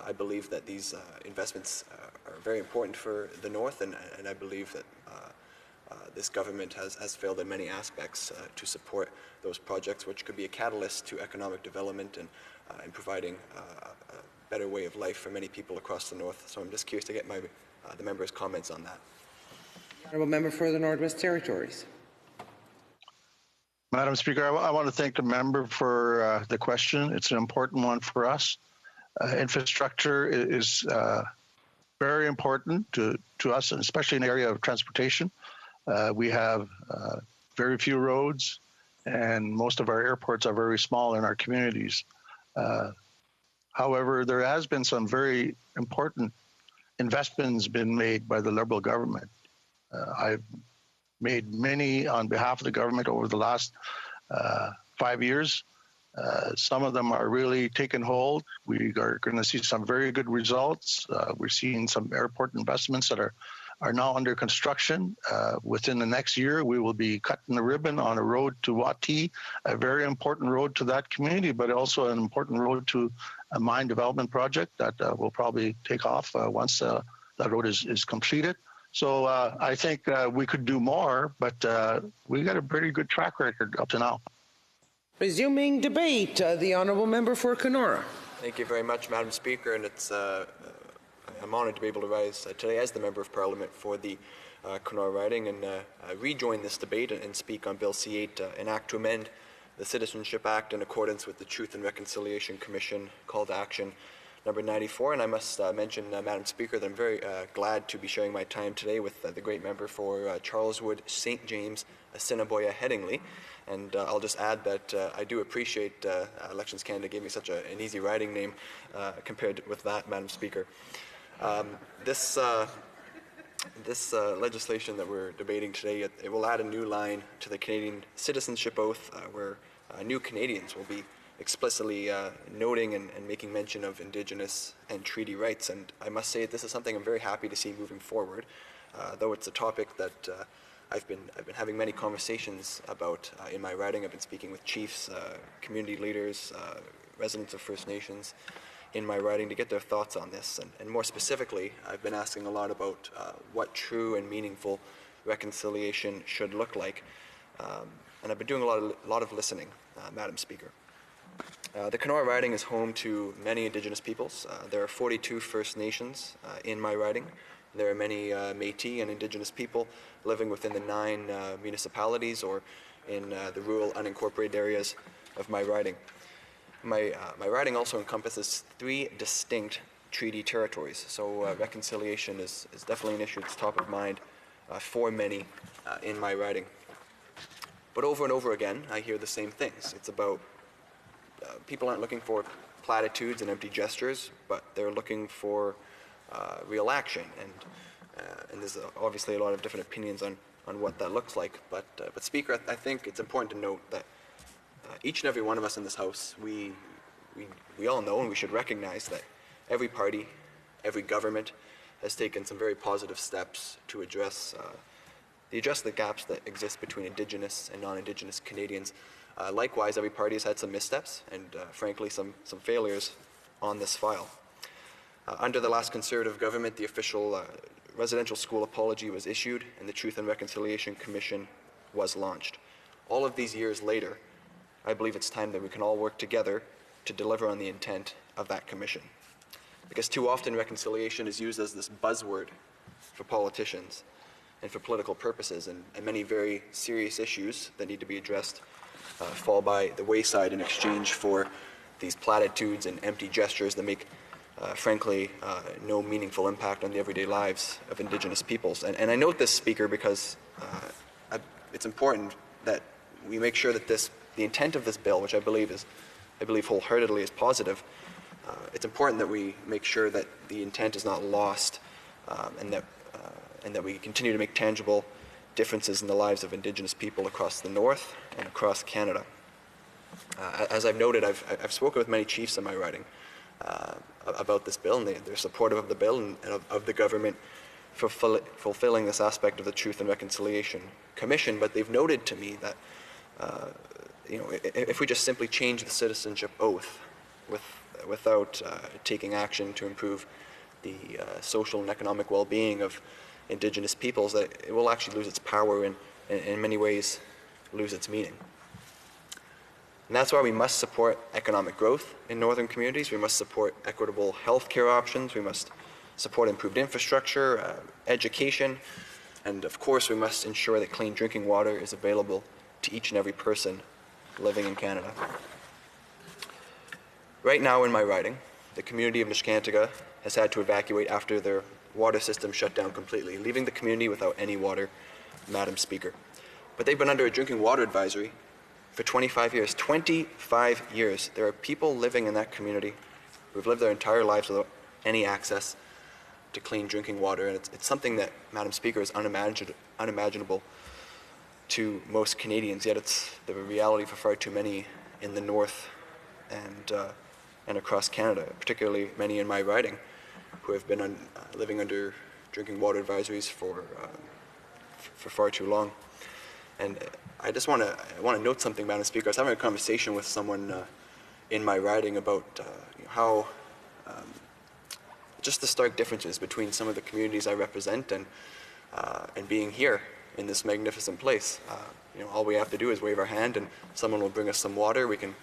I believe that these investments are very important for the North, and I believe that this government has failed in many aspects to support those projects, which could be a catalyst to economic development and providing a better way of life for many people across the North. So I'm just curious to get the members' comments on that. Honourable Member for the Northwest Territories. Madam Speaker, I want to thank the member for the question. It's an important one for us. Infrastructure is very important to us, and especially in the area of transportation. We have very few roads, and most of our airports are very small in our communities. However, there has been some very important investments been made by the Liberal government. I've made many on behalf of the government over the last 5 years. Some of them are really taking hold. We are going to see some very good results. We're seeing some airport investments that are now under construction. Within the next year, we will be cutting the ribbon on a road to Wati, a very important road to that community, but also an important road to a mine development project that will probably take off once that road is completed. So I think we could do more, but we got a pretty good track record up to now. Resuming debate, the Honourable Member for Kenora. Thank you very much, Madam Speaker, and I'm honoured to be able to rise today as the Member of Parliament for the Kenora riding and rejoin this debate and speak on Bill C-8, an act to amend the Citizenship Act in accordance with the Truth and Reconciliation Commission Call to Action number 94. And I must mention, Madam Speaker, that I'm very glad to be sharing my time today with the great member for Charleswood, St. James, Assiniboia, Headingley. And I'll just add that I do appreciate Elections Canada gave me such an easy riding name compared with that, Madam Speaker. This legislation that we're debating today, it will add a new line to the Canadian Citizenship Oath where new Canadians will be explicitly noting and making mention of Indigenous and treaty rights. And I must say this is something I'm very happy to see moving forward, though it's a topic that I've been having many conversations about in my riding. I've been speaking with chiefs, community leaders, residents of First Nations in my riding to get their thoughts on this. And more specifically, I've been asking a lot about what true and meaningful reconciliation should look like. And I've been doing a lot of listening, Madam Speaker. The Kenora riding is home to many Indigenous peoples. There are 42 First Nations in my riding. There are many Métis and Indigenous people living within the 9 municipalities or in the rural unincorporated areas of my riding. My riding also encompasses 3 distinct treaty territories, so reconciliation is definitely an issue that's top of mind for many in my riding. But over and over again, I hear the same things. It's about people aren't looking for platitudes and empty gestures, but they're looking for real action. And there's obviously a lot of different opinions on what that looks like. But Speaker, I think it's important to note that each and every one of us in this House, we all know and we should recognize that every party, every government has taken some very positive steps to address the gaps that exist between Indigenous and non-Indigenous Canadians. Likewise, every party has had some missteps and, frankly, some failures on this file. Under the last Conservative government, the official residential school apology was issued and the Truth and Reconciliation Commission was launched. All of these years later, I believe it's time that we can all work together to deliver on the intent of that commission. Because too often reconciliation is used as this buzzword for politicians and for political purposes, and many very serious issues that need to be addressed fall by the wayside in exchange for these platitudes and empty gestures that make, frankly, no meaningful impact on the everyday lives of Indigenous peoples. And I note this, Speaker, because it's important that we make sure that the intent of this bill, which I believe wholeheartedly is positive, it's important that we make sure that the intent is not lost, and that we continue to make tangible differences in the lives of Indigenous people across the North and across Canada. As I've noted, I've spoken with many chiefs in my riding about this bill, and they're supportive of the bill and of the government fulfilling this aspect of the Truth and Reconciliation Commission. But they've noted to me that if we just simply change the citizenship oath without taking action to improve the social and economic well-being of Indigenous peoples, that it will actually lose its power and in many ways lose its meaning. And that's why we must support economic growth in northern communities. We must support equitable healthcare options. We must support improved infrastructure, education, and of course we must ensure that clean drinking water is available to each and every person living in Canada. Right now in my riding, the community of Neskantaga has had to evacuate after their water system shut down completely, leaving the community without any water, Madam Speaker. But they've been under a drinking water advisory for 25 years. 25 years. There are people living in that community who've lived their entire lives without any access to clean drinking water, and it's something that, Madam Speaker, is unimaginable to most Canadians, yet it's the reality for far too many in the North and across Canada, particularly many in my riding who have been living under drinking water advisories for far too long. And I just want to note something, Madam Speaker. I was having a conversation with someone in my riding about how just the stark differences between some of the communities I represent and being here in this magnificent place. All we have to do is wave our hand and someone will bring us some water. We can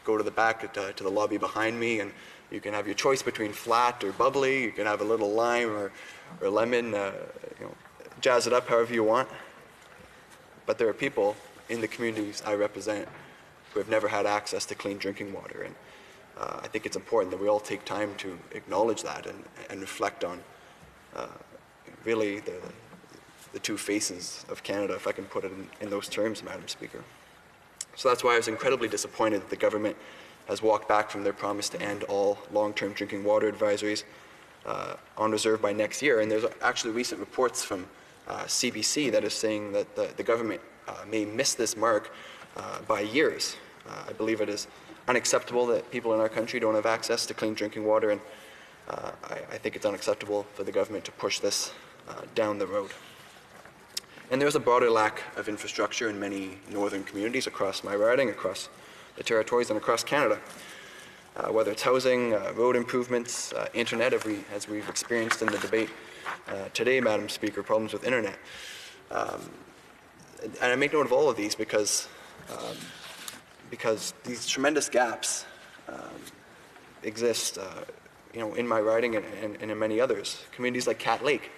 go to the back to the lobby behind me, and you can have your choice between flat or bubbly. You can have a little lime or lemon, jazz it up however you want. But there are people in the communities I represent who have never had access to clean drinking water. And I think it's important that we all take time to acknowledge that and reflect on really the two faces of Canada, if I can put it in those terms, Madam Speaker. So that's why I was incredibly disappointed that the government has walked back from their promise to end all long-term drinking water advisories on reserve by next year. And there's actually recent reports from CBC that is saying that the government may miss this mark by years. I believe it is unacceptable that people in our country don't have access to clean drinking water, and I think it's unacceptable for the government to push this down the road. And there's a broader lack of infrastructure in many northern communities across my riding, across the territories, and across Canada. Whether it's housing, road improvements, internet, as we've experienced in the debate today, Madam Speaker, problems with internet. And I make note of all of these because these tremendous gaps exist, in my riding and in many others. Communities like Cat Lake,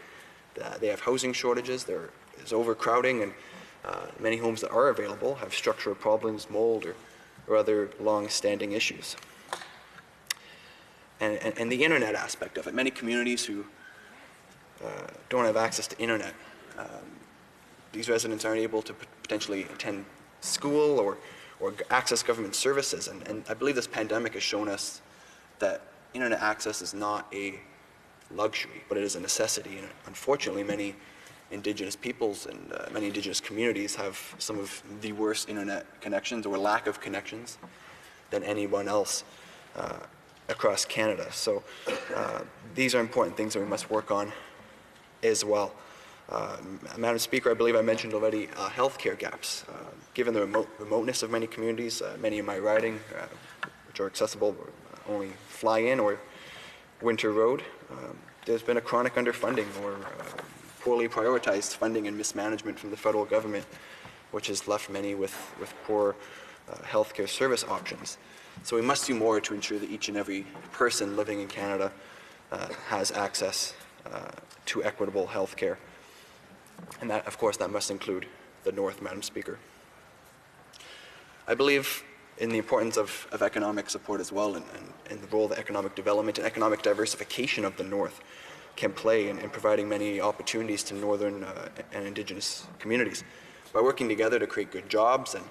they have housing shortages. There is overcrowding, and many homes that are available have structural problems, mold, or other long-standing issues. And the internet aspect of it. Many communities who don't have access to internet these residents aren't able to potentially attend school or access government services. And I believe this pandemic has shown us that internet access is not a luxury, but it is a necessity. And unfortunately, many Indigenous peoples and many Indigenous communities have some of the worst internet connections or lack of connections than anyone else across Canada. So these are important things that we must work on as well. Madam Speaker, I believe I mentioned already healthcare gaps. Given the remoteness of many communities, many in my riding, which are accessible only fly in or Winter Road, there's been a chronic underfunding or poorly prioritized funding and mismanagement from the federal government, which has left many with poor healthcare service options. So we must do more to ensure that each and every person living in Canada has access to equitable healthcare. And that, of course, that must include the North, Madam Speaker. I believe in the importance of economic support as well, and the role that economic development and economic diversification of the North can play in providing many opportunities to Northern and Indigenous communities. By working together to create good jobs and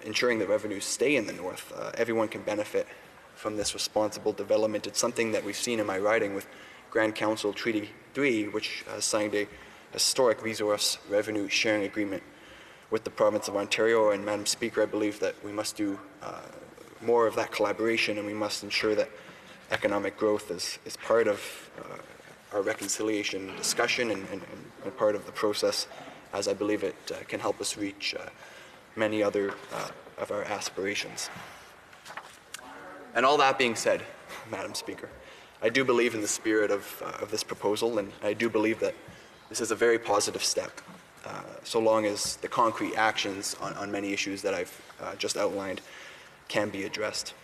ensuring that revenues stay in the North, everyone can benefit from this responsible development. It's something that we've seen in my riding with Grand Council Treaty 3, which signed a historic resource revenue sharing agreement with the province of Ontario. And Madam Speaker, I believe that we must do more of that collaboration, and we must ensure that economic growth is part of our reconciliation discussion and part of the process, as I believe it can help us reach many other of our aspirations. And all that being said, Madam Speaker, I do believe in the spirit of this proposal, and I do believe that this is a very positive step, so long as the concrete actions on many issues that I've just outlined can be addressed.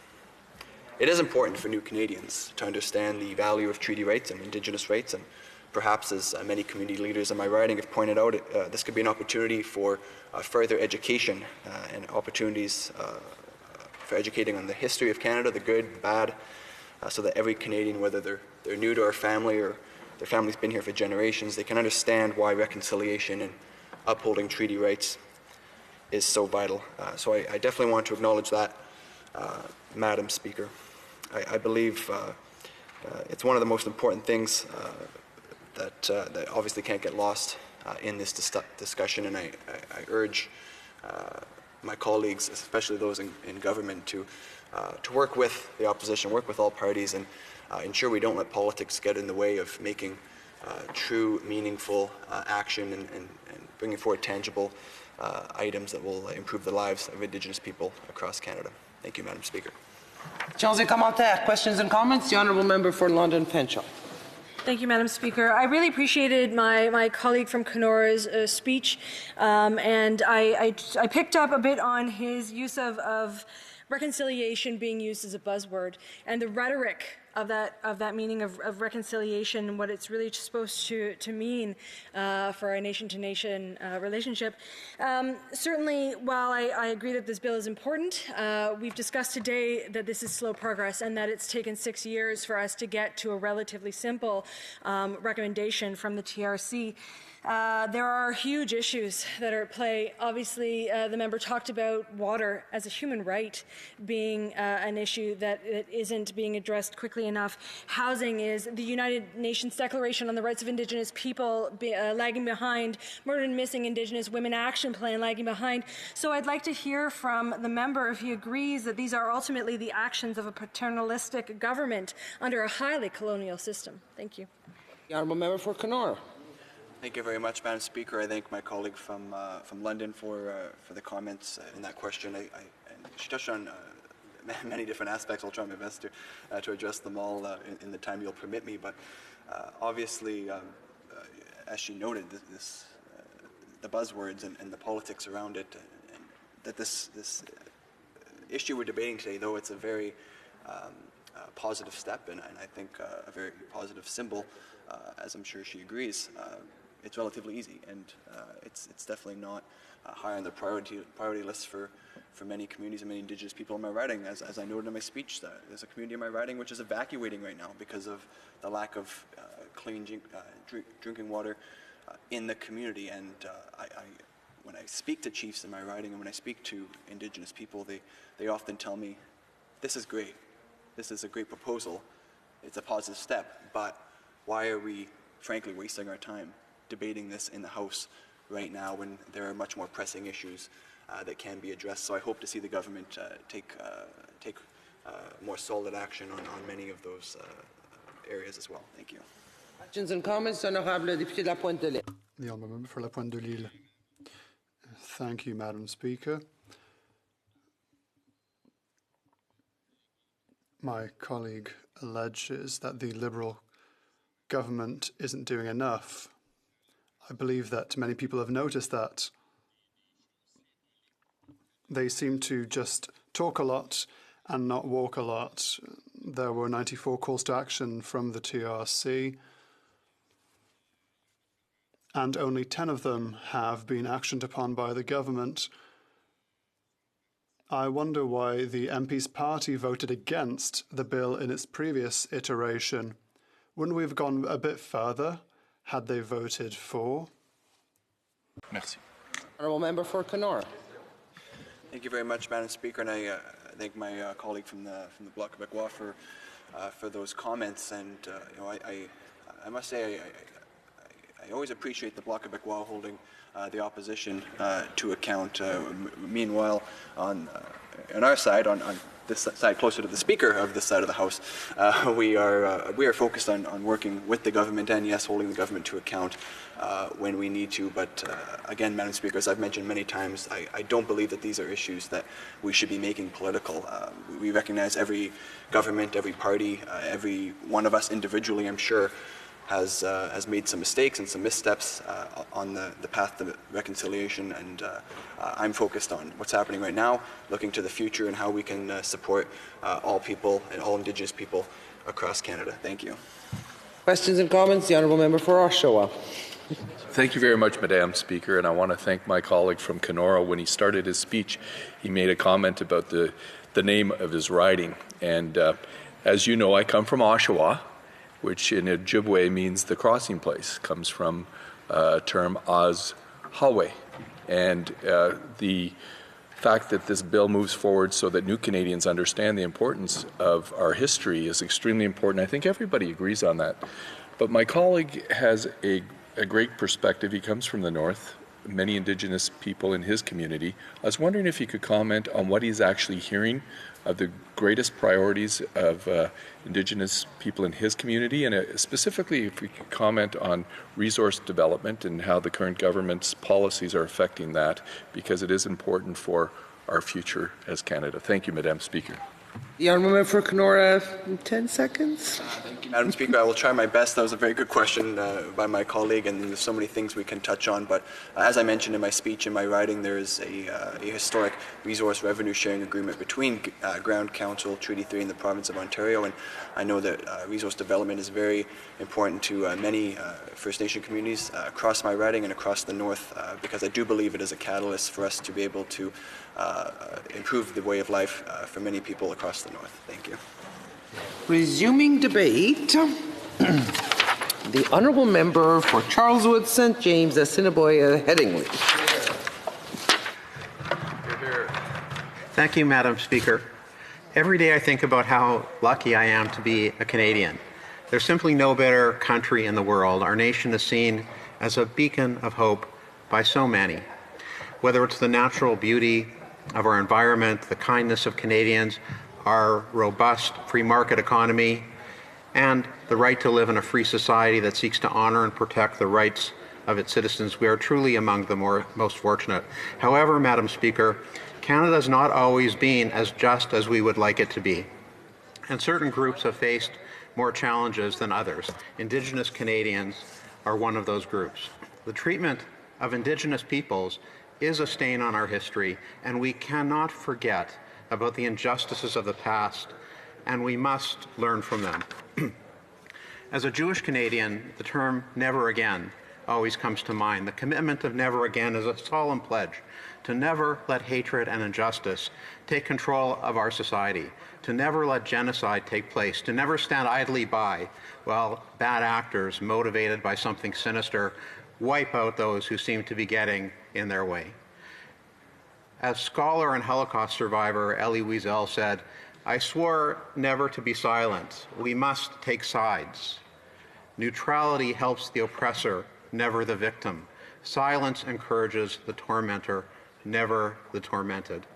It is important for new Canadians to understand the value of treaty rights and Indigenous rights, and perhaps, as many community leaders in my riding have pointed out, this could be an opportunity for further education and opportunities for educating on the history of Canada, the good, the bad, so that every Canadian, whether they're new to our family or their family's been here for generations, they can understand why reconciliation and upholding treaty rights is so vital. So I definitely want to acknowledge that, Madam Speaker. I believe it's one of the most important things that obviously can't get lost in this discussion, and I urge my colleagues, especially those in government, to work with the opposition, work with all parties, and ensure we don't let politics get in the way of making true, meaningful action and bringing forward tangible items that will improve the lives of Indigenous people across Canada. Thank you, Madam Speaker. Questions et commentaires. Questions and comments. The honourable member for London Pinchel. Thank you, Madam Speaker. I really appreciated my colleague from Kenora's speech, and I picked up a bit on his use of reconciliation being used as a buzzword, and the rhetoric of that meaning of reconciliation and what it's really supposed to mean for a nation-to-nation relationship. Certainly, while I agree that this bill is important, we've discussed today that this is slow progress and that it's taken 6 years for us to get to a relatively simple recommendation from the TRC. There are huge issues that are at play. Obviously, the member talked about water as a human right being an issue that isn't being addressed quickly enough. Housing is the United Nations Declaration on the Rights of Indigenous People lagging behind. Murdered and Missing Indigenous Women Action Plan lagging behind. So I'd like to hear from the member if he agrees that these are ultimately the actions of a paternalistic government under a highly colonial system. Thank you. The honourable member for Kenora. Thank you very much, Madam Speaker. I thank my colleague from London for the comments in that question. And she touched on many different aspects. I'll try my best to address them all in the time you'll permit me. But obviously, as she noted, the buzzwords and the politics around it, and that this issue we're debating today, though it's a very positive step and I think a very positive symbol, as I'm sure she agrees. It's relatively easy, and it's definitely not high on the priority list for many communities and many Indigenous people in my riding. As I noted in my speech, there's a community in my riding which is evacuating right now because of the lack of clean drinking water in the community. And when I speak to chiefs in my riding and when I speak to Indigenous people, they often tell me, this is great. This is a great proposal. It's a positive step, but why are we, frankly, wasting our time debating this in the House right now when there are much more pressing issues that can be addressed? So I hope to see the government take more solid action on many of those areas as well. Thank you. Questions and comments, Honorable Député de la Pointe de l'Île. The Honourable Member for La Pointe de l'Île. Thank you, Madam Speaker. My colleague alleges that the Liberal government isn't doing enough. I believe that many people have noticed that. They seem to just talk a lot and not walk a lot. There were 94 calls to action from the TRC, and only 10 of them have been actioned upon by the government. I wonder why the MP's party voted against the bill in its previous iteration. Wouldn't we have gone a bit further had they voted for? Merci. Honourable Member for Kenora. Thank you very much, Madam Speaker, and I thank my colleague from the Bloc Québécois for those comments. And I must say I always appreciate the Bloc Québécois holding the opposition to account. Meanwhile, on our side, on this side closer to the Speaker of this side of the House, we are focused on working with the government and, yes, holding the government to account when we need to. But again, Madam Speaker, as I've mentioned many times, I don't believe that these are issues that we should be making political. We recognize every government, every party, every one of us individually, I'm sure, has made some mistakes and some missteps on the path to reconciliation, and I'm focused on what's happening right now, looking to the future and how we can support all people and all Indigenous people across Canada. Thank you. Questions and comments? The Honourable Member for Oshawa. Thank you very much, Madam Speaker, and I want to thank my colleague from Kenora. When he started his speech, he made a comment about the name of his riding, and as you know, I come from Oshawa, which in Ojibwe means the crossing place, comes from a term Oz Hawe. And the fact that this bill moves forward so that new Canadians understand the importance of our history is extremely important. I think everybody agrees on that. But my colleague has a great perspective. He comes from the North, many Indigenous people in his community. I was wondering if he could comment on what he's actually hearing of the greatest priorities of Indigenous people in his community, and specifically if we could comment on resource development and how the current government's policies are affecting that, because it is important for our future as Canada. Thank you, Madam Speaker. The Honourable Member for Kenora, 10 seconds. Thank you, Madam Speaker. I will try my best. That was a very good question by my colleague, and there's so many things we can touch on. But as I mentioned in my speech, in my writing, there is a historic resource revenue sharing agreement between Ground Council, Treaty 3, and the province of Ontario. And I know that resource development is very important to many First Nation communities across my riding and across the North, because I do believe it is a catalyst for us to be able to improve the way of life for many people across the North. Thank you. Resuming debate, the Honourable Member for Charleswood, St. James, Assiniboia, Headingley. Thank you, Madam Speaker. Every day I think about how lucky I am to be a Canadian. There's simply no better country in the world. Our nation is seen as a beacon of hope by so many. Whether it's the natural beauty of our environment, the kindness of Canadians, our robust free market economy, and the right to live in a free society that seeks to honor and protect the rights of its citizens, we are truly among the most fortunate. However, Madam Speaker, Canada has not always been as just as we would like it to be, and certain groups have faced more challenges than others. Indigenous Canadians are one of those groups. The treatment of Indigenous peoples is a stain on our history, and we cannot forget about the injustices of the past, and we must learn from them. As a Jewish Canadian, the term never again always comes to mind. The commitment of never again is a solemn pledge to never let hatred and injustice take control of our society, to never let genocide take place, to never stand idly by while bad actors, motivated by something sinister, wipe out those who seem to be getting in their way. As scholar and Holocaust survivor Elie Wiesel said, "I swore never to be silent. We must take sides. Neutrality helps the oppressor, never the victim. Silence encourages the tormentor, never the tormented."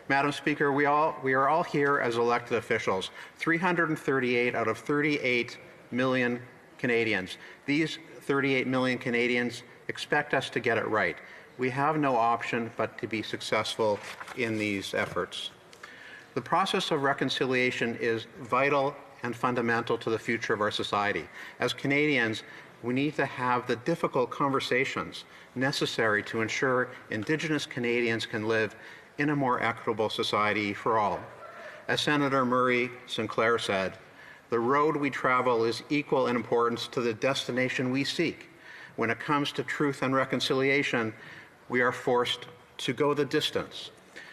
Madam Speaker, we are all here as elected officials, 338 out of 38 million Canadians. These 38 million Canadians expect us to get it right. We have no option but to be successful in these efforts. The process of reconciliation is vital and fundamental to the future of our society. As Canadians, we need to have the difficult conversations necessary to ensure Indigenous Canadians can live in a more equitable society for all. As Senator Murray Sinclair said, "The road we travel is equal in importance to the destination we seek. When it comes to truth and reconciliation, we are forced to go the distance."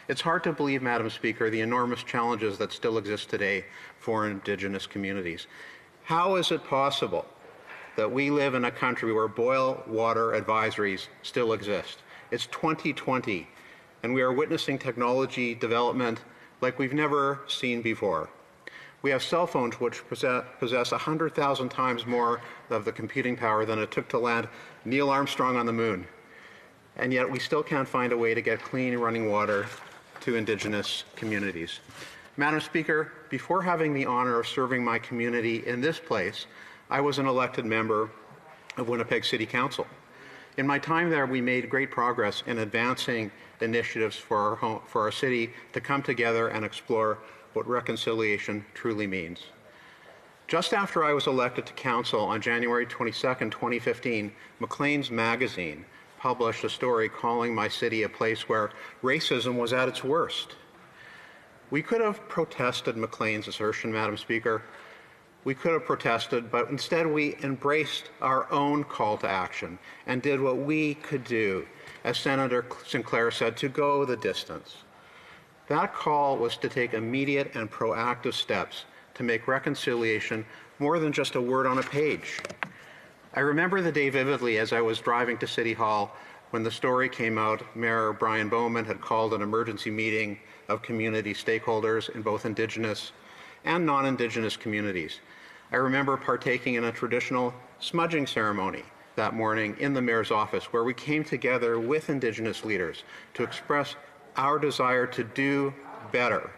It's hard to believe, Madam Speaker, the enormous challenges that still exist today for Indigenous communities. How is it possible that we live in a country where boil water advisories still exist? It's 2020, and we are witnessing technology development like we've never seen before. We have cell phones which possess 100,000 times more of the computing power than it took to land Neil Armstrong on the moon. And yet we still can't find a way to get clean running water to Indigenous communities. Madam Speaker, before having the honor of serving my community in this place, I was an elected member of Winnipeg City Council. In my time there, we made great progress in advancing initiatives for our city to come together and explore what reconciliation truly means. Just after I was elected to council on January 22, 2015, Maclean's magazine published a story calling my city a place where racism was at its worst. We could have protested Maclean's assertion, Madam Speaker. We could have protested, but instead we embraced our own call to action and did what we could do, as Senator Sinclair said, to go the distance. That call was to take immediate and proactive steps to make reconciliation more than just a word on a page. I remember the day vividly as I was driving to City Hall when the story came out. Mayor Brian Bowman had called an emergency meeting of community stakeholders in both Indigenous and non-Indigenous communities. I remember partaking in a traditional smudging ceremony that morning in the mayor's office, where we came together with Indigenous leaders to express our desire to do better.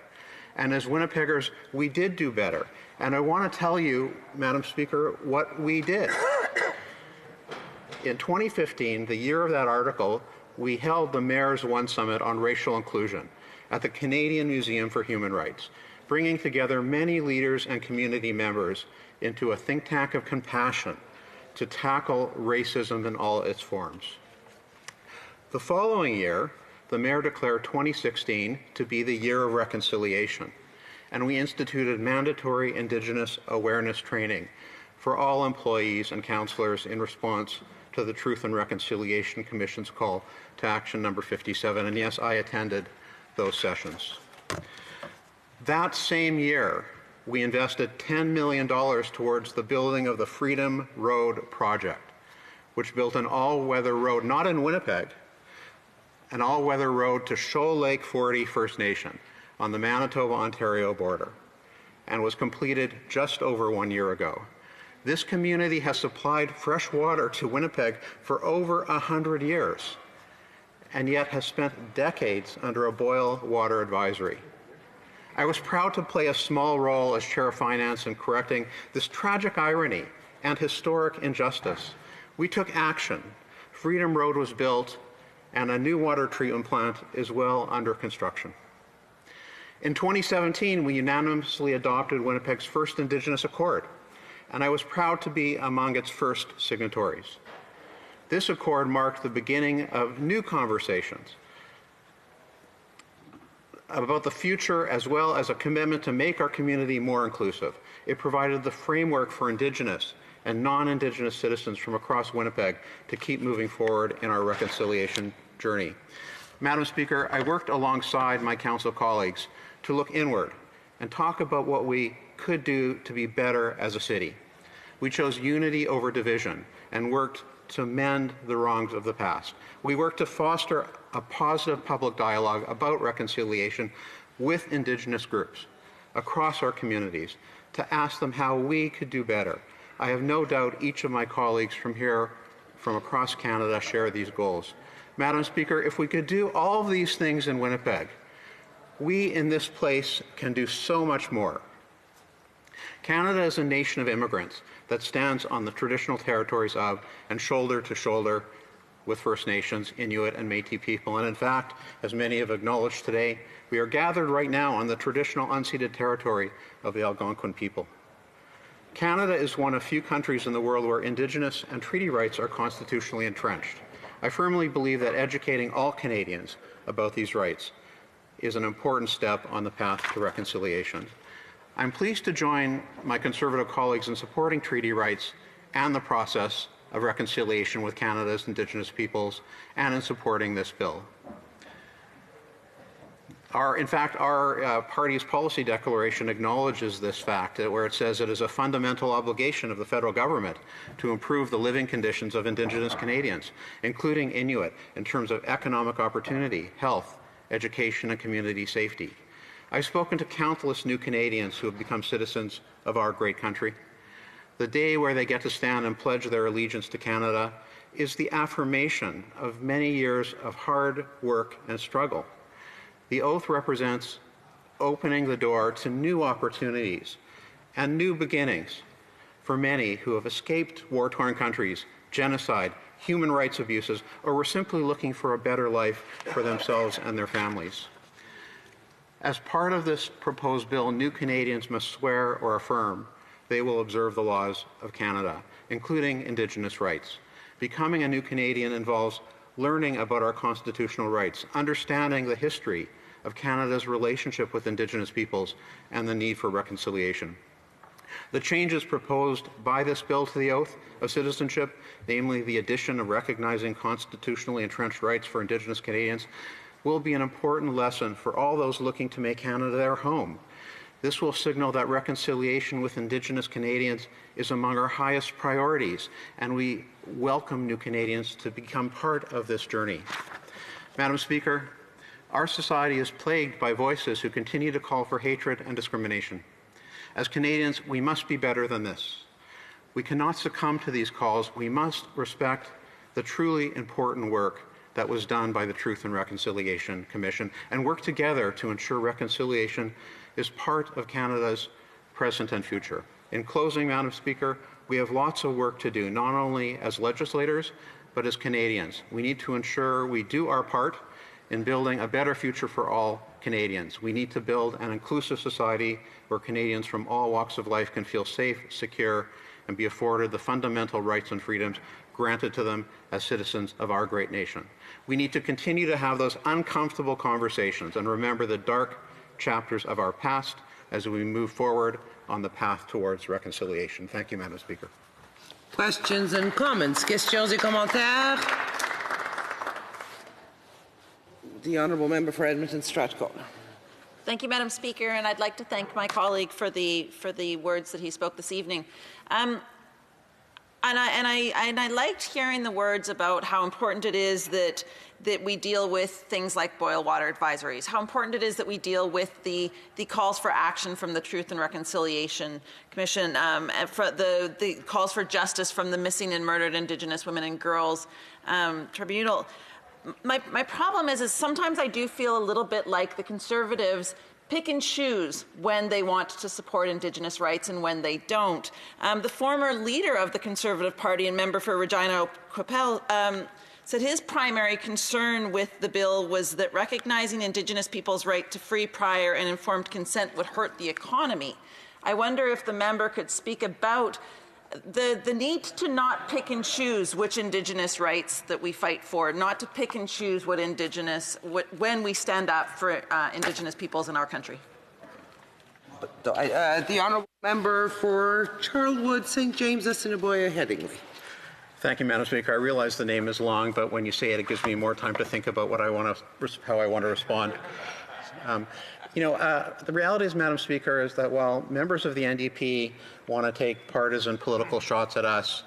And as Winnipeggers, we did do better. And I want to tell you, Madam Speaker, what we did. In 2015, the year of that article, we held the Mayor's One Summit on Racial Inclusion at the Canadian Museum for Human Rights, bringing together many leaders and community members into a think tank of compassion to tackle racism in all its forms. The following year, the Mayor declared 2016 to be the year of reconciliation, and we instituted mandatory Indigenous awareness training for all employees and councillors in response to the Truth and Reconciliation Commission's call to action number 57. And yes, I attended those sessions. That same year, we invested $10 million towards the building of the Freedom Road project, which built an all-weather road, not in Winnipeg, an all-weather road to Shoal Lake 40 First Nation on the Manitoba-Ontario border, and was completed just over 1 year ago. This community has supplied fresh water to Winnipeg for over 100 years, and yet has spent decades under a boil water advisory. I was proud to play a small role as Chair of Finance in correcting this tragic irony and historic injustice. We took action. Freedom Road was built, and a new water treatment plant is well under construction. In 2017, we unanimously adopted Winnipeg's first Indigenous Accord, and I was proud to be among its first signatories. This accord marked the beginning of new conversations about the future, as well as a commitment to make our community more inclusive. It provided the framework for Indigenous and non-Indigenous citizens from across Winnipeg to keep moving forward in our reconciliation journey. Madam Speaker, I worked alongside my council colleagues to look inward and talk about what we could do to be better as a city. We chose unity over division and worked to mend the wrongs of the past. We work to foster a positive public dialogue about reconciliation with Indigenous groups across our communities to ask them how we could do better. I have no doubt each of my colleagues from here, from across Canada, share these goals. Madam Speaker, if we could do all of these things in Winnipeg, we in this place can do so much more. Canada is a nation of immigrants that stands on the traditional territories of and shoulder to shoulder with First Nations, Inuit, and Métis people. And in fact, as many have acknowledged today, we are gathered right now on the traditional unceded territory of the Algonquin people. Canada is one of few countries in the world where Indigenous and treaty rights are constitutionally entrenched. I firmly believe that educating all Canadians about these rights is an important step on the path to reconciliation. I'm pleased to join my Conservative colleagues in supporting treaty rights and the process of reconciliation with Canada's Indigenous peoples and in supporting this bill. In fact, our party's policy declaration acknowledges this fact, where it says it is a fundamental obligation of the federal government to improve the living conditions of Indigenous Canadians, including Inuit, in terms of economic opportunity, health, education, and community safety. I've spoken to countless new Canadians who have become citizens of our great country. The day where they get to stand and pledge their allegiance to Canada is the affirmation of many years of hard work and struggle. The oath represents opening the door to new opportunities and new beginnings for many who have escaped war-torn countries, genocide, human rights abuses, or were simply looking for a better life for themselves and their families. As part of this proposed bill, new Canadians must swear or affirm they will observe the laws of Canada, including Indigenous rights. Becoming a new Canadian involves learning about our constitutional rights, understanding the history of Canada's relationship with Indigenous peoples, and the need for reconciliation. The changes proposed by this bill to the oath of citizenship, namely the addition of recognizing constitutionally entrenched rights for Indigenous Canadians, will be an important lesson for all those looking to make Canada their home. This will signal that reconciliation with Indigenous Canadians is among our highest priorities, and we welcome new Canadians to become part of this journey. Madam Speaker, our society is plagued by voices who continue to call for hatred and discrimination. As Canadians, we must be better than this. We cannot succumb to these calls. We must respect the truly important work that was done by the Truth and Reconciliation Commission and work together to ensure reconciliation is part of Canada's present and future. In closing, Madam Speaker, we have lots of work to do, not only as legislators, but as Canadians. We need to ensure we do our part in building a better future for all Canadians. We need to build an inclusive society where Canadians from all walks of life can feel safe, secure, and be afforded the fundamental rights and freedoms granted to them as citizens of our great nation. We need to continue to have those uncomfortable conversations and remember the dark chapters of our past as we move forward on the path towards reconciliation. Thank you, Madam Speaker. Questions and comments? Questions et commentaires? The Honourable Member for Edmonton Strathcona. Thank you, Madam Speaker, and I'd like to thank my colleague for the words that he spoke this evening. And I liked hearing the words about how important it is that we deal with things like boil water advisories, how important it is that we deal with the calls for action from the Truth and Reconciliation Commission, and for the calls for justice from the Missing and Murdered Indigenous Women and Girls Tribunal. My problem is sometimes I do feel a little bit like the Conservatives pick and choose when they want to support Indigenous rights and when they don't. The former leader of the Conservative Party and member for Regina Qu'Appelle said his primary concern with the bill was that recognizing Indigenous people's right to free, prior, and informed consent would hurt the economy. I wonder if the member could speak about the need to not pick and choose which Indigenous rights that we fight for, not to pick and choose when we stand up for Indigenous peoples in our country. The Honourable Member for Charlwood, St. James, Assiniboia, Headingley. Thank you, Madam Speaker. I realize the name is long, but when you say it, it gives me more time to think about how I want to respond. The reality is, Madam Speaker, is that while members of the NDP want to take partisan political shots at us,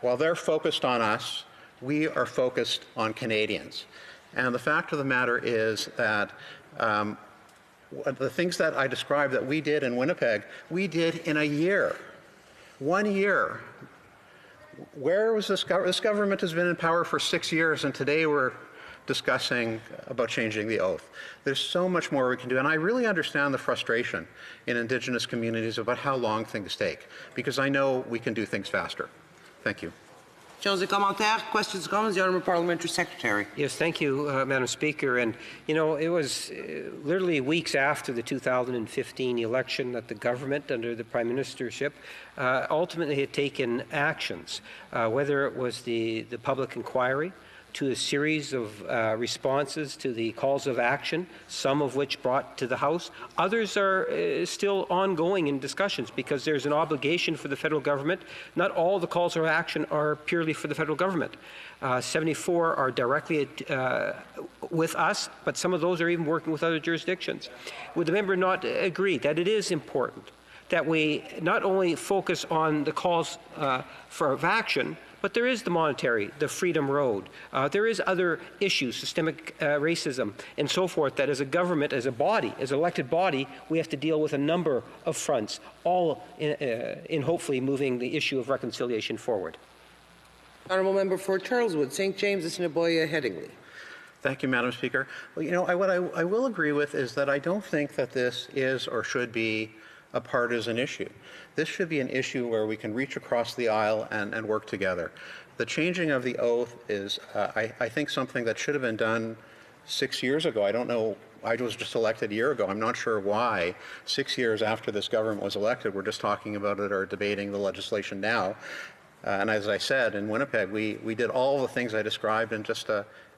while they're focused on us, we are focused on Canadians. And the fact of the matter is that the things that I described that we did in Winnipeg, we did in a year. 1 year. Where was this government? This government has been in power for 6 years, and today we're discussing about changing the oath. There's so much more we can do, and I really understand the frustration in Indigenous communities about how long things take, because I know we can do things faster. Thank you. Questions, comments, the Honourable Parliamentary Secretary. Yes, thank you, Madam Speaker. And, you know, it was literally weeks after the 2015 election that the government, under the Prime Ministership, ultimately had taken actions, whether it was the public inquiry, to a series of responses to the calls of action, some of which brought to the House. Others are still ongoing in discussions because there's an obligation for the federal government. Not all the calls of action are purely for the federal government. 74 are directly with us, but some of those are even working with other jurisdictions. Would the member not agree that it is important that we not only focus on the calls for action, but there is the monetary, the Freedom Road. There is other issues, systemic racism, and so forth, that as a government, as a body, as an elected body, we have to deal with a number of fronts, all in hopefully moving the issue of reconciliation forward. Honourable Member for Charleswood, St. James, Assiniboia, Headingley. Thank you, Madam Speaker. Well, you know, what I will agree with is that I don't think that this is or should be a partisan issue. This should be an issue where we can reach across the aisle and work together. The changing of the oath is, I think, something that should have been done 6 years ago. I don't know. I was just elected a year ago. I'm not sure why 6 years after this government was elected, we're just talking about it or debating the legislation now. And as I said, in Winnipeg, we did all the things I described in just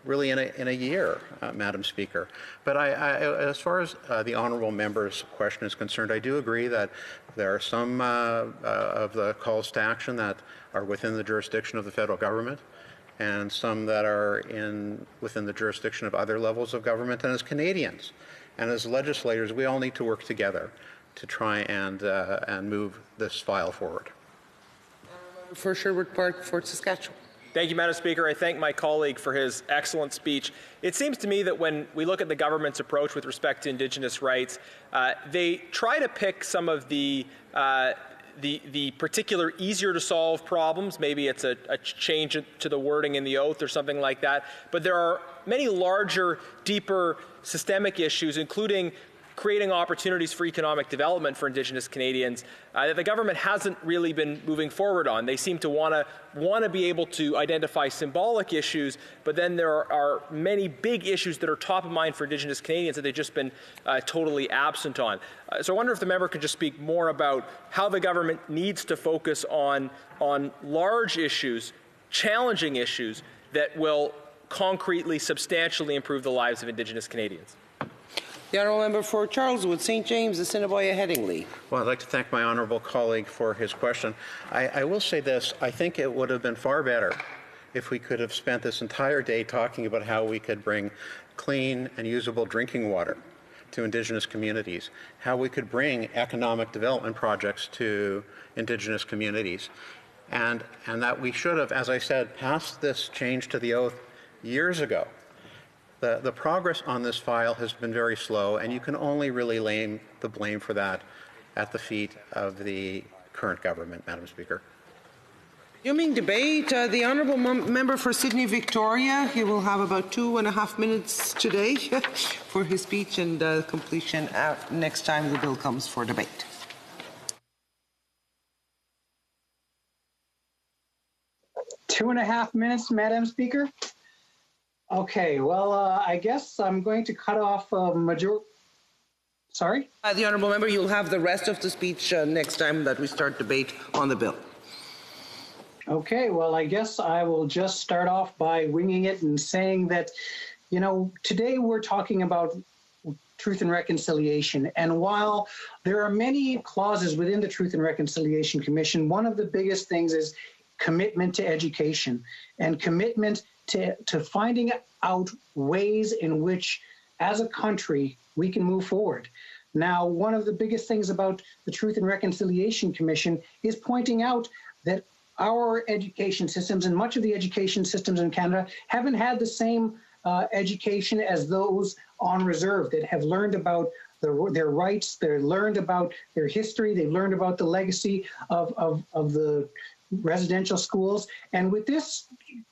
really in a year, Madam Speaker. But as far as the honourable member's question is concerned, I do agree that there are some of the calls to action that are within the jurisdiction of the federal government, and some that are within the jurisdiction of other levels of government. And as Canadians and as legislators, we all need to work together to try and move this file forward. For Sherwood Park, Fort Saskatchewan. Thank you, Madam Speaker. I thank my colleague for his excellent speech. It seems to me that when we look at the government's approach with respect to Indigenous rights, they try to pick some of the particular easier to solve problems. Maybe it's a change to the wording in the oath or something like that. But there are many larger, deeper systemic issues, including creating opportunities for economic development for Indigenous Canadians that the government hasn't really been moving forward on. They seem to want to be able to identify symbolic issues, but then there are many big issues that are top of mind for Indigenous Canadians that they've just been totally absent on. So I wonder if the member could just speak more about how the government needs to focus on large issues, challenging issues that will concretely, substantially improve the lives of Indigenous Canadians. The Honourable Member for Charleswood, St. James, Assiniboia, Headingley. Well, I'd like to thank my honourable colleague for his question. I will say this. I think it would have been far better if we could have spent this entire day talking about how we could bring clean and usable drinking water to Indigenous communities, how we could bring economic development projects to Indigenous communities, and that we should have, as I said, passed this change to the oath years ago. The progress on this file has been very slow, and you can only really lay the blame for that at the feet of the current government, Madam Speaker. Resuming debate, the Honourable Member for Sydney Victoria, he will have about 2.5 minutes today for his speech and completion next time the bill comes for debate. Two and a half minutes, Madam Speaker. Okay, well, I guess I'm going to cut off Sorry? The Honourable Member, you'll have the rest of the speech next time that we start debate on the bill. Okay, well, I guess I will just start off by winging it and saying that, you know, today we're talking about Truth and Reconciliation. And while there are many clauses within the Truth and Reconciliation Commission, one of the biggest things is commitment to education and commitment to finding out ways in which, as a country, we can move forward. Now, one of the biggest things about the Truth and Reconciliation Commission is pointing out that our education systems and much of the education systems in Canada haven't had the same education as those on reserve that have learned about their rights, they've learned about their history, they've learned about the legacy of the residential schools. And with this,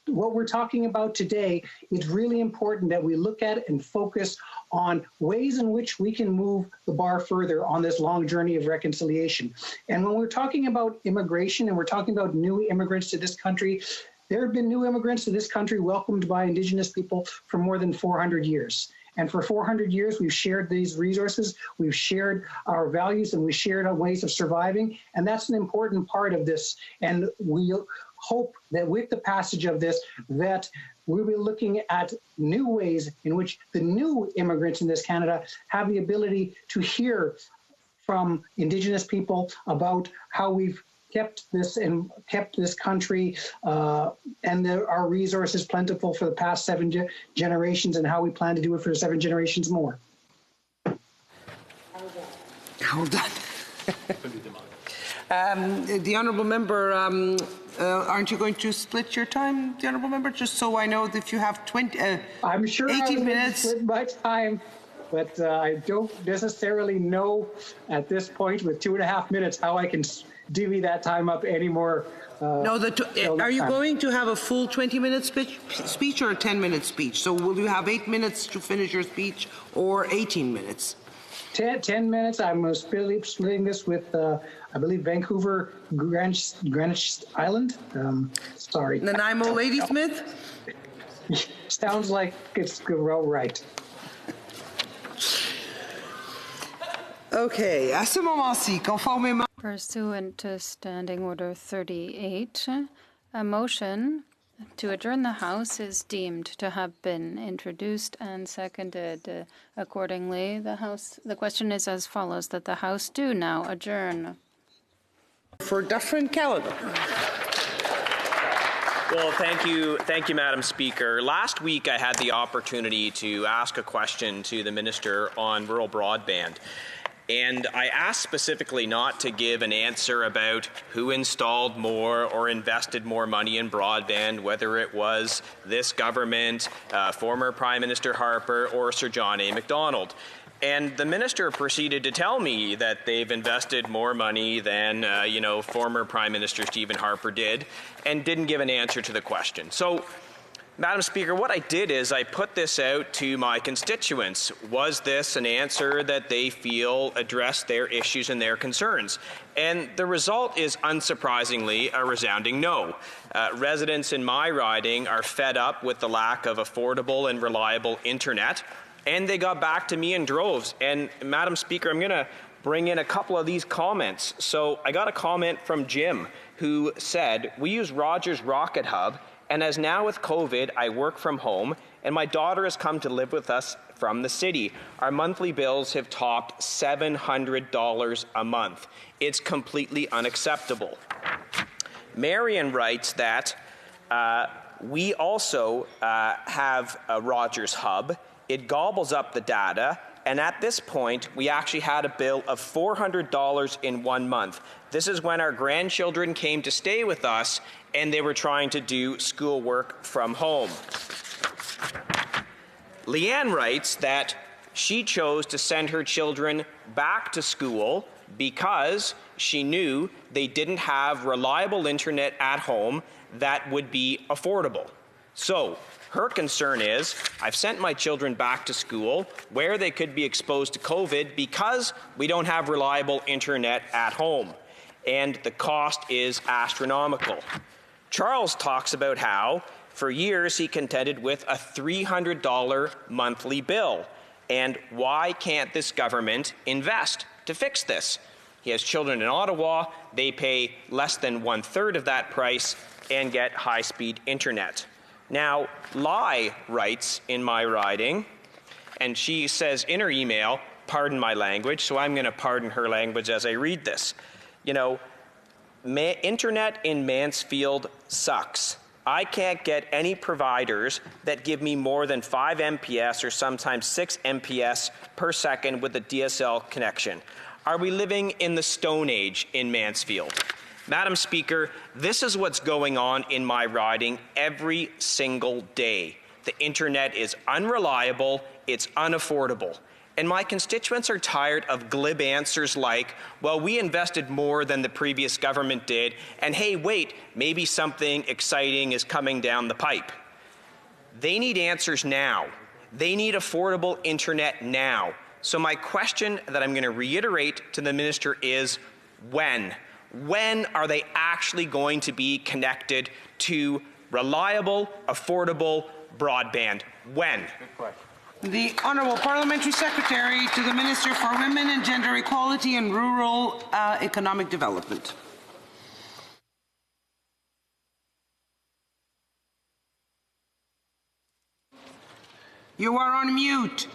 what we're talking about today, it's really important that we look at and focus on ways in which we can move the bar further on this long journey of reconciliation. And when we're talking about immigration and we're talking about new immigrants to this country, there have been new immigrants to this country welcomed by Indigenous people for more than 400 years. And for 400 years, we've shared these resources, we've shared our values, and we've shared our ways of surviving. And that's an important part of this. And we hope that with the passage of this, that we'll be looking at new ways in which the new immigrants in this Canada have the ability to hear from Indigenous people about how we've kept this country and our resources plentiful for the past 7 generations, and how we plan to do it for 7 generations more. Hold on. The honourable member, aren't you going to split your time, the honourable member? Just so I know that if you have I'm sure 18 minutes. Split my time, but I don't necessarily know at this point with 2.5 minutes how I can divvy that time up anymore. No, are you going to have a full 20-minute speech or a 10-minute speech? So will you have 8 minutes to finish your speech or 18 minutes? 10 minutes. I'm splitting this with, I believe, Vancouver, Greenwich Island. Sorry. Nanaimo Ladysmith? Sounds like it's well right. Okay. À ce moment-ci, conformément. Pursuant to Standing Order 38, a motion to adjourn the House is deemed to have been introduced and seconded. Accordingly, the question is as follows: that the House do now adjourn. For Dufferin Caledon. Well, thank you, Madam Speaker. Last week, I had the opportunity to ask a question to the Minister on rural broadband. And I asked specifically not to give an answer about who installed more or invested more money in broadband, whether it was this government, former Prime Minister Harper, or Sir John A. Macdonald. And the minister proceeded to tell me that they've invested more money than, former Prime Minister Stephen Harper did, and didn't give an answer to the question. So, Madam Speaker, what I did is I put this out to my constituents. Was this an answer that they feel addressed their issues and their concerns? And the result is, unsurprisingly, a resounding no. Residents in my riding are fed up with the lack of affordable and reliable internet, and they got back to me in droves. And, Madam Speaker, I'm going to bring in a couple of these comments. So I got a comment from Jim, who said, "We use Rogers Rocket Hub, and as now with COVID, I work from home, and my daughter has come to live with us from the city. Our monthly bills have topped $700 a month. It's completely unacceptable." Marion writes that we also have a Rogers Hub. It gobbles up the data, and at this point, we actually had a bill of $400 in 1 month. This is when our grandchildren came to stay with us, and they were trying to do schoolwork from home. Leanne writes that she chose to send her children back to school because she knew they didn't have reliable internet at home that would be affordable. So her concern is, I've sent my children back to school where they could be exposed to COVID because we don't have reliable internet at home, and the cost is astronomical. Charles talks about how, for years, he contended with a $300 monthly bill, and why can't this government invest to fix this? He has children in Ottawa. They pay less than 1/3 of that price and get high-speed internet. Now, Lai writes in my riding, and she says in her email, pardon my language, so I'm going to pardon her language as I read this. Internet in Mansfield sucks. I can't get any providers that give me more than 5 MPS or sometimes 6 MPS per second with a DSL connection. Are we living in the Stone Age in Mansfield? Madam Speaker, this is what's going on in my riding every single day. The internet is unreliable, it's unaffordable. And my constituents are tired of glib answers like, well, we invested more than the previous government did, and hey, wait, maybe something exciting is coming down the pipe. They need answers now. They need affordable internet now. So my question that I'm going to reiterate to the minister is, when? When are they actually going to be connected to reliable, affordable broadband? When? Good question. The Honourable Parliamentary Secretary to the Minister for Women and Gender Equality and Rural Economic Development. You are on mute.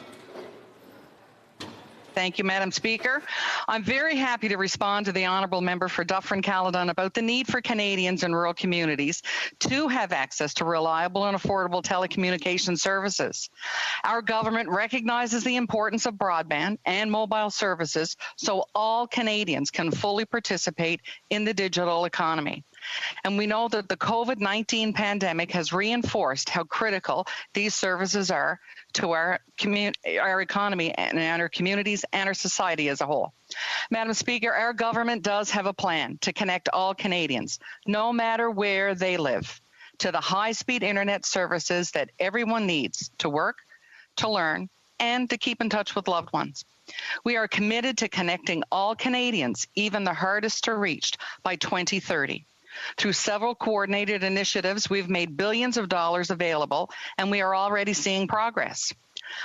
Thank you, Madam Speaker. I'm very happy to respond to the Honourable Member for Dufferin-Caledon about the need for Canadians in rural communities to have access to reliable and affordable telecommunication services. Our government recognizes the importance of broadband and mobile services so all Canadians can fully participate in the digital economy. And we know that the COVID-19 pandemic has reinforced how critical these services are to our economy and our communities and our society as a whole. Madam Speaker, our government does have a plan to connect all Canadians, no matter where they live, to the high-speed internet services that everyone needs to work, to learn, and to keep in touch with loved ones. We are committed to connecting all Canadians, even the hardest to reach, by 2030. Through several coordinated initiatives, we've made billions of dollars available, and we are already seeing progress.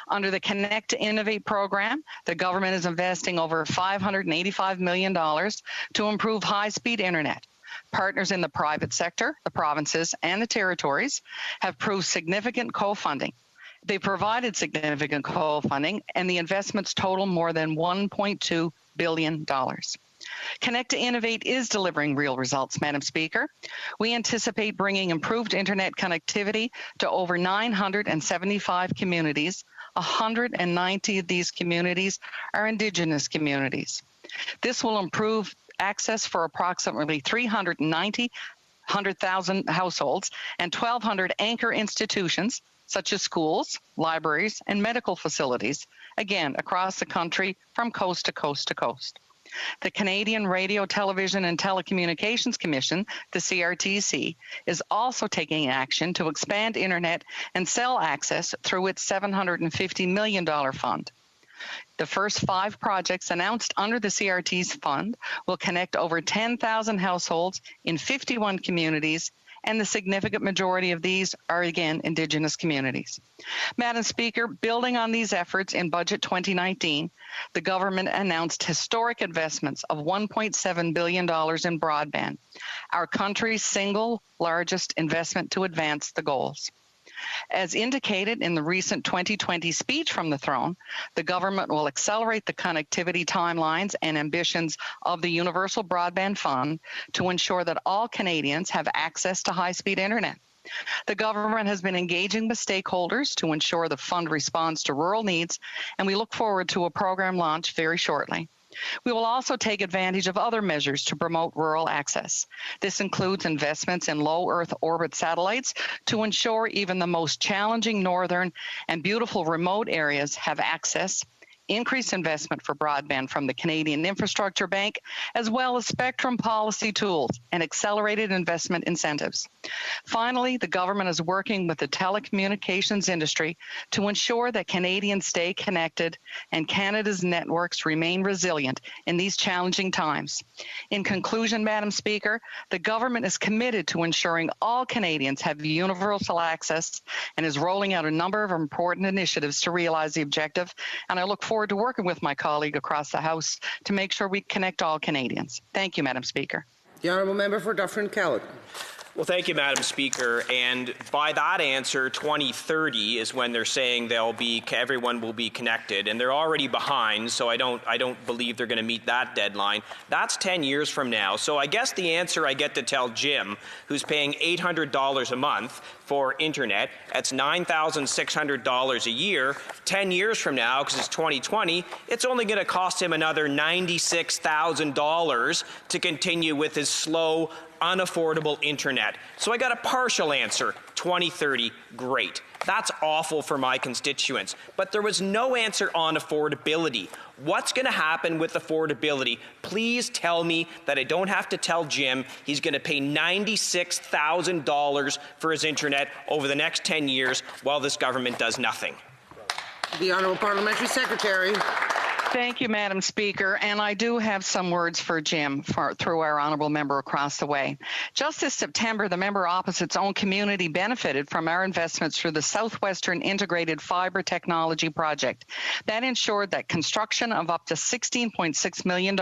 Under the Connect to Innovate program, the government is investing over $585 million to improve high-speed internet. Partners in the private sector, the provinces, and the territories have proved significant co-funding. They provided significant co-funding, and the investments total more than $1.2 billion. Connect to Innovate is delivering real results, Madam Speaker. We anticipate bringing improved internet connectivity to over 975 communities. 190 of these communities are Indigenous communities. This will improve access for approximately 390,000 households and 1,200 anchor institutions, such as schools, libraries, and medical facilities, again, across the country from coast to coast to coast. The Canadian Radio, Television and Telecommunications Commission, the CRTC, is also taking action to expand internet and cell access through its $750 million fund. The first 5 projects announced under the CRT's fund will connect over 10,000 households in 51 communities, and the significant majority of these are, again, Indigenous communities. Madam Speaker, building on these efforts in Budget 2019, the government announced historic investments of $1.7 billion in broadband, our country's single largest investment to advance the goals. As indicated in the recent 2020 speech from the throne, the government will accelerate the connectivity timelines and ambitions of the Universal Broadband Fund to ensure that all Canadians have access to high-speed internet. The government has been engaging with stakeholders to ensure the fund responds to rural needs, and we look forward to a program launch very shortly. We will also take advantage of other measures to promote rural access. This includes investments in low Earth orbit satellites to ensure even the most challenging northern and beautiful remote areas have access, increased investment for broadband from the Canadian Infrastructure Bank, as well as spectrum policy tools and accelerated investment incentives. Finally, the government is working with the telecommunications industry to ensure that Canadians stay connected and Canada's networks remain resilient in these challenging times. In conclusion, Madam Speaker, the government is committed to ensuring all Canadians have universal access and is rolling out a number of important initiatives to realize the objective, and I look forward to working with my colleague across the House to make sure we connect all Canadians. Thank you, Madam Speaker. The Honourable Member for Dufferin-Caledon. Well, thank you, Madam Speaker. And by that answer, 2030 is when they're saying everyone will be connected, and they're already behind. So I don't believe they're going to meet that deadline. That's 10 years from now. So I guess the answer I get to tell Jim, who's paying $800 a month for internet, that's $9,600 a year. 10 years from now, because it's 2020, it's only going to cost him another $96,000 to continue with his slow, unaffordable internet. So I got a partial answer, 2030, great. That's awful for my constituents. But there was no answer on affordability. What's going to happen with affordability? Please tell me that I don't have to tell Jim he's going to pay $96,000 for his internet over the next 10 years while this government does nothing. The Honourable Parliamentary Secretary. Thank you, Madam Speaker. And I do have some words for Jim through our honourable member across the way. Just this September, the member opposite's own community benefited from our investments through the Southwestern Integrated Fibre Technology Project. That ensured that construction of up to $16.6 million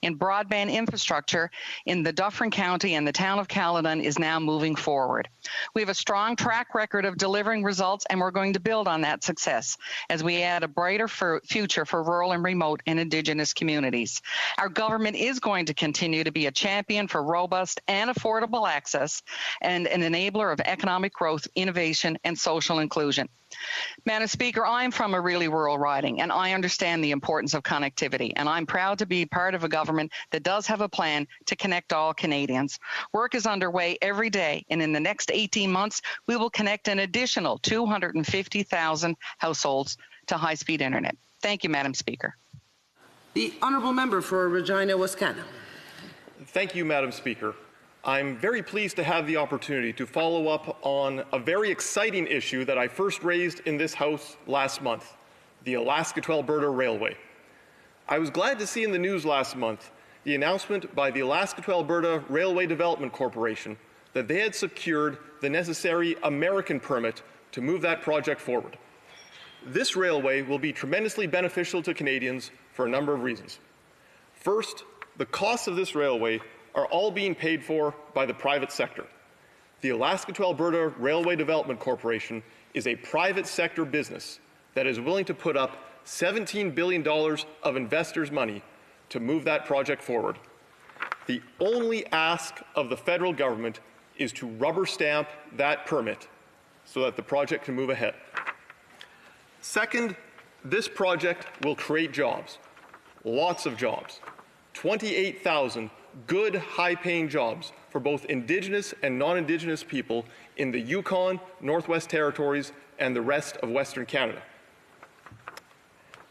in broadband infrastructure in the Dufferin County and the town of Caledon is now moving forward. We have a strong track record of delivering results, and we're going to build on that success as we add a brighter future for rural and remote and Indigenous communities. Our government is going to continue to be a champion for robust and affordable access and an enabler of economic growth, innovation, and social inclusion. Madam Speaker, I'm from a really rural riding, and I understand the importance of connectivity, and I'm proud to be part of a government that does have a plan to connect all Canadians. Work is underway every day, and in the next 18 months, we will connect an additional 250,000 households to high-speed internet. Thank you, Madam Speaker. The Honourable Member for Regina Wascana. Thank you, Madam Speaker. I'm very pleased to have the opportunity to follow up on a very exciting issue that I first raised in this House last month, the Alaska to Alberta Railway. I was glad to see in the news last month the announcement by the Alaska to Alberta Railway Development Corporation that they had secured the necessary American permit to move that project forward. This railway will be tremendously beneficial to Canadians for a number of reasons. First, the costs of this railway are all being paid for by the private sector. The Alaska to Alberta Railway Development Corporation is a private sector business that is willing to put up $17 billion of investors' money to move that project forward. The only ask of the federal government is to rubber stamp that permit so that the project can move ahead. Second, this project will create jobs, lots of jobs, 28,000 good, high-paying jobs for both Indigenous and non-Indigenous people in the Yukon, Northwest Territories, and the rest of Western Canada.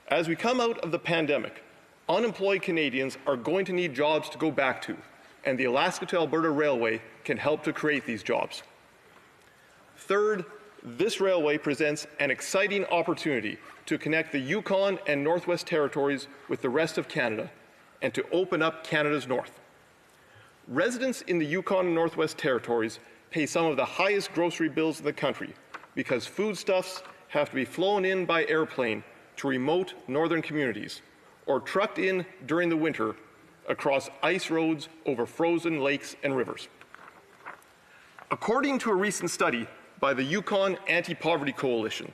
As we come out of the pandemic, unemployed Canadians are going to need jobs to go back to, and the Alaska to Alberta Railway can help to create these jobs. Third, this railway presents an exciting opportunity to connect the Yukon and Northwest Territories with the rest of Canada and to open up Canada's north. Residents in the Yukon and Northwest Territories pay some of the highest grocery bills in the country because foodstuffs have to be flown in by airplane to remote northern communities or trucked in during the winter across ice roads over frozen lakes and rivers. According to a recent study by the Yukon Anti-Poverty Coalition,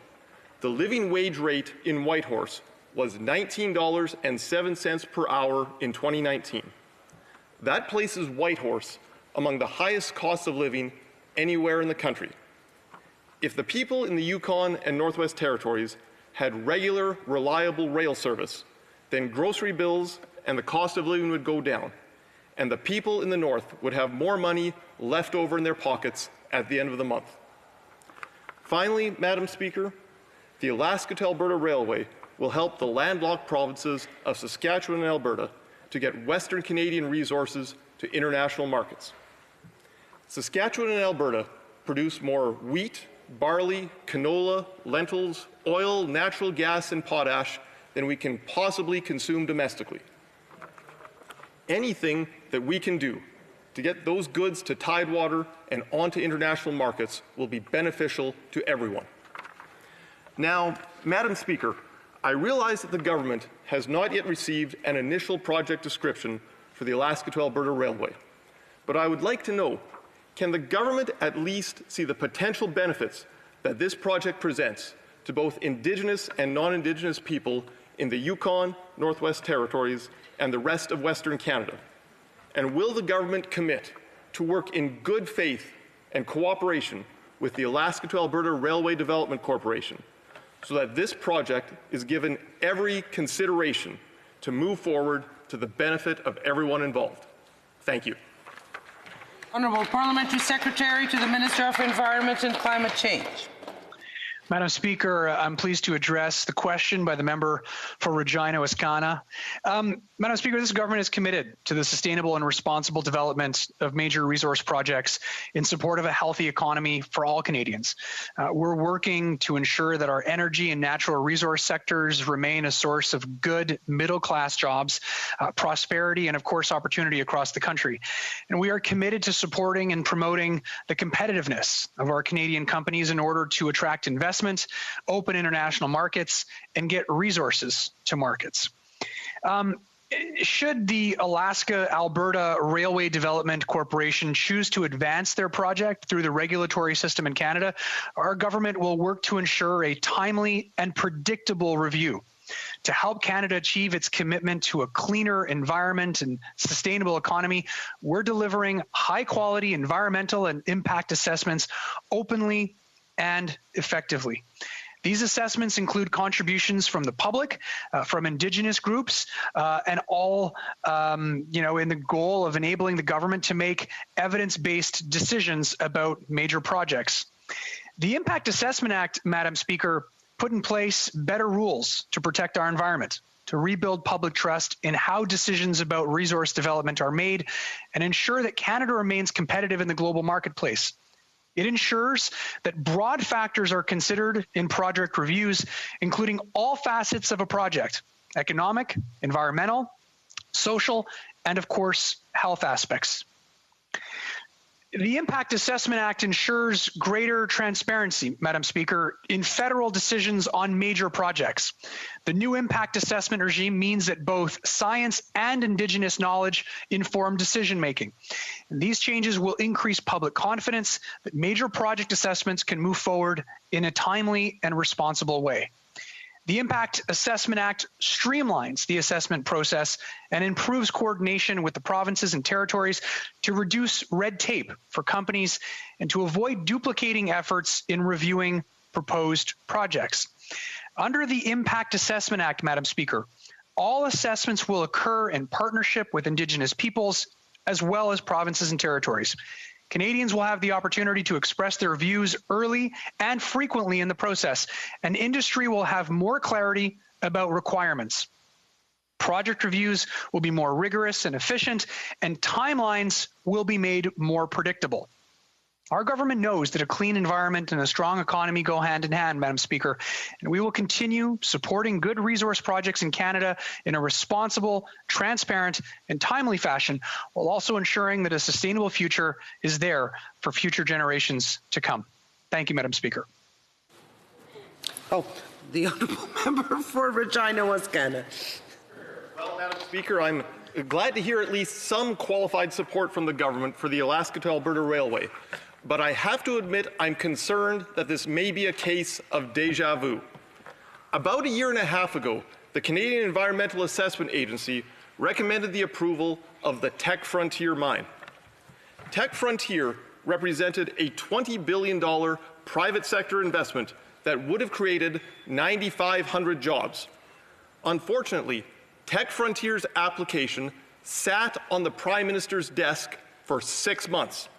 the living wage rate in Whitehorse was $19.07 per hour in 2019. That places Whitehorse among the highest costs of living anywhere in the country. If the people in the Yukon and Northwest Territories had regular, reliable rail service, then grocery bills and the cost of living would go down, and the people in the North would have more money left over in their pockets at the end of the month. Finally, Madam Speaker, the Alaska to Alberta Railway will help the landlocked provinces of Saskatchewan and Alberta to get Western Canadian resources to international markets. Saskatchewan and Alberta produce more wheat, barley, canola, lentils, oil, natural gas, and potash than we can possibly consume domestically. Anything that we can do to get those goods to Tidewater and onto international markets will be beneficial to everyone. Now, Madam Speaker, I realize that the government has not yet received an initial project description for the Alaska to Alberta Railway, but I would like to know, can the government at least see the potential benefits that this project presents to both Indigenous and non-Indigenous people in the Yukon, Northwest Territories, and the rest of Western Canada? And will the government commit to work in good faith and cooperation with the Alaska to Alberta Railway Development Corporation so that this project is given every consideration to move forward to the benefit of everyone involved? Thank you. Honourable Parliamentary Secretary to the Minister of Environment and Climate Change. Madam Speaker, I'm pleased to address the question by the member for Regina Wascana. Madam Speaker, this government is committed to the sustainable and responsible development of major resource projects in support of a healthy economy for all Canadians. We're working to ensure that our energy and natural resource sectors remain a source of good middle-class jobs, prosperity, and of course opportunity across the country. And we are committed to supporting and promoting the competitiveness of our Canadian companies in order to attract investment, open international markets, and get resources to markets. Should the Alaska-Alberta Railway Development Corporation choose to advance their project through the regulatory system in Canada, our government will work to ensure a timely and predictable review to help Canada achieve its commitment to a cleaner environment and sustainable economy. We're delivering high-quality environmental and impact assessments openly and effectively. These assessments include contributions from the public, from Indigenous groups, and all, in the goal of enabling the government to make evidence-based decisions about major projects. The Impact Assessment Act, Madam Speaker, put in place better rules to protect our environment, to rebuild public trust in how decisions about resource development are made, and ensure that Canada remains competitive in the global marketplace. It ensures that broad factors are considered in project reviews, including all facets of a project: economic, environmental, social, and of course, health aspects. The Impact Assessment Act ensures greater transparency, Madam Speaker, in federal decisions on major projects. The new impact assessment regime means that both science and Indigenous knowledge inform decision-making. And these changes will increase public confidence that major project assessments can move forward in a timely and responsible way. The Impact Assessment Act streamlines the assessment process and improves coordination with the provinces and territories to reduce red tape for companies and to avoid duplicating efforts in reviewing proposed projects. Under the Impact Assessment Act, Madam Speaker, all assessments will occur in partnership with Indigenous peoples as well as provinces and territories. Canadians will have the opportunity to express their views early and frequently in the process, and industry will have more clarity about requirements. Project reviews will be more rigorous and efficient, and timelines will be made more predictable. Our government knows that a clean environment and a strong economy go hand in hand, Madam Speaker, and we will continue supporting good resource projects in Canada in a responsible, transparent, and timely fashion, while also ensuring that a sustainable future is there for future generations to come. Thank you, Madam Speaker. Oh, the honourable member for Regina Wascana. Well, Madam Speaker, I'm glad to hear at least some qualified support from the government for the Alaska to Alberta Railway. But I have to admit I'm concerned that this may be a case of déjà vu. About a year and a half ago, the Canadian Environmental Assessment Agency recommended the approval of the Tech Frontier mine. Tech Frontier represented a $20 billion private sector investment that would have created 9,500 jobs. Unfortunately, Tech Frontier's application sat on the Prime Minister's desk for 6 months.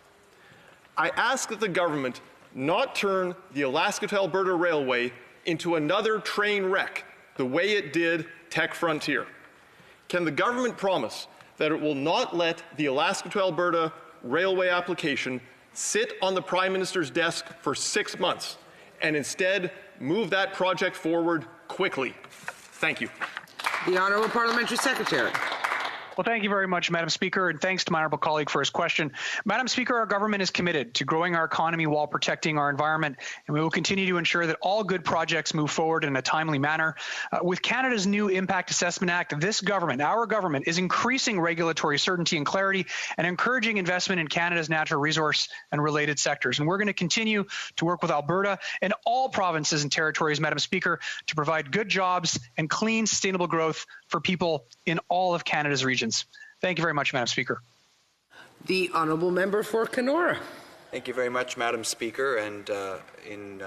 I ask that the government not turn the Alaska to Alberta Railway into another train wreck the way it did Tech Frontier. Can the government promise that it will not let the Alaska to Alberta Railway application sit on the Prime Minister's desk for 6 months and instead move that project forward quickly? Thank you. The Honourable Parliamentary Secretary. Well, thank you very much, Madam Speaker, and thanks to my honourable colleague for his question. Madam Speaker, our government is committed to growing our economy while protecting our environment, and we will continue to ensure that all good projects move forward in a timely manner. With Canada's new Impact Assessment Act, this government, our government, is increasing regulatory certainty and clarity and encouraging investment in Canada's natural resource and related sectors. And we're going to continue to work with Alberta and all provinces and territories, Madam Speaker, to provide good jobs and clean, sustainable growth for people in all of Canada's regions. Thank you very much, Madam Speaker. The honourable member for Kenora. Thank you very much, Madam Speaker. And in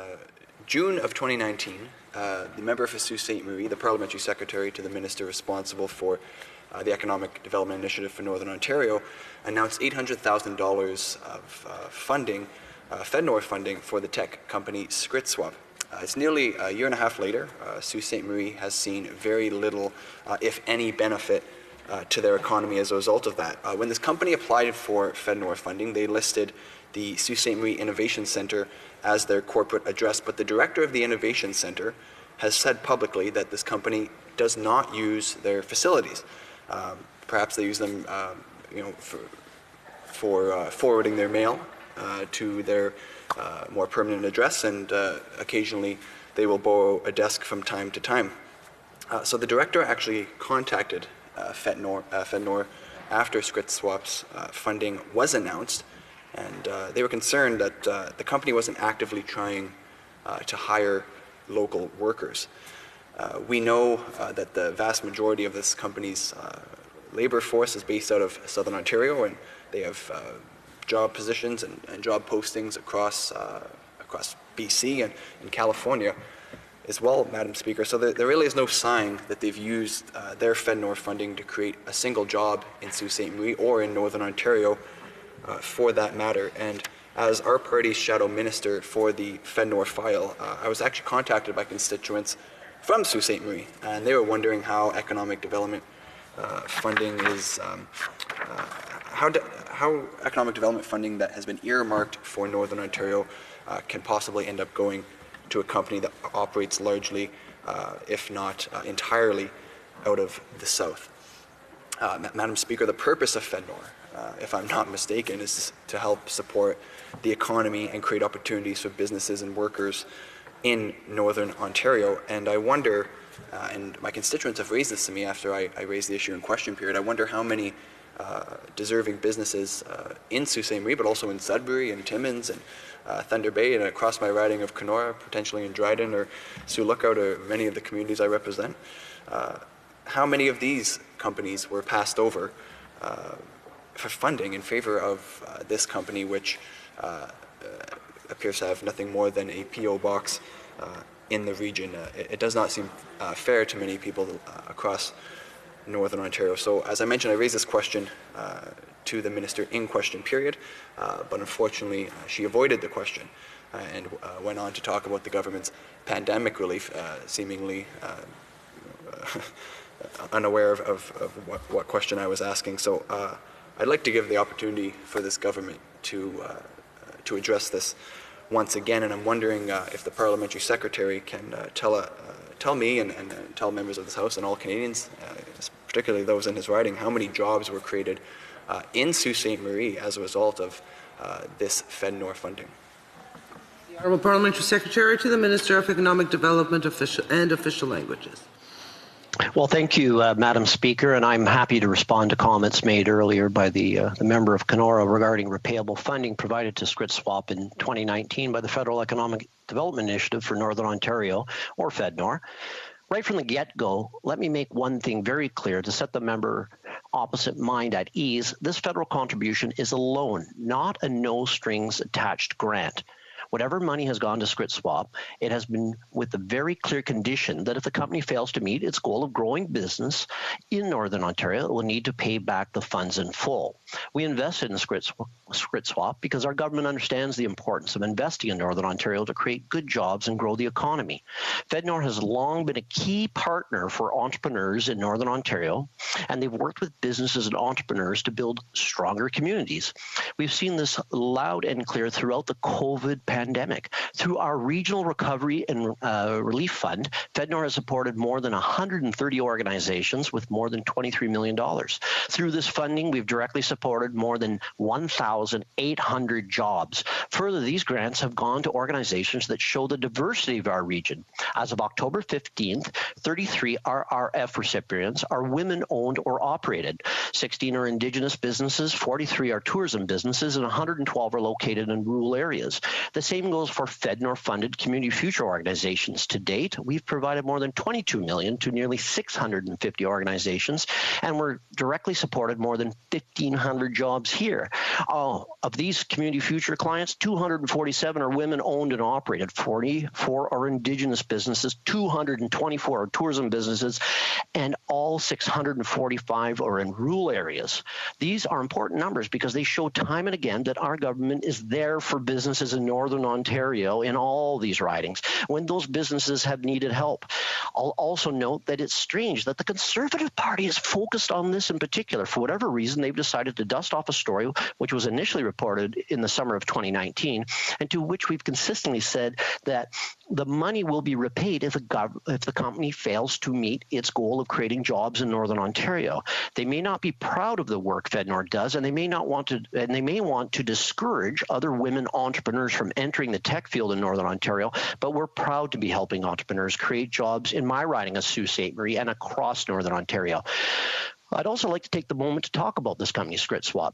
June of 2019, the member for Sault Ste. Marie, the parliamentary secretary to the minister responsible for the Economic Development Initiative for Northern Ontario, announced $800,000 of funding, FedNor funding, for the tech company ScritSwap. It's nearly a year and a half later. Sault Ste. Marie has seen very little, if any, benefit to their economy as a result of that. When this company applied for FedNor funding, they listed the Sault Ste. Marie Innovation Centre as their corporate address, but the director of the Innovation Centre has said publicly that this company does not use their facilities. Perhaps they use them, for forwarding their mail to their more permanent address, and occasionally they will borrow a desk from time to time. So the director actually contacted FedNor after ScritSwap's funding was announced, and they were concerned that the company wasn't actively trying to hire local workers. We know that the vast majority of this company's labor force is based out of Southern Ontario, and they have job positions and job postings across BC and in California as well, Madam Speaker. So there really is no sign that they've used their FedNor funding to create a single job in Sault Ste. Marie or in Northern Ontario for that matter. And as our party's shadow minister for the FedNor file, I was actually contacted by constituents from Sault Ste. Marie, and they were wondering how economic development funding is, how economic development funding that has been earmarked for Northern Ontario can possibly end up going to a company that operates largely, if not entirely, out of the South. Madam Speaker, the purpose of FedNor, if I'm not mistaken, is to help support the economy and create opportunities for businesses and workers in Northern Ontario. And I wonder, and my constituents have raised this to me after I raised the issue in question period, I wonder how many deserving businesses in Sault Ste. Marie, but also in Sudbury and Timmins and Thunder Bay and across my riding of Kenora, potentially in Dryden or Sioux Lookout or many of the communities I represent. How many of these companies were passed over for funding in favor of this company, which appears to have nothing more than a P.O. box in the region? It does not seem fair to many people across Northern Ontario. So as I mentioned, I raised this question to the minister in question period, but unfortunately she avoided the question and went on to talk about the government's pandemic relief, seemingly unaware of what question I was asking. So I'd like to give the opportunity for this government to address this once again, and I'm wondering if the parliamentary secretary can tell me and tell members of this House and all Canadians, particularly those in his riding, how many jobs were created in Sault Ste. Marie as a result of this FedNor funding. The Honourable Parliamentary Secretary to the Minister of Economic Development and Official Languages. Well, thank you, Madam Speaker, and I'm happy to respond to comments made earlier by the member of Kenora regarding repayable funding provided to ScritSwap in 2019 by the Federal Economic Development Initiative for Northern Ontario, or FedNor. Right from the get-go, let me make one thing very clear to set the member opposite mind at ease. This federal contribution is a loan, not a no-strings-attached grant. Whatever money has gone to ScritSwap, it has been with the very clear condition that if the company fails to meet its goal of growing business in Northern Ontario, it will need to pay back the funds in full. We invested in ScritSwap because our government understands the importance of investing in Northern Ontario to create good jobs and grow the economy. FedNor has long been a key partner for entrepreneurs in Northern Ontario, and they've worked with businesses and entrepreneurs to build stronger communities. We've seen this loud and clear throughout the COVID pandemic. Through our Regional Recovery and Relief Fund, FedNor has supported more than 130 organizations with more than $23 million. Through this funding, we've directly supported more than 1,800 jobs. Further, these grants have gone to organizations that show the diversity of our region. As of October 15th, 33 RRF recipients are women-owned or operated. 16 are Indigenous businesses, 43 are tourism businesses, and 112 are located in rural areas. The same goes for FedNor-funded Community Future organizations. To date, we've provided more than $22 million to nearly 650 organizations, and we're directly supported more than 1,500 jobs here. Of these Community Future clients, 247 are women-owned and operated, 44 are Indigenous businesses, 224 are tourism businesses, and all 645 are in rural areas. These are important numbers because they show time and again that our government is there for businesses in Northern Ontario in all these ridings when those businesses have needed help. I'll also note that it's strange that the Conservative Party is focused on this in particular. For whatever reason, they've decided to dust off a story which was initially reported in the summer of 2019 and to which we've consistently said that the money will be repaid if the company fails to meet its goal of creating jobs in Northern Ontario. They may not be proud of the work FedNor does, and they may want to discourage other women entrepreneurs from entering the tech field in Northern Ontario, but we're proud to be helping entrepreneurs create jobs in my riding of Sault Ste. Marie and across Northern Ontario. I'd also like to take the moment to talk about this company, ScritSwap,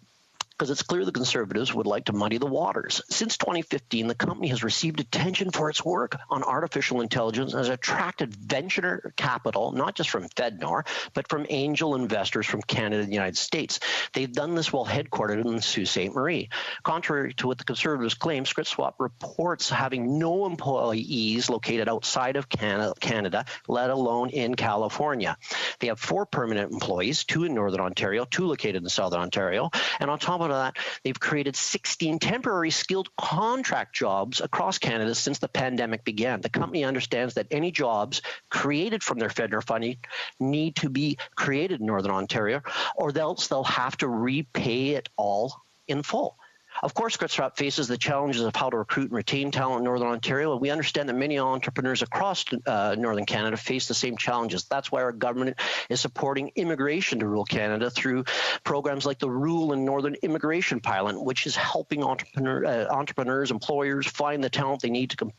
because it's clear the Conservatives would like to muddy the waters. Since 2015, the company has received attention for its work on artificial intelligence and has attracted venture capital, not just from FedNor, but from angel investors from Canada and the United States. They've done this while headquartered in Sault Ste. Marie. Contrary to what the Conservatives claim, ScritSwap reports having no employees located outside of Canada, let alone in California. They have 4 permanent employees, 2 in Northern Ontario, 2 located in Southern Ontario, and on top of that, they've created 16 temporary skilled contract jobs across Canada since the pandemic began. The company understands that any jobs created from their FedNor funding need to be created in Northern Ontario, or else they'll have to repay it all in full. Of course, ScritSwap faces the challenges of how to recruit and retain talent in Northern Ontario, and we understand that many entrepreneurs across Northern Canada face the same challenges. That's why our government is supporting immigration to rural Canada through programs like the Rural and Northern Immigration Pilot, which is helping entrepreneurs, employers find the talent they need to compete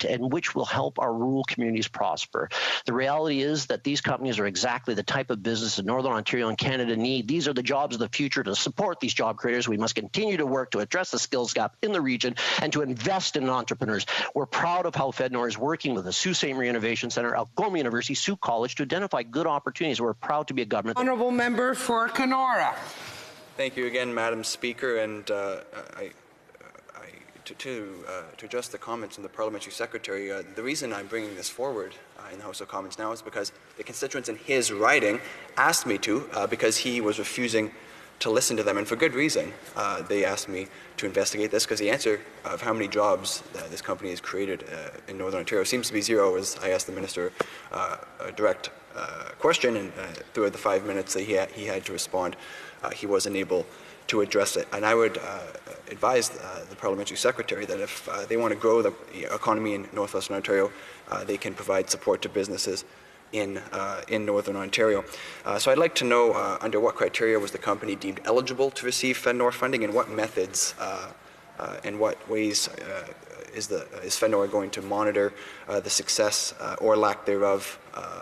and which will help our rural communities prosper. The reality is that these companies are exactly the type of business that Northern Ontario and Canada need. These are the jobs of the future. To support these job creators, we must continue to work to address the skills gap in the region and to invest in entrepreneurs. We're proud of how FedNor is working with the Sault Ste. Marie Innovation Centre, Algoma University, Sault College to identify good opportunities. We're proud to be a government. Honourable Member for Kenora. Thank you again, Madam Speaker, and to address the comments from the Parliamentary Secretary, the reason I'm bringing this forward in the House of Commons now is because the constituents in his riding asked me to, because he was refusing to listen to them, and for good reason. They asked me to investigate this because the answer of how many jobs this company has created in Northern Ontario seems to be 0, as I asked the Minister a direct question, and throughout the 5 minutes that he had to respond, he wasn't able to address it. And I would advise the Parliamentary Secretary that if they want to grow the economy in Northwestern Ontario, they can provide support to businesses in Northern Ontario. So I'd like to know under what criteria was the company deemed eligible to receive FedNor funding, and what methods and what ways is FedNor going to monitor the success or lack thereof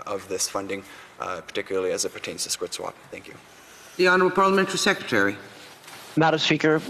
of this funding, particularly as it pertains to ScritSwap. Thank you. The Honourable Parliamentary Secretary. Madam Speaker,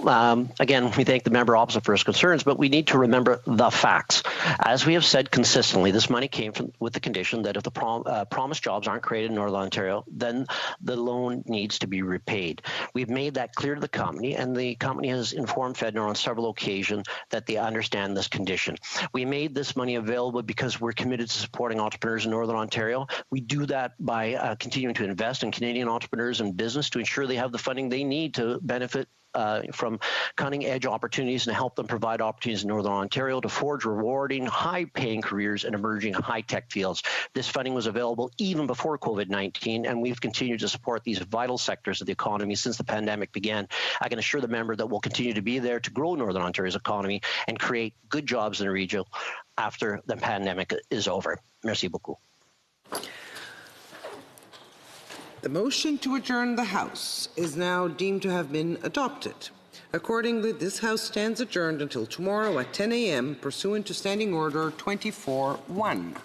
again, we thank the member opposite for his concerns, but we need to remember the facts. As we have said consistently, this money came with the condition that if the promised jobs aren't created in Northern Ontario, then the loan needs to be repaid. We've made that clear to the company, and the company has informed FedNor on several occasions that they understand this condition. We made this money available because we're committed to supporting entrepreneurs in Northern Ontario. We do that by continuing to invest in Canadian entrepreneurs and business to ensure they have the funding they need to benefit from cutting-edge opportunities and help them provide opportunities in Northern Ontario to forge rewarding, high-paying careers in emerging high-tech fields. This funding was available even before COVID-19, and we've continued to support these vital sectors of the economy since the pandemic began. I can assure the member that we'll continue to be there to grow Northern Ontario's economy and create good jobs in the region after the pandemic is over. Merci beaucoup. The motion to adjourn the House is now deemed to have been adopted. Accordingly, this House stands adjourned until tomorrow at 10 a.m. pursuant to Standing Order 24-1.